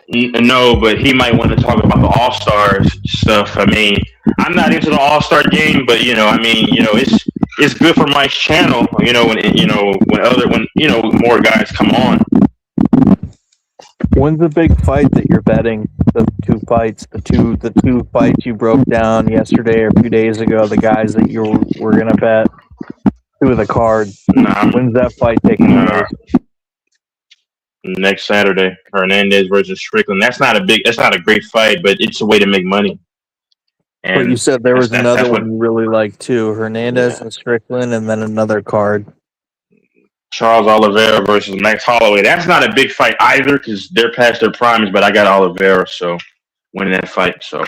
No, but he might want to talk about the All Stars stuff. I mean, I'm not into the All Star game, but it's good for Mike's channel. When more guys come on. When's the big fight that you're betting? The two fights you broke down yesterday or 2 days ago. The guys that you were gonna bet. Two of the cards. When's that fight taking place? Next Saturday, Hernandez versus Strickland. That's not a great fight, but it's a way to make money. And but you said there was another one you really liked too. Hernandez and Strickland, and then another card. Charles Oliveira versus Max Holloway. That's not a big fight either because they're past their primes, but I got Oliveira, so winning that fight. So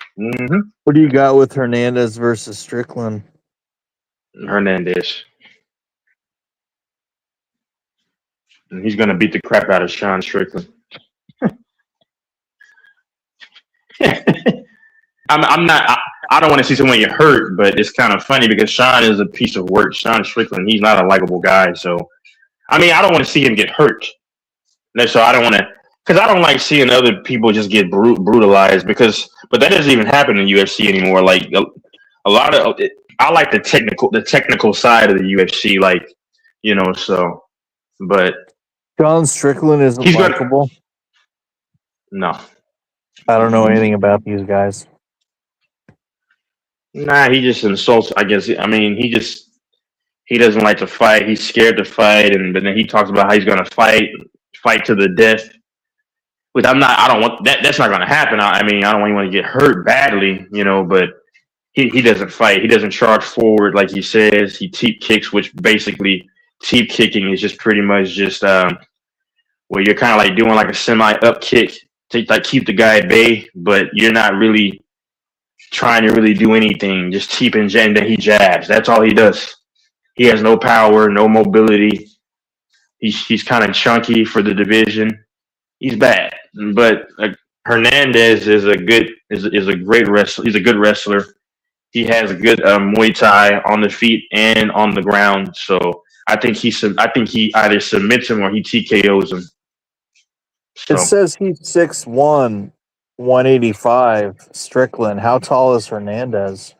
What do you got with Hernandez versus Strickland? Hernandez. And he's gonna beat the crap out of Sean Strickland. I don't want to see someone get hurt, but it's kind of funny because Sean is a piece of work. Sean Strickland, he's not a likable guy. So, I mean, I don't want to see him get hurt. So I don't want to, because I don't like seeing other people just get brutalized. But that doesn't even happen in UFC anymore. Like a lot of, I like the technical side of the UFC. So, but Sean Strickland isn't likable. No, I don't know anything about these guys. Nah, he just insults. I guess. I mean, he doesn't like to fight. He's scared to fight, but then he talks about how he's going to fight to the death. But I don't want that. That's not going to happen. I mean, I don't want anyone to get hurt badly, But he doesn't fight. He doesn't charge forward like he says. He teep kicks, which basically teep kicking is just pretty much just where you're kind of like doing like a semi up kick to like keep the guy at bay, but you're not really trying to really do anything. Just teep and then he jabs. That's all he does. He has no power, no mobility. He's kind of chunky for the division. He's bad, but Hernandez is a great wrestler. He's a good wrestler. He has a good Muay Thai on the feet and on the ground. So I think he either submits him or he TKOs him. So. It says he's 6'1", 185. Strickland. How tall is Hernandez?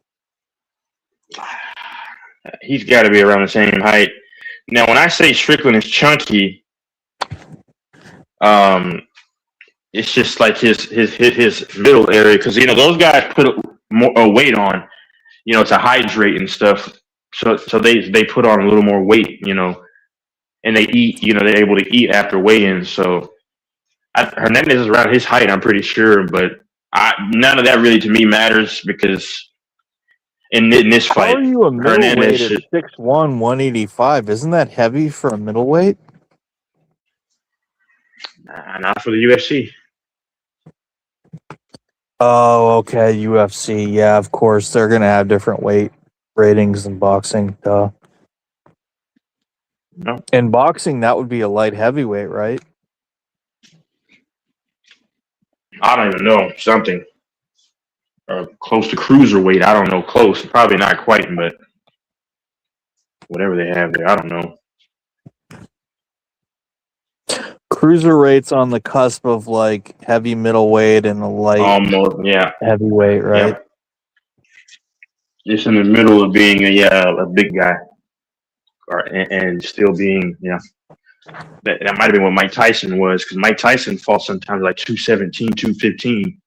He's got to be around the same height. Now, when I say Strickland is chunky, it's just like his middle area because those guys put more weight on, to hydrate and stuff. So they put on a little more weight, and they eat. They're able to eat after weigh-in. So Hernandez is around his height, I'm pretty sure, but none of that really to me matters because. In this fight, how are you a middleweight at 6'1", 185? Isn't that heavy for a middleweight? Not for the UFC. Oh, okay, UFC. Yeah, of course. They're going to have different weight ratings than boxing. Duh. No. In boxing, that would be a light heavyweight, right? I don't even know. Something. Close to cruiserweight. I don't know. Close. Probably not quite, but whatever they have there. I don't know. Cruiserweight's on the cusp of like heavy middleweight and a light heavyweight, right? Yeah. It's in the middle of being a big guy, and still being That might have been what Mike Tyson was because Mike Tyson fought sometimes like 217, 215.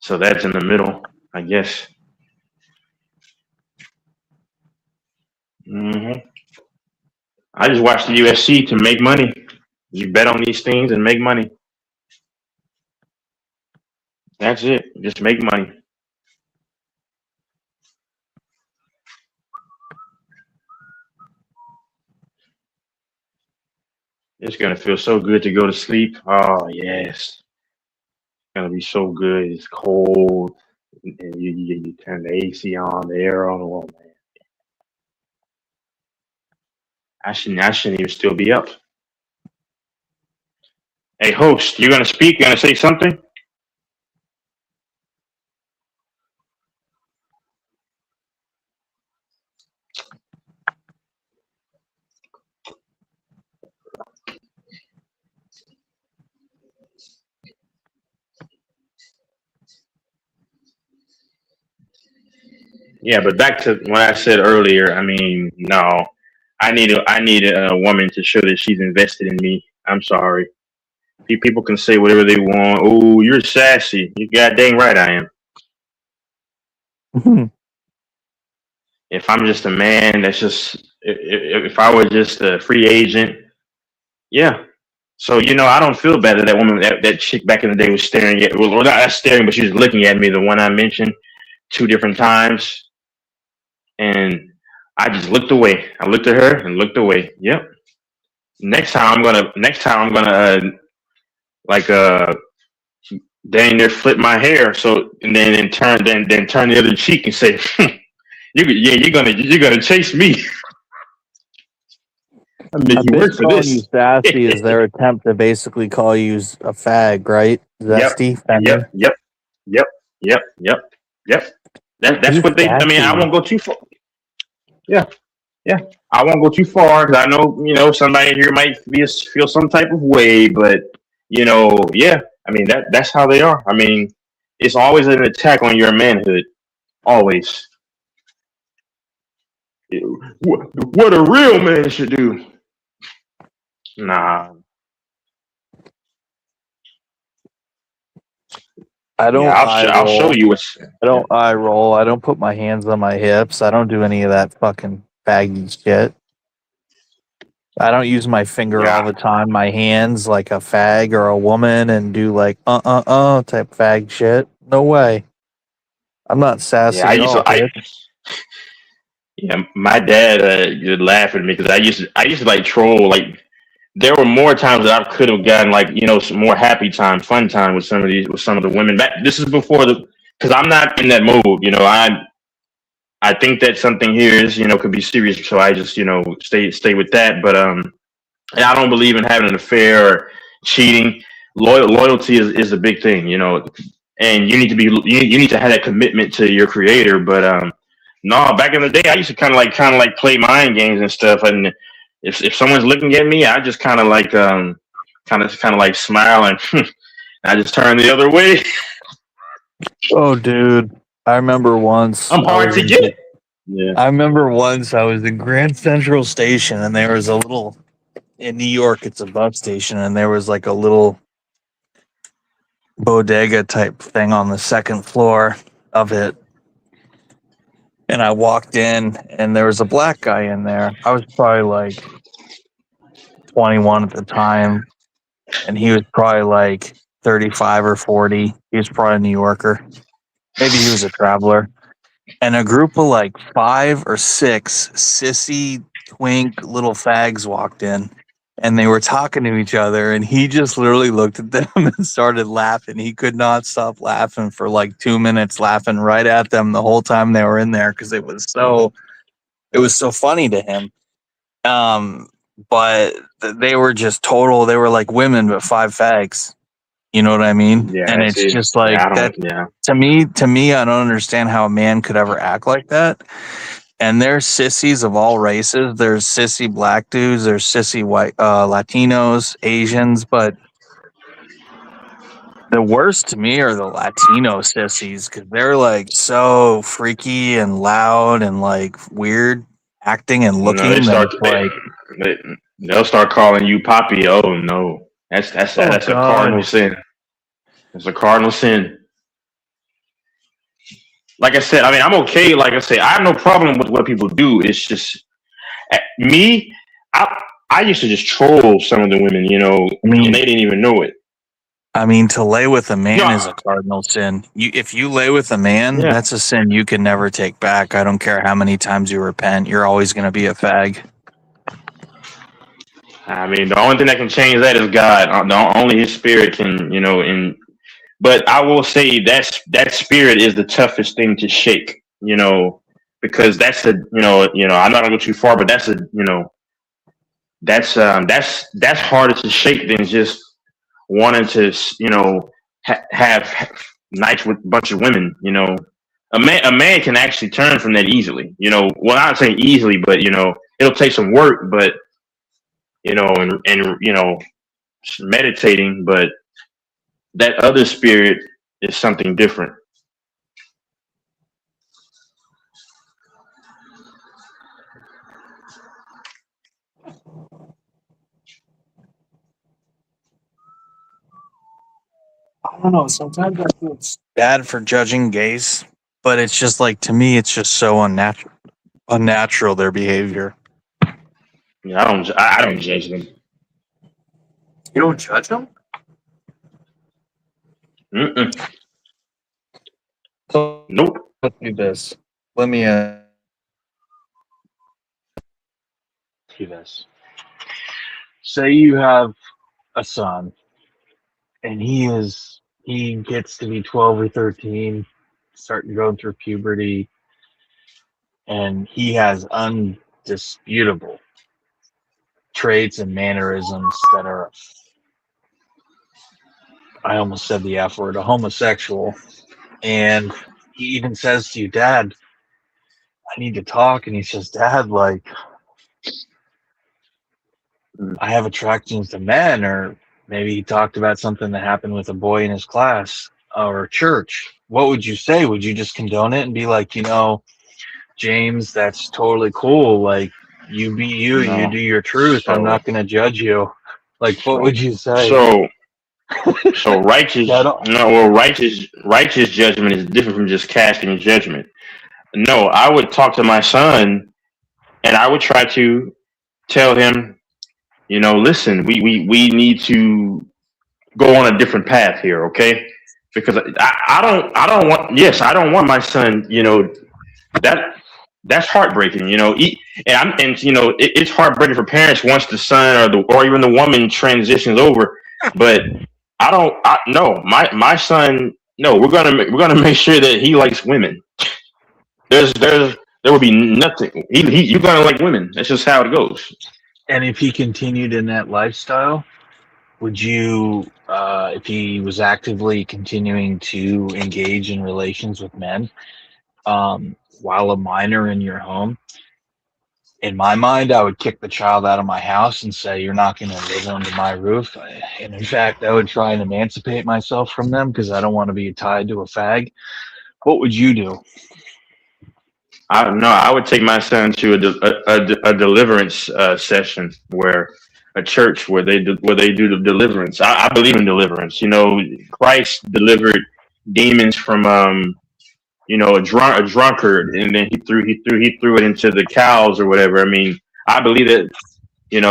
So that's in the middle, I guess. I just watch the UFC to make money. You bet on these things and make money. That's it. Just make money. It's gonna feel so good to go to sleep. Oh yes, it's gonna be so good. It's cold, and you turn the AC on, the air on. Oh man, I shouldn't even still be up. Hey, host, you gonna speak? You gonna say something? Yeah, but back to what I said earlier. I mean, no, I need a woman to show that she's invested in me. I'm sorry. People can say whatever they want. Oh, you're sassy. You got dang right I am. If I'm just a man, that's just if I were just a free agent, yeah. So I don't feel bad that woman, that chick back in the day was staring at, well, not staring, but she was looking at me. The one I mentioned 2 different times, and I just looked away. I looked at her and looked away. Yep. Next time I'm gonna like dang near flip my hair. So and then turn the other cheek and say, you're gonna chase me. I make I you bet work for calling this. you sassy is their attempt to basically call you a fag, right? Zesty, Yep. That's what they. I mean, I won't go too far. Yeah. I won't go too far because I know somebody here might feel some type of way, but yeah. I mean that's how they are. I mean, it's always an attack on your manhood. Always. What a real man should do. Nah. I don't Yeah, I'll show roll. you what's. I don't eye roll. I don't put my hands on my hips. I don't do any of that fucking faggy shit. I don't use my finger all the time, my hands like a fag or a woman and do like type fag shit. No way. I'm not sassy Yeah, at all, bitch. Yeah, my dad would laugh at me because I used to like troll. Like there were more times that I could have gotten like some more happy time, fun time with some of the women. This is before because I'm not in that mood. I think that something here is could be serious, so I just stay with that. But and I don't believe in having an affair or cheating. Loyalty is a big thing, and you need to have that commitment to your creator. But no, back in the day, I used to kind of like play mind games and stuff. And if someone's looking at me, I just kind of like smile and I just turn the other way. Oh, dude. I remember once. I'm hard to get. Yeah. I remember once I was in Grand Central Station and there was a little, in New York, it's a bus station, and there was like a little bodega type thing on the second floor of it. And I walked in and there was a black guy in there. I was probably like 21 at the time. And he was probably like 35 or 40. He was probably a New Yorker. Maybe he was a traveler. And a group of like 5 or 6 sissy, twink little fags walked in. And they were talking to each other, and he just literally looked at them and started laughing. He could not stop laughing for like 2 minutes, laughing right at them the whole time they were in there because it was so funny to him. But they were just total. They were like women, but 5 fags. You know what I mean? Yeah, and it's just like that. Yeah. To me, I don't understand how a man could ever act like that. And there's sissies of all races. There's sissy black dudes. There's sissy white Latinos, Asians. But the worst to me are the Latino sissies because they're like so freaky and loud and like weird acting and looking. They'll start calling you Poppy. Oh no, that's a cardinal sin. It's a cardinal sin. Like I said, I mean, I'm okay. Like I say, I have no problem with what people do. It's just me. I used to just troll some of the women, and they didn't even know it. I mean, to lay with a man is a cardinal sin. If you lay with a man, that's a sin you can never take back. I don't care how many times you repent. You're always going to be a fag. I mean, the only thing that can change that is God. Only His Spirit can, But I will say that spirit is the toughest thing to shake. Because that's I'm not gonna go too far, but that's harder to shake than just wanting to, have nights with a bunch of women. A man can actually turn from that easily. Well, not saying easily, but it'll take some work, but and meditating, but that other spirit is something different. I don't know. Sometimes I feel bad for judging gays, but it's just like, to me, it's just so unnatural their behavior. Yeah, I don't judge them. You don't judge them? So nope. Let's do this. Let me do this. Say you have a son, and he gets to be 12 or 13, starting going through puberty, and he has undisputable traits and mannerisms that are, I almost said the F word, a homosexual. And he even says to you, Dad, I need to talk. And he says, Dad, like, I have attractions to men. Or maybe he talked about something that happened with a boy in his class or church. What would you say? Would you just condone it and be like, James, that's totally cool. Like, you be you, you do your truth. I'm not going to judge you. Like, what would you say? So righteous, righteous judgment is different from just casting judgment. No, I would talk to my son, and I would try to tell him, listen, we need to go on a different path here, okay? Because I don't want my son, that's heartbreaking, it's heartbreaking for parents once the son or even the woman transitions over, but my son, we're gonna make sure that he likes women. There will be nothing. You're gonna like women. That's just how it goes. And if he continued in that lifestyle, would you, if he was actively continuing to engage in relations with men, while a minor in your home, in my mind, I would kick the child out of my house and say, you're not going to live under my roof. And in fact, I would try and emancipate myself from them because I don't want to be tied to a fag. What would you do? I would take my son to a deliverance session, where a church where they do the deliverance. I believe in deliverance. Christ delivered demons from a drunkard, and then he threw it into the cows or whatever. I mean, I believe that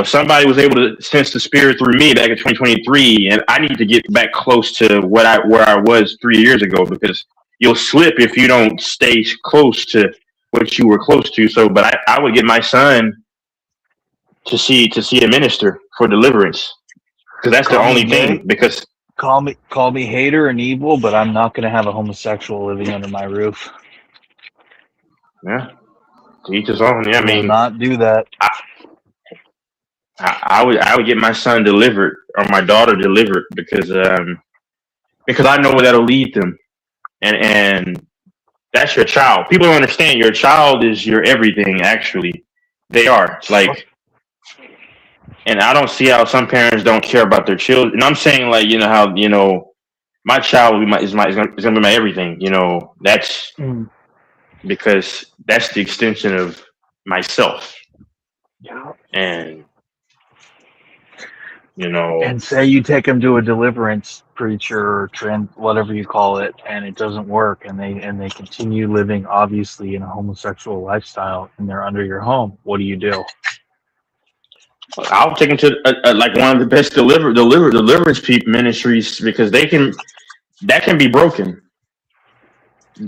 somebody was able to sense the spirit through me back in 2023, and I need to get back close to where I was 3 years ago, because you'll slip if you don't stay close to what you were close to. So, but I would get my son to see a minister for deliverance, because that's the only thing. Because call me hater and evil, but I'm not going to have a homosexual living under my roof. Yeah, to each his own. Yeah, I mean, not do that. I would get my son delivered or my daughter delivered, because I know where that'll lead them, and that's your child. People don't understand. Your child is your everything. Actually, they are like. And I don't see how some parents don't care about their children. And I'm saying, like, how my child will be is gonna be my everything. That's because that's the extension of myself. Yeah. And and say you take them to a deliverance preacher or whatever you call it, and it doesn't work, and they continue living obviously in a homosexual lifestyle, and they're under your home. What do you do? I'll take them to like one of the best deliverance ministries, because that can be broken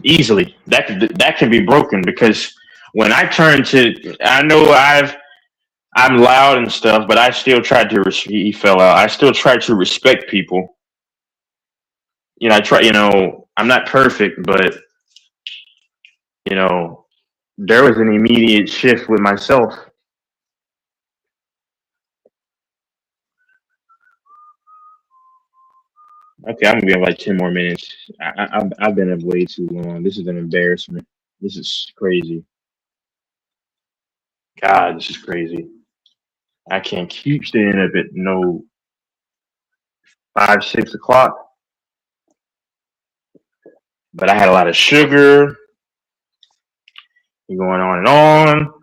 easily. That can be broken, because when I turn to, I know I'm loud and stuff, but I still tried to. He fell out. I still try to respect people. I try. I'm not perfect, but there was an immediate shift with myself. Okay, I'm gonna give like 10 more minutes. I've been up way too long. This is an embarrassment. This is crazy. God, this is crazy. I can't keep staying up at 5, 6 o'clock. But I had a lot of sugar. Going on and on.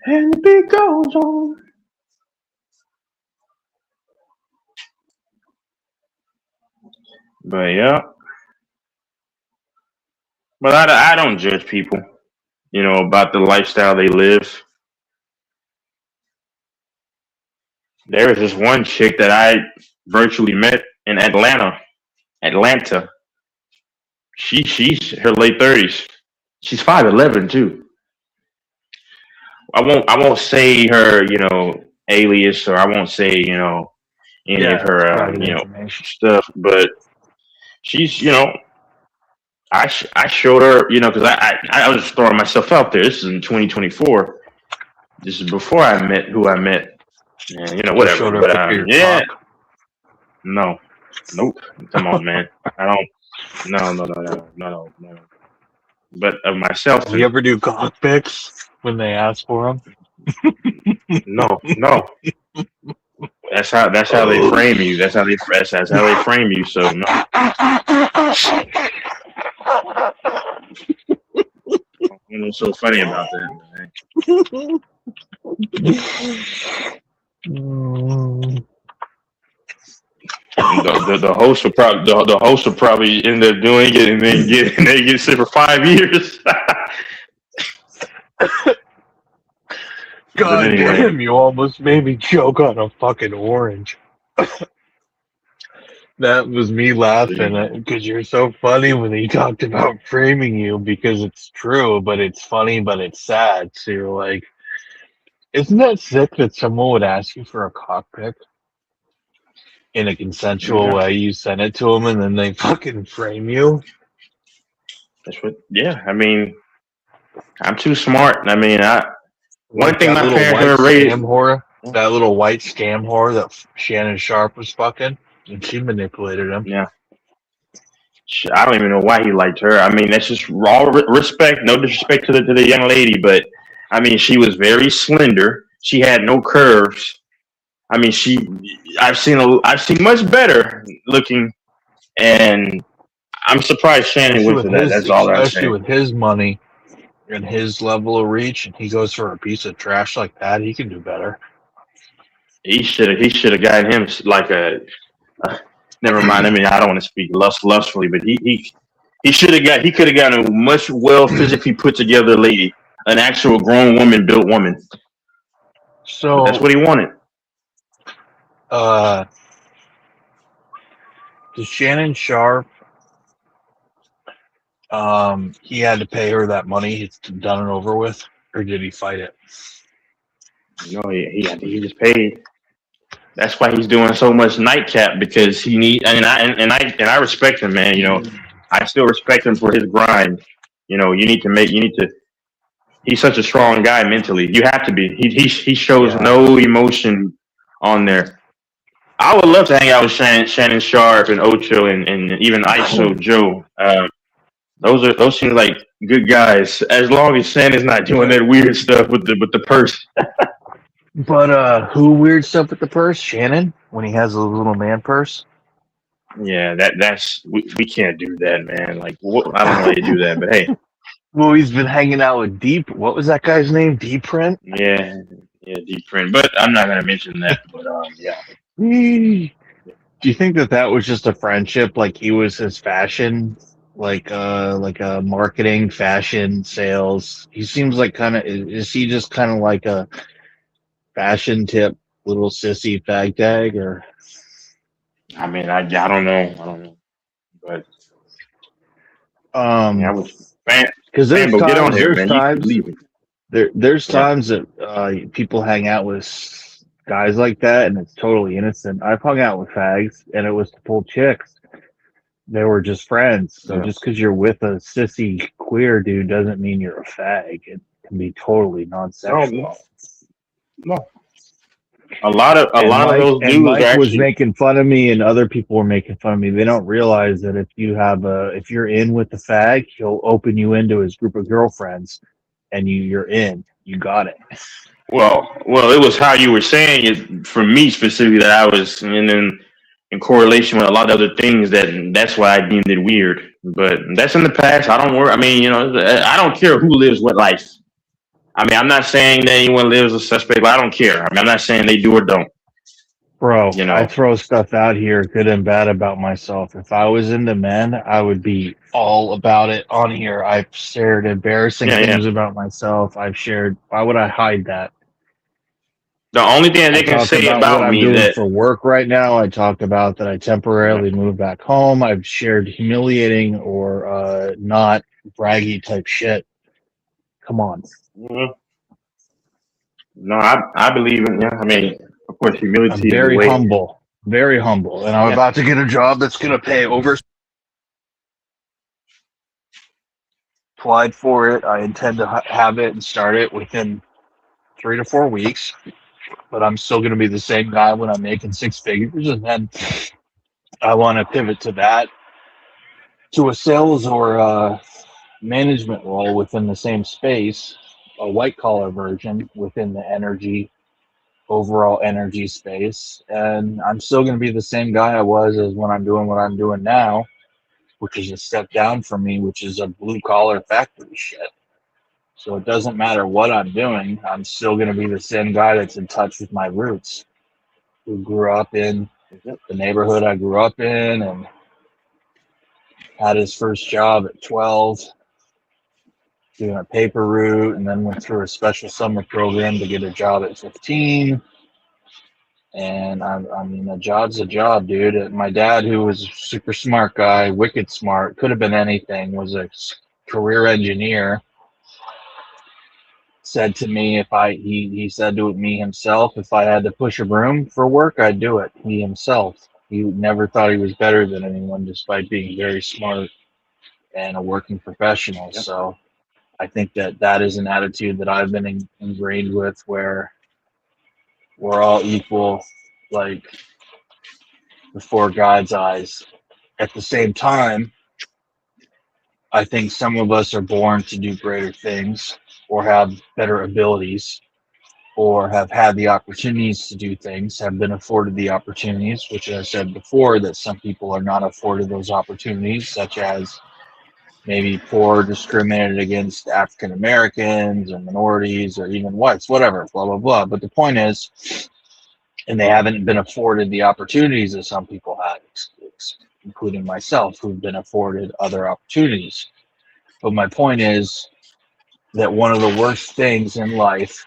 And the beat goes on. But yeah. But I don't judge people, about the lifestyle they live. There was this one chick that I virtually met in Atlanta. She's her late 30s. She's 5'11" too. I won't say her, alias, or I won't say, any of her, stuff, but she's, I showed her, because I was just throwing myself out there. This is in 2024. This is before I met who I met, and whatever. But yeah, nope. Come on, man. I don't. No. But of myself. Do you ever do cock pics when they ask for them? No. That's how they frame you. That's how they frame you. So no. What's so funny about that, man? The host will probably end up doing it and then get sick for 5 years. God damn, you almost made me choke on a fucking orange. That was me laughing because you're so funny when he talked about framing you, because it's true, but it's funny, but it's sad. So you're like, isn't that sick that someone would ask you for a cock pic in a consensual way? You send it to them and then they fucking frame you. That's what. Yeah, I mean, I'm too smart. I mean, one thing my parents raised. That little white scam whore that Shannon Sharp was fucking, and she manipulated him. Yeah. I don't even know why he liked her. I mean, that's just raw respect. No disrespect to the young lady, but I mean, she was very slender. She had no curves. I mean, I've seen much better looking, and I'm surprised Shannon went to that. That's all I'm saying. Especially with his money and his level of reach, and he goes for a piece of trash like that, he can do better. He should have gotten him like a. Never mind. I mean, I don't want to speak lustfully, but he could have gotten a much well physically put together lady, an actual grown woman, built woman. So that's what he wanted. Does Shannon Sharp? He had to pay her that money. It's done and over with, or did he fight it? No, he just paid. That's why he's doing so much nightcap, because he need. I respect him, man. I still respect him for his grind. You need to. He's such a strong guy mentally. You have to be. He shows no emotion on there. I would love to hang out with Shannon Sharp and Ocho and even ISO Joe. Those seem like good guys, as long as Shannon's not doing that weird stuff with the purse. But who weird stuff with the purse? Shannon, when he has a little man purse. Yeah, that's we can't do that, man. Like, I don't know how you do that, but hey. Well, he's been hanging out with Deep. What was that guy's name? Deep Print. Yeah, Deep Print. But I'm not gonna mention that. But yeah. Do you think that was just a friendship? Like he was his fashion, like a marketing, fashion, sales. He seems like is he just kind of like a fashion tip, little sissy fag tag, or? I mean, I don't know, but I was fan. Because there's get on here, there's man. times. There's Yeah. times that people hang out with guys like that, and it's totally innocent. I've hung out with fags, and it was to pull chicks. They were just friends. So Yeah. just because you're with a sissy queer dude doesn't mean you're a fag. It can be totally non-sexual. No. A lot of those dudes Mike was actually. making fun of me, and other people were making fun of me. They don't realize that if you're in with the fag, he'll open you into his group of girlfriends, and you're in. You got it. Well, it was how you were saying it for me specifically that I was, and then in correlation with a lot of other things that's why I deemed it weird. But that's in the past. I don't worry. I mean, I don't care who lives what life. I mean, I'm not saying that anyone lives a suspect, but I don't care. I mean, I'm not saying they do or don't. Bro, I throw stuff out here, good and bad, about myself. If I was into men, I would be all about it on here. I've shared embarrassing things about myself. I've shared. Why would I hide that? The only thing they can say about what I'm me doing that for work right now, I talked about that I temporarily moved back home. I've shared humiliating or not braggy type shit. Come on. No, I believe in. Yeah, I mean, of course, humility. I'm very is the way. humble, very humble, and I'm about to get a job that's gonna pay over. Applied for it. I intend to have it and start it within 3 to 4 weeks. But I'm still going to be the same guy when I'm making 6 figures, and then I want to pivot to that, to a sales or a management role within the same space, a white collar version within the overall energy space. And I'm still going to be the same guy I was as when I'm doing what I'm doing now, which is a step down for me, which is a blue collar factory shit. So it doesn't matter what I'm doing, I'm still going to be the same guy that's in touch with my roots, who grew up in the neighborhood I grew up in and had his first job at 12, doing a paper route, and then went through a special summer program to get a job at 15. And I mean, a job's a job, dude. My dad, who was a super smart guy, wicked smart, could have been anything, was a career engineer, said to me, he said to me himself, if I had to push a broom for work, I'd do it. He himself. He never thought he was better than anyone, despite being very smart and a working professional. Yep. So I think that is an attitude that I've been ingrained with, where we're all equal, like, before God's eyes. At the same time, I think some of us are born to do greater things, or have better abilities, or have had the opportunities to do things, have been afforded the opportunities, which I said before, that some people are not afforded those opportunities, such as maybe poor, discriminated against African Americans or minorities or even whites, whatever, blah, blah, blah. But the point is, and they haven't been afforded the opportunities that some people had, including myself, who've been afforded other opportunities. But my point is that one of the worst things in life,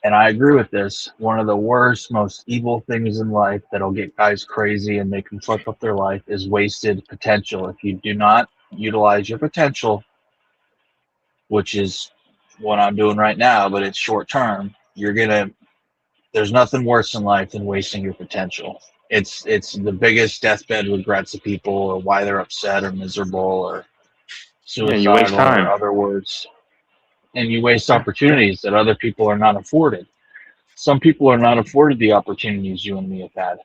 and I agree with this, one of the worst, most evil things in life that'll get guys crazy and make them fuck up their life is wasted potential. If you do not utilize your potential, which is what I'm doing right now, but it's short term, there's nothing worse in life than wasting your potential. It's the biggest deathbed regrets of people, or why they're upset or miserable or suicidal, you waste time. or other words. And you waste opportunities that other people are not afforded. Some people are not afforded the opportunities you and me have had.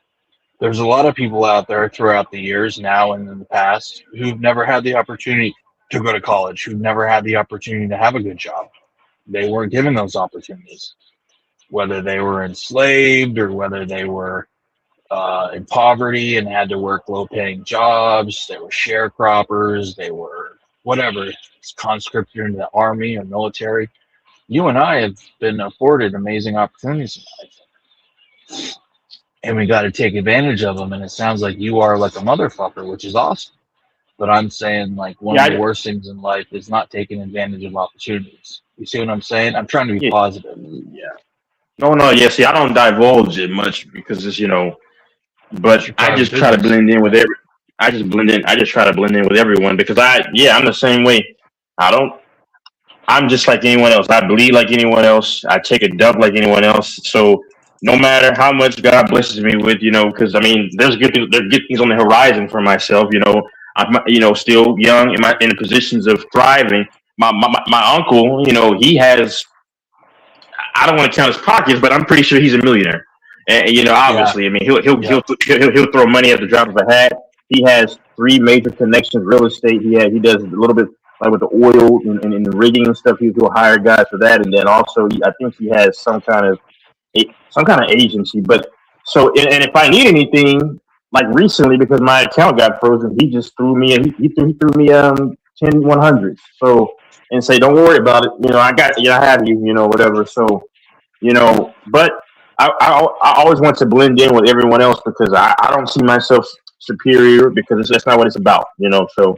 There's a lot of people out there throughout the years, now and in the past, who've never had the opportunity to go to college, who've never had the opportunity to have a good job. They weren't given those opportunities, whether they were enslaved or whether they were in poverty and had to work low-paying jobs. They were sharecroppers. They were whatever, conscripted into the army or military. You and I have been afforded amazing opportunities in life, and we got to take advantage of them. And it sounds like you are like a motherfucker, which is awesome. But I'm saying, like, one of the worst things in life is not taking advantage of opportunities. You see what I'm saying? I'm trying to be positive. Yeah. No. Yeah. See, I don't divulge it much because it's, but I just try to blend in with I just try to blend in with everyone because I'm the same way. I I'm just like anyone else. I bleed like anyone else. I take a dump like anyone else. So no matter how much God blesses me with, because I mean, there's good things on the horizon for myself. I'm still young in the positions of thriving. My uncle, he has. I don't want to count his pockets, but I'm pretty sure he's a millionaire. And obviously, I mean, he'll throw money at the drop of a hat. He has 3 major connections: real estate. He does a little bit like with the oil and the rigging and stuff. He'll hire guys for that, and then also I think he has some kind of agency. But so and if I need anything, like recently because my account got frozen, he just threw me he threw me 10 100. So and say, don't worry about it. I got I have you. Whatever. So but I always want to blend in with everyone else because I don't see myself superior because that's not what it's about. So.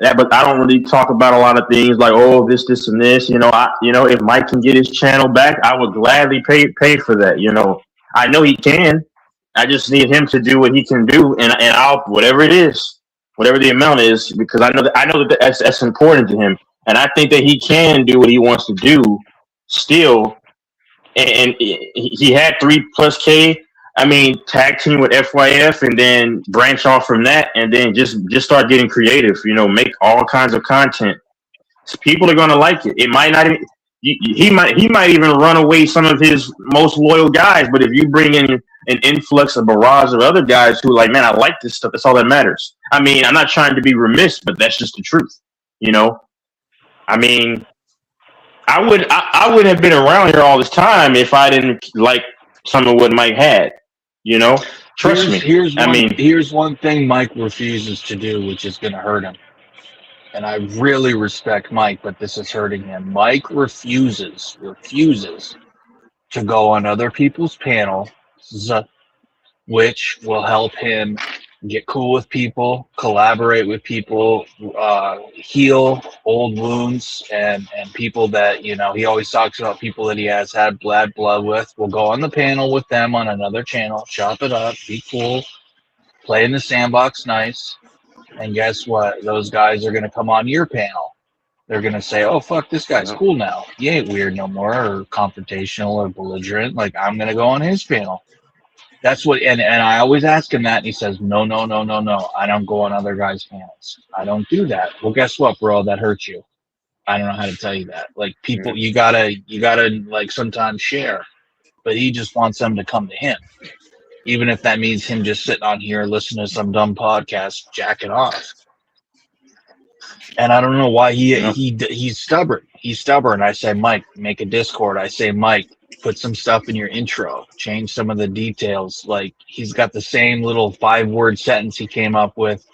Yeah, but I don't really talk about a lot of things like, oh, this, and this. If Mike can get his channel back, I would gladly pay for that. I know he can. I just need him to do what he can do, and I'll whatever it is, whatever the amount is, because I know that that's important to him, and I think that he can do what he wants to do still. And he had 3+K. I mean, tag team with FYF and then branch off from that and then just start getting creative, make all kinds of content. So people are going to like it. It might not even, he might even run away some of his most loyal guys. But if you bring in an influx of barrage of other guys who are like, man, I like this stuff. That's all that matters. I mean, I'm not trying to be remiss, but that's just the truth. I mean, I wouldn't have been around here all this time if I didn't like some of what Mike had. Trust me. Here's one thing Mike refuses to do, which is going to hurt him. And I really respect Mike, but this is hurting him. Mike refuses to go on other people's panels, which will help him get cool with people, collaborate with people, heal old wounds, and people that, he always talks about people that he has had bad blood with. We'll go on the panel with them on another channel, chop it up, be cool, play in the sandbox nice, and guess what? Those guys are going to come on your panel. They're going to say, oh, fuck, this guy's cool now. He ain't weird no more or confrontational or belligerent. Like, I'm going to go on his panel. That's what, and I always ask him that, and he says, no. I don't go on other guys' panels. I don't do that. Well, guess what, bro? That hurts you. I don't know how to tell you that. Like, people, you gotta like sometimes share, but he just wants them to come to him, even if that means him just sitting on here listening to some dumb podcast, jacking off. And I don't know why he's stubborn. He's stubborn. I say, Mike, make a Discord. I say, Mike, put some stuff in your intro, change some of the details. Like, he's got the same little 5-word sentence he came up with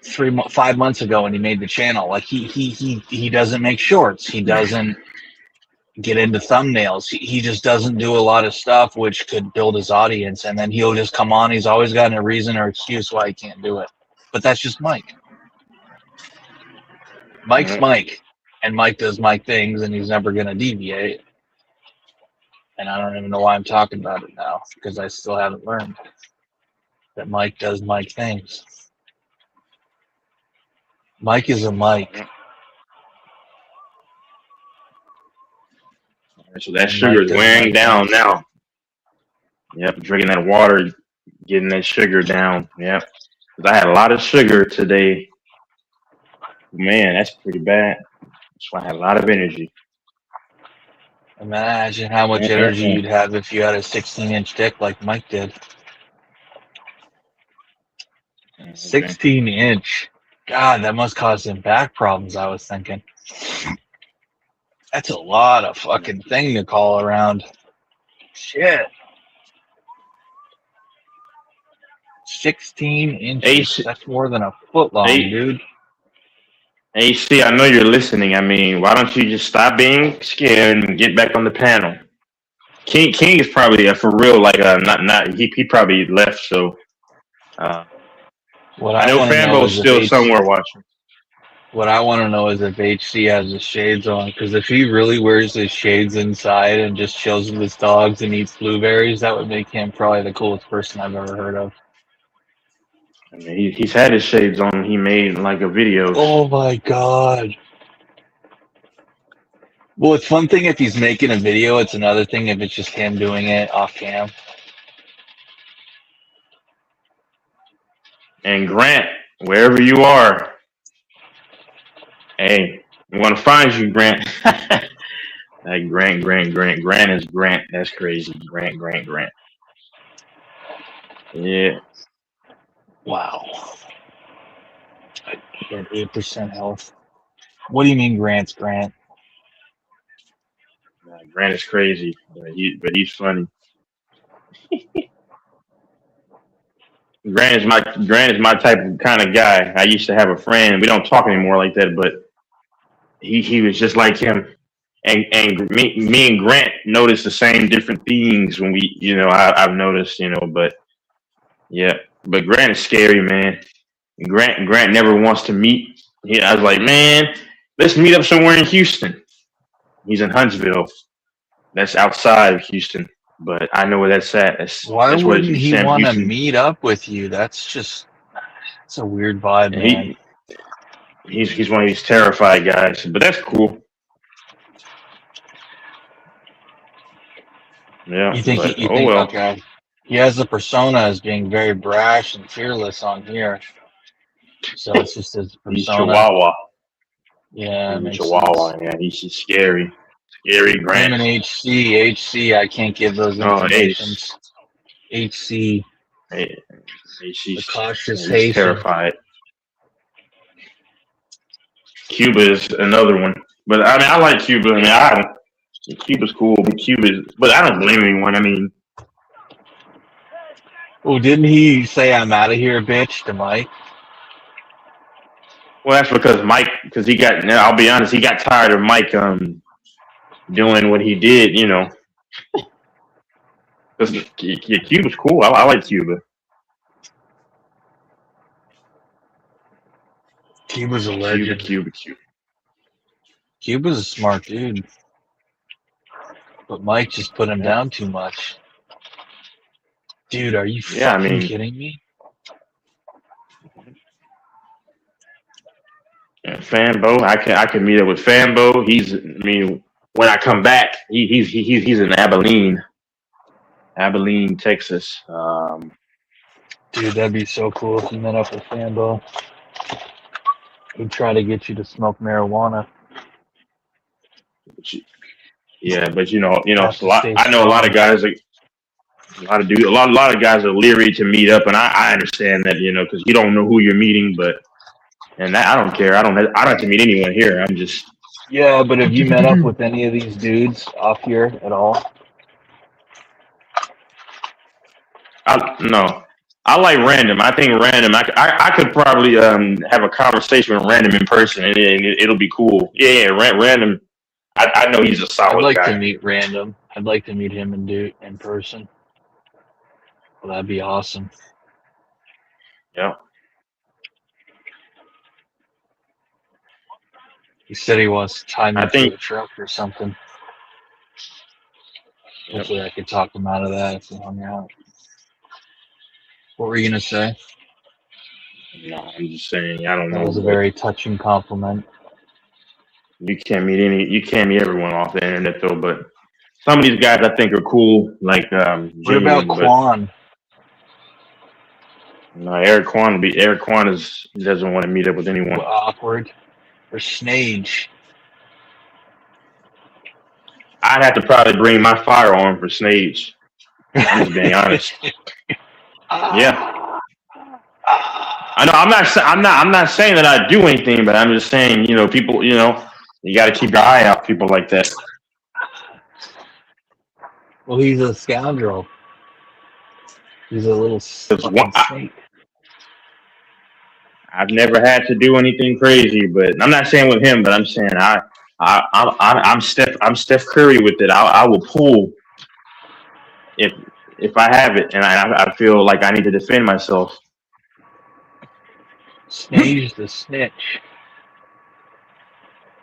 5 months ago when he made the channel. Like, he doesn't make shorts. He doesn't get into thumbnails. He just doesn't do a lot of stuff which could build his audience. And then he'll just come on. He's always got a reason or excuse why he can't do it. But that's just Mike. Mike's Mike. And Mike does Mike things, and he's never going to deviate. And I don't even know why I'm talking about it now, because I still haven't learned that Mike does Mike things. Mike is a Mike. So that sugar is wearing down now. Yep, drinking that water, getting that sugar down. Yep. Because I had a lot of sugar today. Man, that's pretty bad. That's why I had a lot of energy. Imagine how much energy you'd have if you had a 16-inch dick like Mike did. 16-inch. God, that must cause him back problems, I was thinking. That's a lot of fucking thing to call around. Shit. 16 inches. That's more than a foot long, dude. AC, I know you're listening. I mean, why don't you just stop being scared and get back on the panel? King is probably for real. Like, not. He probably left. So, I know Fambo's still somewhere watching. What I want to know is if HC has his shades on, because if he really wears his shades inside and just chills with his dogs and eats blueberries, that would make him probably the coolest person I've ever heard of. I mean, he's had his shades on. He made like a video. Oh my god! Well, it's one thing if he's making a video. It's another thing if it's just him doing it off cam. And Grant, wherever you are, hey, we want to find you, Grant. Like Grant is Grant. That's crazy. Grant. Yeah. Wow. He had 8% health. What do you mean Grant's Grant? Grant is crazy, but he's funny. Grant is my type of kind of guy. I used to have a friend. We don't talk anymore like that, but he was just like him. And me and Grant noticed the same different things when we, I've noticed, but yeah, but Grant is scary, man. Grant never wants to meet. I was like, man, let's meet up somewhere in Houston. He's in Huntsville. That's outside of Houston, but I know where that's at. Why wouldn't he want to meet up with you? That's a weird vibe, man. He's one of these terrified guys, but that's cool. Yeah. You think? Okay. He has the persona as being very brash and fearless on here, so it's just his persona. He's Chihuahua. Yeah, he's Chihuahua. Sense. Yeah, he's scary. Scary Grant. Him and HC, I can't give those informations. HC. HC's cautious Haitian. Terrified. Cuba is another one, but I mean, I like Cuba. I mean, Cuba's cool, but I don't blame anyone. I mean, oh, didn't he say "I'm out of here, bitch" to Mike? Well, that's because he got. I'll be honest, he got tired of Mike doing what he did. Because Cuba's cool. I like Cuba. Cuba's a legend. Cuba. Cuba's a smart dude. But Mike just put him down too much. Dude, are you fucking kidding me? Yeah, Fambo, I can meet up with Fambo. When I come back, he's in Abilene, Texas. Dude, that'd be so cool if you met up with Fambo. He'd try to get you to smoke marijuana. Yeah, but I know a lot of guys a lot of guys are leery to meet up, and I understand that, because you don't know who you're meeting, and I don't care. I don't have to meet anyone here. I'm just. Yeah, but have you met up with any of these dudes off here at all? No. I like Random. I think Random. I could probably have a conversation with Random in person, and it'll be cool. Yeah, Random. I know he's a solid guy. I'd like to meet Random. I'd like to meet him in person. Well, that'd be awesome. Yeah. He said he wants to tie me to a truck or something. Hopefully I could talk him out of that if we hung out. What were you going to say? No, I'm just saying, I don't know. That was a very touching compliment. You can't meet everyone off the internet though, but some of these guys I think are cool, like what about Quan? No, Eric Quan doesn't want to meet up with anyone. Awkward. Or Snage. I'd have to probably bring my firearm for Snage. I'm just being honest. Yeah. I know. I'm not saying that I do anything, but I'm just saying, people, you got to keep your eye out. People like that. Well, he's a scoundrel. He's a little snake. I've never had to do anything crazy, but I'm not saying with him, but I'm saying I'm Steph Curry with it. I will pull if I have it, and I feel like I need to defend myself. Snage the snitch.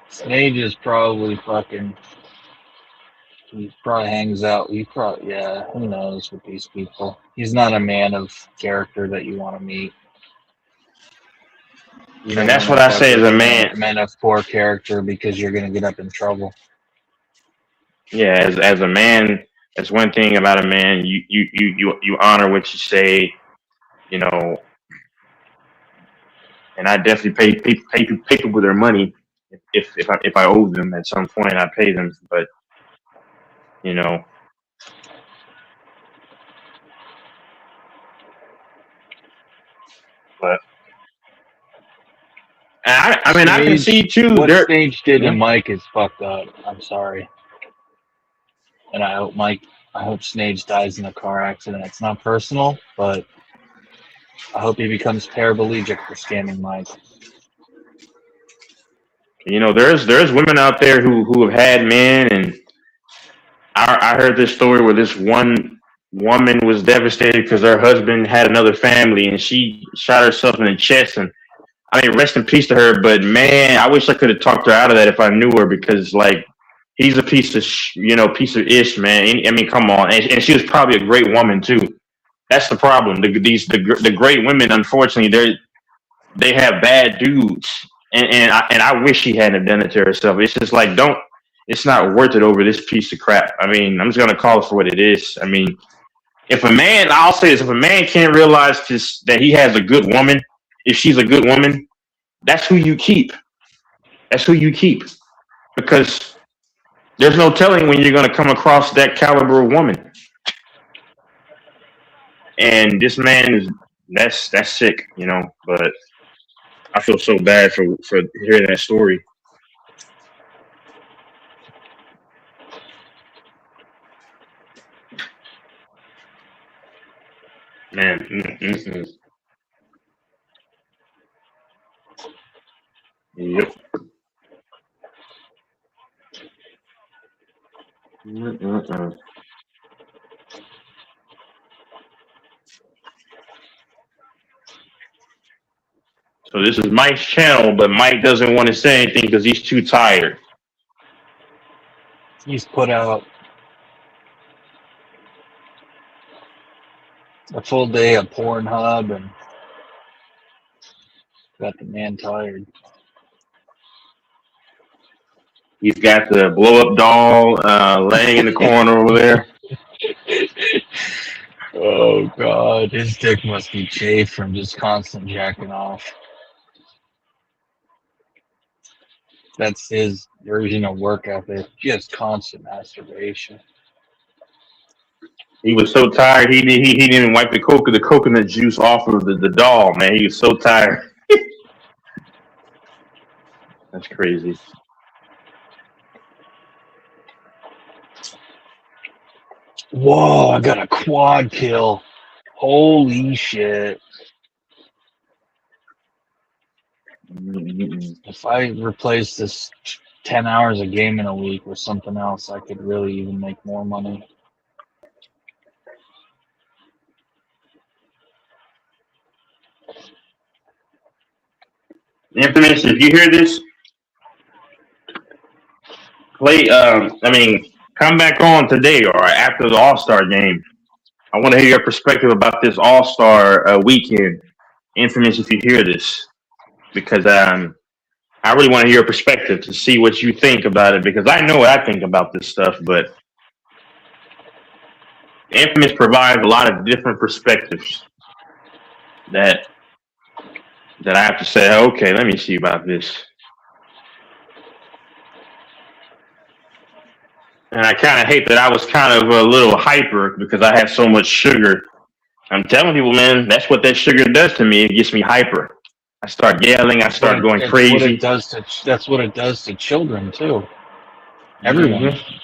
Snage is probably fucking. He probably hangs out. Who knows with these people. He's not a man of character that you want to meet. And that's what I say as a man. Men of poor character because you're going to get up in trouble. Yeah, as a man, that's one thing about a man. You honor what you say, you know. And I definitely pay people their money if I owe them at some point. I pay them, but you know, but I mean I can see too. What There, Sage did to yeah. Mike is fucked up. I'm sorry, and I hope Snage dies in a car accident. It's not personal, but I hope he becomes paraplegic for scamming Mike. You know, there's women out there who have had men, and I heard this story where this one woman was devastated because her husband had another family, and she shot herself in the chest. And I mean, rest in peace to her. But man, I wish I could have talked her out of that if I knew her, because like he's a piece of piece of ish, man. I mean, come on, and she was probably a great woman too. That's the problem. The great women, unfortunately, they have bad dudes, and I wish she hadn't done it to herself. It's just like it's not worth it over this piece of crap. I mean, I'm just gonna call it for what it is. I mean, I'll say this: if a man can't realize that he has a good woman, if she's a good woman, that's who you keep. That's who you keep, because there's no telling when you're gonna come across that caliber of woman. And this man that's sick, you know. But I feel so bad for hearing that story. Man. Yep. So this is Mike's channel, but Mike doesn't want to say anything because he's too tired. He's put out a full day of Pornhub and got the man tired. He's got the blow up doll laying in the corner over there. Oh God, his dick must be chafed from just constant jacking off. That's his version of work ethic. Just constant masturbation. He was so tired he didn't wipe the coconut juice off of the doll, man. He was so tired. That's crazy. Whoa, I got a quad kill. Holy shit. If I replace this 10 hours of gaming a week with something else, I could really even make more money. Infamous, if you hear this, come back on today or after the All-Star game. I want to hear your perspective about this All-Star weekend. Infamous, if you hear this, because I really want to hear your perspective to see what you think about it, because I know what I think about this stuff, but Infamous provides a lot of different perspectives that I have to say, okay, let me see about this. And I kind of hate that I was kind of a little hyper because I had so much sugar. I'm telling people, man, that's what that sugar does to me. It gets me hyper. I start yelling. I start going crazy. That's what it does to children, too. Everyone. Mm-hmm.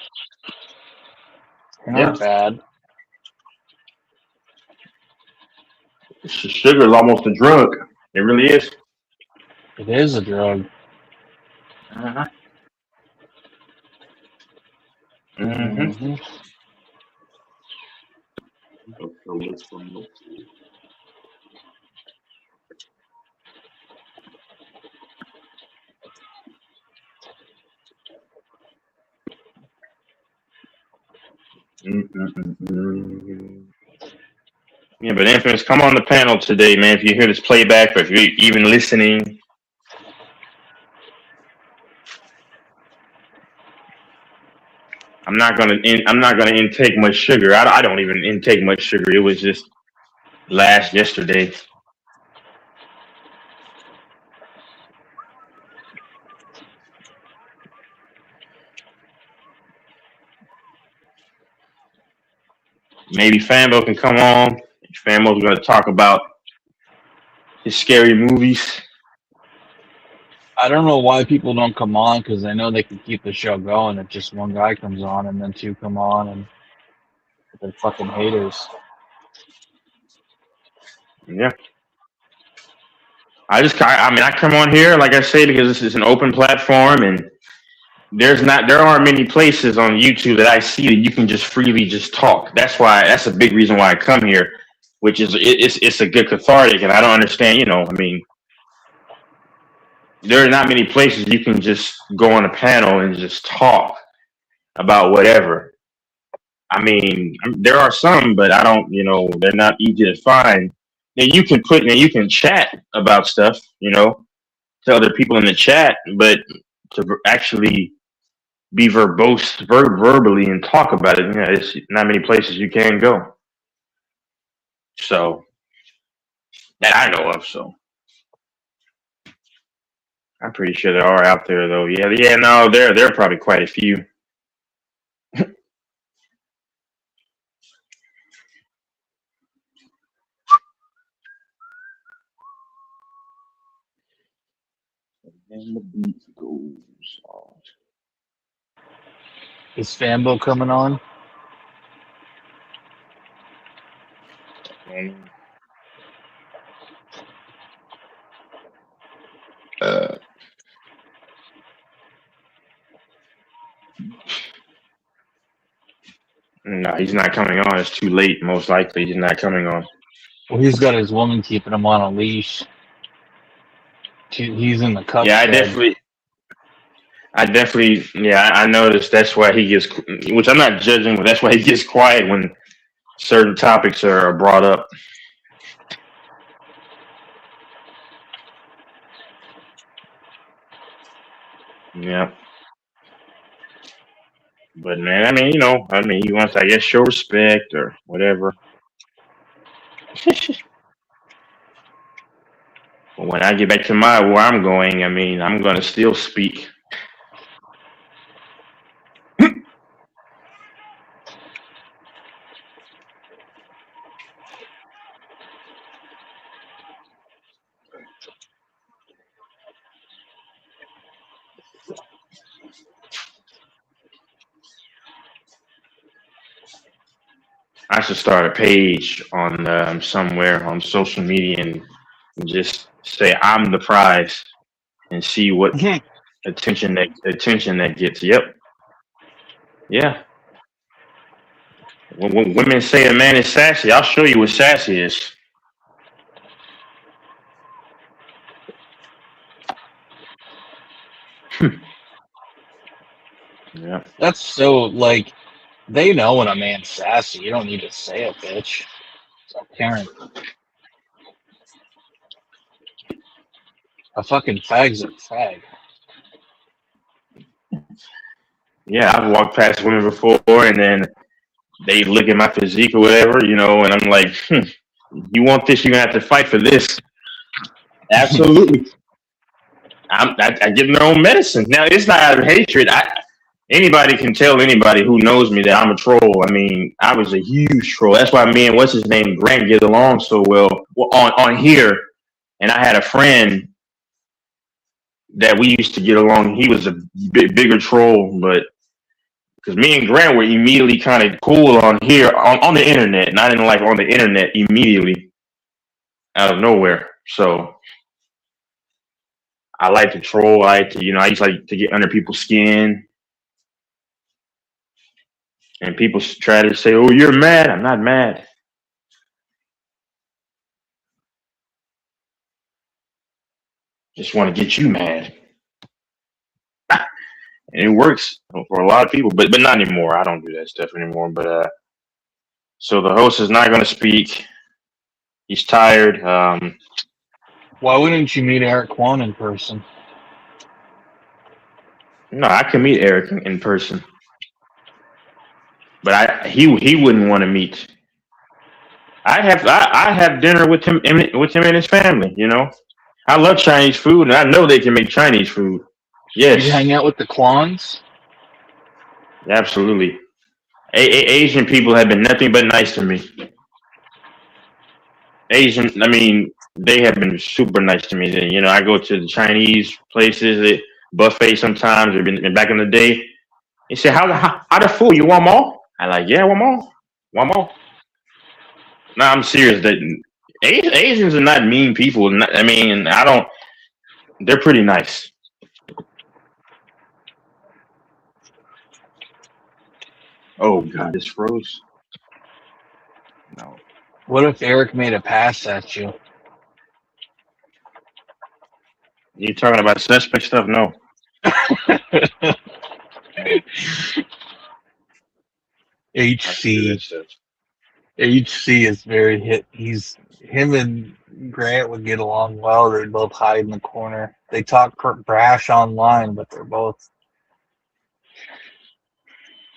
They're not bad. Sugar is almost a drug. It really is. It is a drug. Uh-huh. Mm-hmm. Yeah, but Infamous, come on the panel today, man. If you hear this playback, or if you're even listening. I'm not gonna intake much sugar. I don't even intake much sugar. It was just yesterday. Maybe Fambo can come on. Fambo's going to talk about his scary movies. I don't know why people don't come on because they know they can keep the show going if just one guy comes on and then two come on and they're fucking haters. Yeah. I come on here, like I say, because this is an open platform and there aren't many places on YouTube that I see that you can just freely just talk. That's a big reason why I come here, which is it's a good cathartic, and I don't understand, there are not many places you can just go on a panel and just talk about whatever. I mean, there are some, but I don't, they're not easy to find. And you can chat about stuff, to other people in the chat, but to actually be verbally and talk about it, it's not many places you can go. So that I know of. So I'm pretty sure there are out there though. Yeah. No, there are probably quite a few. And the beat goes on. Is Fambo coming on? No, he's not coming on. It's too late. Most likely, he's not coming on. Well, he's got his woman keeping him on a leash. He's in the cup. Yeah, I definitely. Yeah, I noticed. That's why he gets. Which I'm not judging, but that's why he gets quiet when certain topics are brought up. Yeah. But man, he wants, I guess, show respect or whatever. But when I get back to where I'm going, I'm going to still speak. I should start a page on somewhere on social media and just say I'm the prize and see what attention that gets. Yep. Yeah. When women say a man is sassy, I'll show you what sassy is. Yeah. That's so they know when a man's sassy. You don't need to say it, bitch. It's apparent. A fucking fag's a fag. Yeah, I've walked past women before, and then they look at my physique or whatever, and I'm like, you want this, you're gonna have to fight for this. Absolutely. I give their own medicine. Now, it's not out of hatred. Anybody can tell anybody who knows me that I'm a troll. I was a huge troll. That's why me and what's his name, Grant, get along so well on here. And I had a friend that we used to get along. He was a bigger troll, but because me and Grant were immediately kind of cool on here on the internet, not in on the internet immediately out of nowhere. So I like to troll. I used to get under people's skin. And people try to say, "Oh, you're mad." I'm not mad. Just want to get you mad. And it works for a lot of people, but not anymore. I don't do that stuff anymore. But so the host is not going to speak. He's tired. Why wouldn't you meet Eric Kwon in person? No, I can meet Eric in person. but he wouldn't want to meet. I have dinner with him and his family. You know, I love Chinese food, and I know they can make Chinese food. Yes, You hang out with the Kwans? absolutely. Asian people have been nothing but nice to me. I mean, they have been super nice to me. You know, I go to the Chinese places, buffet sometimes, or been back in the day. They say, how the food? You want more? I like, yeah, one more. No, I'm serious. That Asians are not mean people. I mean, I don't. They're pretty nice. Oh God, this froze. No. What if Eric made a pass at you? You talking about suspect stuff? No. HC is very hit. Him and Grant would get along well. They'd both hide in the corner. They talk brash online, but they're both.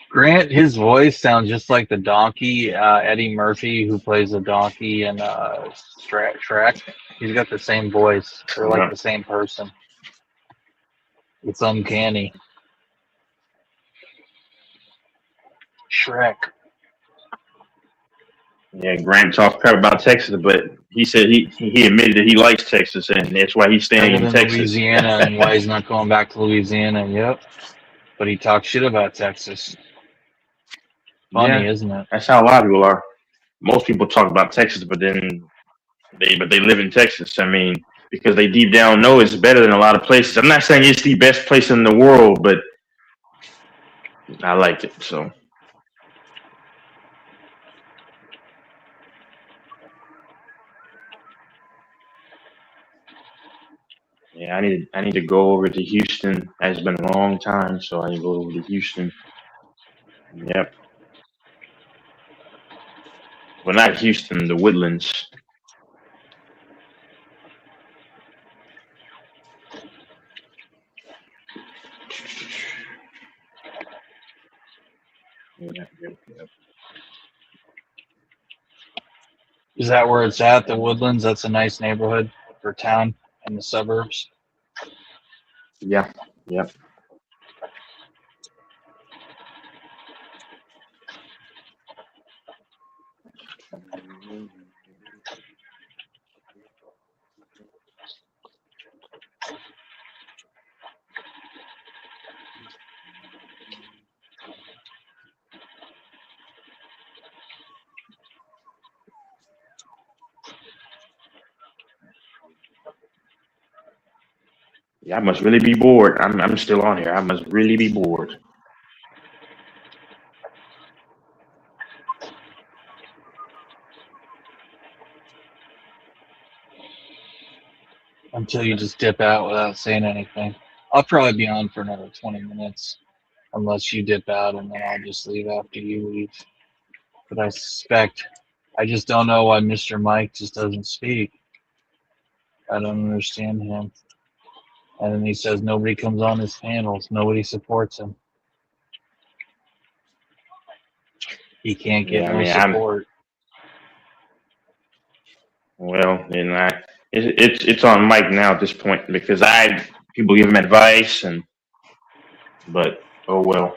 Grant, his voice sounds just like the donkey, Eddie Murphy, who plays the donkey in Shrek. He's got the same voice. They're like the same person. It's uncanny. Shrek. Yeah, Grant talked crap about Texas, but he said he admitted that he likes Texas, and that's why he's staying in Texas. Louisiana, and why he's not going back to Louisiana. Yep. But he talks shit about Texas. Funny, isn't it? That's how a lot of people are. Most people talk about Texas, but then they live in Texas. I mean, because they deep down know it's better than a lot of places. I'm not saying it's the best place in the world, but I like it. So yeah, I need to go over to Houston. It's been a long time, so I need to go over to Houston. Yep. Well, not Houston, the Woodlands. Yep. Is that where it's at? The Woodlands? That's a nice neighborhood for town in the suburbs. Yeah. Yep. Yeah, I must really be bored. I'm still on here. I must really be bored. Until you just dip out without saying anything. I'll probably be on for another 20 minutes. Unless you dip out, and then I'll just leave after you leave. But I just don't know why Mr. Mike just doesn't speak. I don't understand him. And then he says nobody comes on his panels. Nobody supports him. He can't get no support. Well, and it's on Mike now at this point because people give him advice but oh well.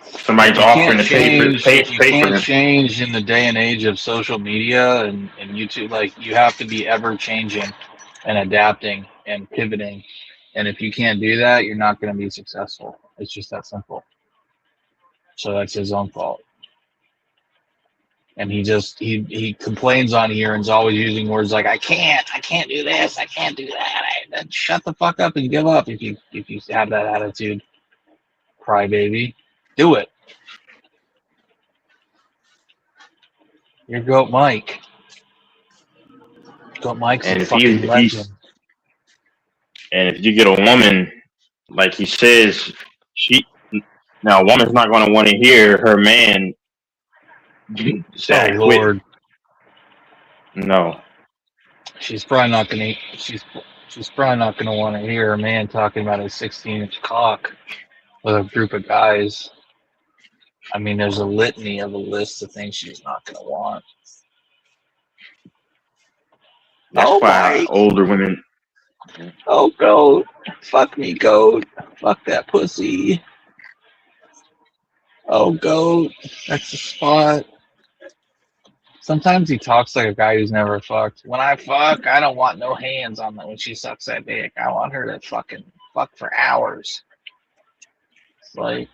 Somebody's offering to pay for you can't change in the day and age of social media and YouTube. Like, you have to be ever changing and adapting and pivoting. And if you can't do that, you're not going to be successful. It's just that simple. So that's his own fault. And he complains on here and is always using words like I can't do this, I can't do that. Then shut the fuck up and give up if you have that attitude. Crybaby. Do it. You're Goat Mike. Goat Mike's a fucking legend. And if you get a woman, like he says, now a woman's not going to want to hear her man say, "Oh Lord." No. She's probably not going to. She's probably not going to want to hear a man talking about his 16-inch cock with a group of guys. I mean, there's a litany of a list of things she's not going to want. That's Oh, why Mike. older women. Oh, goat. Fuck me, goat. Fuck that pussy. Oh, goat. That's the spot. Sometimes he talks like a guy who's never fucked. When I fuck, I don't want no hands on that when she sucks that dick. I want her to fucking fuck for hours. It's like,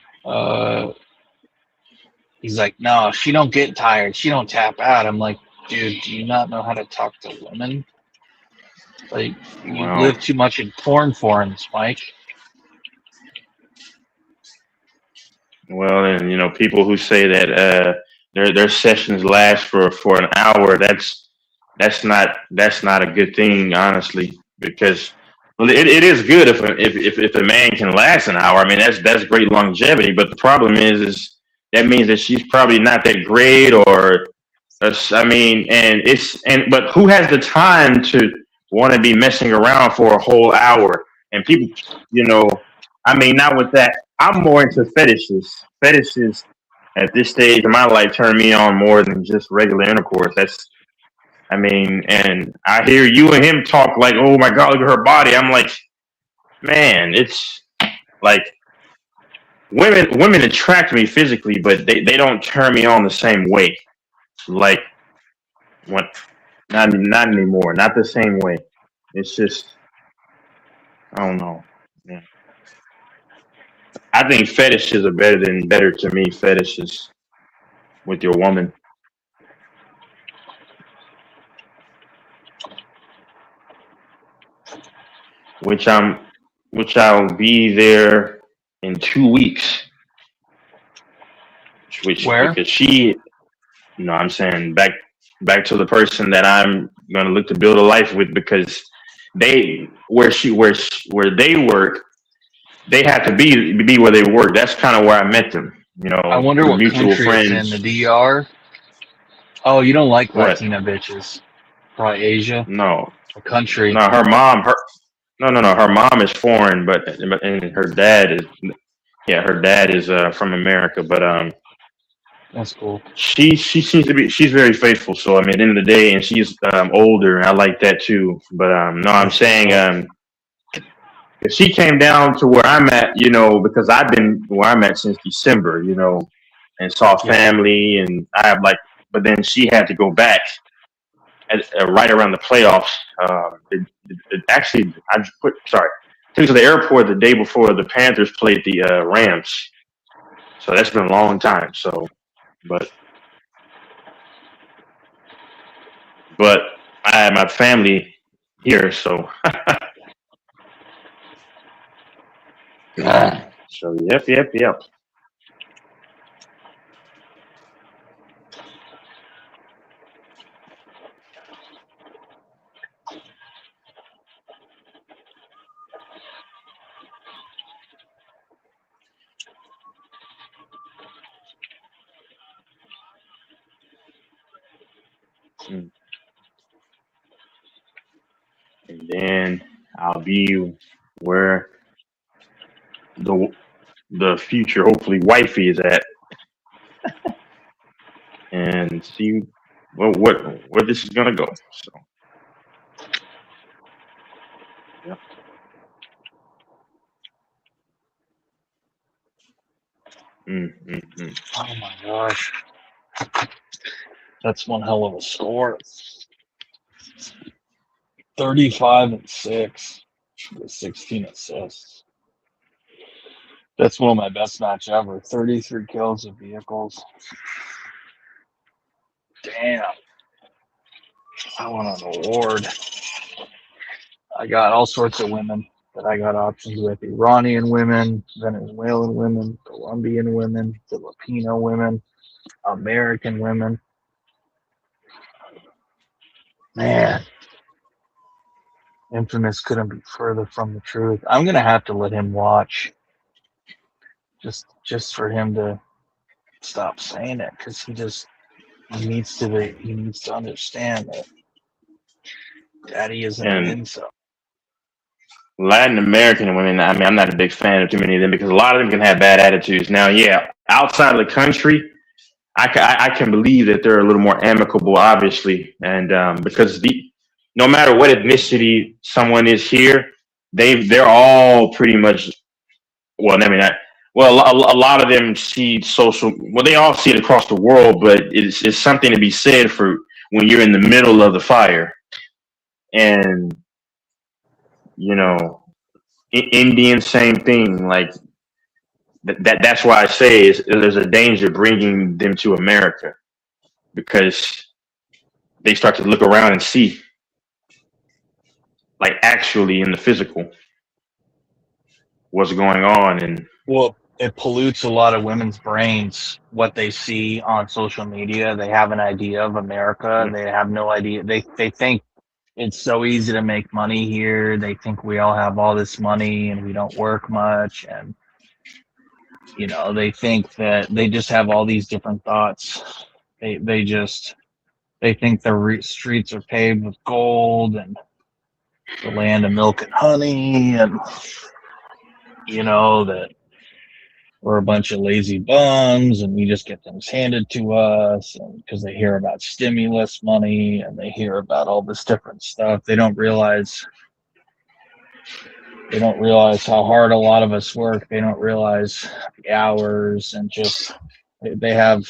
he's like, no, she don't get tired. She don't tap out. I'm like, dude, do you not know how to talk to women? Like, you Wow. live too much in porn forums, Mike. Well, and you know, people who say that their sessions last for an hour, that's not a good thing, honestly, because well, it is good if a man can last an hour. I mean, that's great longevity. But the problem is that means that she's probably not that great, or I mean, but who has the time to want to be messing around for a whole hour? And people, you know, I mean, not with that. I'm more into fetishes. Fetishes at this stage of my life turn me on more than just regular intercourse. I mean, and I hear you and him talk like, oh my God, look at her body. I'm like, man, it's like women attract me physically, but they don't turn me on the same way. Like, what? Not anymore. Not the same way. It's just, I don't know. Yeah. I think fetishes are better to me. Fetishes with your woman. Which I'll be there in 2 weeks. Where? Because I'm saying back to the person that I'm gonna look to build a life with, because where they work, they have to be where they work. That's kind of where I met them. You know, I wonder what mutual country friends. it's in. The DR? Oh, you don't like What? Latina bitches. Probably Asia. No. A country. No, her mom is foreign, and her dad is from America, but That's cool. she seems to be, she's very faithful. So I mean, at the end of the day, and she's older, and I like that too. But no, I'm saying if she came down to where I'm at, you know, because I've been where I'm at since December, you know, and saw family, and I have but then she had to go back right around the playoffs. Took to the airport the day before the Panthers played the Rams. So that's been a long time. So, but I have my family here, so. So yep. And then I'll be where the future, hopefully, wifey is at, and see where this is gonna go. So, yeah. Oh my gosh. That's one hell of a score. 35-6 with 16 assists. That's one of my best match ever. 33 kills of vehicles. Damn. I won an award. I got all sorts of women that I got options with. Iranian women, Venezuelan women, Colombian women, Filipino women, American women. Man. Infamous couldn't be further from the truth. I'm gonna have to let him watch, just for him to stop saying it, because he needs to understand that Daddy isn't an incel. Latin American women, I mean, I'm not a big fan of too many of them, because a lot of them can have bad attitudes. Now, yeah, outside of the country, I can believe that they're a little more amicable, obviously, and because no matter what ethnicity someone is here, they're all pretty much. Well, I mean, a lot of them see social. Well, they all see it across the world, but it's something to be said for when you're in the middle of the fire, and you know, Indian, same thing. Like that's why I say there's a danger bringing them to America, because they start to look around and see, like, actually in the physical, what's going on. And Well, it pollutes a lot of women's brains what they see on social media. They have an idea of America. They have no idea. They think it's so easy to make money here. They think we all have all this money and we don't work much, and you know, they think that they just have all these different thoughts. They think the streets are paved with gold and the land of milk and honey, and you know that we're a bunch of lazy bums and we just get things handed to us, because they hear about stimulus money and they hear about all this different stuff. They don't realize how hard a lot of us work. They don't realize the hours, and just they have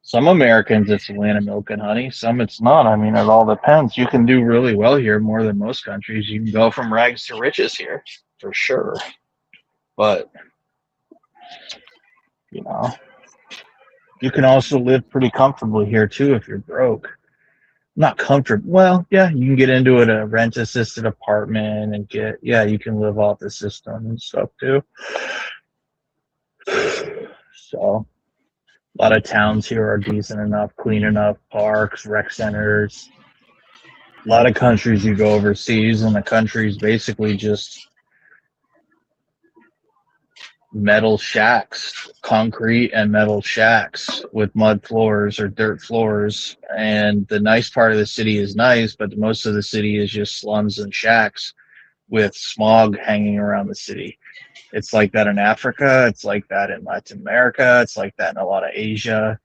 some Americans, it's land of milk and honey. Some it's not. I mean, it all depends. You can do really well here, more than most countries. You can go from rags to riches here, for sure. But you know, you can also live pretty comfortably here too if you're broke. Not comfortable. Well, yeah, you can get into it, a rent-assisted apartment, and you can live off the system and stuff too. So a lot of towns here are decent enough, clean enough, parks, rec centers. A lot of countries you go overseas, and the country's basically just metal shacks, concrete and metal shacks with mud floors or dirt floors. And the nice part of the city is nice, but most of the city is just slums and shacks with smog hanging around the city. It's like that in Africa. It's like that in Latin America. It's like that in a lot of Asia.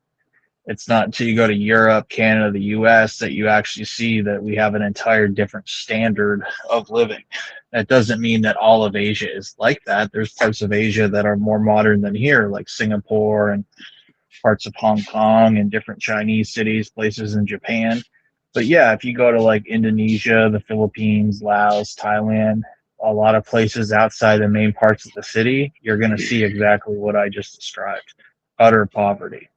It's not until you go to Europe, Canada, the US that you actually see that we have an entire different standard of living. That doesn't mean that all of Asia is like that. There's parts of Asia that are more modern than here, like Singapore and parts of Hong Kong and different Chinese cities, places in Japan. But yeah, if you go to like Indonesia, the Philippines, Laos, Thailand, a lot of places outside the main parts of the city, you're going to see exactly what I just described. Utter poverty.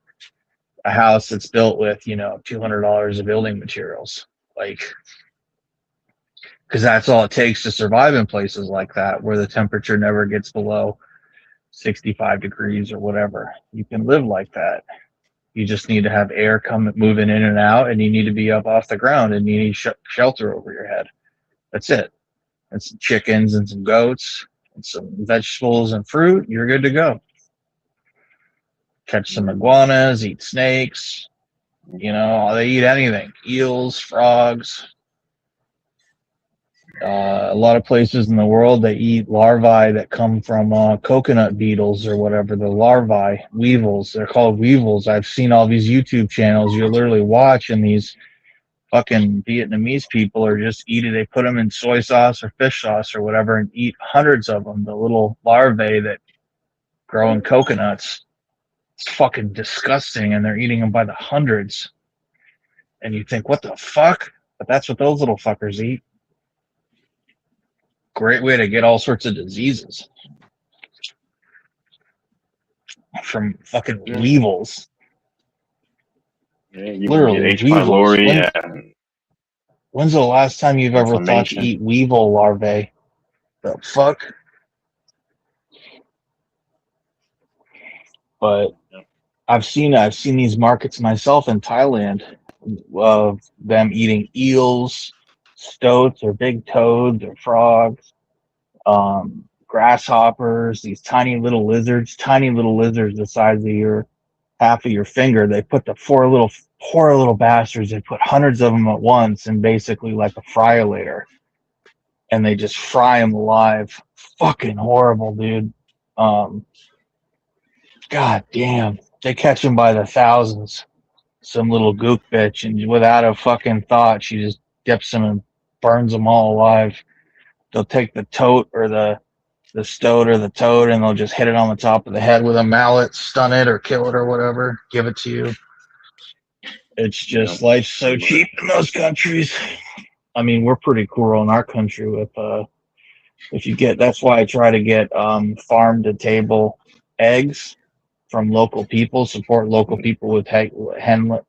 A house that's built with, $200 of building materials, because that's all it takes to survive in places like that, where the temperature never gets below 65 degrees or whatever. You can live like that. You just need to have air moving in and out, and you need to be up off the ground, and you need shelter over your head. That's it. And some chickens and some goats and some vegetables and fruit. You're good to go. Catch some iguanas, eat snakes, they eat anything. Eels, frogs. A lot of places in the world, they eat larvae that come from coconut beetles or whatever. The larvae, weevils, they're called weevils. I've seen all these YouTube channels you literally watch, and these fucking Vietnamese people are just eating. They put them in soy sauce or fish sauce or whatever and eat hundreds of them, the little larvae that grow in coconuts. It's fucking disgusting, and they're eating them by the hundreds. And you think, what the fuck? But that's what those little fuckers eat. Great way to get all sorts of diseases from fucking weevils. Yeah, Literally, H. pylori. When's the last time you've ever thought to eat weevil larvae? The fuck? But I've seen these markets myself in Thailand of them eating eels, stoats or big toads or frogs, grasshoppers, these tiny little lizards the size of half of your finger. They put the poor little bastards, they put hundreds of them at once and basically like a fry-o-lator, and they just fry them alive. Fucking horrible, dude. God damn, they catch them by the thousands. Some little gook bitch, and without a fucking thought, she just dips them and burns them all alive. They'll take the tote or the stoat or the toad, and they'll just hit it on the top of the head with a mallet, stun it or kill it or whatever, give it to you. It's just life's so cheap in those countries. I mean, we're pretty cool in our country with if you get, that's why I try to get farm to table eggs from local people, support local people with hen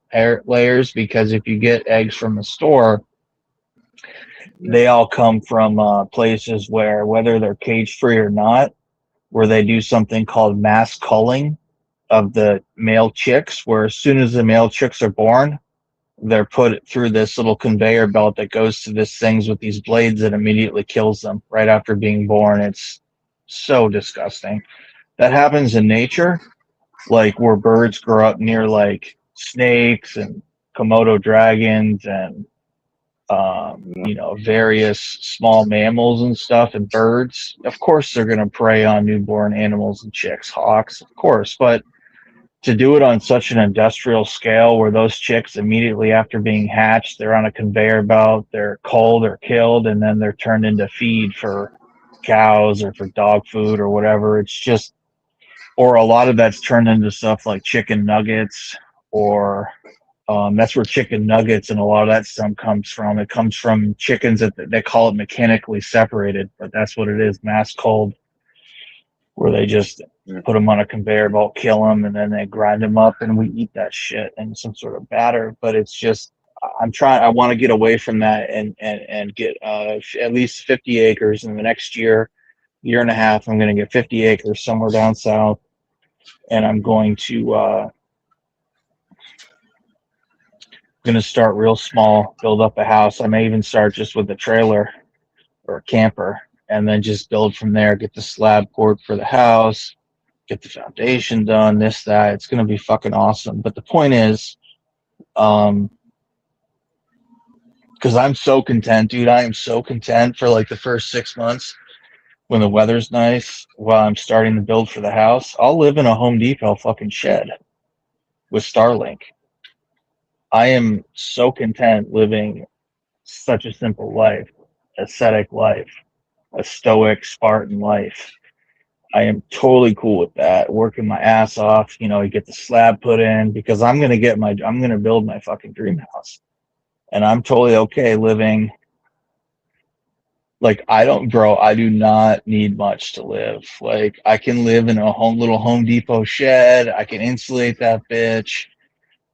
layers, because if you get eggs from the store, they all come from places where, whether they're cage free or not, where they do something called mass culling of the male chicks, where as soon as the male chicks are born, they're put through this little conveyor belt that goes to these things with these blades that immediately kills them right after being born. It's so disgusting. That happens in nature, like where birds grow up near like snakes and Komodo dragons and various small mammals and stuff, and birds. Of course they're going to prey on newborn animals and chicks, hawks, of course, but to do it on such an industrial scale where those chicks immediately after being hatched, they're on a conveyor belt, they're culled or killed, and then they're turned into feed for cows or for dog food or whatever. It's just, or a lot of that's turned into stuff like chicken nuggets, or that's where chicken nuggets and a lot of that stuff comes from. It comes from chickens that they call it mechanically separated, but that's what it is, mass culled, where they just put them on a conveyor belt, kill them, and then they grind them up, and we eat that shit in some sort of batter. But it's just, I want to get away from that and get at least 50 acres in the next year and a half. I'm going to get 50 acres somewhere down south, and I'm going to start real small, build up a house. I may even start just with a trailer or a camper, and then just build from there, get the slab poured for the house, get the foundation done, this, that. It's going to be fucking awesome. But the point is, because I'm so content, dude. I am so content for like the first 6 months when the weather's nice, while I'm starting to build for the house. I'll live in a Home Depot fucking shed with Starlink. I am so content living such a simple life, ascetic life, a stoic Spartan life. I am totally cool with that. Working my ass off, you get the slab put in, because I'm going to build my fucking dream house. And I'm totally okay living like I do not need much to live. Like I can live in a little Home Depot shed. I can insulate that bitch.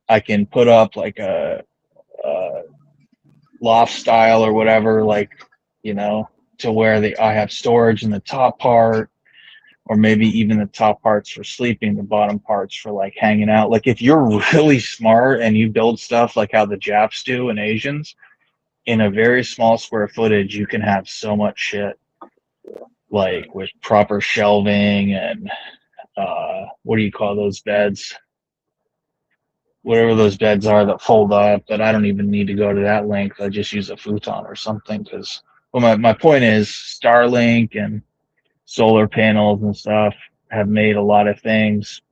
I can put up like a loft style or whatever, like, to where I have storage in the top part, or maybe even the top parts for sleeping, the bottom parts for like hanging out. Like if you're really smart and you build stuff like how the Japs do and Asians, in a very small square footage, you can have so much shit, like with proper shelving and what do you call those beds? Whatever those beds are that fold up, but I don't even need to go to that length. I just use a futon or something, because, well, my point is Starlink and solar panels and stuff have made a lot of things.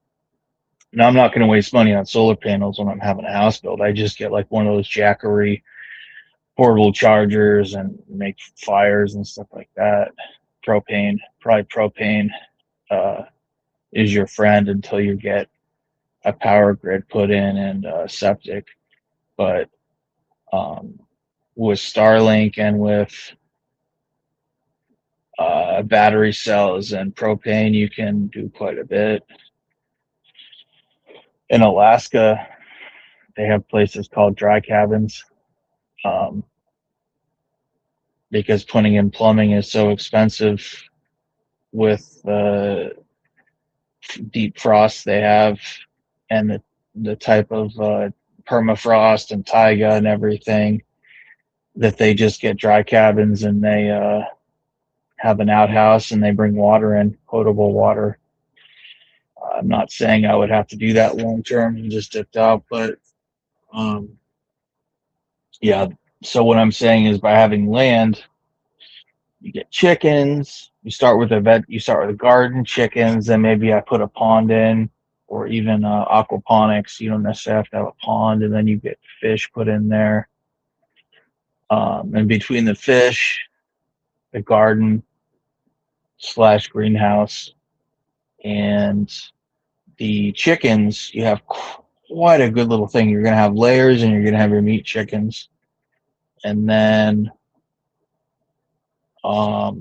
Now, I'm not going to waste money on solar panels when I'm having a house built. I just get like one of those Jackery portable chargers and make fires and stuff like that. Propane is your friend until you get a power grid put in and septic. But with Starlink and with battery cells and propane, you can do quite a bit. In Alaska, they have places called dry cabins, because putting in plumbing is so expensive with the deep frost they have, and the type of permafrost and taiga and everything, that they just get dry cabins, and they have an outhouse, and they bring water in, potable water. I'm not saying I would have to do that long term and just dipped out, but yeah. So what I'm saying is, by having land, you get chickens. You start with a garden, chickens, then maybe I put a pond in, or even aquaponics. You don't necessarily have to have a pond, and then you get fish put in there. And between the fish, the garden / greenhouse, and the chickens, you have quite a good little thing. You're going to have layers, and you're going to have your meat chickens. And then a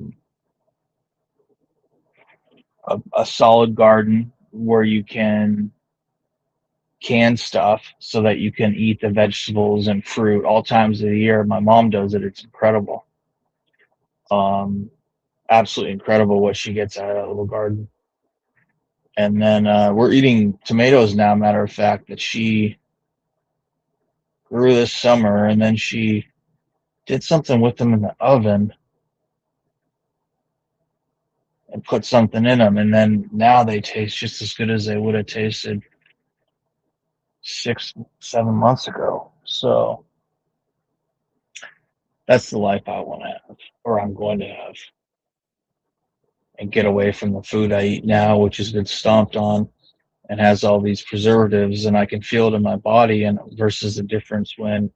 solid garden where you can stuff so that you can eat the vegetables and fruit all times of the year. My mom does it. It's incredible. Absolutely incredible what she gets out of that little garden. And then we're eating tomatoes now, matter of fact, that she grew this summer, and then she did something with them in the oven and put something in them, and then now they taste just as good as they would have tasted 6-7 months ago. So that's the life I want to have, or I'm going to have, and get away from the food I eat now, which has been stomped on and has all these preservatives, and I can feel it in my body, and versus the difference when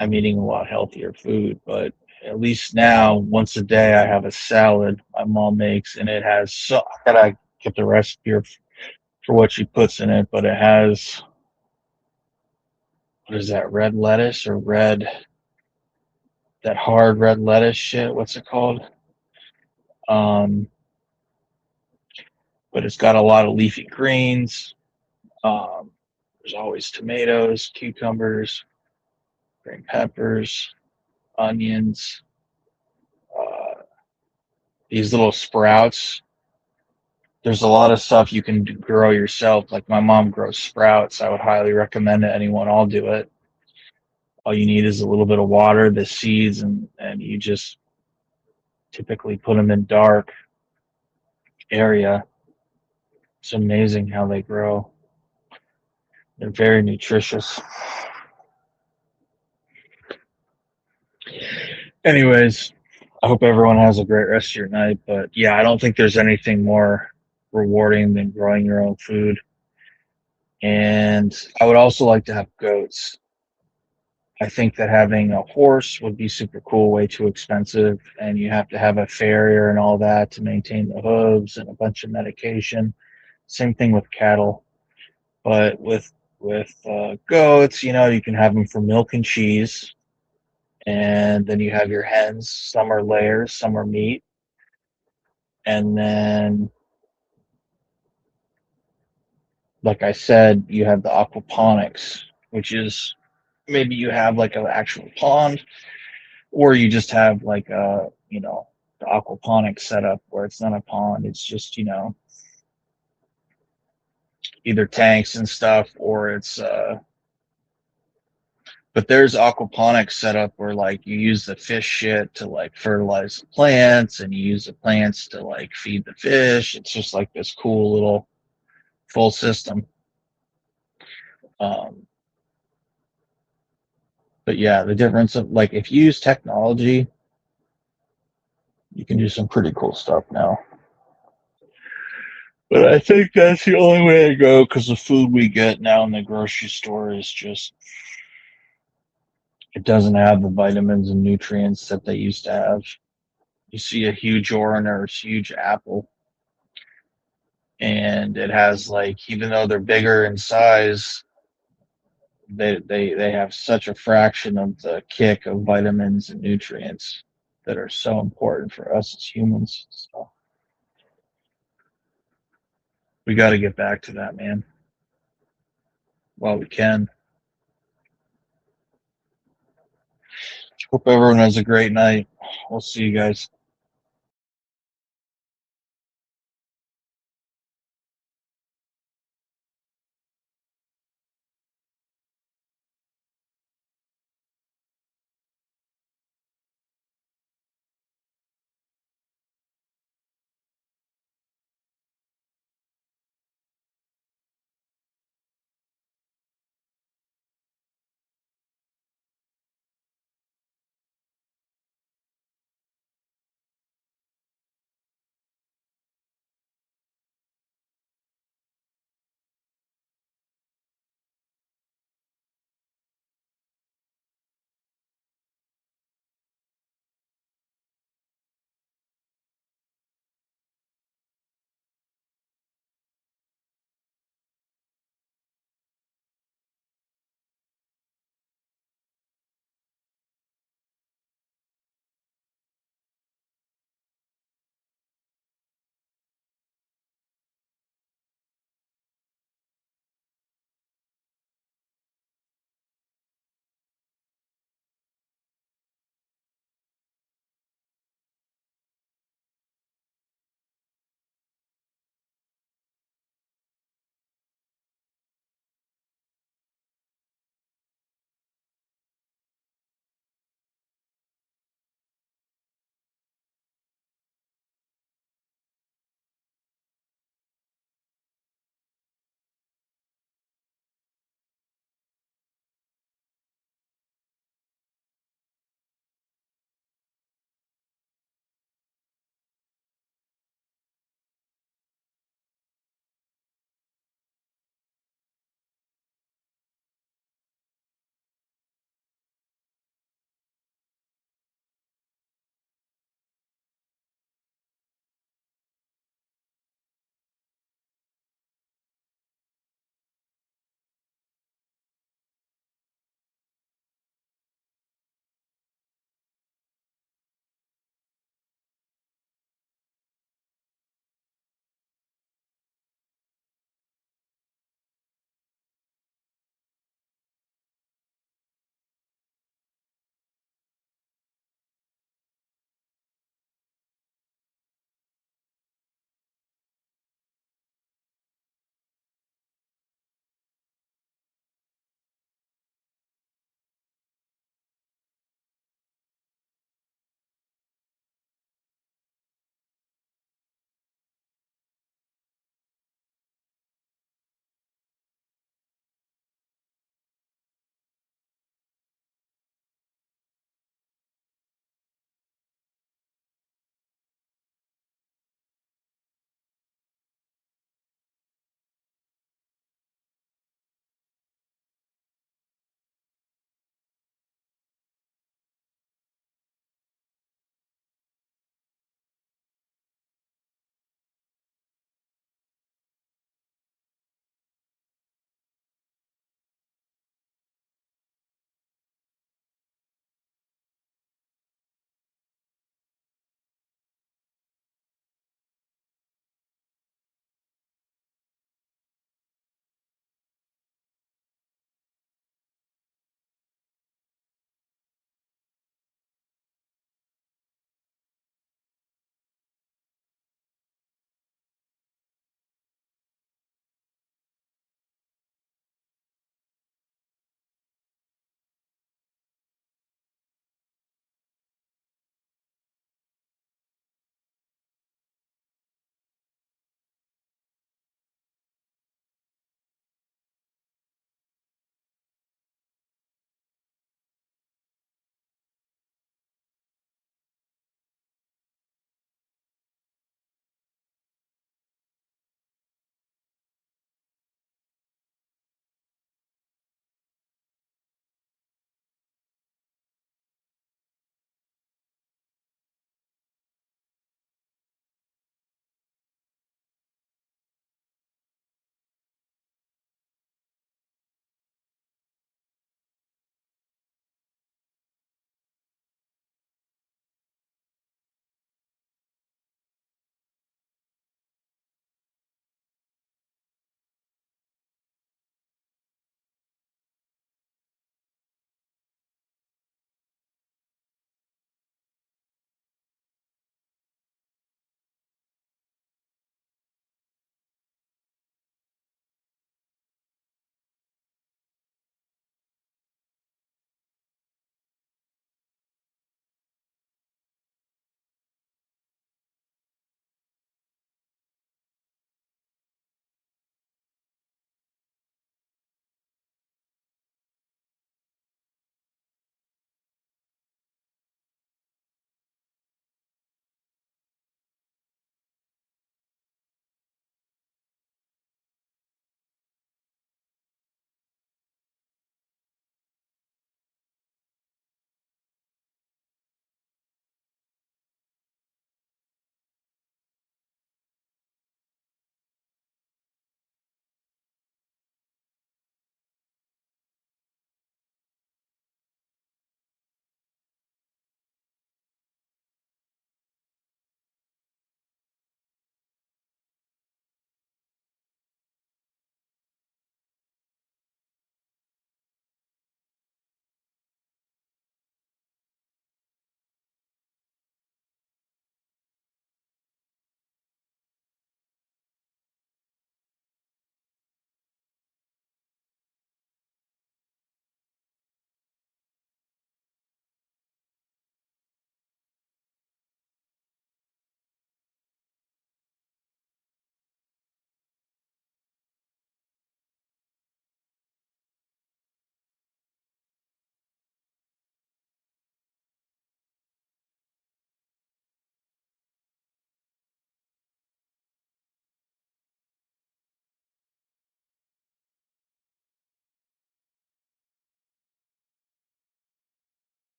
I'm eating a lot healthier food. But at least now, once a day, I have a salad my mom makes, and it has, so I gotta get the recipe for what she puts in it, but it has, what is that, red lettuce or that hard red lettuce shit, what's it called? But it's got a lot of leafy greens. There's always tomatoes, cucumbers, green peppers, onions, these little sprouts. There's a lot of stuff you can grow yourself. Like my mom grows sprouts. I would highly recommend it. Anyone, I'll do it. All you need is a little bit of water, the seeds, and you just typically put them in dark area. It's amazing how they grow. They're very nutritious. Anyways, I hope everyone has a great rest of your night. But yeah, I don't think there's anything more rewarding than growing your own food. And I would also like to have goats. I think that having a horse would be super cool, way too expensive, and you have to have a farrier and all that to maintain the hooves and a bunch of medication. Same thing with cattle. But with goats, you know, you can have them for milk and cheese, and then you have your hens. Some are layers, some are meat, and then, like I said, you have the aquaponics, which is maybe you have like an actual pond, or you just have like a, you know, the aquaponics setup where it's not a pond, it's just, you know, either tanks and stuff, or it's but there's aquaponics setup where like you use the fish shit to like fertilize the plants, and you use the plants to like feed the fish. It's just like this cool little full system. But yeah, the difference of like, if you use technology, you can do some pretty cool stuff now. But I think that's the only way to go, because the food we get now in the grocery store is just, it doesn't have the vitamins and nutrients that they used to have. You see a huge orange or a huge apple, and it has like, even though they're bigger in size, they have such a fraction of the kick of vitamins and nutrients that are so important for us as humans. So we got to get back to that, man, while we can. Hope everyone has a great night. We'll see you guys.